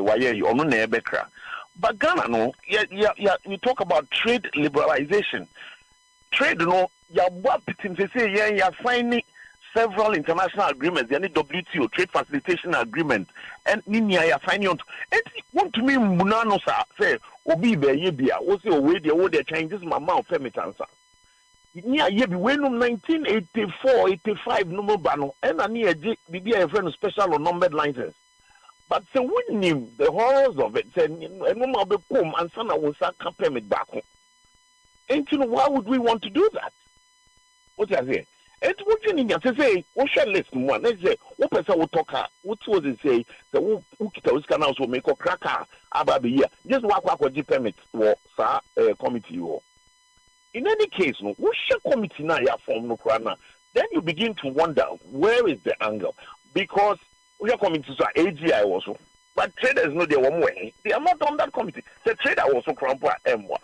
wayɛ yi ɔno na ɛbɛkra but Ghana no we talk about trade liberalization trade no yabwa pitim say ya signing several international agreements yani WTO trade facilitation agreement and ninia ya signing on it want to mean munano sa say obi be ye bia wo say o we dey changes mama of permit answer nia ye bi we no 1984 85 no ba no and ani eje bibia e friend special or numbered license but say we knew the horrors of it say no ma be come and sana wo sa ka permit back and you know why would we want to do that what I say it would you need to say what shall list one let's say what person will talk what was it say the who kita us can also make a cracker about the year just walk the permit or sa committee or in any case no what shall committee now ya form no krana then you begin to wonder where is the angle because we are coming to AGI also but traders know they one way they are not on that committee the trader also crampa M1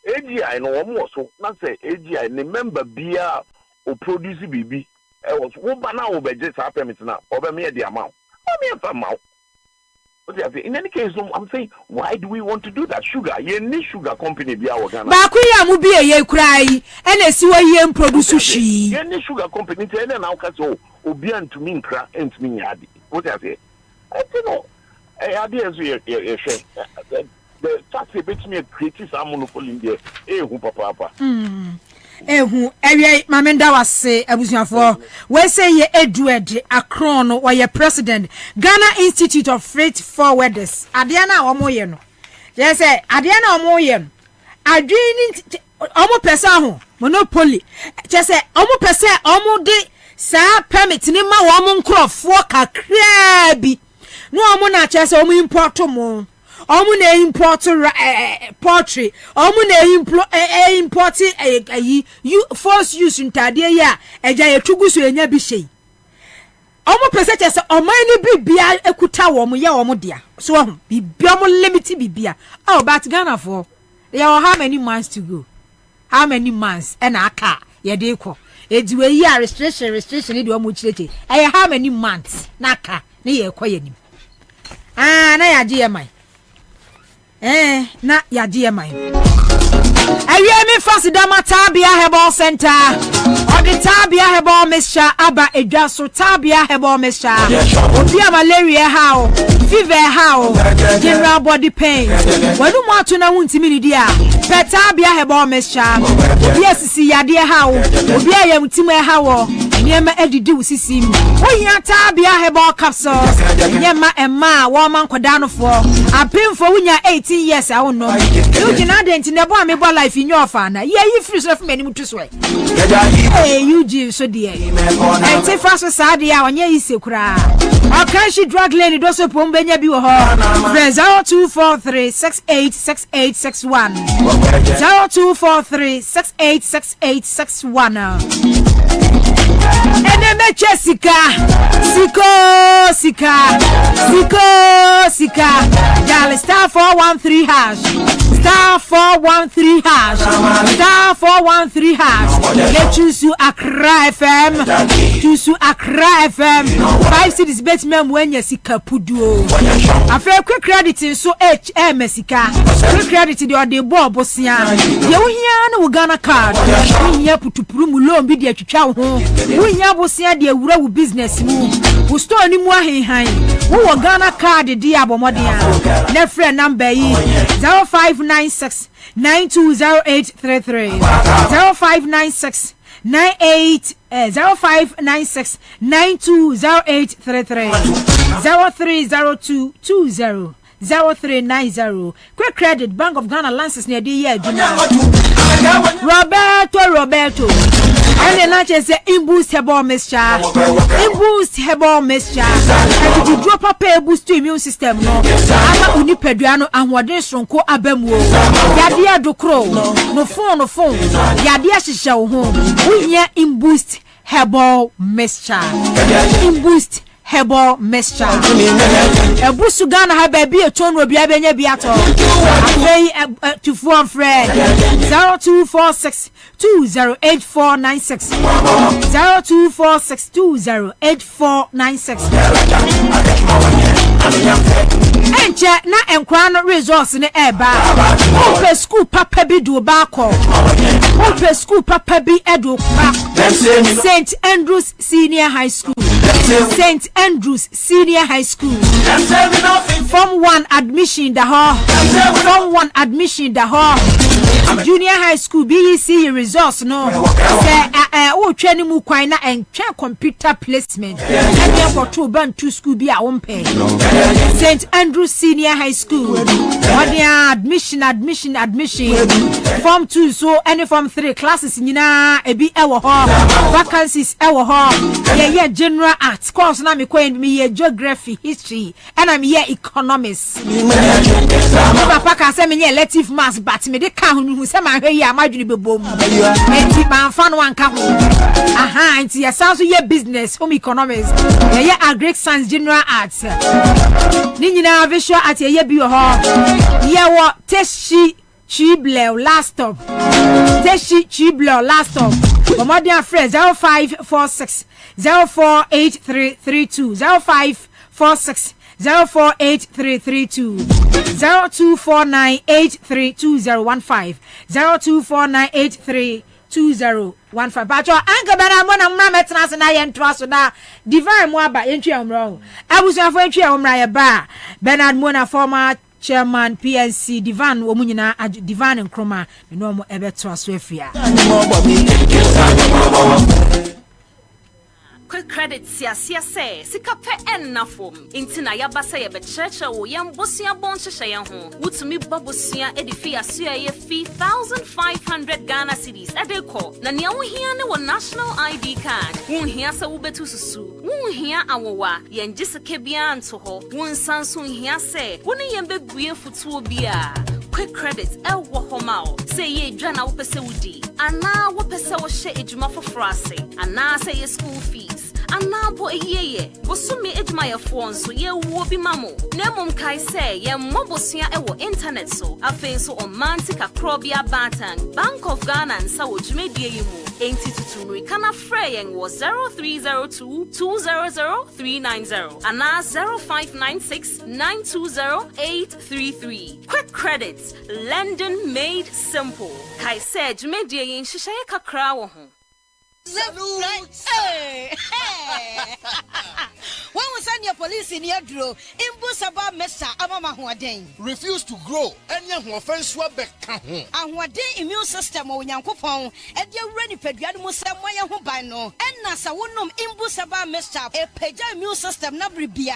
AGI no one more so not say AGI the member beer or produce BB was one banana over just permit now over me the amount in any case I'm saying why do we want to do that sugar you need sugar company be our Ghana Bakuya mu be ye cry and a siwa ye produce she you need sugar company and now so obian to me cra and me yadi what I say I don't know ideas the fact that me create some monopoly in there who papa ehu ewie mamenda wase abusuafo we say ye Edward Akron no ye president Ghana Institute of Freight Forwarders ade na omo ye no je say ade na omo ye no adwini omo pesa ho monopoly je say omo pesa omo de sa permit ni ma omo nkrofo kakra bi no omo na che say omo import mo omu na import poultry omu na import force use ntade ya eja yetugu so enya bi hye omu pese che se oman ni bibia ekuta wo mu ya wo mu dia so ho bibia mo limit bibia oh but Ghana for there are how many months to go how many months na aka ye de ko ediwe yi restriction de omu chireche how many months na aka na ye ko ye nim na ya je ye mai na yadie man awie me fast dama tabia herbal center odi tabia herbal mixture aba edwa so tabia herbal mixture obi malaria how fever how general body pain wanu mo ato na wuntimi ni dia tabia herbal mixture obi asisi yade how obi ayamtimi how nyema edidi usisi ohia tabia herbal capsules nyema emma wo man kwada fo apemfo wunya 18 years I don't know you gina dent ne bo amebo life in your fan ye yi free so for many to so eh you ji so die e te fa so sa dia onye yi sekura akashi drug lane do so pom benya bi wo ho 0243686861 0243686861 ene meche sika dial star 413 hash star 413 hash star 413 hash let choose you Accra FM Tusu Accra FM 5 cities betmem when you see Kapuduo. I feel quick credit in so HM Sika. Quick credit the board Bosia. You hear Ghana card. We here put to Prumu be the chow home. We here Bosia the Ura business move. Who store any more high. Who Ghana card the Diabo Modia. Nefre number 0596 920833 0596 0596 920833 030220 0390. Quick credit Bank of Ghana lances near the year. Roberto. And the lunch is Imboost Herbal Mixture. Imboost Herbal Mixture. And you drop a pair boost to immune system. No, I'm Unipediano and Wadin ko Abemo. Yadia do crow. No phone. Yadia show home. We hear Imboost Herbal Mixture. Imboost Herbal Mixture. A boost Ghana have baby a tone will be a beato. To phone friend 0246 208496 0246 208496. Enche na enkwano resource ne eba. Ope school papa bi do ba ko. Ope school papa bi edo ba. St. Andrews Senior High School. St. Andrews Senior High School. Form 1 admission the hall. Form 1 admission the hall. Junior High School BEC resource no. Say o training mu kwan na enche computer placement. And for two band two school be a won pay. St. Andrews Senior High School. What admission. Form 2 so any form 3 classes nyina ebi ewo ho. Vacancies ewo ho. Yeah general arts course na me kwen me geography, history and I'm here economics. Papa ka say me elective maths but me dey ka hu say ma hwe ya madwene bebom. Enti man fa no anka ho. Aha enti ya sound so here business home economics. Yeah agric science general arts. Ni nyina visual art ye bi ho. Yeah what teshi Chibler last stop. Teshi Chibler last stop. Omodian friends 0546 048332 0546 048332 0249832015 0249832015. But your anchor bana mona metra se na yentra so na divine mo aba yentwi amro abusuafo yentwi amra ye ba Bernard Mona former Chairman PNC Divan Womunyina Divan and Chroma, the normal Ebetra Swefia. Quick credit siasia say sika pe ennafom intina yabasa ye be churcha wo yam bosia bon hyehyɛ yɛn ho wutumi babosia edifi aso ye fee 1500 Ghana cedis edeko na nea wo hia ne wo national ID card wo hia sɛ wo betu susu wo hia awowa yɛn giseke bia nto ho wo nsanso hia sɛ wo ne yɛn bebue futuo bia quick credit wo homao say ye dwa na wo pese wudi ana wo pese wo hye edwuma foforo ase ana say ye school fees anabo eyeye bosumi edwuma ye fo nso ye wo bi mamo na mom kai say ye mobosua wo internet so afen so omantika krobia batan Bank of Ghana nsa wo dwumedie yimu enti tutumri kana freyen wo 0302 200390 ana 0596 920833 quick credits London made simple kai say dwumedie yin hyehyɛ kakra wo ho. Hey. When we send your police in your draw, Imbusaba Mesa Amama Huaden. Refuse to grow, and young offense were back. And what day immune system or Yankopon, and you're ready for Yamusa Maya Hubano, and Nasa Wunum Imbusaba Mesa, a Peja immune system Nabribia.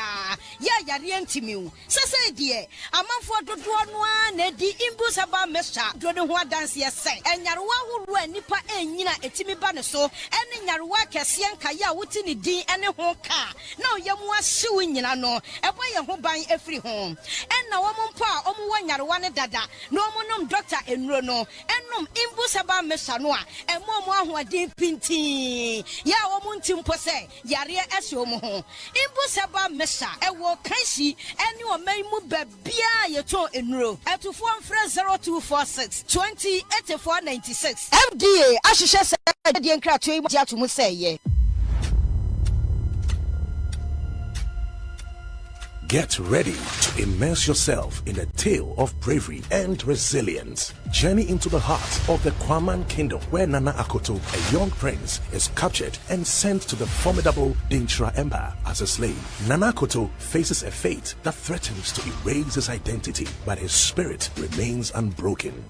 Yarientimu. Sasa dear, a month for the one, the Imbusaba Mesa, Jordan Hua dance yes, and Yarwa who were Nipa and Yina Etimi Banaso. Any Yarwa Cassian Kaya Wutini D and a home car. Now Yamwa suing in no, a boy who buying every home. And now one pa, one Yarwana Dada, no monum doctor in Rono, and num Imbusaba Mesanoa, and more who are deep pinty. Ya womuntim pose, Yaria Esiomo. Imbusaba Mesa, a walk Kashi, and you are may move Bia Yato in row. At to 0246 208496. FDA, Ashisha said, the Encrat to say, Get ready to immerse yourself in a tale of bravery and resilience. Journey into the heart of the Kwabena Kingdom, where Nana Akoto, a young prince, is captured and sent to the formidable Dintra Empire as a slave. Nana Akoto faces a fate that threatens to erase his identity, but his spirit remains unbroken.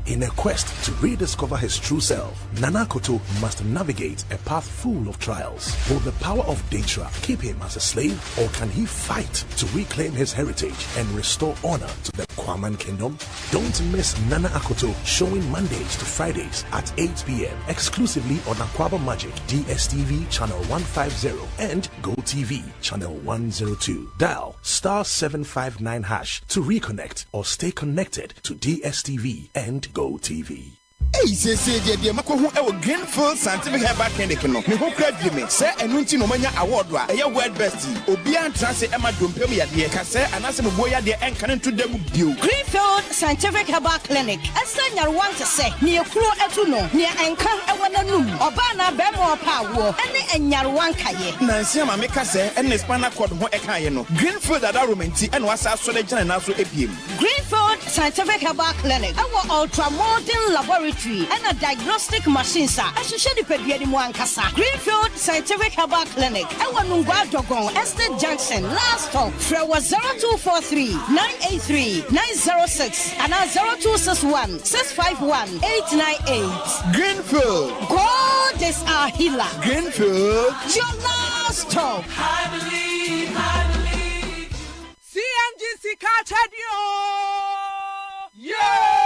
In a quest to rediscover his true self, Nana Akoto must navigate a path full of trials. Will the power of Dintra keep him as a slave, or can he fight to reclaim his heritage and restore honor to the Kwabena Kingdom? Don't miss Nana Akoto, showing Mondays to Fridays at 8 p.m. exclusively on Aquaba Magic, DSTV channel 150 and GoTV channel 102. Dial *759# to reconnect or stay connected to DSTV and GoTV. Hey, say, dear Mako, our Greenfield Scientific Herbal Clinic. Me who crave me, say, and Nunti Nomania Award, a word bestie, Obian Transit Emma Dumpemia, dear Cassa, and as a boy, dear, and cannon to them you. Greenfield Scientific Herbal Clinic. As I want to say, near Kuro Etuno, near Anka Ewanum, Obana Bemo Power, and Yarwankaye. Nancy Mamika say, and Nespana called Moekayeno. Greenfield at Arumanti, and was also the Jan and also APM. Greenfield Scientific Herbal Clinic, our ultra modern laboratory. And a diagnostic machine, sir. I should share the pediatric Kasa. Greenfield Scientific Herbal Clinic. Our Nungwa Dogon, Estate Junction, last stop. Frewa 0243 983 906 and 0261 651 898. Greenfield. God is our healer. Greenfield. Your last stop. I believe. CMGC Cartadio. Yeah!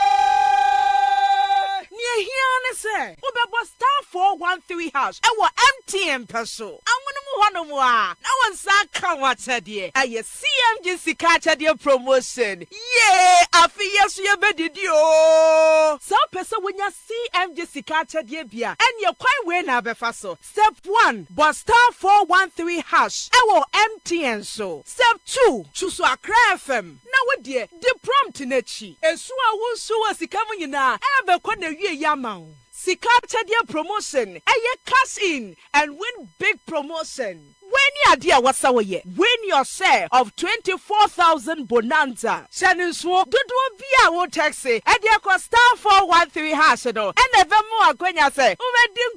Here say, Ubebo star 413 house. Our MTN peso. I'm gonna move on. No one said, what's a dear? I CMGC Cartadio promotion. Yeah, I feel yes, you better do. Some person when you CMGC Cartadio beer, and you're quite well now, Befaso. Step 1, but star 413 hash. Our MTN so. Step 2, choose a FM. Now, dear, the prompt in it. And so I will so as coming in now. Ever corner Yamau. Sikachadia promotion. Aye cash in and win big promotion. When you dear what's our year? Win your share of 24,000 bonanza. Shannon Swap, do be our taxi. And you cost star 413 hash and never more when you say,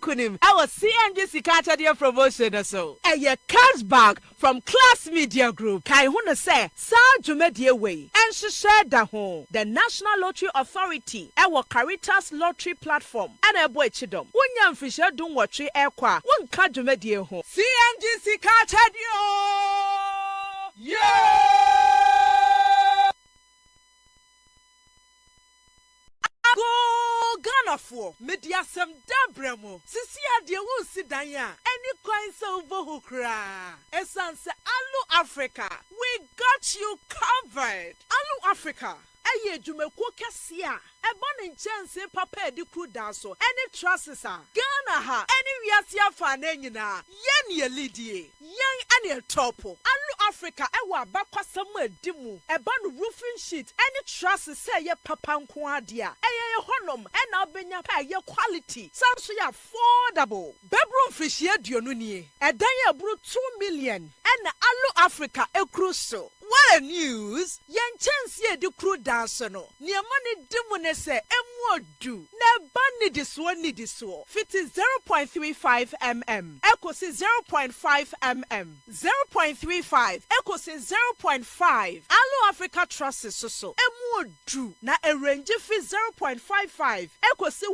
Kunim, our CNG Sikachadia promotion or so. Aye cash bag from Class Media Group. Kai Huna say, Sa Jumedia Way. And she shared the home. The National Lottery Authority. Our Caritas Lottery Platform. And a boy chidom. When Fisher don't watch it airqua. One card Jumedia home. CMGC Cartadio! Yeah! Go Ghana for media some dabremo. Sisi adia won sidanya. Any coins over hukra. Essence Alu Africa. We got you covered. Alu Africa. Eye jumekuo kasia. Ebon chance papa di crew danso. Any trusses are Ghana ha. Any wiasia fane nyina. Yen ye lidie. Yang ane topo. Alu Africa ewa bakwa somewhere dimu. Ebon roofing sheet. Any trusses say ye papa nko adia. Eye honom ena obenya pa ye quality. Sanso ya affordable. Bedroom fish ye dionu nie. Edan ye bru 2 million. Ena Alu Africa ekruso. What a news! Yen chance ye di crew danso no. Ni amani dimu ne se emu odu. Ne bani diswo ni diswo. Fiti 0.35 mm. Eko si 0.5 mm. 0.35. Eko si 0.5. Alu Africa Trust so. Emu odu. Na a range fi 0.55. Eko si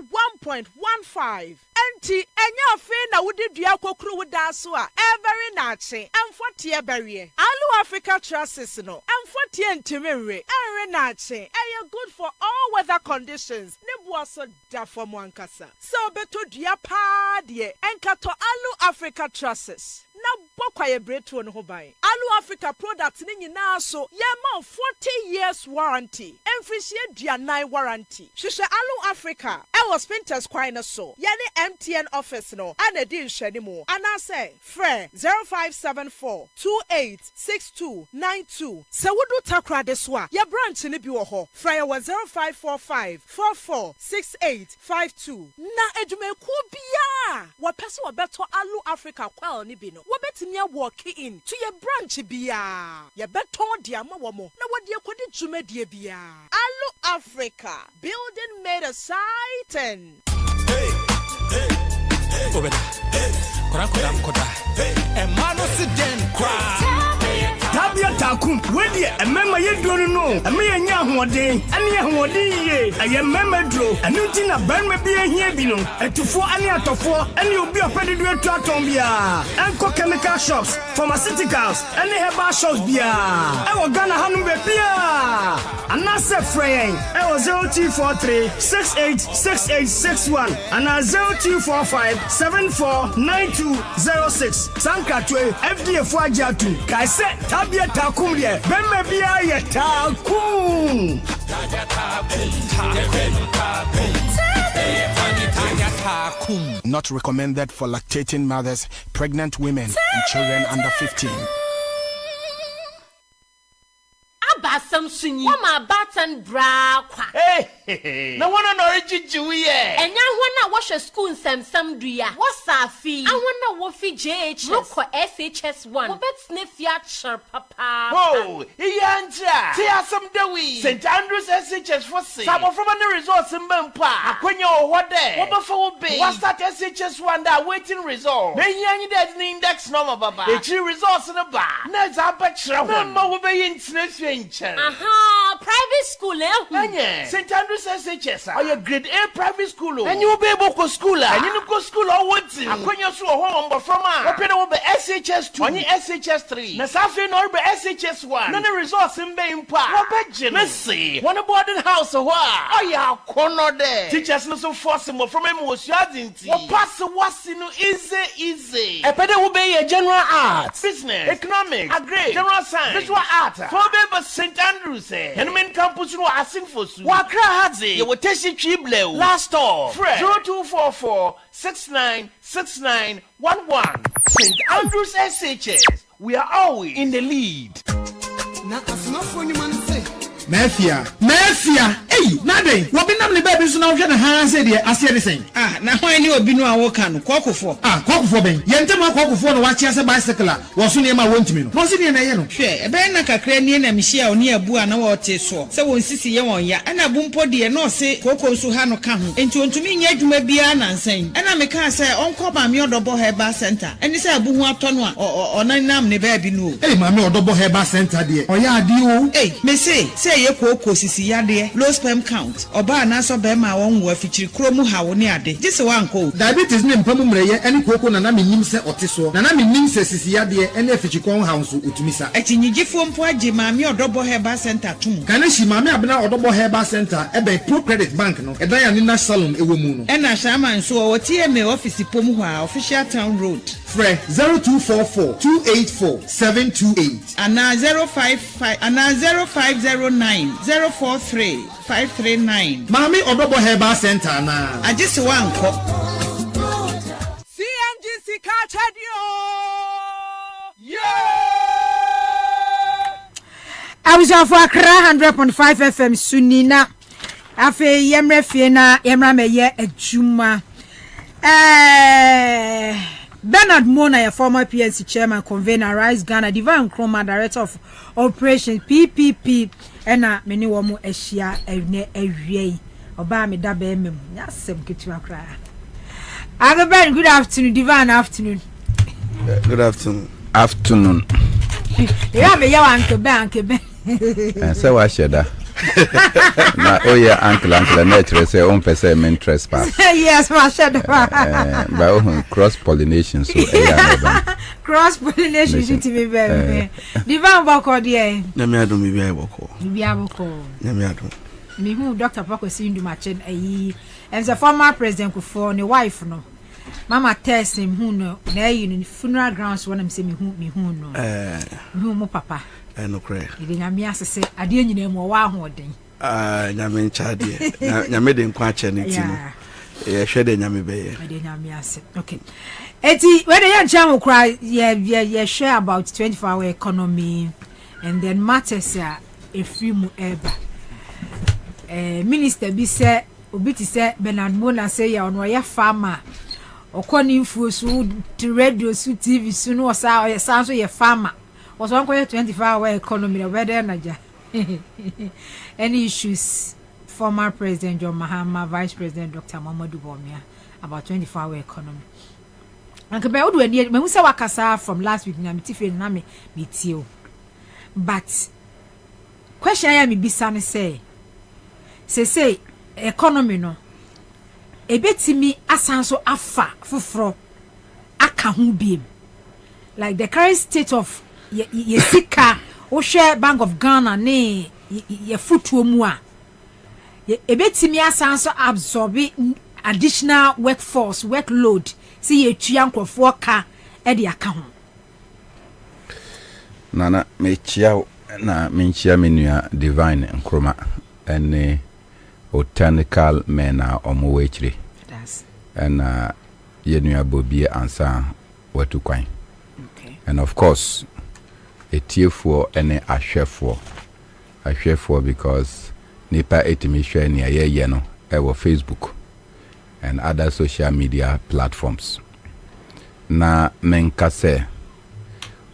1.15. Enti enya fe na wudi dua kokru wudanso a every nache. Amfotie berie. Alu Africa Trust no. Amfotie ntimere. Every nache. Eye good for all weather conditions. Ne buaso da for mwankasa. So beto dua pa de enkato Alu Africa Trust. Na bokwa ye bretu no ho ban. Alu Africa products ni nyina so ye ma 40 years warranty. mfirihyia duanan warranty. Hwehwɛ Alu Africa. Ɛwɔ Spinters kwan no so. Yɛne MTN office no. Ana di nhwɛnimu. Anase frɛ 0574 286292. Sɛ wudu Takra de so a, yɛ branch ne bi wɔ hɔ. Frɛ yɛ wɔ 0545 446852. Na edwumakuo bia. Wɔpɛ sɛ wɔbɛtɔ Alu Africa kwal ne bi no. Wɔbɛtumi walk in to your branch bia. Yɛbɛtɔn de ama wɔ mo. Na wɔde akɔde dwumadie bia. Alu Africa, building made exciting. Tabia takum, wedi a member ye don't know. A me and Yahweh, and Yahweh ye, a member draw, a new thing a burn may be a here bino, and to four any out of four, and you'll be a pretty good tratombia, and cook chemical shops, pharmaceuticals, and they have bar shops beer. I will gonna handle beer. And I said, Fraying, I was 0243 686861, and I 0245 749206. Sankatwe, FDA for Jatu, Kaise, Tabia Takum, Bembe Bia Takum. Not recommended for lactating mothers, pregnant women, and children under 15. Abasam sunyi. Wama batan bra kwa. Hey, no one on origin Jewy. And ya wana washa school sam duya. Wasa fi. I wanna wofi JHS. Look for SHS1. Wobet sniff ya chir papa. Oh, Yanja. Tia some dewi. St. Andrews SHS for say. Some from the resource in Bempa. Akwenyo what there. What for be? What's that SHS1 that waiting result? Then you need an index number baba. The tree resource in the bar. Next up a chira. Member will be in Smith. Aha, private school eh? St. Andrews SHS. Are you grade A private school? And you be able to school. And you go school or what? And when you're so home, but from open over SHS2, on SHS3. Nasafi no be SHS1. None resource in Bempa. Let's see. One boarding house or what? Oh, yeah, corner there. Teachers no so forcible from him was yarding. What pass was easy. A better will be a general arts, business, economics, agri, general science, visual art. For St. Andrews, and men campus no asking for su. Wakra Hadzi, you will test it chible. Last off, 0244 696911. St. Andrews SHS, we are always in the lead. Mafia, hey, nothing. What be namely baby so now? I said, I said the same. Now I knew a binu a walk on Coco for. Coco for me. Yentama Coco for watch as a bicycle was near my want me. Was it in a yellow? Share a banaka cranian and Michelle near Buana or Teso. So when Sissy Yamoya and a boom podi and no say Coco Suhano come into to me yet may be an saying. And I make her say, Uncle Mammy or double hair bar center. And it's a boom tonwa or nine namely baby no. Hey, Mammy or double hair bar center, dear. Oh, yeah, do. Hey, may say ye Coco Sissy Yade, low sperm count, or bar naso bema one were feature chromo how near day. Just one code. Diabetes name Pamumre, any coco Nanami Nimse or Tiso, Nanami Nimse Sissy Yade, and a feature con house Utumisa. At Nijifum Poaji, Mammy or double hair bar center too. Can she Mammy Abna or double hair bar center, Ebe Pro Credit Bank, no, a Diana Salon, a woman. And a shaman so a TMA office Pomua, official town road. Fre 0244 284 728 and now 055 and now 0509 043 539. Mommy or double hair bar center now. I just want CMGC Cartadio. I was off for 100.5 FM Sunina. Afe yemre fiena yemra meye ejuma. Bernard Mona, a former PNC chairman, Kwabena Rise Ghana, Divine Chroma, director of operations PPP, and many women eshia every Oba me da be mem. Yes, some kitchen cry. Good afternoon, Divine afternoon. Good afternoon. Afternoon. Yeah, me your uncle Ben. So I said that. Na oya uncle nature say on person men trespass. Yes, ma said by cross pollination so cross pollination to be very. Divan bako die. Na me adom bi bako. Bi abako. Na me adom. Me hu Dr. Pako Sindu Machen ayi. And the former president Kufo ne wife no. Mama test him who no na you funeral grounds when I'm say me who no. Me hu mo papa. No cray. Idi nyame asese ade nyina mu wa ahoden. nyame nchade nyame de nkwa ache ne tino ye hwede nyame beye okay eti when the young cry yeah share about 24-hour economy and then matters a free mu eba minister bi say obi ti say Bernard Mona say ya ono ya farmer okoni mfuo so radio so TV so no sa ya san so ya farmer was one 24-hour economy the weather naja any issues former President John Mahama, Vice President Dr. Mamadou Bawumia about 24-hour economy. And compare what we when we say wakasa from last week na mitife na me mitio. But question I am bisa say economy no ebetimi asanso afa fufro aka ho biem. Like the current state of ye sika o share Bank of Ghana ne ye futuo mu a ebetimi asanso absorb additional workload see ye tua nkrofo ka e de aka ho nana mechia na menchia menua divine nkroma ene botanical mena omowechire and yenua Bobie Ansah watukwan and of course etiefuo ene ahwefuo because nipa etimi hwe ne ayeye no ewo Facebook and other social media platforms na menkase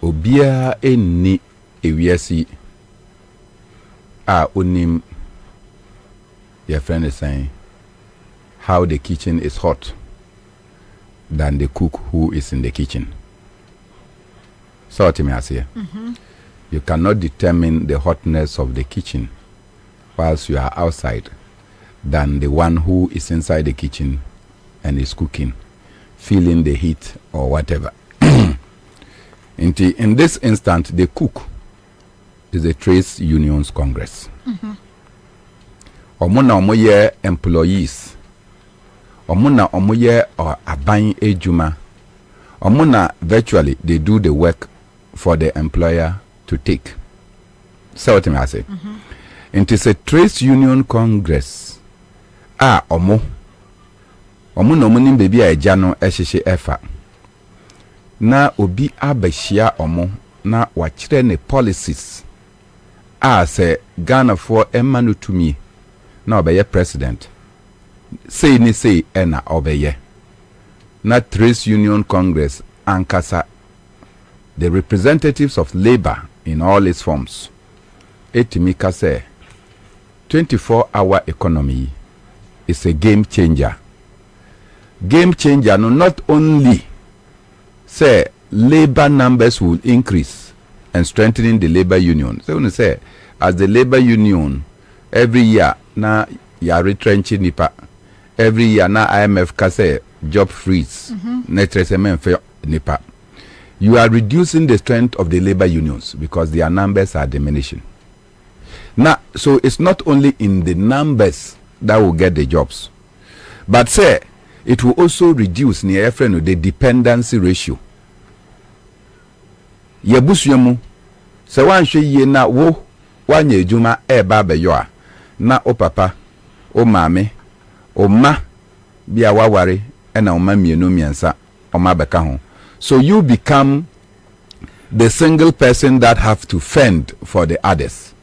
obia eni ewiasi onim your friend is saying how the kitchen is hot than the cook who is in the kitchen. So what me say? You cannot determine the hotness of the kitchen whilst you are outside than the one who is inside the kitchen and is cooking, feeling the heat or whatever. In this instant, the cook is the Trades Unions Congress. Omuna omoye employees. Omuna omoye aban ejuma. Omuna virtually they do the work for the employer to take. So what I say? It is a Trades Union Congress. Omuna omuni baby a jano eshishe efa. Na obi abeshia omo na wachire ne policies. Se Ghana for emanu to me. Na obeye president. Say ni say ena obeye. Na Trades Union Congress ankasa. The representatives of labor in all its forms. Etimika say 24-hour economy is a game changer. Game changer no not only say labor numbers will increase and strengthening the labor union. So when say as the labor union every year na ya retrenching nipa every year na IMF ka say job freeze netresemen for nipa. You are reducing the strength of the labor unions because their numbers are diminishing. Now, so it's not only in the numbers that will get the jobs, but say it will also reduce the dependency ratio. Yebusuyamu, se wan hwe ye na wo wanye ejuma eba beyo a na o papa o mame o ma bia waware na o ma mienu miensa o ma beka ho. So you become the single person that have to fend for the others.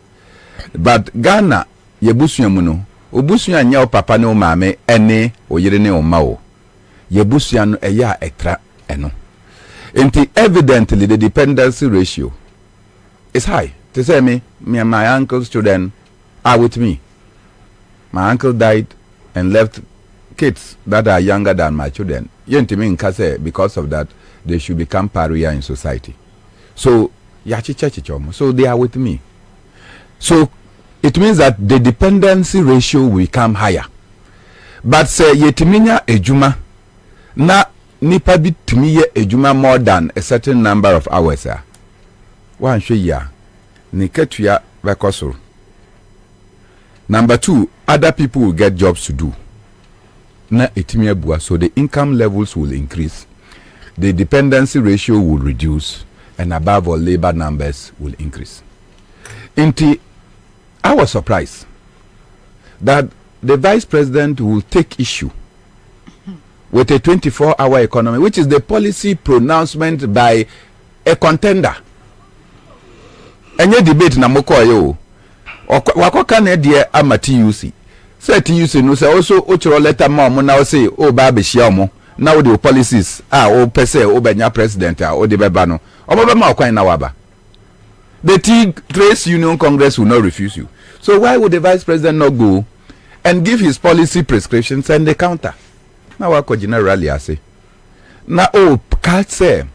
But Ghana yebusuyamu no obusuya nya o papa ne o mame ene o yire ne o ma o yebusuya no eya extra eno. Evidently the dependency ratio is high. To say me and my uncle's children are with me. My uncle died and left kids that are younger than my children. Because of that, they should become pariah in society. So so they are with me. So it means that the dependency ratio will become higher. But say yetiminya ejuma na nipa bitumi ye ejuma more than a certain number of hours. One share niketuya bekosoro. Number 2, other people will get jobs to do. Na etimi abua, so the income levels will increase, the dependency ratio will reduce, and above all, labor numbers will increase. I was surprised that the vice president will take issue with a 24-hour economy, which is the policy pronouncement by a contender. Any debate na moko yo. Wakoka na de amati TUC. Say TUC no say also ochro letter ma mo na say o ba be hia mo. Now the policies o pese o benya president o de beba no. O be ma kwan na waba. The Trades Union Congress will not refuse you. So why would the vice president not go and give his policy prescriptions and the counter? Now what generally I say. Now can't say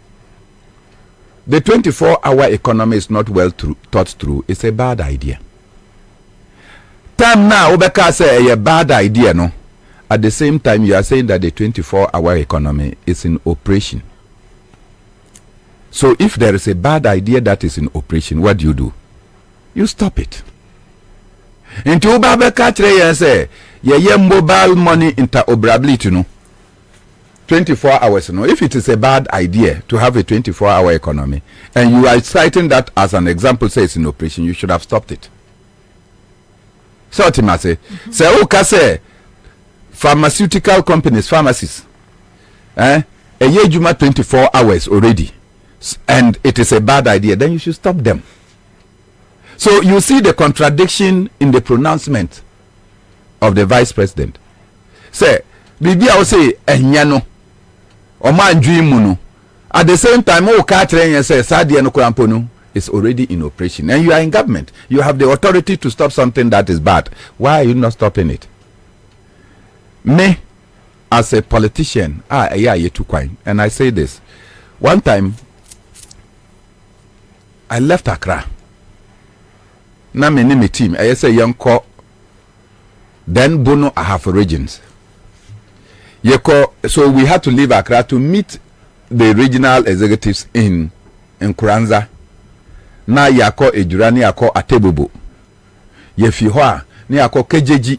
the 24-hour economy is not well thought through. It's a bad idea. Time now Obeka say a bad idea no. At the same time you are saying that the 24-hour economy is in operation. So if there is a bad idea that is in operation, what do? You stop it. Into Obeka try say ye mobile money interoperability no. 24 hours no. If it is a bad idea to have a 24-hour economy and you are citing that as an example, say it's in operation, you should have stopped it. So say say pharmaceutical companies, pharmacies, a year juma 24 hours already, and it is a bad idea, then you should stop them. So you see the contradiction in the pronouncement of the vice president. Say bibi I will say enyano o man dream at the same time o ka tren say sadie no krampo no is already in operation, and you are in government, you have the authority to stop something that is bad. Why are you not stopping it? Me as a politician, and I say this one time I left Accra. Na me name team I say young co then Bono I have regions. So we had to leave Accra to meet the regional executives in Kuranza. Na yako ejurani yako atebobo. Yefi hoa ni yako kejeji.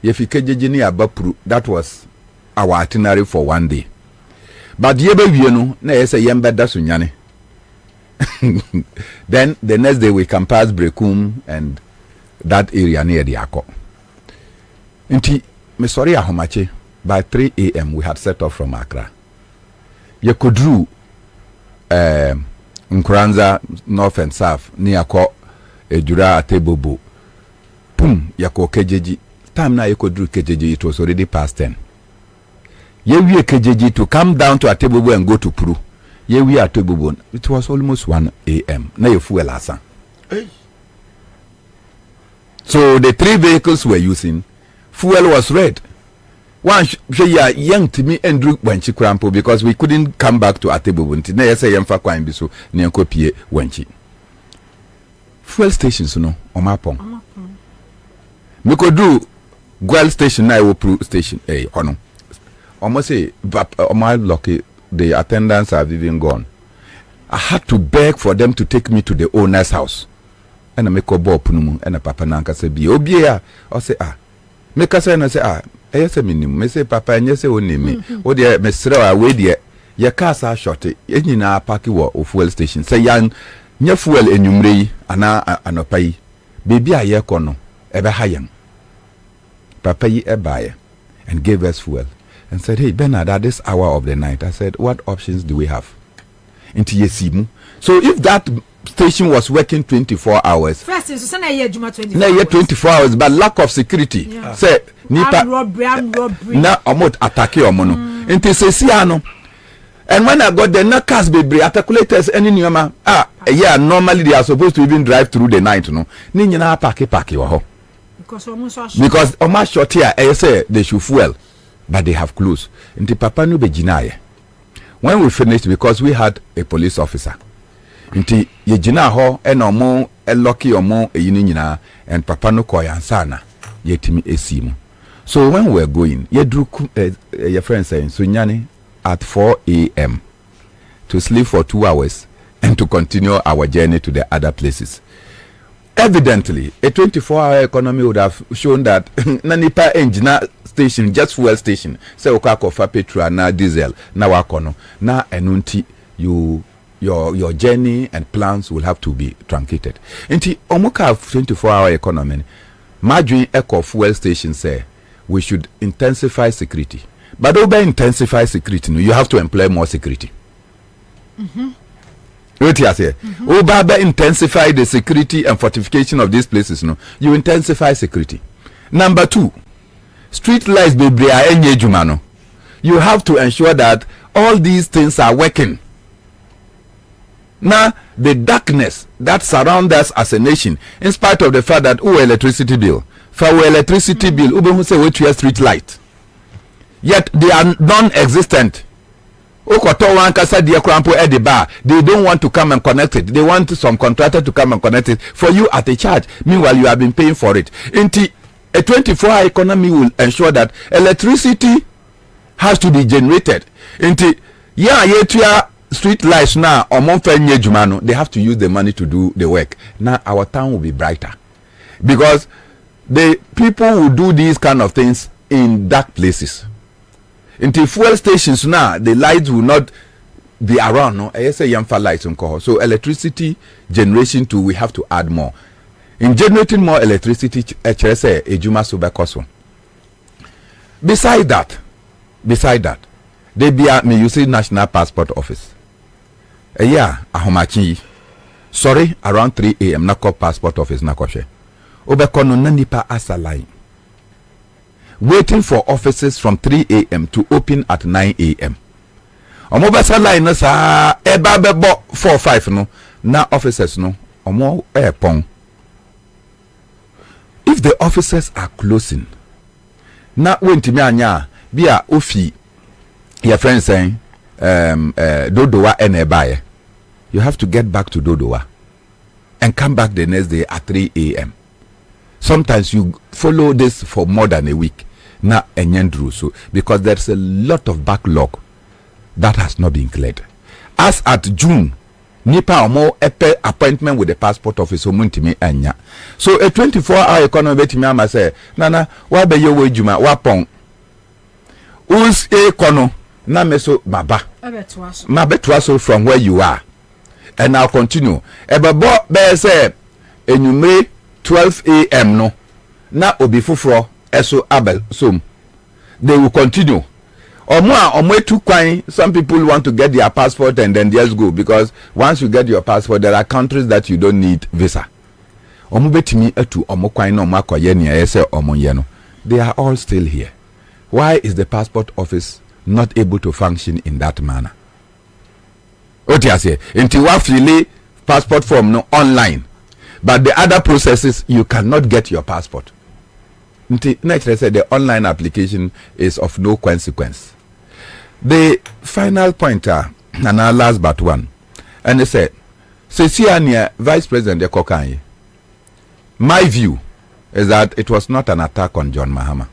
Yefi kejeji ni abapuru. That was our itinerary for one day. But yebe wieno na yese yembe dasunyane. Then the next day we can pass Brekum and that area near the Yako. Inti me sorry ahomache. By 3 a.m. we had set off from Accra. Yekodru Nkuranza north and south near ko ejura atebobo. Pum yako kejeji. Time na yekodru kejeji, it was already past 10. Ye we kejeji to come down to atebobo and go to Puru. Ye we atebobo. It was almost 1 a.m. Na ye fuel asa. So the 3 vehicles we're using, fuel was red. One young to me and Drew Wenchi Crampo because we couldn't come back to Atebobo. Na yesa yemfa kwa mbiso ni enkopie Wenchi. Fuel stations no omapon. Me could do Gwel station na Pro station ono. Almost say my lucky the attendants have even gone. I had to beg for them to take me to the owner's house. And I make a bob punumu and a papa nanka say be obia or say make us and say yes, me say papa and yes, only me. Oh, dear, Mr. Away, dear, your cars are short. Any na parky war of fuel station. Say, young, near fuel in Umre, and pay. Baby, I ye kono, ever high. Papa ye a buyer and gave us fuel and said, hey, Bernard, at this hour of the night, I said, what options do we have? Into Yesimu. So if that station was working 24 hours. First, it's a year 24 hours, but lack of security. Yeah. Say, nipa robbery. Na omot attack your mono. Into Sesiano. And when I got the Nakas baby, articulators any newma. Yeah, normally they are supposed to even drive through the night, no. Ninyana paki waho. Because Oma short here, I say they should fuel, but they have closed. Into Papa no be jinaye. When we finished, because we had a police officer. Nti ye jina ho enomo eloki omo eyini nyina and papa no koyansana yetimi esimu. So when we were going, ye drew your friend saying so nyane at 4 a.m. to sleep for 2 hours and to continue our journey to the other places. Evidently, a 24-hour economy would have shown that nanipa engine station, just fuel station, say okako fa petrol na diesel na wakono na enunti your journey and plans will have to be truncated. Inti omuka 24-hour economy Marjorie Echo fuel station say we should intensify security. But over intensify security, you have to employ more security. What you say? Over intensify the security and fortification of these places, you intensify security. Number 2, street lights be jumano. You have to ensure that all these things are working. Now, the darkness that surrounds us as a nation, in spite of the fact that electricity bill, for electricity bill, who say we street light, yet they are non-existent. They don't want to come and connect it. They want some contractor to come and connect it for you at a charge. Meanwhile, you have been paying for it. A 24-hour economy will ensure that electricity has to be generated. Street lights now, they have to use the money to do the work. Now our town will be brighter, because the people will do these kind of things in dark places. Into fuel stations now, the lights will not be around. No, I say young lights on call. So electricity generation too, we have to add more. In generating more electricity, HSA ejuma soba koso. Beside that, they be me use National Passport Office. Ahomachi. Sorry, around 3 a.m. Nako Passport Office nakoshe. Obekono nanipa asa line. Waiting for offices from 3 a.m. to open at 9 a.m. Omobasa line na sa eba bebo 4-5 no na offices no omo pong. If the offices are closing, na wentimi anya bia ofi your friend saying Dodowa enebaye, you have to get back to Dodowa and come back the next day at 3 a.m. Sometimes you follow this for more than a week. Na enyendru so because there's a lot of backlog that has not been cleared. As at June, nipa omo appointment with the passport office omuntimi anya. So a 24-hour economy betimi ama say nana wa be ye we juma wa pon. Us kono na meso baba. Mabetwaso from where you are. And I'll continue. Ebebo be say enyumre 12 a.m. no na obi fufuro eso abel so they will continue. Some people want to get their passport and then just go, because once you get your passport there are countries that you don't need visa. They are all still here. Why is the passport office not able to function in that manner? Until we fill passport form no online, but the other processes you cannot get your passport. Next, I said the online application is of no consequence. The final pointer, and our last but one, and they said, Cecilia, Vice President de Kokai, my view is that it was not an attack on John Mahama.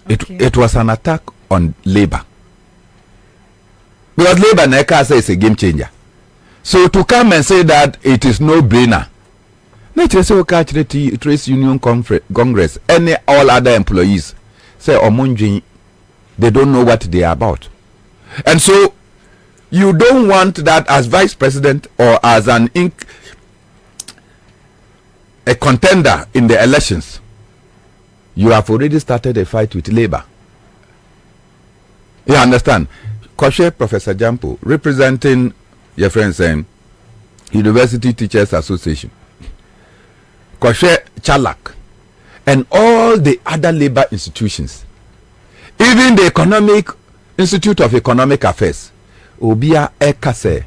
It was an attack on labor. Because labor Neka says it's a game changer. So to come and say that it is no brainer, Trace Union Congress, any all other employees say Omunji, they don't know what they are about. And so you don't want that as vice president or as a contender in the elections. You have already started a fight with labor. You understand? Koshe Professor Jampo, representing your friend saying University Teachers Association, Koshe Chalak, and all the other labor institutions, even the Economic Institute of Economic Affairs, Obia Ekase,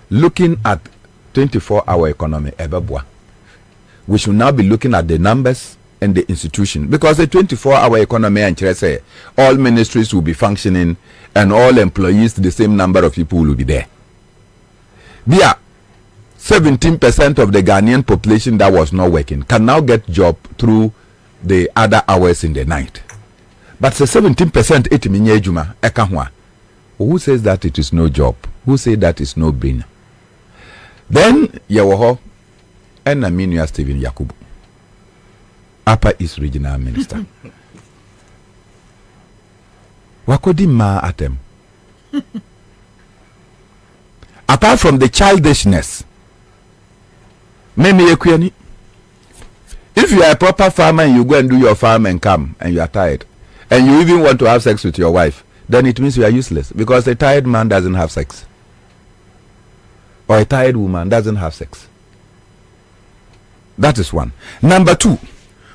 looking at 24-hour economy, Ebabwa. We should now be looking at the numbers and the institution, because the 24-hour economy and say all ministries will be functioning and all employees, the same number of people will be there. 17% of the Ghanaian population that was not working can now get job through the other hours in the night. But the 17% etiminye juma ekahwa. Who says that it is no job? Who says that is no brain? Then Yawoho and Aminia Stephen Yakubu, Upper East Regional Minister. Wakodi ma atem. Apart from the childishness, Meme Yekuani, If you are a proper farmer and you go and do your farm and come and you are tired, and you even want to have sex with your wife, then it means you are useless, because a tired man doesn't have sex, or a tired woman doesn't have sex. That is one. Number two,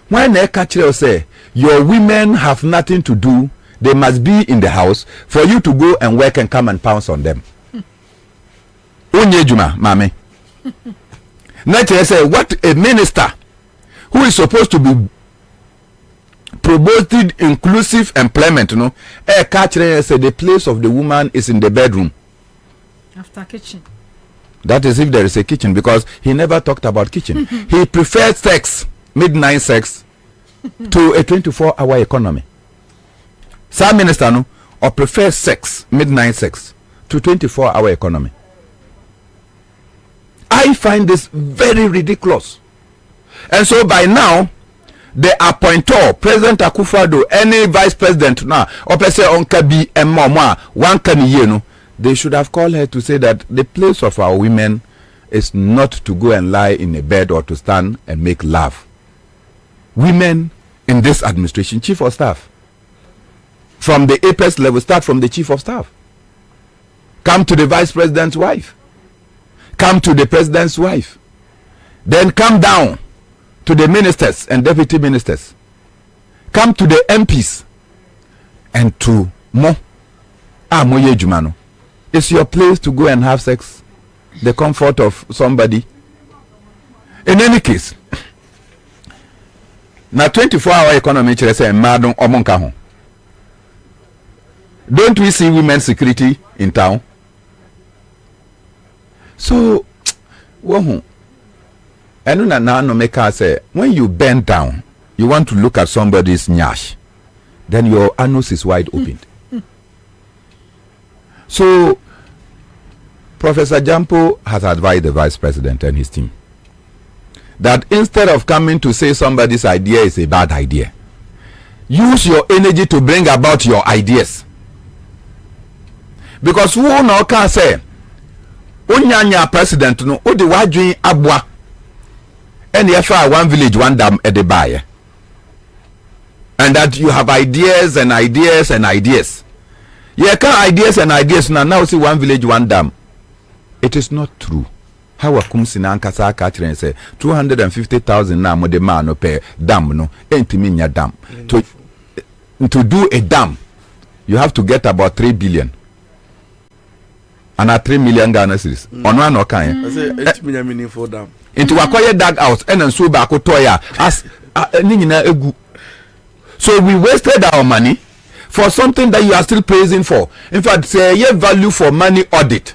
when a catcher say your women have nothing to do, they must be in the house for you to go and work and come and pounce on them. Onyejuma, mame. Nature say what a minister who is supposed to be promoted inclusive employment, a catcher say the place of the woman is in the bedroom. After kitchen. That is if there is a kitchen, because he never talked about kitchen. He preferred sex, midnight sex, to a 24-hour economy. Some minister no, or prefers sex, midnight sex, to 24-hour economy. I find this very ridiculous. And so by now, the appointor, President Akufo-Addo, any vice president now, or person on Kabi and Mama, one can you they should have called her to say that the place of our women is not to go and lie in a bed or to stand and make love. Women in this administration, chief of staff, from the apex level, start from the chief of staff. Come to the vice president's wife. Come to the president's wife. Then come down to the ministers and deputy ministers. Come to the MPs and to Mo. Moye Jumano. It's your place to go and have sex, the comfort of somebody. In any case, na 24-hour economy chere say madon omonka ho. Don't we see women's security in town? So, wohu. Enu na no make us say when you bend down, you want to look at somebody's nyash, then your anus is wide open. So, Professor Jampo has advised the vice president and his team that instead of coming to say somebody's idea is a bad idea, use your energy to bring about your ideas. Because who no can say, Onyanya president no, o de wadwin abwa, and yefa one village, one dam at the buyer. And that you have ideas and ideas and ideas. You can ideas and ideas now see one village, one dam. It is not true. How a kumsina ankasa catcher and say 250,000 na mo de man no pay dam no entiminya dam. To do a dam, you have to get about 3 billion. And at 3 million Ghana cedis. On one or kind. I say 8 million meaningful dam. Into acquire dug out and then so back toya as nina egu. So we wasted our money for something that you are still praising for. In fact, say ye value for money audit.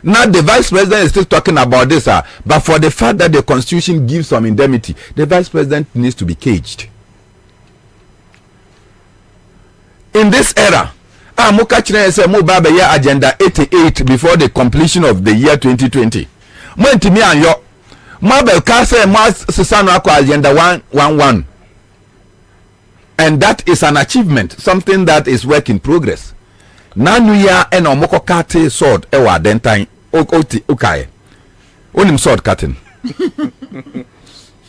Now the vice president is still talking about this, but for the fact that the constitution gives some indemnity, the vice president needs to be caged. In this era, Mukachine say Mubabe year agenda 88 before the completion of the year 2020. Mwentimi anyo Mabel Kase Mas Sisano Akwa agenda 111. And that is an achievement, something that is work in progress. Nanuya and omoko kate sword ewa dentain oti ukaye. Unim sword cutting.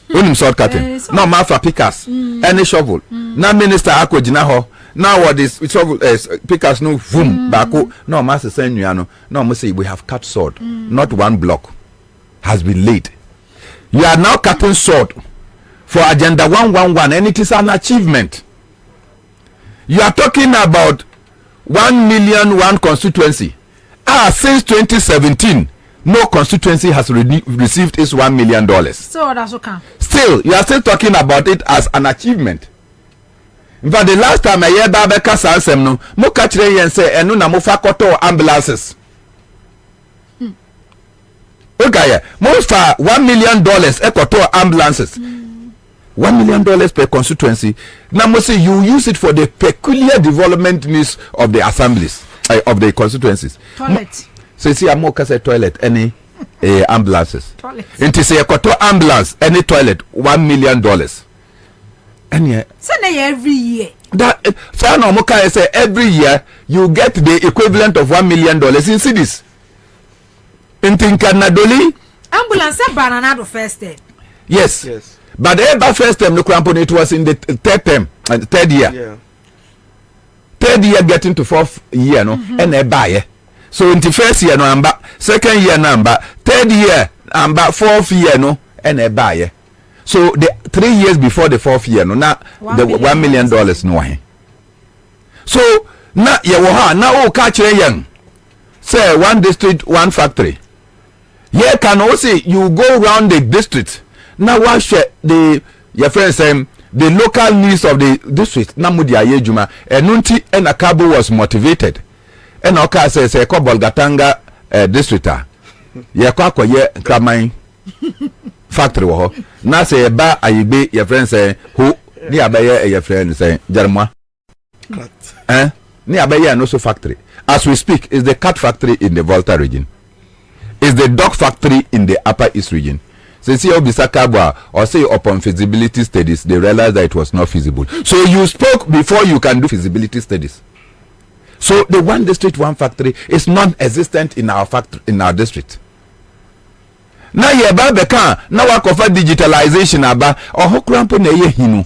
Unim sword cutting. No mafa pickers. Any shovel. Na minister ako jinaho. Now what is shovel pickers no boom bako. No master senyano. No mo say we have cut sword. Not one block has been laid. You are now cutting sword for agenda 111 and it is an achievement. You are talking about 1 million one constituency. Since 2017, no constituency has received its $1 million. So that's okay. Still, you are still talking about it as an achievement. In fact, the last time I heard Babeka Sansem no, mo kachire yen say enu na mo fa koto ambulances. Okay, mo fa $1 million ekoto ambulances. $1 million per constituency. Now, must say you use it for the peculiar development needs of the assemblies of the constituencies. Toilet. So, see, I'm more say toilet any ambulances. Toilet. Into say a koto ambulance any toilet $1 million. And yeah, say every year. That so no more can say every year you get the equivalent of $1 million in cities. In Tinkanadoli ambulance banana the first day. Yes. But the first term, no crampon, it was in the third year. Yeah. Third year getting to fourth year, no, and a buy. So in the first year, no, number, second year, number, third year, number, fourth year, no, and a buy. So the 3 years before the fourth year, no, now the $1 million, no. So now you now catch a young. Say 1 district, 1 factory. Here can also you go around the district. Now watch your friends the local needs of the district. Namudia Yejuma Enunti and Akabo was motivated. And Oka says a Bolgatanga district. Yakako ye Kramai factory wo. Na say ba ayibe your friends say who ni abaye your friend say Jarma. Ni abaye no so factory. As we speak, is the cat factory in the Volta region. Is the dog factory in the Upper East region. So see Obisakabwa or say upon feasibility studies, they realized that it was not feasible. So you spoke before you can do feasibility studies. So the 1 district, 1 factory is non-existent in our factory in our district. Now you have now work of digitalization aba or hokrampo na ye hinu.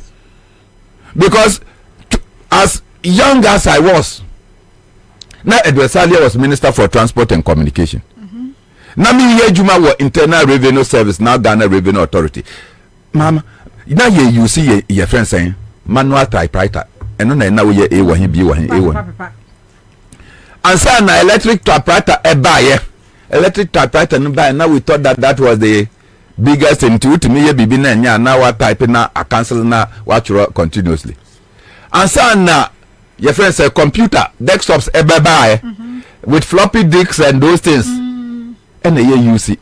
Because as young as I was, now Edward Salia was Minister for Transport and Communication. Now me here Juma was Internal Revenue Service, now Ghana Revenue Authority. Mama, now you see your friend saying manual typewriter, and now we a one B one A1. And so now electric typewriter electric typewriter now we thought that was the biggest thing to me be now what typing now I cancel now watch continuously. And so now your friend say computer desktops with floppy disks and those things. And you see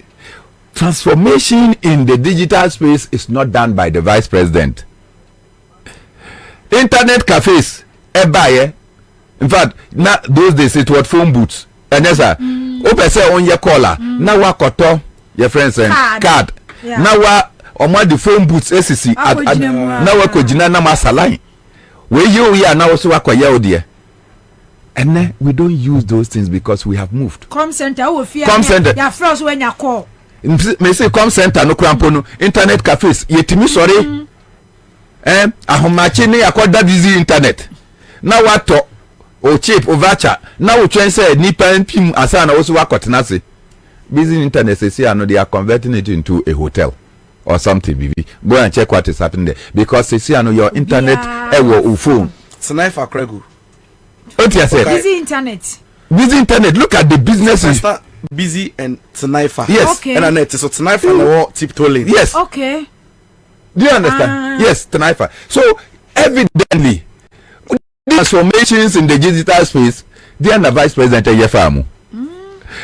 transformation in the digital space is not done by the vice president. Internet cafes in fact now those days it was phone booths and yes sir open say on your caller now what koto your friends card now what on the phone booths SCC now what kojina na masaline where you are now also what dear. And then we don't use those things because we have moved. Com center, com center. Ya froze when you call. Me say com center no krampo internet cafes. Yetimi sorry. Ahomache ne yakoda busy internet. Now what to o cheap o voucher. Now we try say nipa pim asa na also wakotena se. Busy internet say ano they are converting it into a hotel or something BB. Go and check what is happening there because say ano your internet ewo phone. Sniper Kregu. What you said? Busy internet. Busy internet. Look at the businesses. Busy and Tanifa. Yes. Okay. And Annette. So Tanifa no tiptoeing. Yes. Okay. Do you understand? Yes, Tanifa. So evidently, transformations in the digital space, they are the vice president of Yefamu.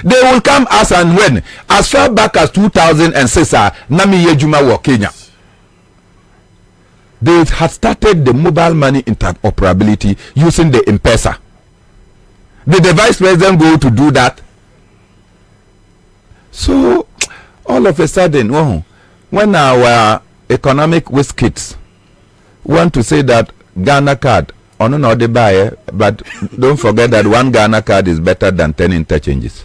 They will come as and when, as far back as 2006, Nami Yejuma wa Kenya. They had started the mobile money interoperability using the M-Pesa. Did the vice president go to do that? So, all of a sudden, when our economic whiz kids want to say that Ghana card, no, they buy, but don't forget that 1 Ghana card is better than 10 interchanges,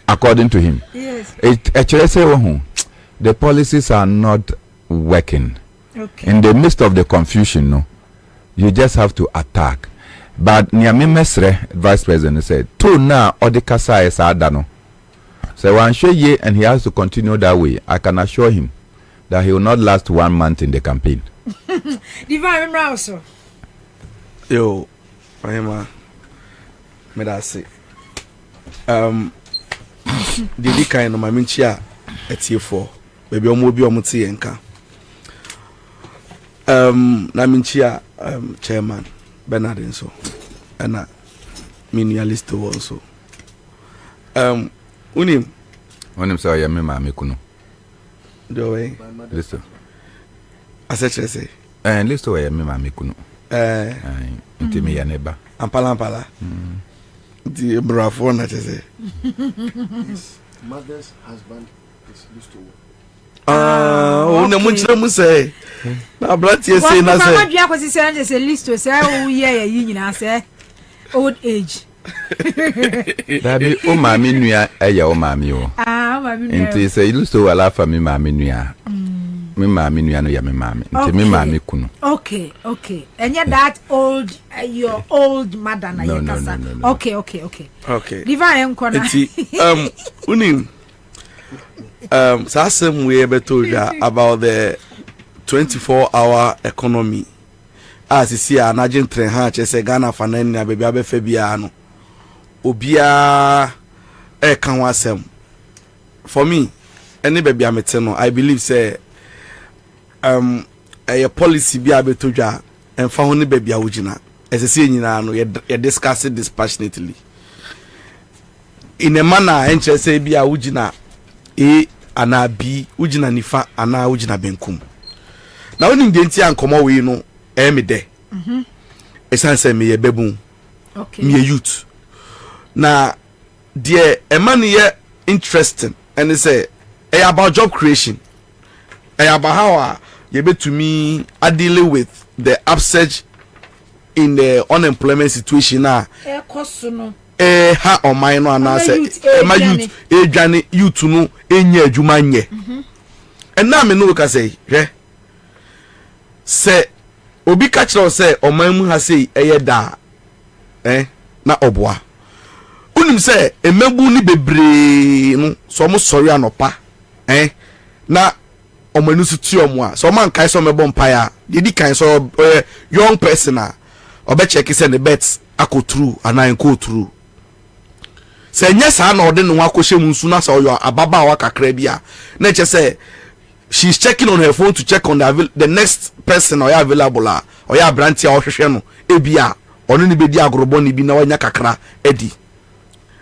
according to him. Yes. It actually say, the policies are not working. Okay. In the midst of the confusion, no, you just have to attack. But Niami Mesre, vice president, said, "To now, Odikasa is Adano." So one show ye, and he has to continue that way. I can assure him that he will not last 1 month in the campaign. Divine also. Yo, Mahima, me da say. Didi kind of my minchia etie4. Baby omobi omuti enka. Na minchia chairman Bernard Nso. And minialist also. Unim say ya me mama kunu. Do way. Listen. Say. Listen ya me mama kunu. Intimi ya neba. Ampala. The bravo na say. His mother's husband is used to work. Una munchira mu say. Na blatie say na say. Mama dua kwesi say say list to say o ye yi nyina say old age. Dabi o mami nua eya o mami o. Mami nua. Nti say list to ala fa mi mami nua. Me maame nua no ya me maame. Nti me maame kunu. Okay. And you that old your old mother na yakasa. Okay. Okay. Divine nkona. Nti unim sasem we beto about the 24-hour economy. As you see an agent train ha che Ghana fanan na baby abefa bia no. Obia kan wasem. For me, any baby amete no, I believe say a policy bi abetodwa emfa ho ne baby awugina. Esese nyina no ye discuss it dispassionately. In a manner interest say bi awugina ana bi ugina nifa ana ugina benkum. Na woni ndenti ankomo we no me de. Esan say me ye bebun. Okay. Me youth. Na dear a man here interesting and they say about job creation. About how you be to me I deal with the upsurge in the unemployment situation now. Ha on my no and I say my youth Johnny youth no enye adwuma nye. And now me no ka say say obi catch us say o man mu ha say da na oboa. Unim say emegbu ni bebre no so mo sori anopa na omanu su ti omo a so man kai so mebo mpaya di kan so young person a obe check say the bets ako true anan ko true say nya sa na ode no akoshe munsu na sa oyo ababa wa kakra bia na che say she's checking on her phone to check on the next person or available or ya branch or hwehwe no ebia ono ni bedi agorobo ni bi na wanya kakra edi.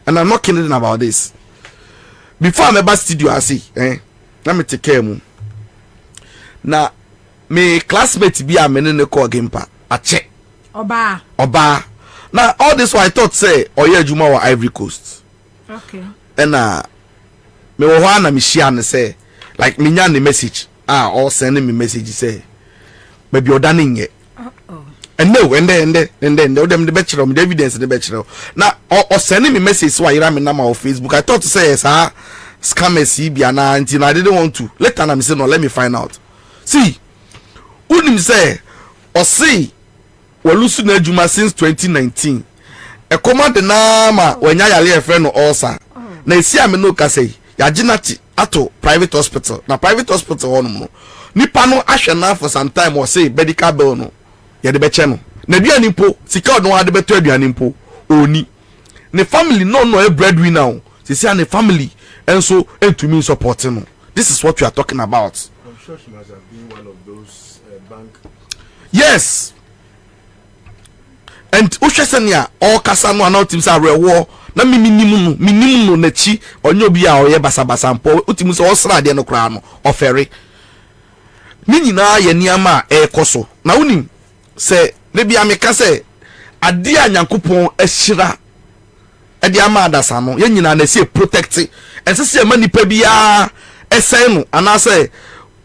And I'm not kidding about this. Before I'm about studio, I see, let me take care of now, me classmate be a menene call game pa. A check. Oba. Now, all this what I thought say, Oye Juma or Ivory Coast. Okay. And me wana me share and say, like me nyan the message. Or sending me message say, maybe you're done in yet. And no, and then them the bachelor, the evidence the bachelor. Now, or sending me message so I ram in number of Facebook. I thought to say scammers biana until I didn't want to. Let me say no, let me find out. See, wouldn't say or see Walusu Nejuma since 2019. A command the nama when ya friend or also. Na see I'm no say Yajinati ato private hospital. Na private hospital on nipa no ahwe for some time or say medical bill no. Ya de beche no na aduane mpo sika no ade beto aduane mpo oni ne family no a breadwinner o se say ne family enso entumi support no. This is what we are talking about. I'm sure she must have been one of those bank. Yes, and ushesenia all kasa no ana otim say arewo na minimum no na chi onye obi a oye basabasa mpo otim say osra de no kra no ofere ni nyina ye niama ekoso na unim say maybe ameka say ade anyankopon ahira ade ama adasa no ye nyina na say protect and say manipa bia esen no ana say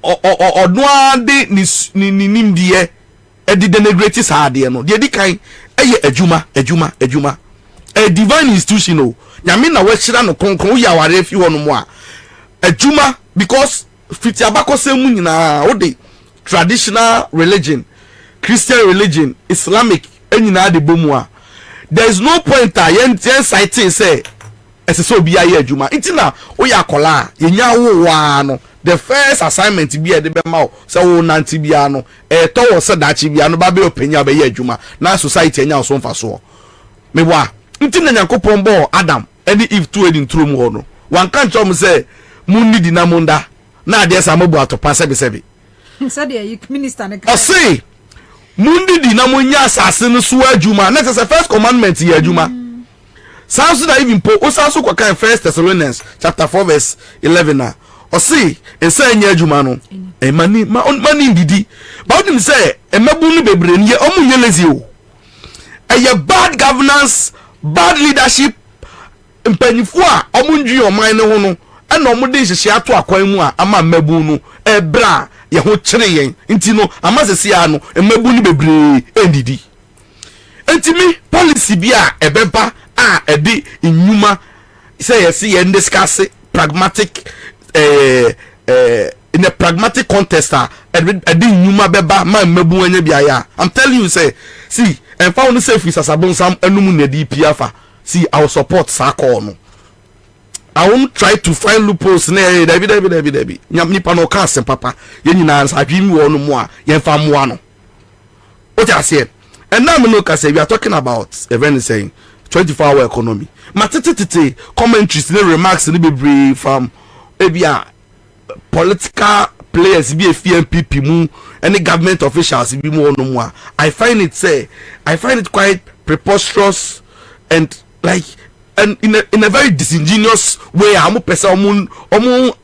odno ade ni nimdie edi denigrate sa ade no de di kan eye adwuma a divine institution no nyame na wahira no konkron ya ware fi ho no mo a adwuma because fiti abako say mu nyina ode traditional religion, Christian religion, Islamic, enyina de bomua. There is no point yen citing say so be a juma. Itina oya kola yenya wo no. The first assignment be de bema say wo nanti bia no to wo se dachi bia no ba be openya be ye juma. Na society enya so mfa so. Me wa ntina Yakopon bo Adam any Eve two edin trum ho no. Wan kan chom say munni di na munda na ade sa mobo atopa sebe. Said the minister I say mundi di na munya asase no so adwuma na say first commandment ye adwuma sounds that even po o sounds kwa kan 1 Thessalonians chapter 4 verse 11 na o say ensa nya adwuma no e mani didi ba odin say e mabu no bebre ne o munye lazy o e bad governance bad leadership mpanyifo a o mundwi o man ne ho no e na o mu de hihye ato akwan mu a ama mabu no e bra ye ho kire yen nti no amazesi ya no emabu ni bebre endidi ntimi policy bia ebeba a edi nyuma say yes ye discuss pragmatic in a pragmatic contest didn't nyuma beba man mebu anya biaya. I'm telling you say see and found say if as abon sam enum na DPF see I will support Sako no. I won't try to find loopholes na David nyam nipa no ka asem papa ye nyina adwimi wo no mo a ye fa mo no. What I say and now me no ka say we are talking about event saying 24-hour economy. Matete commentaries and remarks ni bebre from ebia political players be a FNPP mu any government officials be more no more. I find it quite preposterous and like and in a very disingenuous way. I'm person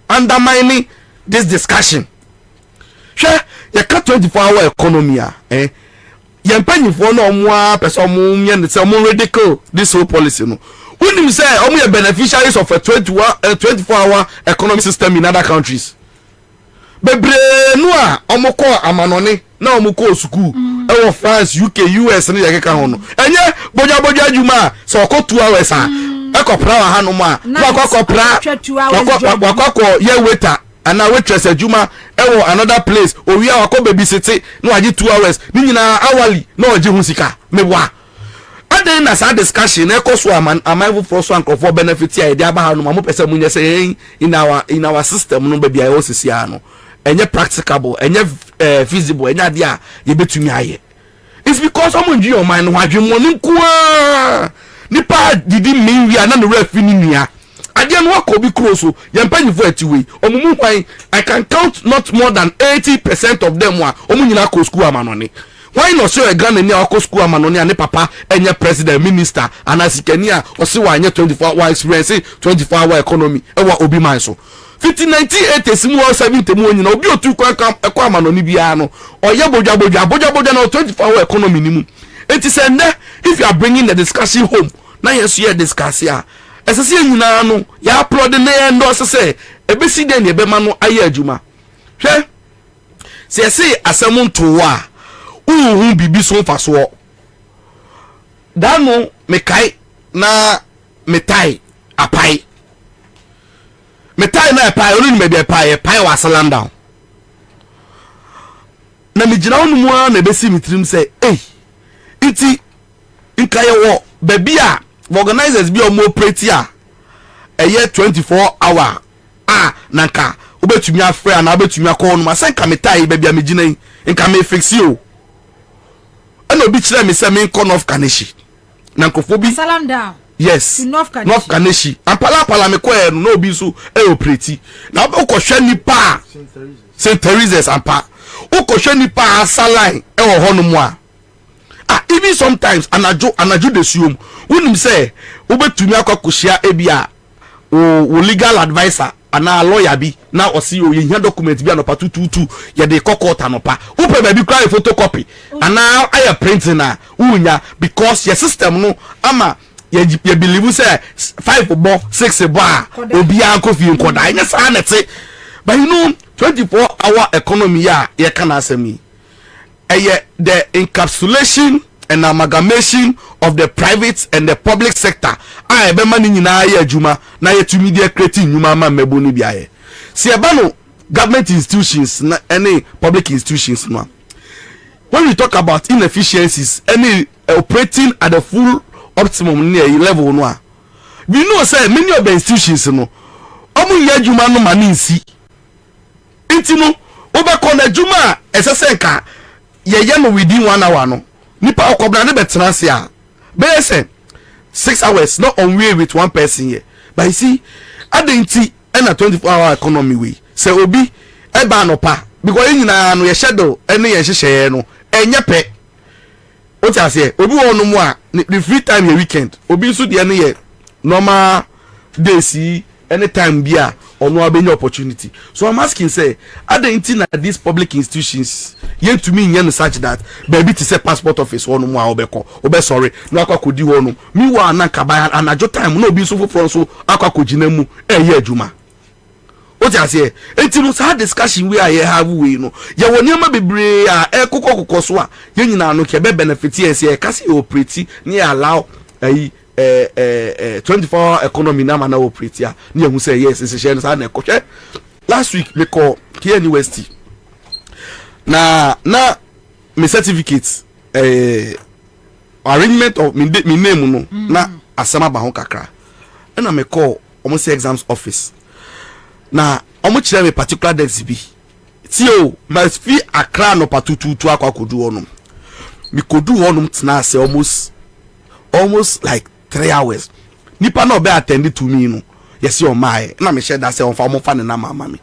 undermining this discussion. Sure, you cut 24-hour economy you penny for no more person radical this whole policy no. When you say only beneficiaries of a 24-hour economic system in other countries. Bebre noa omoko amanone na omoko school e France UK US ni yekeka hono enye boja adwuma so ko 2 hours e ko pra wa hanu ma ko pra ko ye waiter ana waitress adwuma e wo another place owi a ko babysit no agi 2 hours ni nyina hourly na ogi hu sika mebwa aden na sa discussion e ko so amaivu for so anko for benefit ya de aba hanu ma mo pese munye say in our system no baby ayo sisi ano enye practicable enye feasible enye ade a ye betumi aye. It's because someone your mind ho adwemo ni nkoa nipa didi menwi ana no refi ni nua ade no akobi close ye mpanyifo atiwe omumu kwan I can count not more than 80% of them wa omunyina ko school amanone. Why not show a gun near our school amanone and papa enye president minister and asikania or see why 24-hour experience 24-hour economy e wa obi man so 1980 simu 70 mu nyina obi otu kwa amanone bia no oye boja na 24-hour economy ni mu. It is if you are bringing the discussion home na yes you discuss here esese nyina no ya upload na endo sese ebesi den ebe ma no aye adwuma hwe se asem nto wa uhu bibi so fa so dano mekai na metai apai metai na apai oni me bi apai wa salam down na me gina onu mu na ebesi mitrim se iti nkaye wo baby a organizers bi o mo operate a eye 24 hour nanka obetumi afre na obetumi akọ no ma se nka metai baby a me gina nka me fix you and obi kire me se me nko of kaneshi na nkofo bi salam down yes North Kaneshi ampala me ko no obi so operate na okohwe nipa St. Teresa's ampa okohwe nipa asaline wo hono mu a even sometimes anajo de suom wonim say obetumi akwakohia ebia o legal advisor ana lawyer bi na osi o yehia document bi anopa tututu ye de kokota nopa upe ba bi cry photocopy ana aya printing na unya because your system no ama ye believe say 5 bo 6 bo obi anko fi nkoda anya sa na te but you know 24-hour economy ya ye kana asemi the encapsulation and amalgamation of the private and the public sector be mani nyina ya adwuma na ye tumi dia creating nyuma ma mebo ni biaye si eba no government institutions na any public institutions no when we talk about inefficiencies any operating at the full optimum near level no we know say many of the institutions no omu ya adwuma no mani nsi intino obekọ na adwuma esese nka ye no within 1 hour no nipa okobra ne betranse a be say 6 hours not on way with one person here but you see adenti and a 24-hour economy way say obi eba no pa because nyina no ye schedule ene ye hyehyɛ no enye pe o ta say obi won no mu a the free time ye weekend obi nso de ne ye normal days anytime bia ono abenya opportunity. So I'm asking say adenti na these public institutions yen to me yen such that baby to say passport office one mu a obeko obe sorry no akakodi ho no mi wa na kaba anajo time no obi so for so akakogina mu eye adwuma o ti ase enti no sa discussion we aye have we no ye woni ma bebre a ekokokoko so a yen nyina no ke be benefit yes ye kasi operate ni allow 24-hour economy na mana operate ya ni ehun say yes se share na na ekohwe last week me call here university na me certificate arrangement of me name no na asama ba ho kakra na me call almost exams office na omo kire me particular desk bi ti o must be Accra no patututu akwakodu honum me kodu honum tena say almost like 3 hours nipa na obe attend to me no yes your my na me share that say on fa ne na mama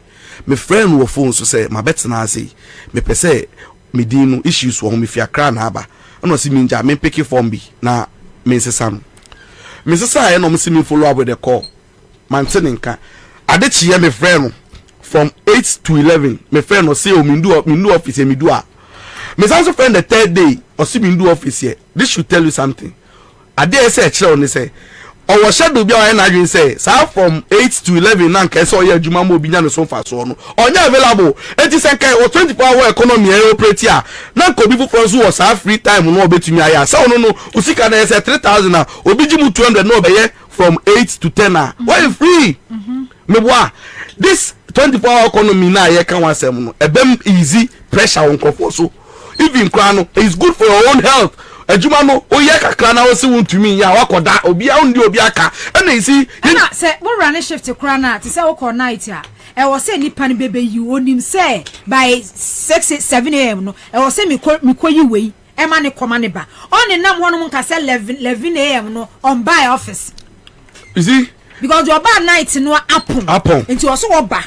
me friend wo phone so say my bet na say me pese me din no issues wo me fi Accra na aba no see me nja me pick form bi na me nsesa no me nsesa e no me see me follow up with the call man nka ade chi me friend no from 8 to 11 me friend no say o me do office me do a me also friend the third day o see me do office here. This should tell you something. Ade say chere on say o wo shadow bi o na adwin say sa from 8 to 11 na nka say o ya adwuma ma obi nya no so fa so no onya available enti say nka o 24-hour economy e operate a na nka obi fufo so wo sa free time no obetumi aya sa no usika na say 3000 na obi ji mu 200 na obeye from 8 to 10 na why free me boa this 24-hour economy na ye kan wasem no ebem easy pressure on crop so even krano is good for your own health adwuma no oye kakra na wo se wontumi ya wakoda obi a ndi obi aka na isi na se wo run shift krana ti se wo ko night a e wo se nipa ne bebe yi onim se by 6-7 am no e wo se mi ko yi wei e ma ne koma ne ba on nam hono nka se 11 am no on by office you see because your bad night no apon into wo so wo ba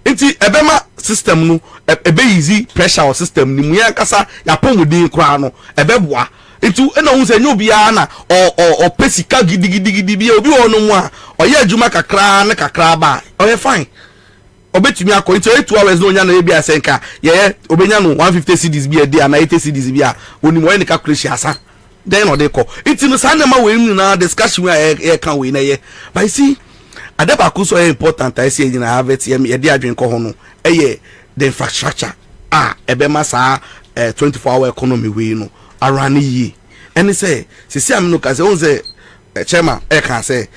enti ebema system no ebe easy pressure or system ni mu ya kasa ya pomudin kra no ebeboa enti ena hu se nyobia na o pesika gidigidi bi obi wono mu a oye adwuma kakra na kakra ba oye fine obetumi akọ enti 2 hours no nya na ebi asenka ye obenya no 150 cedis bi e dey na 80 cedis bi a oni mo ye calculation asa then no dey call enti no san ma we na discussion we e kan we na ye but see adaba ku so important I say na have it ye dey adwen ko ho no eye the infrastructure ebe masa 24-hour economy we no arani yi eni say sisi am no ka say on say chairman e kan say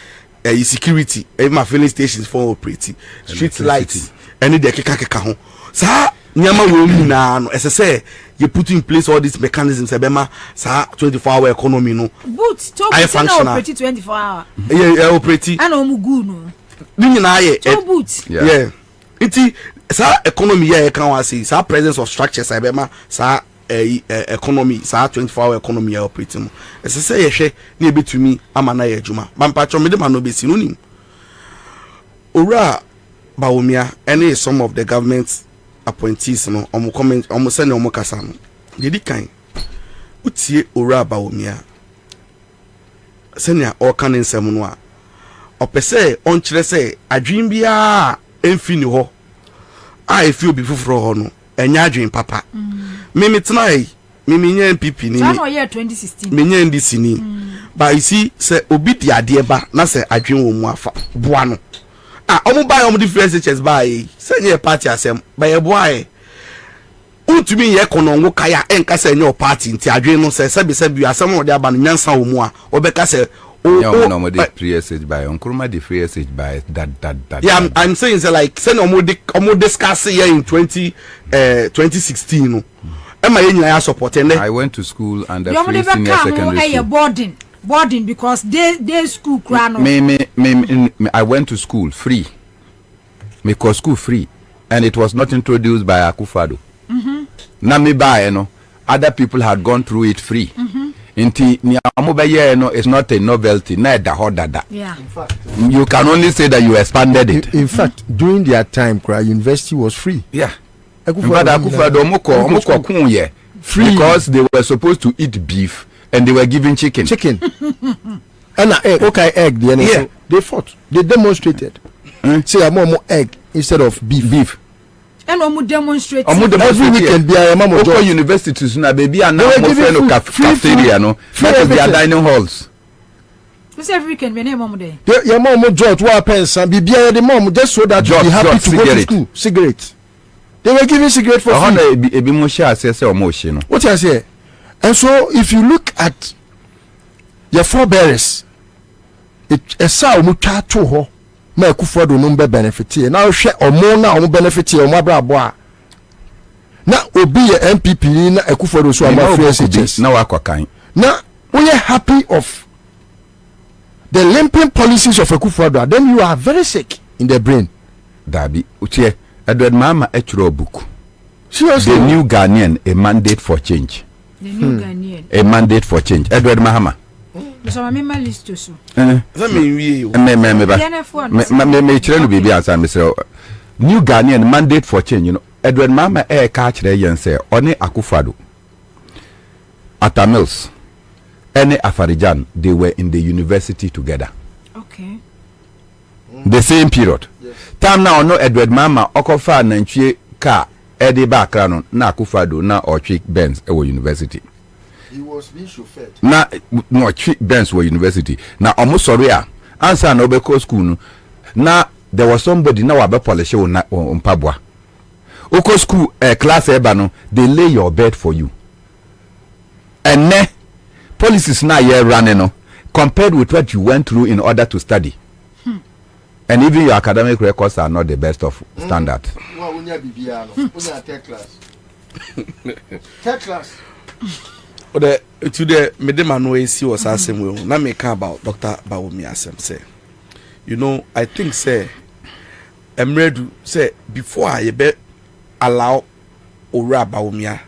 security ma filling stations for operating street lights any de keka ho sa nyama we mu na no ese say you put in place all these mechanisms ebema sa 24-hour economy no but to be operate 24 hour yeah operate ana o mu gu no ni na ye yeah iti sa economy here can wa say sa presence of structures ebema sa economy sa 24-hour economy here operating ese say ye hwe na ebetumi ama na ye adwuma mampacho me de ma no be sinu nim ora bawumia any some of the government appointees no omo send omo kasa no dedi kan utie ora bawumia senia o kan nsem no a opese on kire say adwin bia enfini ho I feel be fufuro ho no enya adwin papa mimi tnai mimi nya MPP ni no year 2016 me nya ndisi ni but you see say obi di ade ba na say adwin wo mu afa boa no omo buy omo different chess buy say nya party asem buy boy utumi ye kono ngo kaya enka say nya party nti adwin no say sebi asem wo de aba no nyansa wo mu a obeka say no the free message by Nkrumah the free message by that yeah I'm saying say like say no discuss here in 2016 no am I nyina support and I went to school and the free senior secondary school boarding because they school crown me I went to school free because school free and it was not introduced by Akufo-Addo na me buy no other people had gone through it free Inti ni amobaye no is not a novelty na da hodada. Yeah. You can only say that you expanded it. In fact, during their time, university was free. Yeah. Akufo-Addo omoko kunye free because they were supposed to eat beef and they were given chicken. And egg the NSO, they fought. They demonstrated. Say more egg instead of beef. And omu demonstrate every weekend be a mama job universities na baby and now mo cafeteria no that is their dining halls. Because every weekend be na mama dey. Your mom George wa pensa bibia the mom just so that you be happy to go to school. Cigarette. They were giving cigarette for free. Ebi mo share say omo she no. What I say? And so if you look at your forebearers, it esa omu twa to ho ma Akufo-Addo no be benefit na hwe omo na omo benefit omo abrabo a na obi ye MPP na Akufo-Addo so ama free SHS na wakwakan na we are happy of the limping policies of Akufo-Addo, then you are very sick in the brain. Dabi uche Edward Mama echro book. Seriously, the new Ghanaian, a mandate for change. The new Ghanaian, a mandate for change. Edward Mahama. So I remember list to so. Me chire no bibi ansa me say new Ghanaian mandate for change, you know. Edward Mama ka chire yen say oni Akufo-Addo. Atamils Ene Afarijan, they were in the university together. Okay. The same period. Yes. Time now no Edward Mama okofa na ntwe ka edi bakra no na Akufo-Addo na Ochik Benz ewo university. He was being chauffeured. Na no Ochik Benz wo university. Na omo sori a ansa na obeko school no na there was somebody na wabe polish wo na mpabwa. Oko school class eba no they lay your bed for you. Ene policies now you're running no, compared with what you went through in order to study. And even your academic records are not the best of standard. Third class. The today Medema no AC was asking we na make about Dr. Bobie Ansah say. You know, I think say Emredu say before I be allow Ora Bobie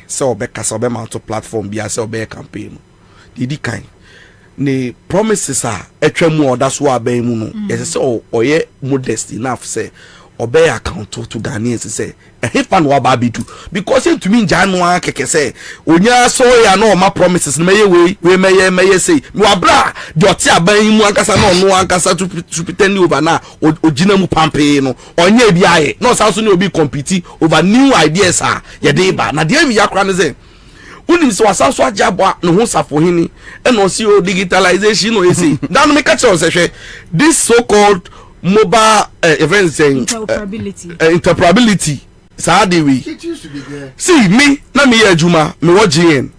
say obe kasa obe mount platform bi say obe campaign. Didi kind ne promises are etwemu that's why aban mu no yes say oye modest enough say obey account to Ghanaians say he fan wa ba bitu because to me January keke say onya so ya no ma promises no meye we meye say me wa bra joti aban mu ankasa no ankasa to pretend over na ogina mu pampe no onye bi aye no sa so ne obi compete over new ideas ah ye dey ba na dey mi yakra ne say unim so asanso ajabo no ho safo hini e no see digitalization no esi dan me catch us say this so called mobile events saying interoperability sa dey we see me na me adwuma me wo GN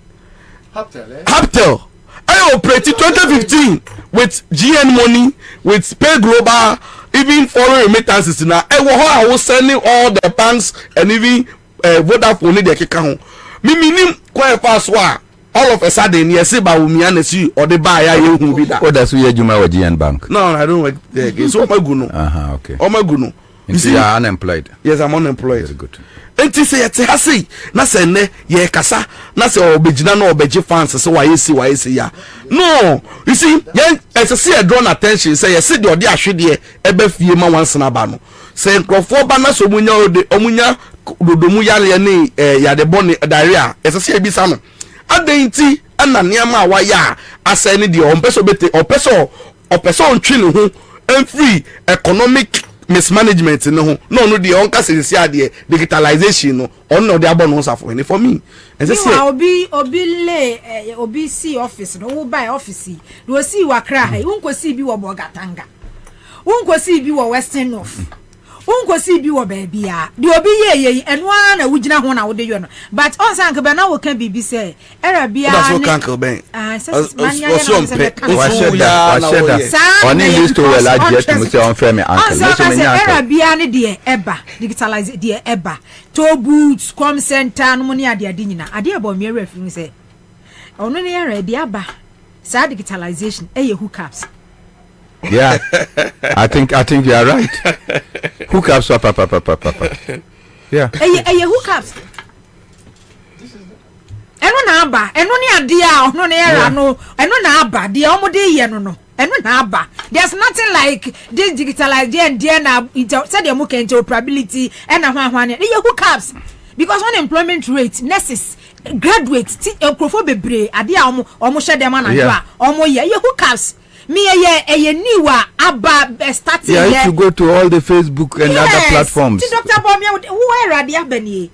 Haptel I operate 2015 with GN money with Pay Global even foreign remittances na I was sending all the banks and even Vodafone dey keka ho minim kwa fast wa all of a sudden yes ba umi anesi or the buy ya hu bi da what does we juma with GN bank no I don't work there so maguno okay maguno you see you are unemployed yes I'm unemployed very good enti say yete hase na se ne ye kasa na se obegina na obeji fans se wa yesi ya no you see yen see a drawn attention say yes the odi ahwede ebe fie ma once na ba no say nkrofo ba na so munya ode omunya dodomu yale ne yade bone diarrhea esese ebisa no adenti ana niam wa ya asane de ompeso bete opeso ntwi ne ho free economic mismanagement ne ho no de onka sisi ade digitalization no no de abon no safo ni for me esese obi see office no wo buy office no see wakra ha unko see bi wo bogatanga unko see bi wo western north unko si bi wo baby a de obi ye eno na wugina ho na wo de yo no but on san ke be na wo kan bibi say era bia that's what kan ben on this to well agent to say on frame uncle so me era bia ne de eba digitalize de eba to boots com center no ne ade nyina ade eba me era fi say ono ne era de aba sa digitalization hookups. Yeah, I think you are right. Hookups, papa. Yeah. Hookups. Eno na aba, eno ni ade a ono na era no, eno na aba, de omo de ye no. Eno na aba. There's nothing like this digitalization there na said the more interoperability and ahwan. Hookups. Because unemployment rate, nurses, graduates, crofo bebre, ade a omo hye dem na do a omo ye hookups. Me a newer aba starting yeah, if you go to all the Facebook and other platforms. Dr. Bobie, who are the Abeni?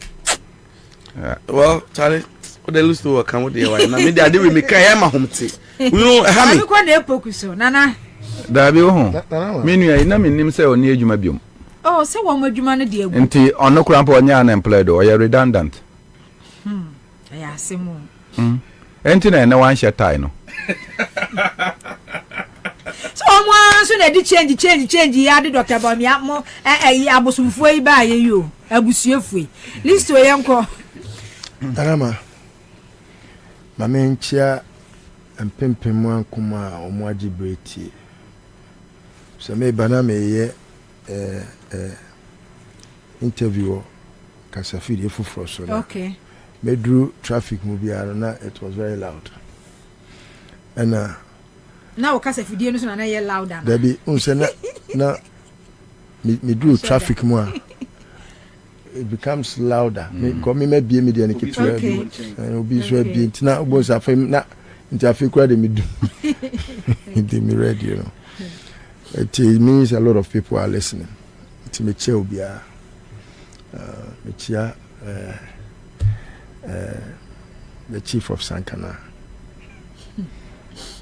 Well, Charlie, they lose to come with the wife. Now, me, I did make a home tea. You know, I'm going to focus on Nana. Dabi home. Meanwhile, na me nim say oni adwuma biom. Oh, say one more adwuma no de egu. Enti ono krampo onya unemployed or you redundant. Yeah, semo. Enti na wan share tie no. So so na di change ya de Dr. Bobie mo abosumfo yi ba ye yo abusuefo list o yenko Tarama mamenchia mpempemu ankuma omo agibreti so me bana me ye interview kasafiri efufro so na okay me drew traffic mu biara na it was very loud and na o kasafiri no so na ye louder there be unse na me drew traffic mu it becomes louder me come me be me dey keep obi so be ntina obo sa fam na ntia fe kura dey me do dey me ready, you know. It means a lot of people are listening. It's me che obia me chia the chief of Sankana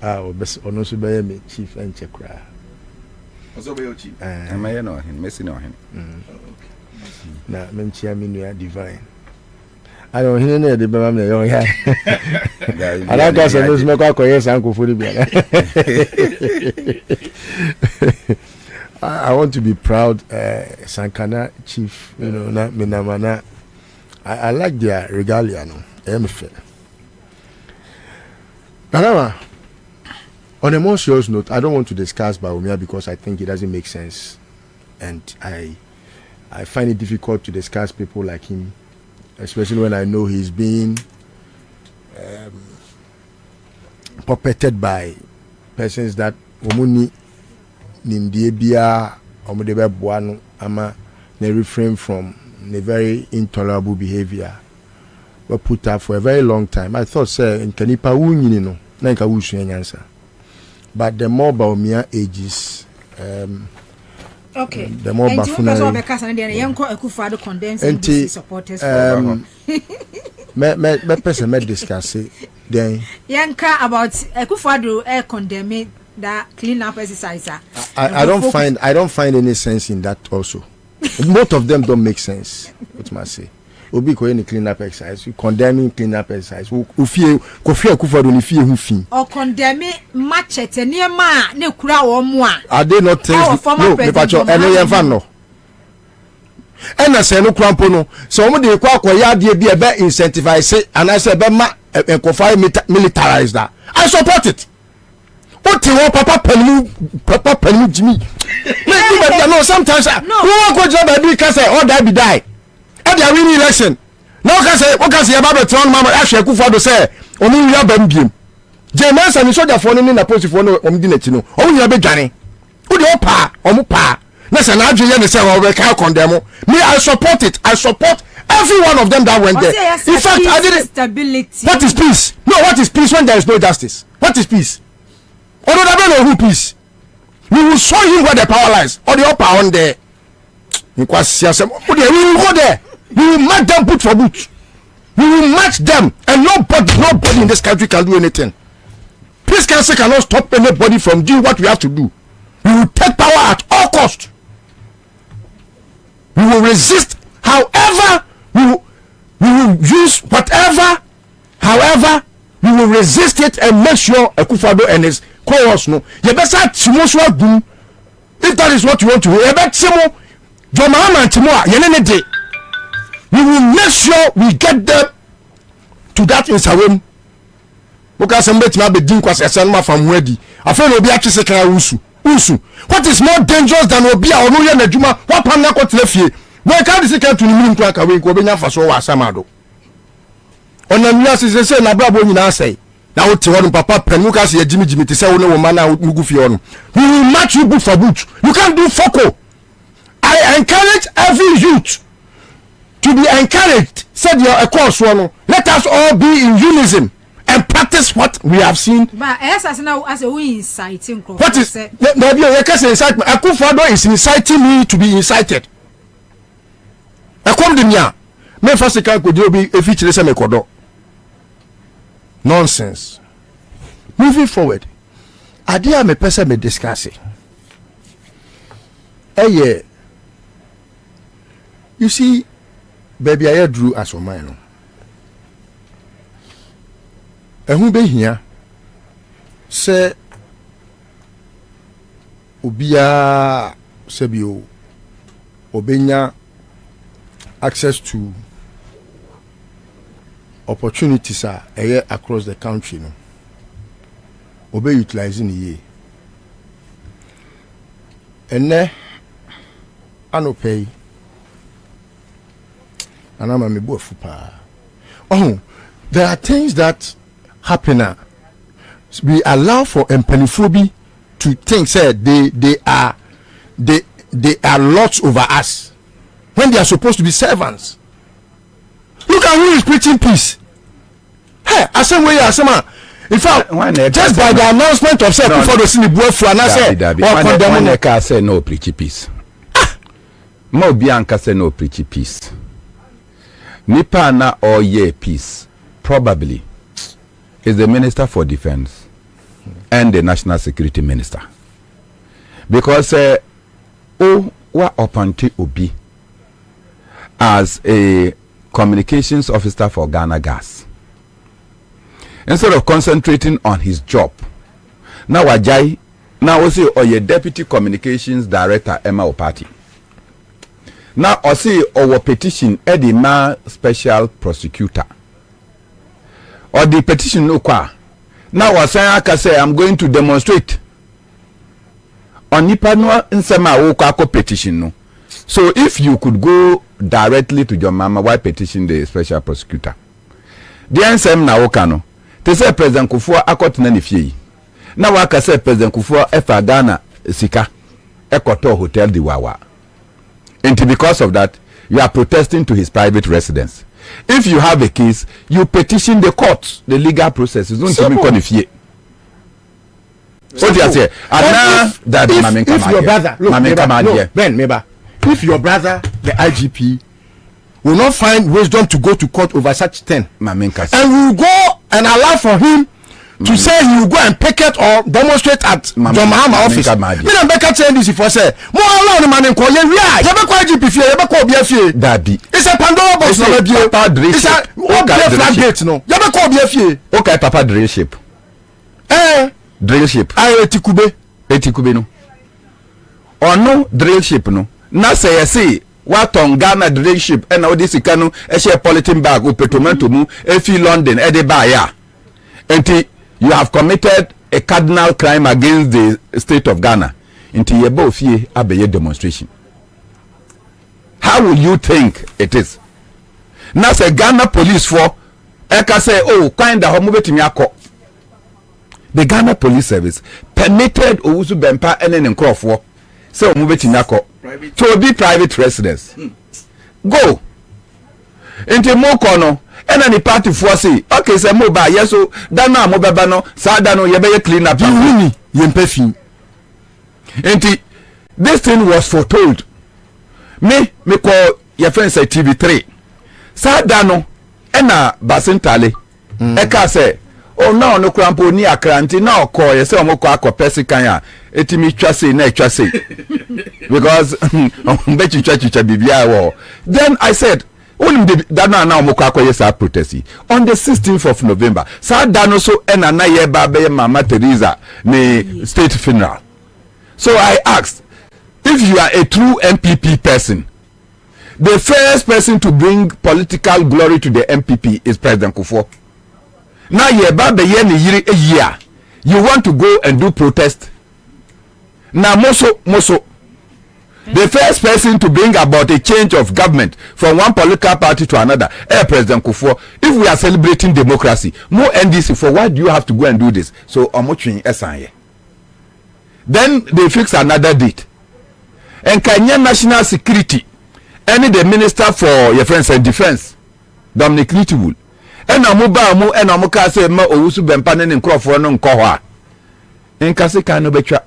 ono so be me chief and chekra oso be your chief am I no him messi no him na me chia me nua divine I don't hear any the baba me yo ya ala ka se no me kwa koye sankofo ni bia I want to be proud Sankana chief, you know, na minamana. I like their regalia, no. On a more serious note, I don't want to discuss Bawumia because I think it doesn't make sense, and I find it difficult to discuss people like him, especially when I know he's being puppeted by persons that omuni nimdiebia omudebe boano ama ne refrain from a very intolerable behavior were put up for a very long time. I thought, sir, in Kanipa Wunyini no, na nka wusu enyansa. But the more Bawumia ages, okay, the more Bafuna. Supporters. Me person me discuss it. Then Yanka about Akufo-Addo condemning that clean up exercise. I don't find any sense in that also. Both of them don't make sense. What must say? Obi ko any clean up exercise, condemning clean up exercise. Kofi Akufo-Addo ni fie hu fi. Or condemning machete niema ne kura wo mo a. Are they not things? No, me pacho eno yen fan no. Ena se no krampo no. So omo de kwa akoya de bi e be incentivize and I say be ma enkofa militarize that. I support it. What you want, Papa Penny Jimmy? No, sometimes no. Who want to job baby can say, oh, that be die. And they are winning election. Now can say, what can say about the town mama? Actually, Akufo-Addo say, only we have been James and soldier for no post for no dinetino. Only have been Johnny. Who the pa or pa? Let's an Adrian say, oh, we can't condemn. Me, I support it. I support every one of them that went there. In fact, I didn't. Stability. What is peace? No, what is peace when there is no justice? What is peace? Although I don't know who peace. We will show him where the power lies. Or the upper on there. We will go there. We will match them boot for boot. We will match them. And nobody in this country can do anything. Peace council cannot stop anybody from doing what we have to do. We will take power at all cost. We will resist. However, we will use whatever. However, we will resist it and make sure Akufo-Addo and his co-host no. If that is what you want to do, we will make sure we get them to that insawem. Because somebody may be doing from ready. I feel no be actually usu. What is more dangerous than obia or no juma? What panna ko tlefie? Why can't the to mean to akawe ko benya faso wa samado? Onamia se na brabo nyina say. Now what you Papa Penuka say Jimmy to say no woman now mugufi on. We will match you boot for boot. You can't do foco. I encourage every youth to be encouraged. Said you're a course one. Let us all be in unison and practice what we have seen. But as now as a we inciting. What is maybe you can say incitement? Akufo-Addo is inciting me to be incited. I come to me. Me first can go do be a feature say me kodo. Nonsense. Moving forward, idea me person me discuss it. Yeah. You see, baby, I drew as a man. And who be here? Say, Ubia Sebio Obenya access to opportunities across the country. No? Obe utilizing ye. And ne anopay. And I'm a fupa. Oh, there are things that happen. We allow for empaniphobia to think said they are lords over us when they are supposed to be servants. Look at who is preaching peace. Hey, in fact, just by the announcement of say before the city boy for I say no preach peace. Mo bianca say no preach peace. Nipa na or ye peace probably is the Minister for Defense and the National Security Minister, because wa appointee Obi as a communications officer for Ghana Gas, instead of concentrating on his job. Now Wajai now also or deputy communications director Emma Opati. Now also our petition Edima special prosecutor. Or the petition no kwa. Now was say I'm going to demonstrate. On nipa no nsema wo kwa petition no. So if you could go directly to your mama, why petition the special prosecutor? The answer na woka no. Te say President Kufuor akotena ne fie yi. Na waka say President Kufuor efa Ghana sika ekoto hotel di wawa. And because of that, you are protesting to his private residence. If you have a case, you petition the court, the legal process. Don't even call if ye. What do you say? If your brother, look, Ben, if your brother, the IGP, will not find wisdom to go to court over such thing, and will go and allow for him to say he will go and picket or demonstrate at John Mahama office. Me na beka say this for say mo allow the man in call you be call IGP fie you be call Obia fie daddy. It's a Pandora box no be it's a flag gate no you be call Obia fie. Okay, papa drill ship drill ship etikube no ono drill ship no na say say what on Ghana drill ship and all this sika no e share polythene bag o petrometo mu e fi London e de ba ya enti you have committed a cardinal crime against the state of Ghana until you both fie abeye demonstration. How will you think it is? Now say Ghana police for eka say oh kind of homobetimi akọ. The Ghana police service permitted Owusu Bempa and then Nkrofo say homobetimi akọ to be private residence. Go into moko no ena ni party for say okay say mo ba yeso da na mo beba no sa da no ye be clean up you ye mpefi enti this thing was foretold me call your friend say TV3 sa da no ena basentale e ka say oh no krampo ni akranti na okọ ye say omoko akopesikan a etimi twa say na twa say because be chicha bibia wo. Then I said on the na omoko akoye sa protest on the 16th of November sa dano so ena na ye ba be Mama Teresa ne state funeral. So I asked, if you are a true MPP person, the first person to bring political glory to the MPP is President Kufuor. Now ye ba be ye ni yiri a year, you want to go and do protest. Now moso the first person to bring about a change of government from one political party to another, President Kufuor. If we are celebrating democracy, more NDC for why do you have to go and do this? So Omochwin Esanye. Then they fix another date. And Kenya National Security, any the Minister for your friends and Defense, Dominic Little, and Amuba and Amuka say Ma Owusu Bempa and Nkrofo no nkohwa. Nkase kan no betwa.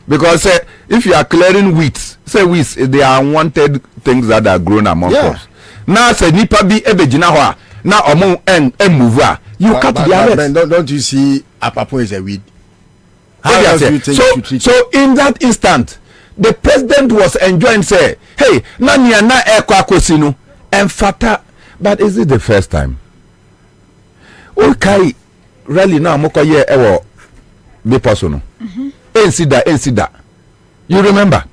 Because if you are clearing weeds, say weeds, they are unwanted things that are grown among us. Now say nipa bi ebegina ho a na omo en move a you cut the arrest. Don't you see Apapo is a weed? How do you think so in that instant the president was enjoying say hey na nia na ekwa akosi no emfata. But is it the first time? Okay, really now mokoye ewo be personal. Ensida You remember?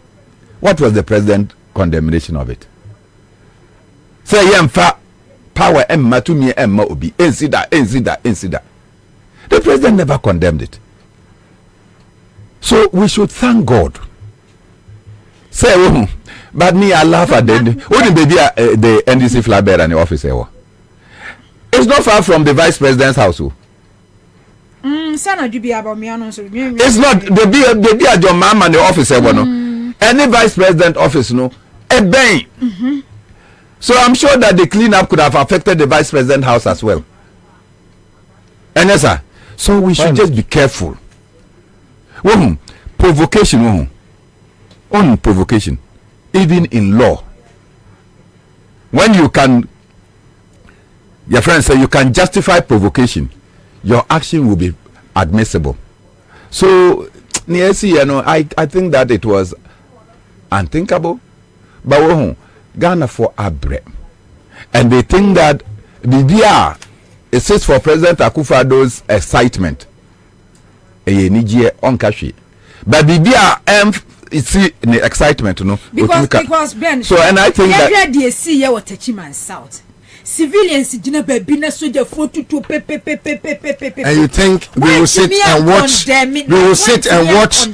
What was the president condemnation of it? Say yemfa power emma to me emma obi. Ensida. The president never condemned it. So we should thank God. Say, but me I laugh at the the NDC flag bearer and the officer. It's not far from the vice president's house. It's not the be at your mom and the officer. Any vice president office, no, a bang. So I'm sure that the cleanup could have affected the vice president house as well. And yes, sir. So we should just be careful. Provocation, on provocation, even in law. When you can, your friend say you can justify provocation, your action will be admissible. So, I think that it was unthinkable, but Ghana for Abre, and they think that BBR it says for President Akufo-Addo's excitement, but BBR it's the excitement, because Ben. So and I think that they see you what South. Civilians didn't be na soldier photo to and you think we will sit and watch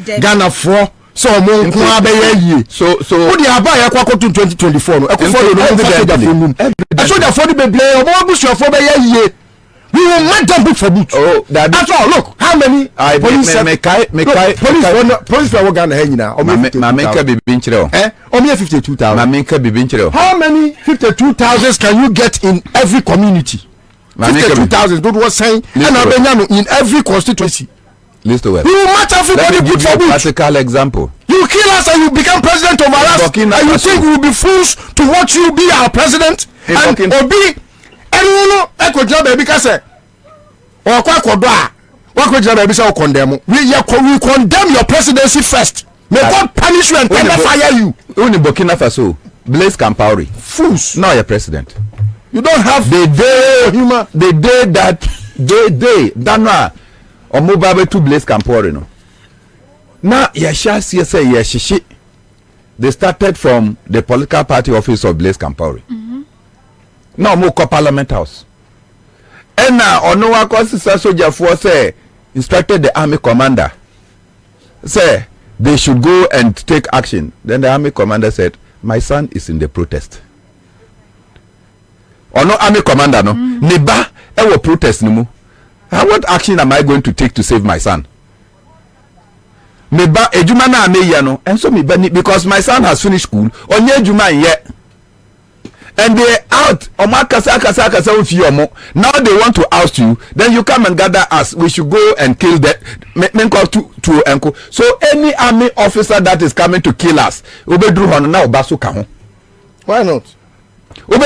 Ghana for so who the abaya kwako to 2024 no we will let them be for boot. Oh, that's all. Look, how many police were Ghana here now? Only 52,000. How many 52,000 can you get in every community? 52,000. Good was saying, and in every constituency. List of you match everybody put for boot. Practical example. You kill us and you become president of us, and you think we will be fools to watch you be our president and Obi. We condemn your presidency first. May God punish you and never fire you. Only Burkina Faso, Blaise Compaoré, fools. Now you're president. You don't have the day that Dana or Mubabe to Blaise Compaoré. No. Now they started from the political party office of Blaise Compaoré. Now more Parliament House. And now Onowa Kosisa soldier force say instructed the army commander say they should go and take action. Then the army commander said, my son is in the protest. Ono army commander no neba ewo protest nimu. What action am I going to take to save my son? Neba ejuma na ameya no and so me because my son has finished school onye ejuma yet. And they out now they want to oust you, then you come and gather us. We should go and kill that so any army officer that is coming to kill us why not? I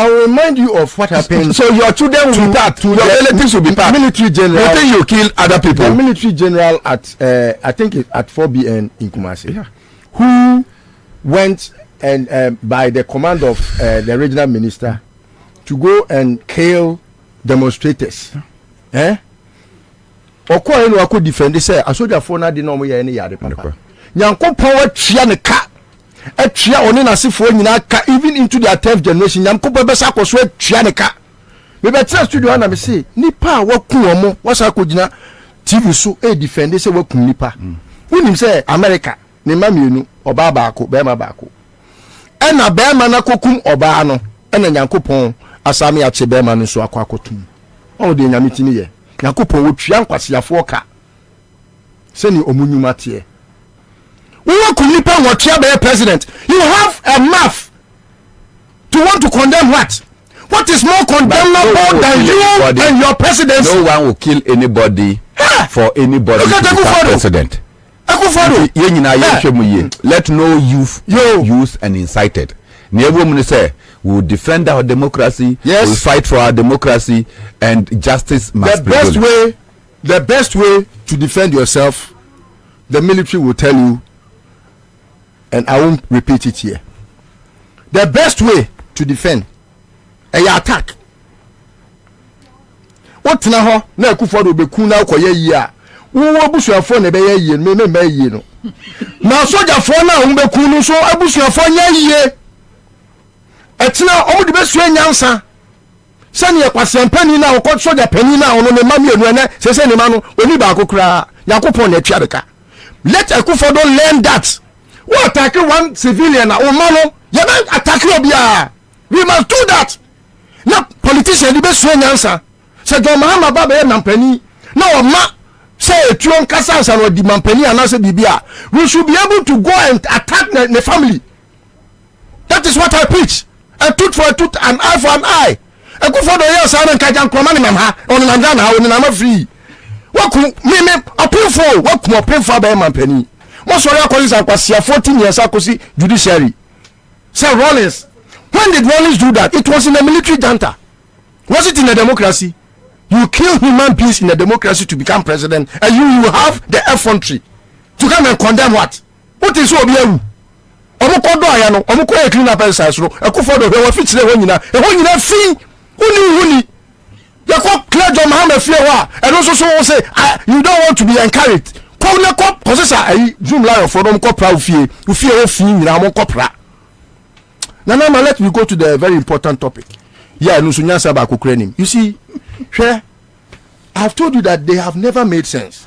will remind you of what happened. So your children will be part, your relatives will be part. Military general, you think you kill other people? The military general at I think at 4BN in Kumasi, who went and by the command of the regional minister to go and kill demonstrators. Oko enu ako defend say asoja for na de no mo ye ne yade papa. Nyankopon atria ne ka. Atria oni na sefo nyina ka even into their 10th generation. Nyankopon be sa koso atria ne ka. Me be tell studio na me say nipa waku omo wasa akogina TV so defend say waku nipa. Unim say America ne mamienu oba baako be ma baako. Ena bema na kokum oba no ena Nyankopon asame ache bema no so akwakotum o de nyamitini ye Nyankopon wotua nkwasiafo ka seni omunyuma tie wo kunipa wotia be president. You have a mouth to want to condemn what is more condemnable than you and your president? No one will kill anybody for anybody to become president. Let no youth use and incited. We will defend our democracy. Yes. We will fight for our democracy, and justice must prevail. The best way to defend yourself, the military will tell you, and I won't repeat it here. The best way to defend a attack. What now? Na Akufo-Addo be ku na koye yi a wo busuafo na be ye me ye no na soldier for na umbe kunu so abusu afo nya yie etina omu de besu nyansa sani ye kwasampani na okọ soldier pani na ono ne mami enu ene sese ne ma no oni ba akokra yakopon na atwa deka. Let Akufo don't learn that. We attack one civilian or man, you don't attack Obia. We must do that. Now, politicians, the best answer. Say, John Mahama Baba Mampeni. No, ma say, Tuan Kassas and the Mampeni and answer Bibia. We should be able to go and attack the family. That is what I preach. A tooth for a tooth, an eye for an eye. Akufo do yes, I don't catch on Kwamani Mamha, on Nandana, on Nama free. What me appeal for? What more appeal for by Mampeni? Most of your colleagues are 14 years akosi judiciary. Sir Rollins, when did Rollins do that? It was in a military junta. Was it in a democracy? You kill human beings in a democracy to become president, and you have the effrontery to come and condemn what? What is so bien? Omukodo ayano, omukoye clean up exercise no. Akufodo we wa fitire ho nyina fin. Uni. You call clear John Mahama fear wa, and also so say you don't want to be encouraged. Call na cop cause I zoom line for them cop proud fear. You fear of fin na mo copra. Now let me go to the very important topic. Yeah, no so nyansa ba kokrenim. You see, share I've told you that they have never made sense.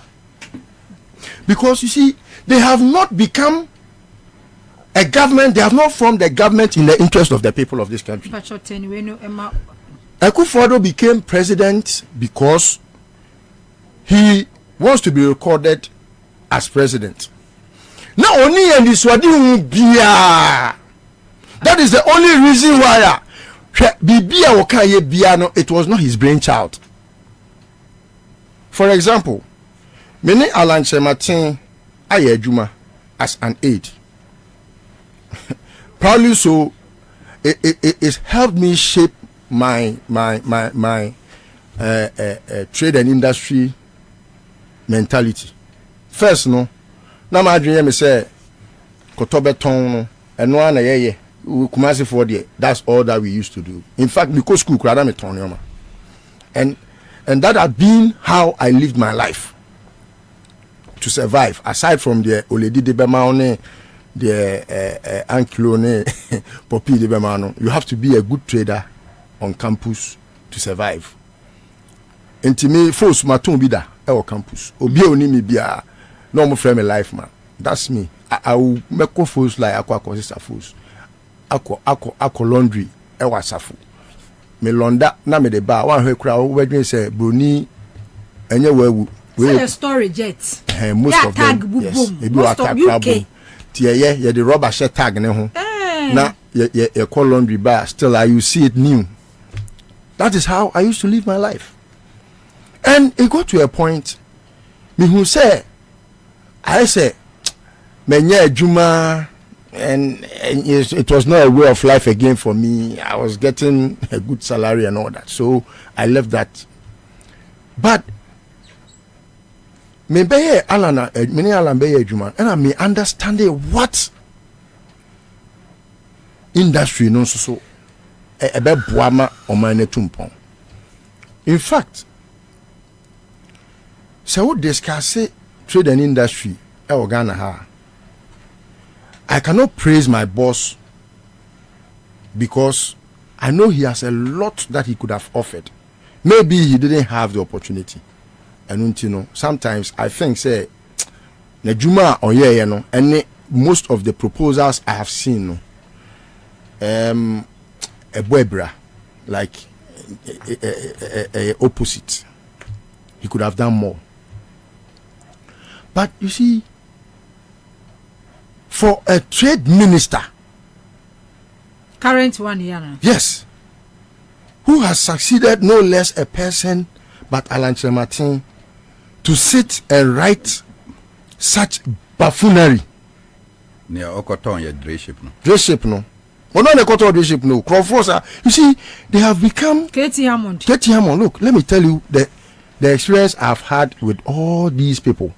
Because you see, they have not become a government, they have not formed a government in the interest of the people of this country. Akufo-Addo became president because he wants to be recorded as president. Now only in this that is the only reason why it was not his brainchild. For example, many Alan Shematin Ayejuma as an aide. Probably so it helped me shape my trade and industry mentality. First no na ma dream me say kotobeton no eno ana yeye kumasi for there. That's all that we used to do. In fact, because school krada me ton yoma. And that had been how I lived my life to survive. Aside from the Oledi de Bemaone, the Ankilone, Popi de Bemano, you have to be a good trader on campus to survive. Intime force maton bida our campus. Obi oni mi bia no mo frame life man. That's me. I will make force like aqua consist force. Aqua laundry e wasafu. Me londa na me de ba wan hwe kura we dwen say broni enye wawu we a storage jet most of them yes e do attack problem tie ye the rubber share tag ne ho na ye call laundry bar still you see it new. That is how I used to live my life. And it got to a point me who say I say menye adwuma. And it was not a way of life again for me. I was getting a good salary and all that, so I left that. But maybe Alan, many Alan Beye Juma, and I may understand what industry no so a bit buama or mine tumpon. In fact, so we discuss trade and industry. Ghana ha. I cannot praise my boss because I know he has a lot that he could have offered. Maybe he didn't have the opportunity. And you know, sometimes I think say Nejuma or you know, and most of the proposals I have seen a Bwebra like a opposite. He could have done more. But you see, for a trade minister, current one here, yes, who has succeeded no less a person but Alan Martin to sit and write such buffoonery. Near Okoton, your dreship no. Dreship no. Well, not the Okoton dreship no. Crawford, you see, they have become. Katie Hammond. Look, let me tell you the experience I've had with all these people.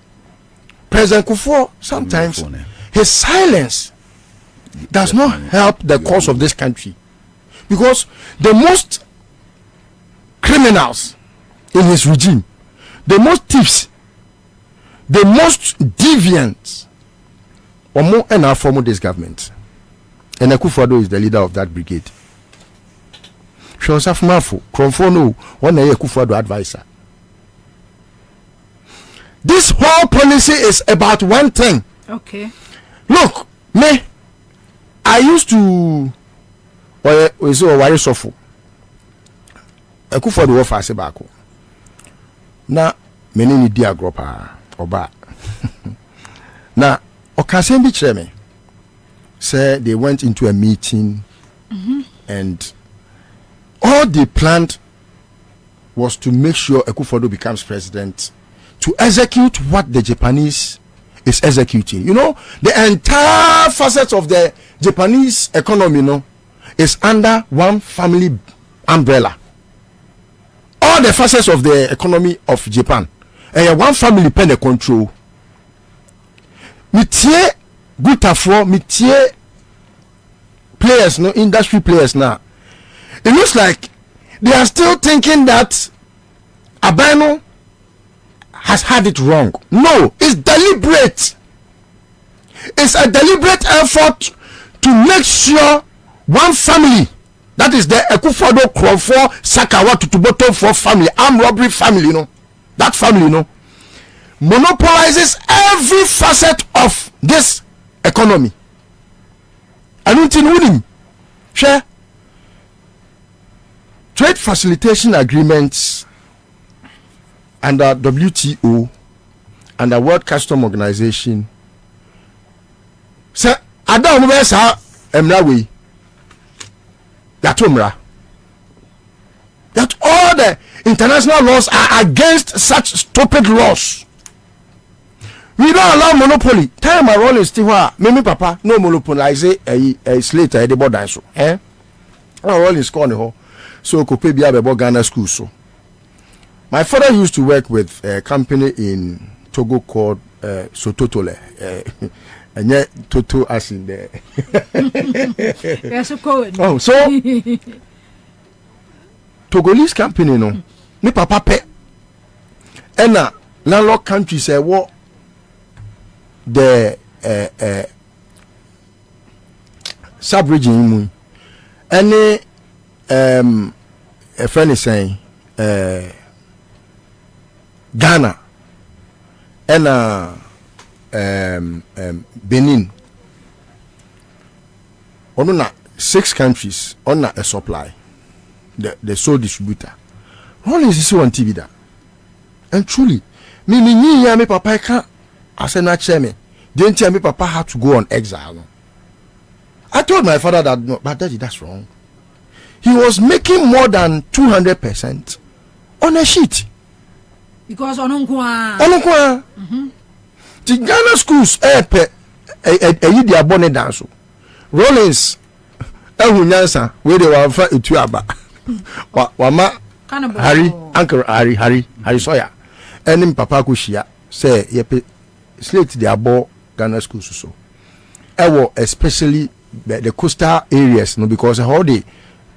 President Kufuor sometimes. His silence does not help the cause of this country, because the most criminals in his regime, the most thieves, the most deviants Omo and our form this government. And Akufo-Addo is the leader of that brigade. Shonsafumafo, Kromfono, one Akufo-Addo advisor. This whole policy is about one thing. Okay. Look, me, I used to worry suffer. Akufo-Addo wo fa se baako. Na meni ni dia gropa oba. Na okasem bi kire me. Say they went into a meeting and all they planned was to make sure Akufo-Addo becomes president to execute what the Japanese is executing. You know, the entire facets of the Japanese economy, is under one family umbrella. All the facets of the economy of Japan, one family pen the control. Mitie Gutafo, mitie players, industry players now. It looks like they are still thinking that Abano has had it wrong. No, it's deliberate. It's a deliberate effort to make sure one family, that is the Akufo-Addo Kromfo Sakawa Tutuboto for family, armed robbery family, that family, monopolizes every facet of this economy. I don't think him. Share trade facilitation agreements under WTO and the World Customs Organization. Sir, I don't know where Emrawe. That all the international laws are against such stupid laws. We don't allow monopoly. Time my role is still Mimi Papa, no monopolize a slate a debo dance. Our role is called so could be a Ghana school. So my father used to work with a company in Togo called Sototole. And yet Toto as in there. Yes, of course. Oh, so Togolese company, me papa pe. And landlocked countries say what the sub-region any a friend is saying Ghana and Benin on 6 countries on a supply the sole distributor. Only is on TV that and truly me papa can't as a chairman didn't tell me papa had to go on exile. I told my father that no, but daddy, that's wrong. He was making more than 200% on a sheet because on the Ghana schools their bonnet dance. Rollins Nyansa where they were for Ituaba. Wama Harry, Uncle Harry Sawyer. And him Papa Kushia say yepe slate their ball Ghana schools so. Especially the coastal areas, because how they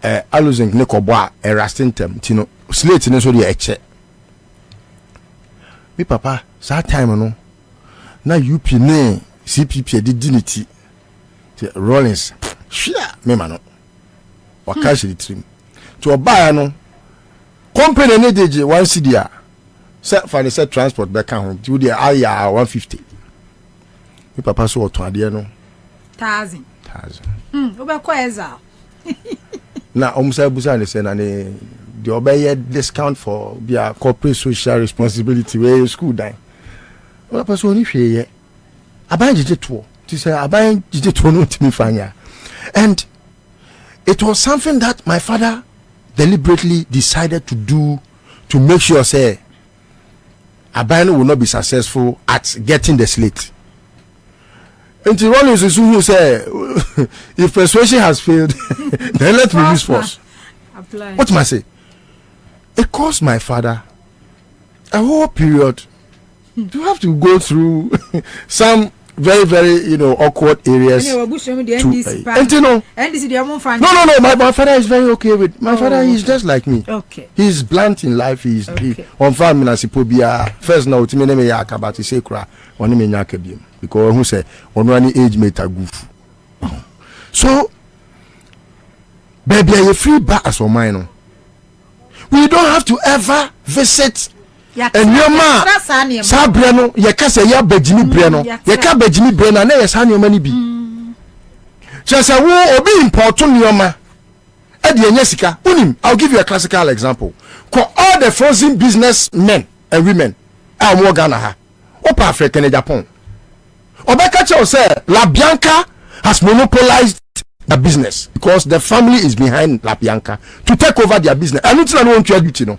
aluzing Nekoboa erasting them, slate in so the eche. Me papa, that time na UP ne CPP the dignity Rollins shia me mano wakashi the trim to buy no company ne deje 1 cedi set for the set transport back home to the aya 150 me papa so to ade no 1000 obekoeza na omusa busa ne say na ne the obey discount for their corporate social responsibility where school die. Well, person if ye aban jije to say aban jije to no timi fanya. And it was something that my father deliberately decided to do to make sure say aban will not be successful at getting the slate. And the Rollins is who say if persuasion has failed then let me use force. What must I say? It cost my father a whole period to have to go through some very, very, awkward areas. No, my father is very okay with. My father is just like me. Okay. He's blunt in life. On farm first now to me name yakabati say kra on me nyakabim because who say on any age mate a goof. So baby, are you free back as for mine? We don't have to ever visit. And your ma Sabreno, Yakasa ya Bejimi Breno, Yaka Bejimi Brena, and yes, honey, many be. Just a war or be important, your ma. Eddie Jessica, Unim, I'll give you a classical example. Call all the frozen business men and women, our Morgana, Opa African in Japan. Obeka say La Bianca has monopolized the business because the family is behind La Bianca to take over their business. I don't want to admit,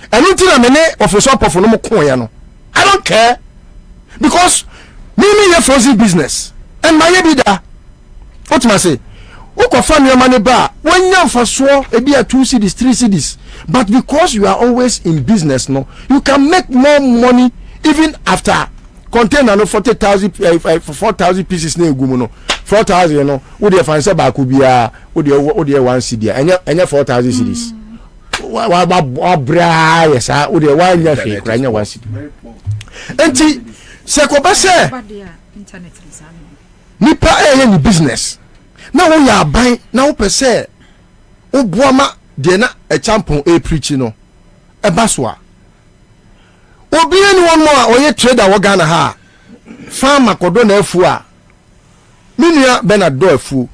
I don't care because me a frozen business and my bida. What must I say? Oko find your money bar when you for sure a be a 2 cities, 3 cities. But because you are always in business, no, you can make more money even after container no 40,000 4,000 pieces no gumo 4,000 no. Would you find say ba could be a would you 1 cedi and 4,000 cedis. Yes, I would have 1 year fake, right? 1 city. And Sekobase Nipa any business. Now we are buying now per se. Obuama dena a champion a preaching no a baswa. Obi anyone more or ye trader wagana ha. Farmer kodona fua. Minia Bernard do fu.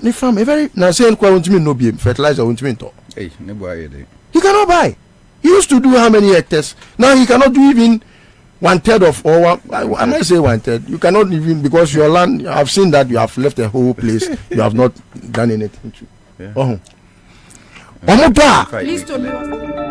Ni farm a very now saying kwa want me no be fertilizer want me to. Hey, he cannot buy. He used to do how many hectares? Now he cannot do even 1/3 of or I might say 1/3. You cannot even because your land. I've seen that you have left a whole place. You have not done anything to. Please don't.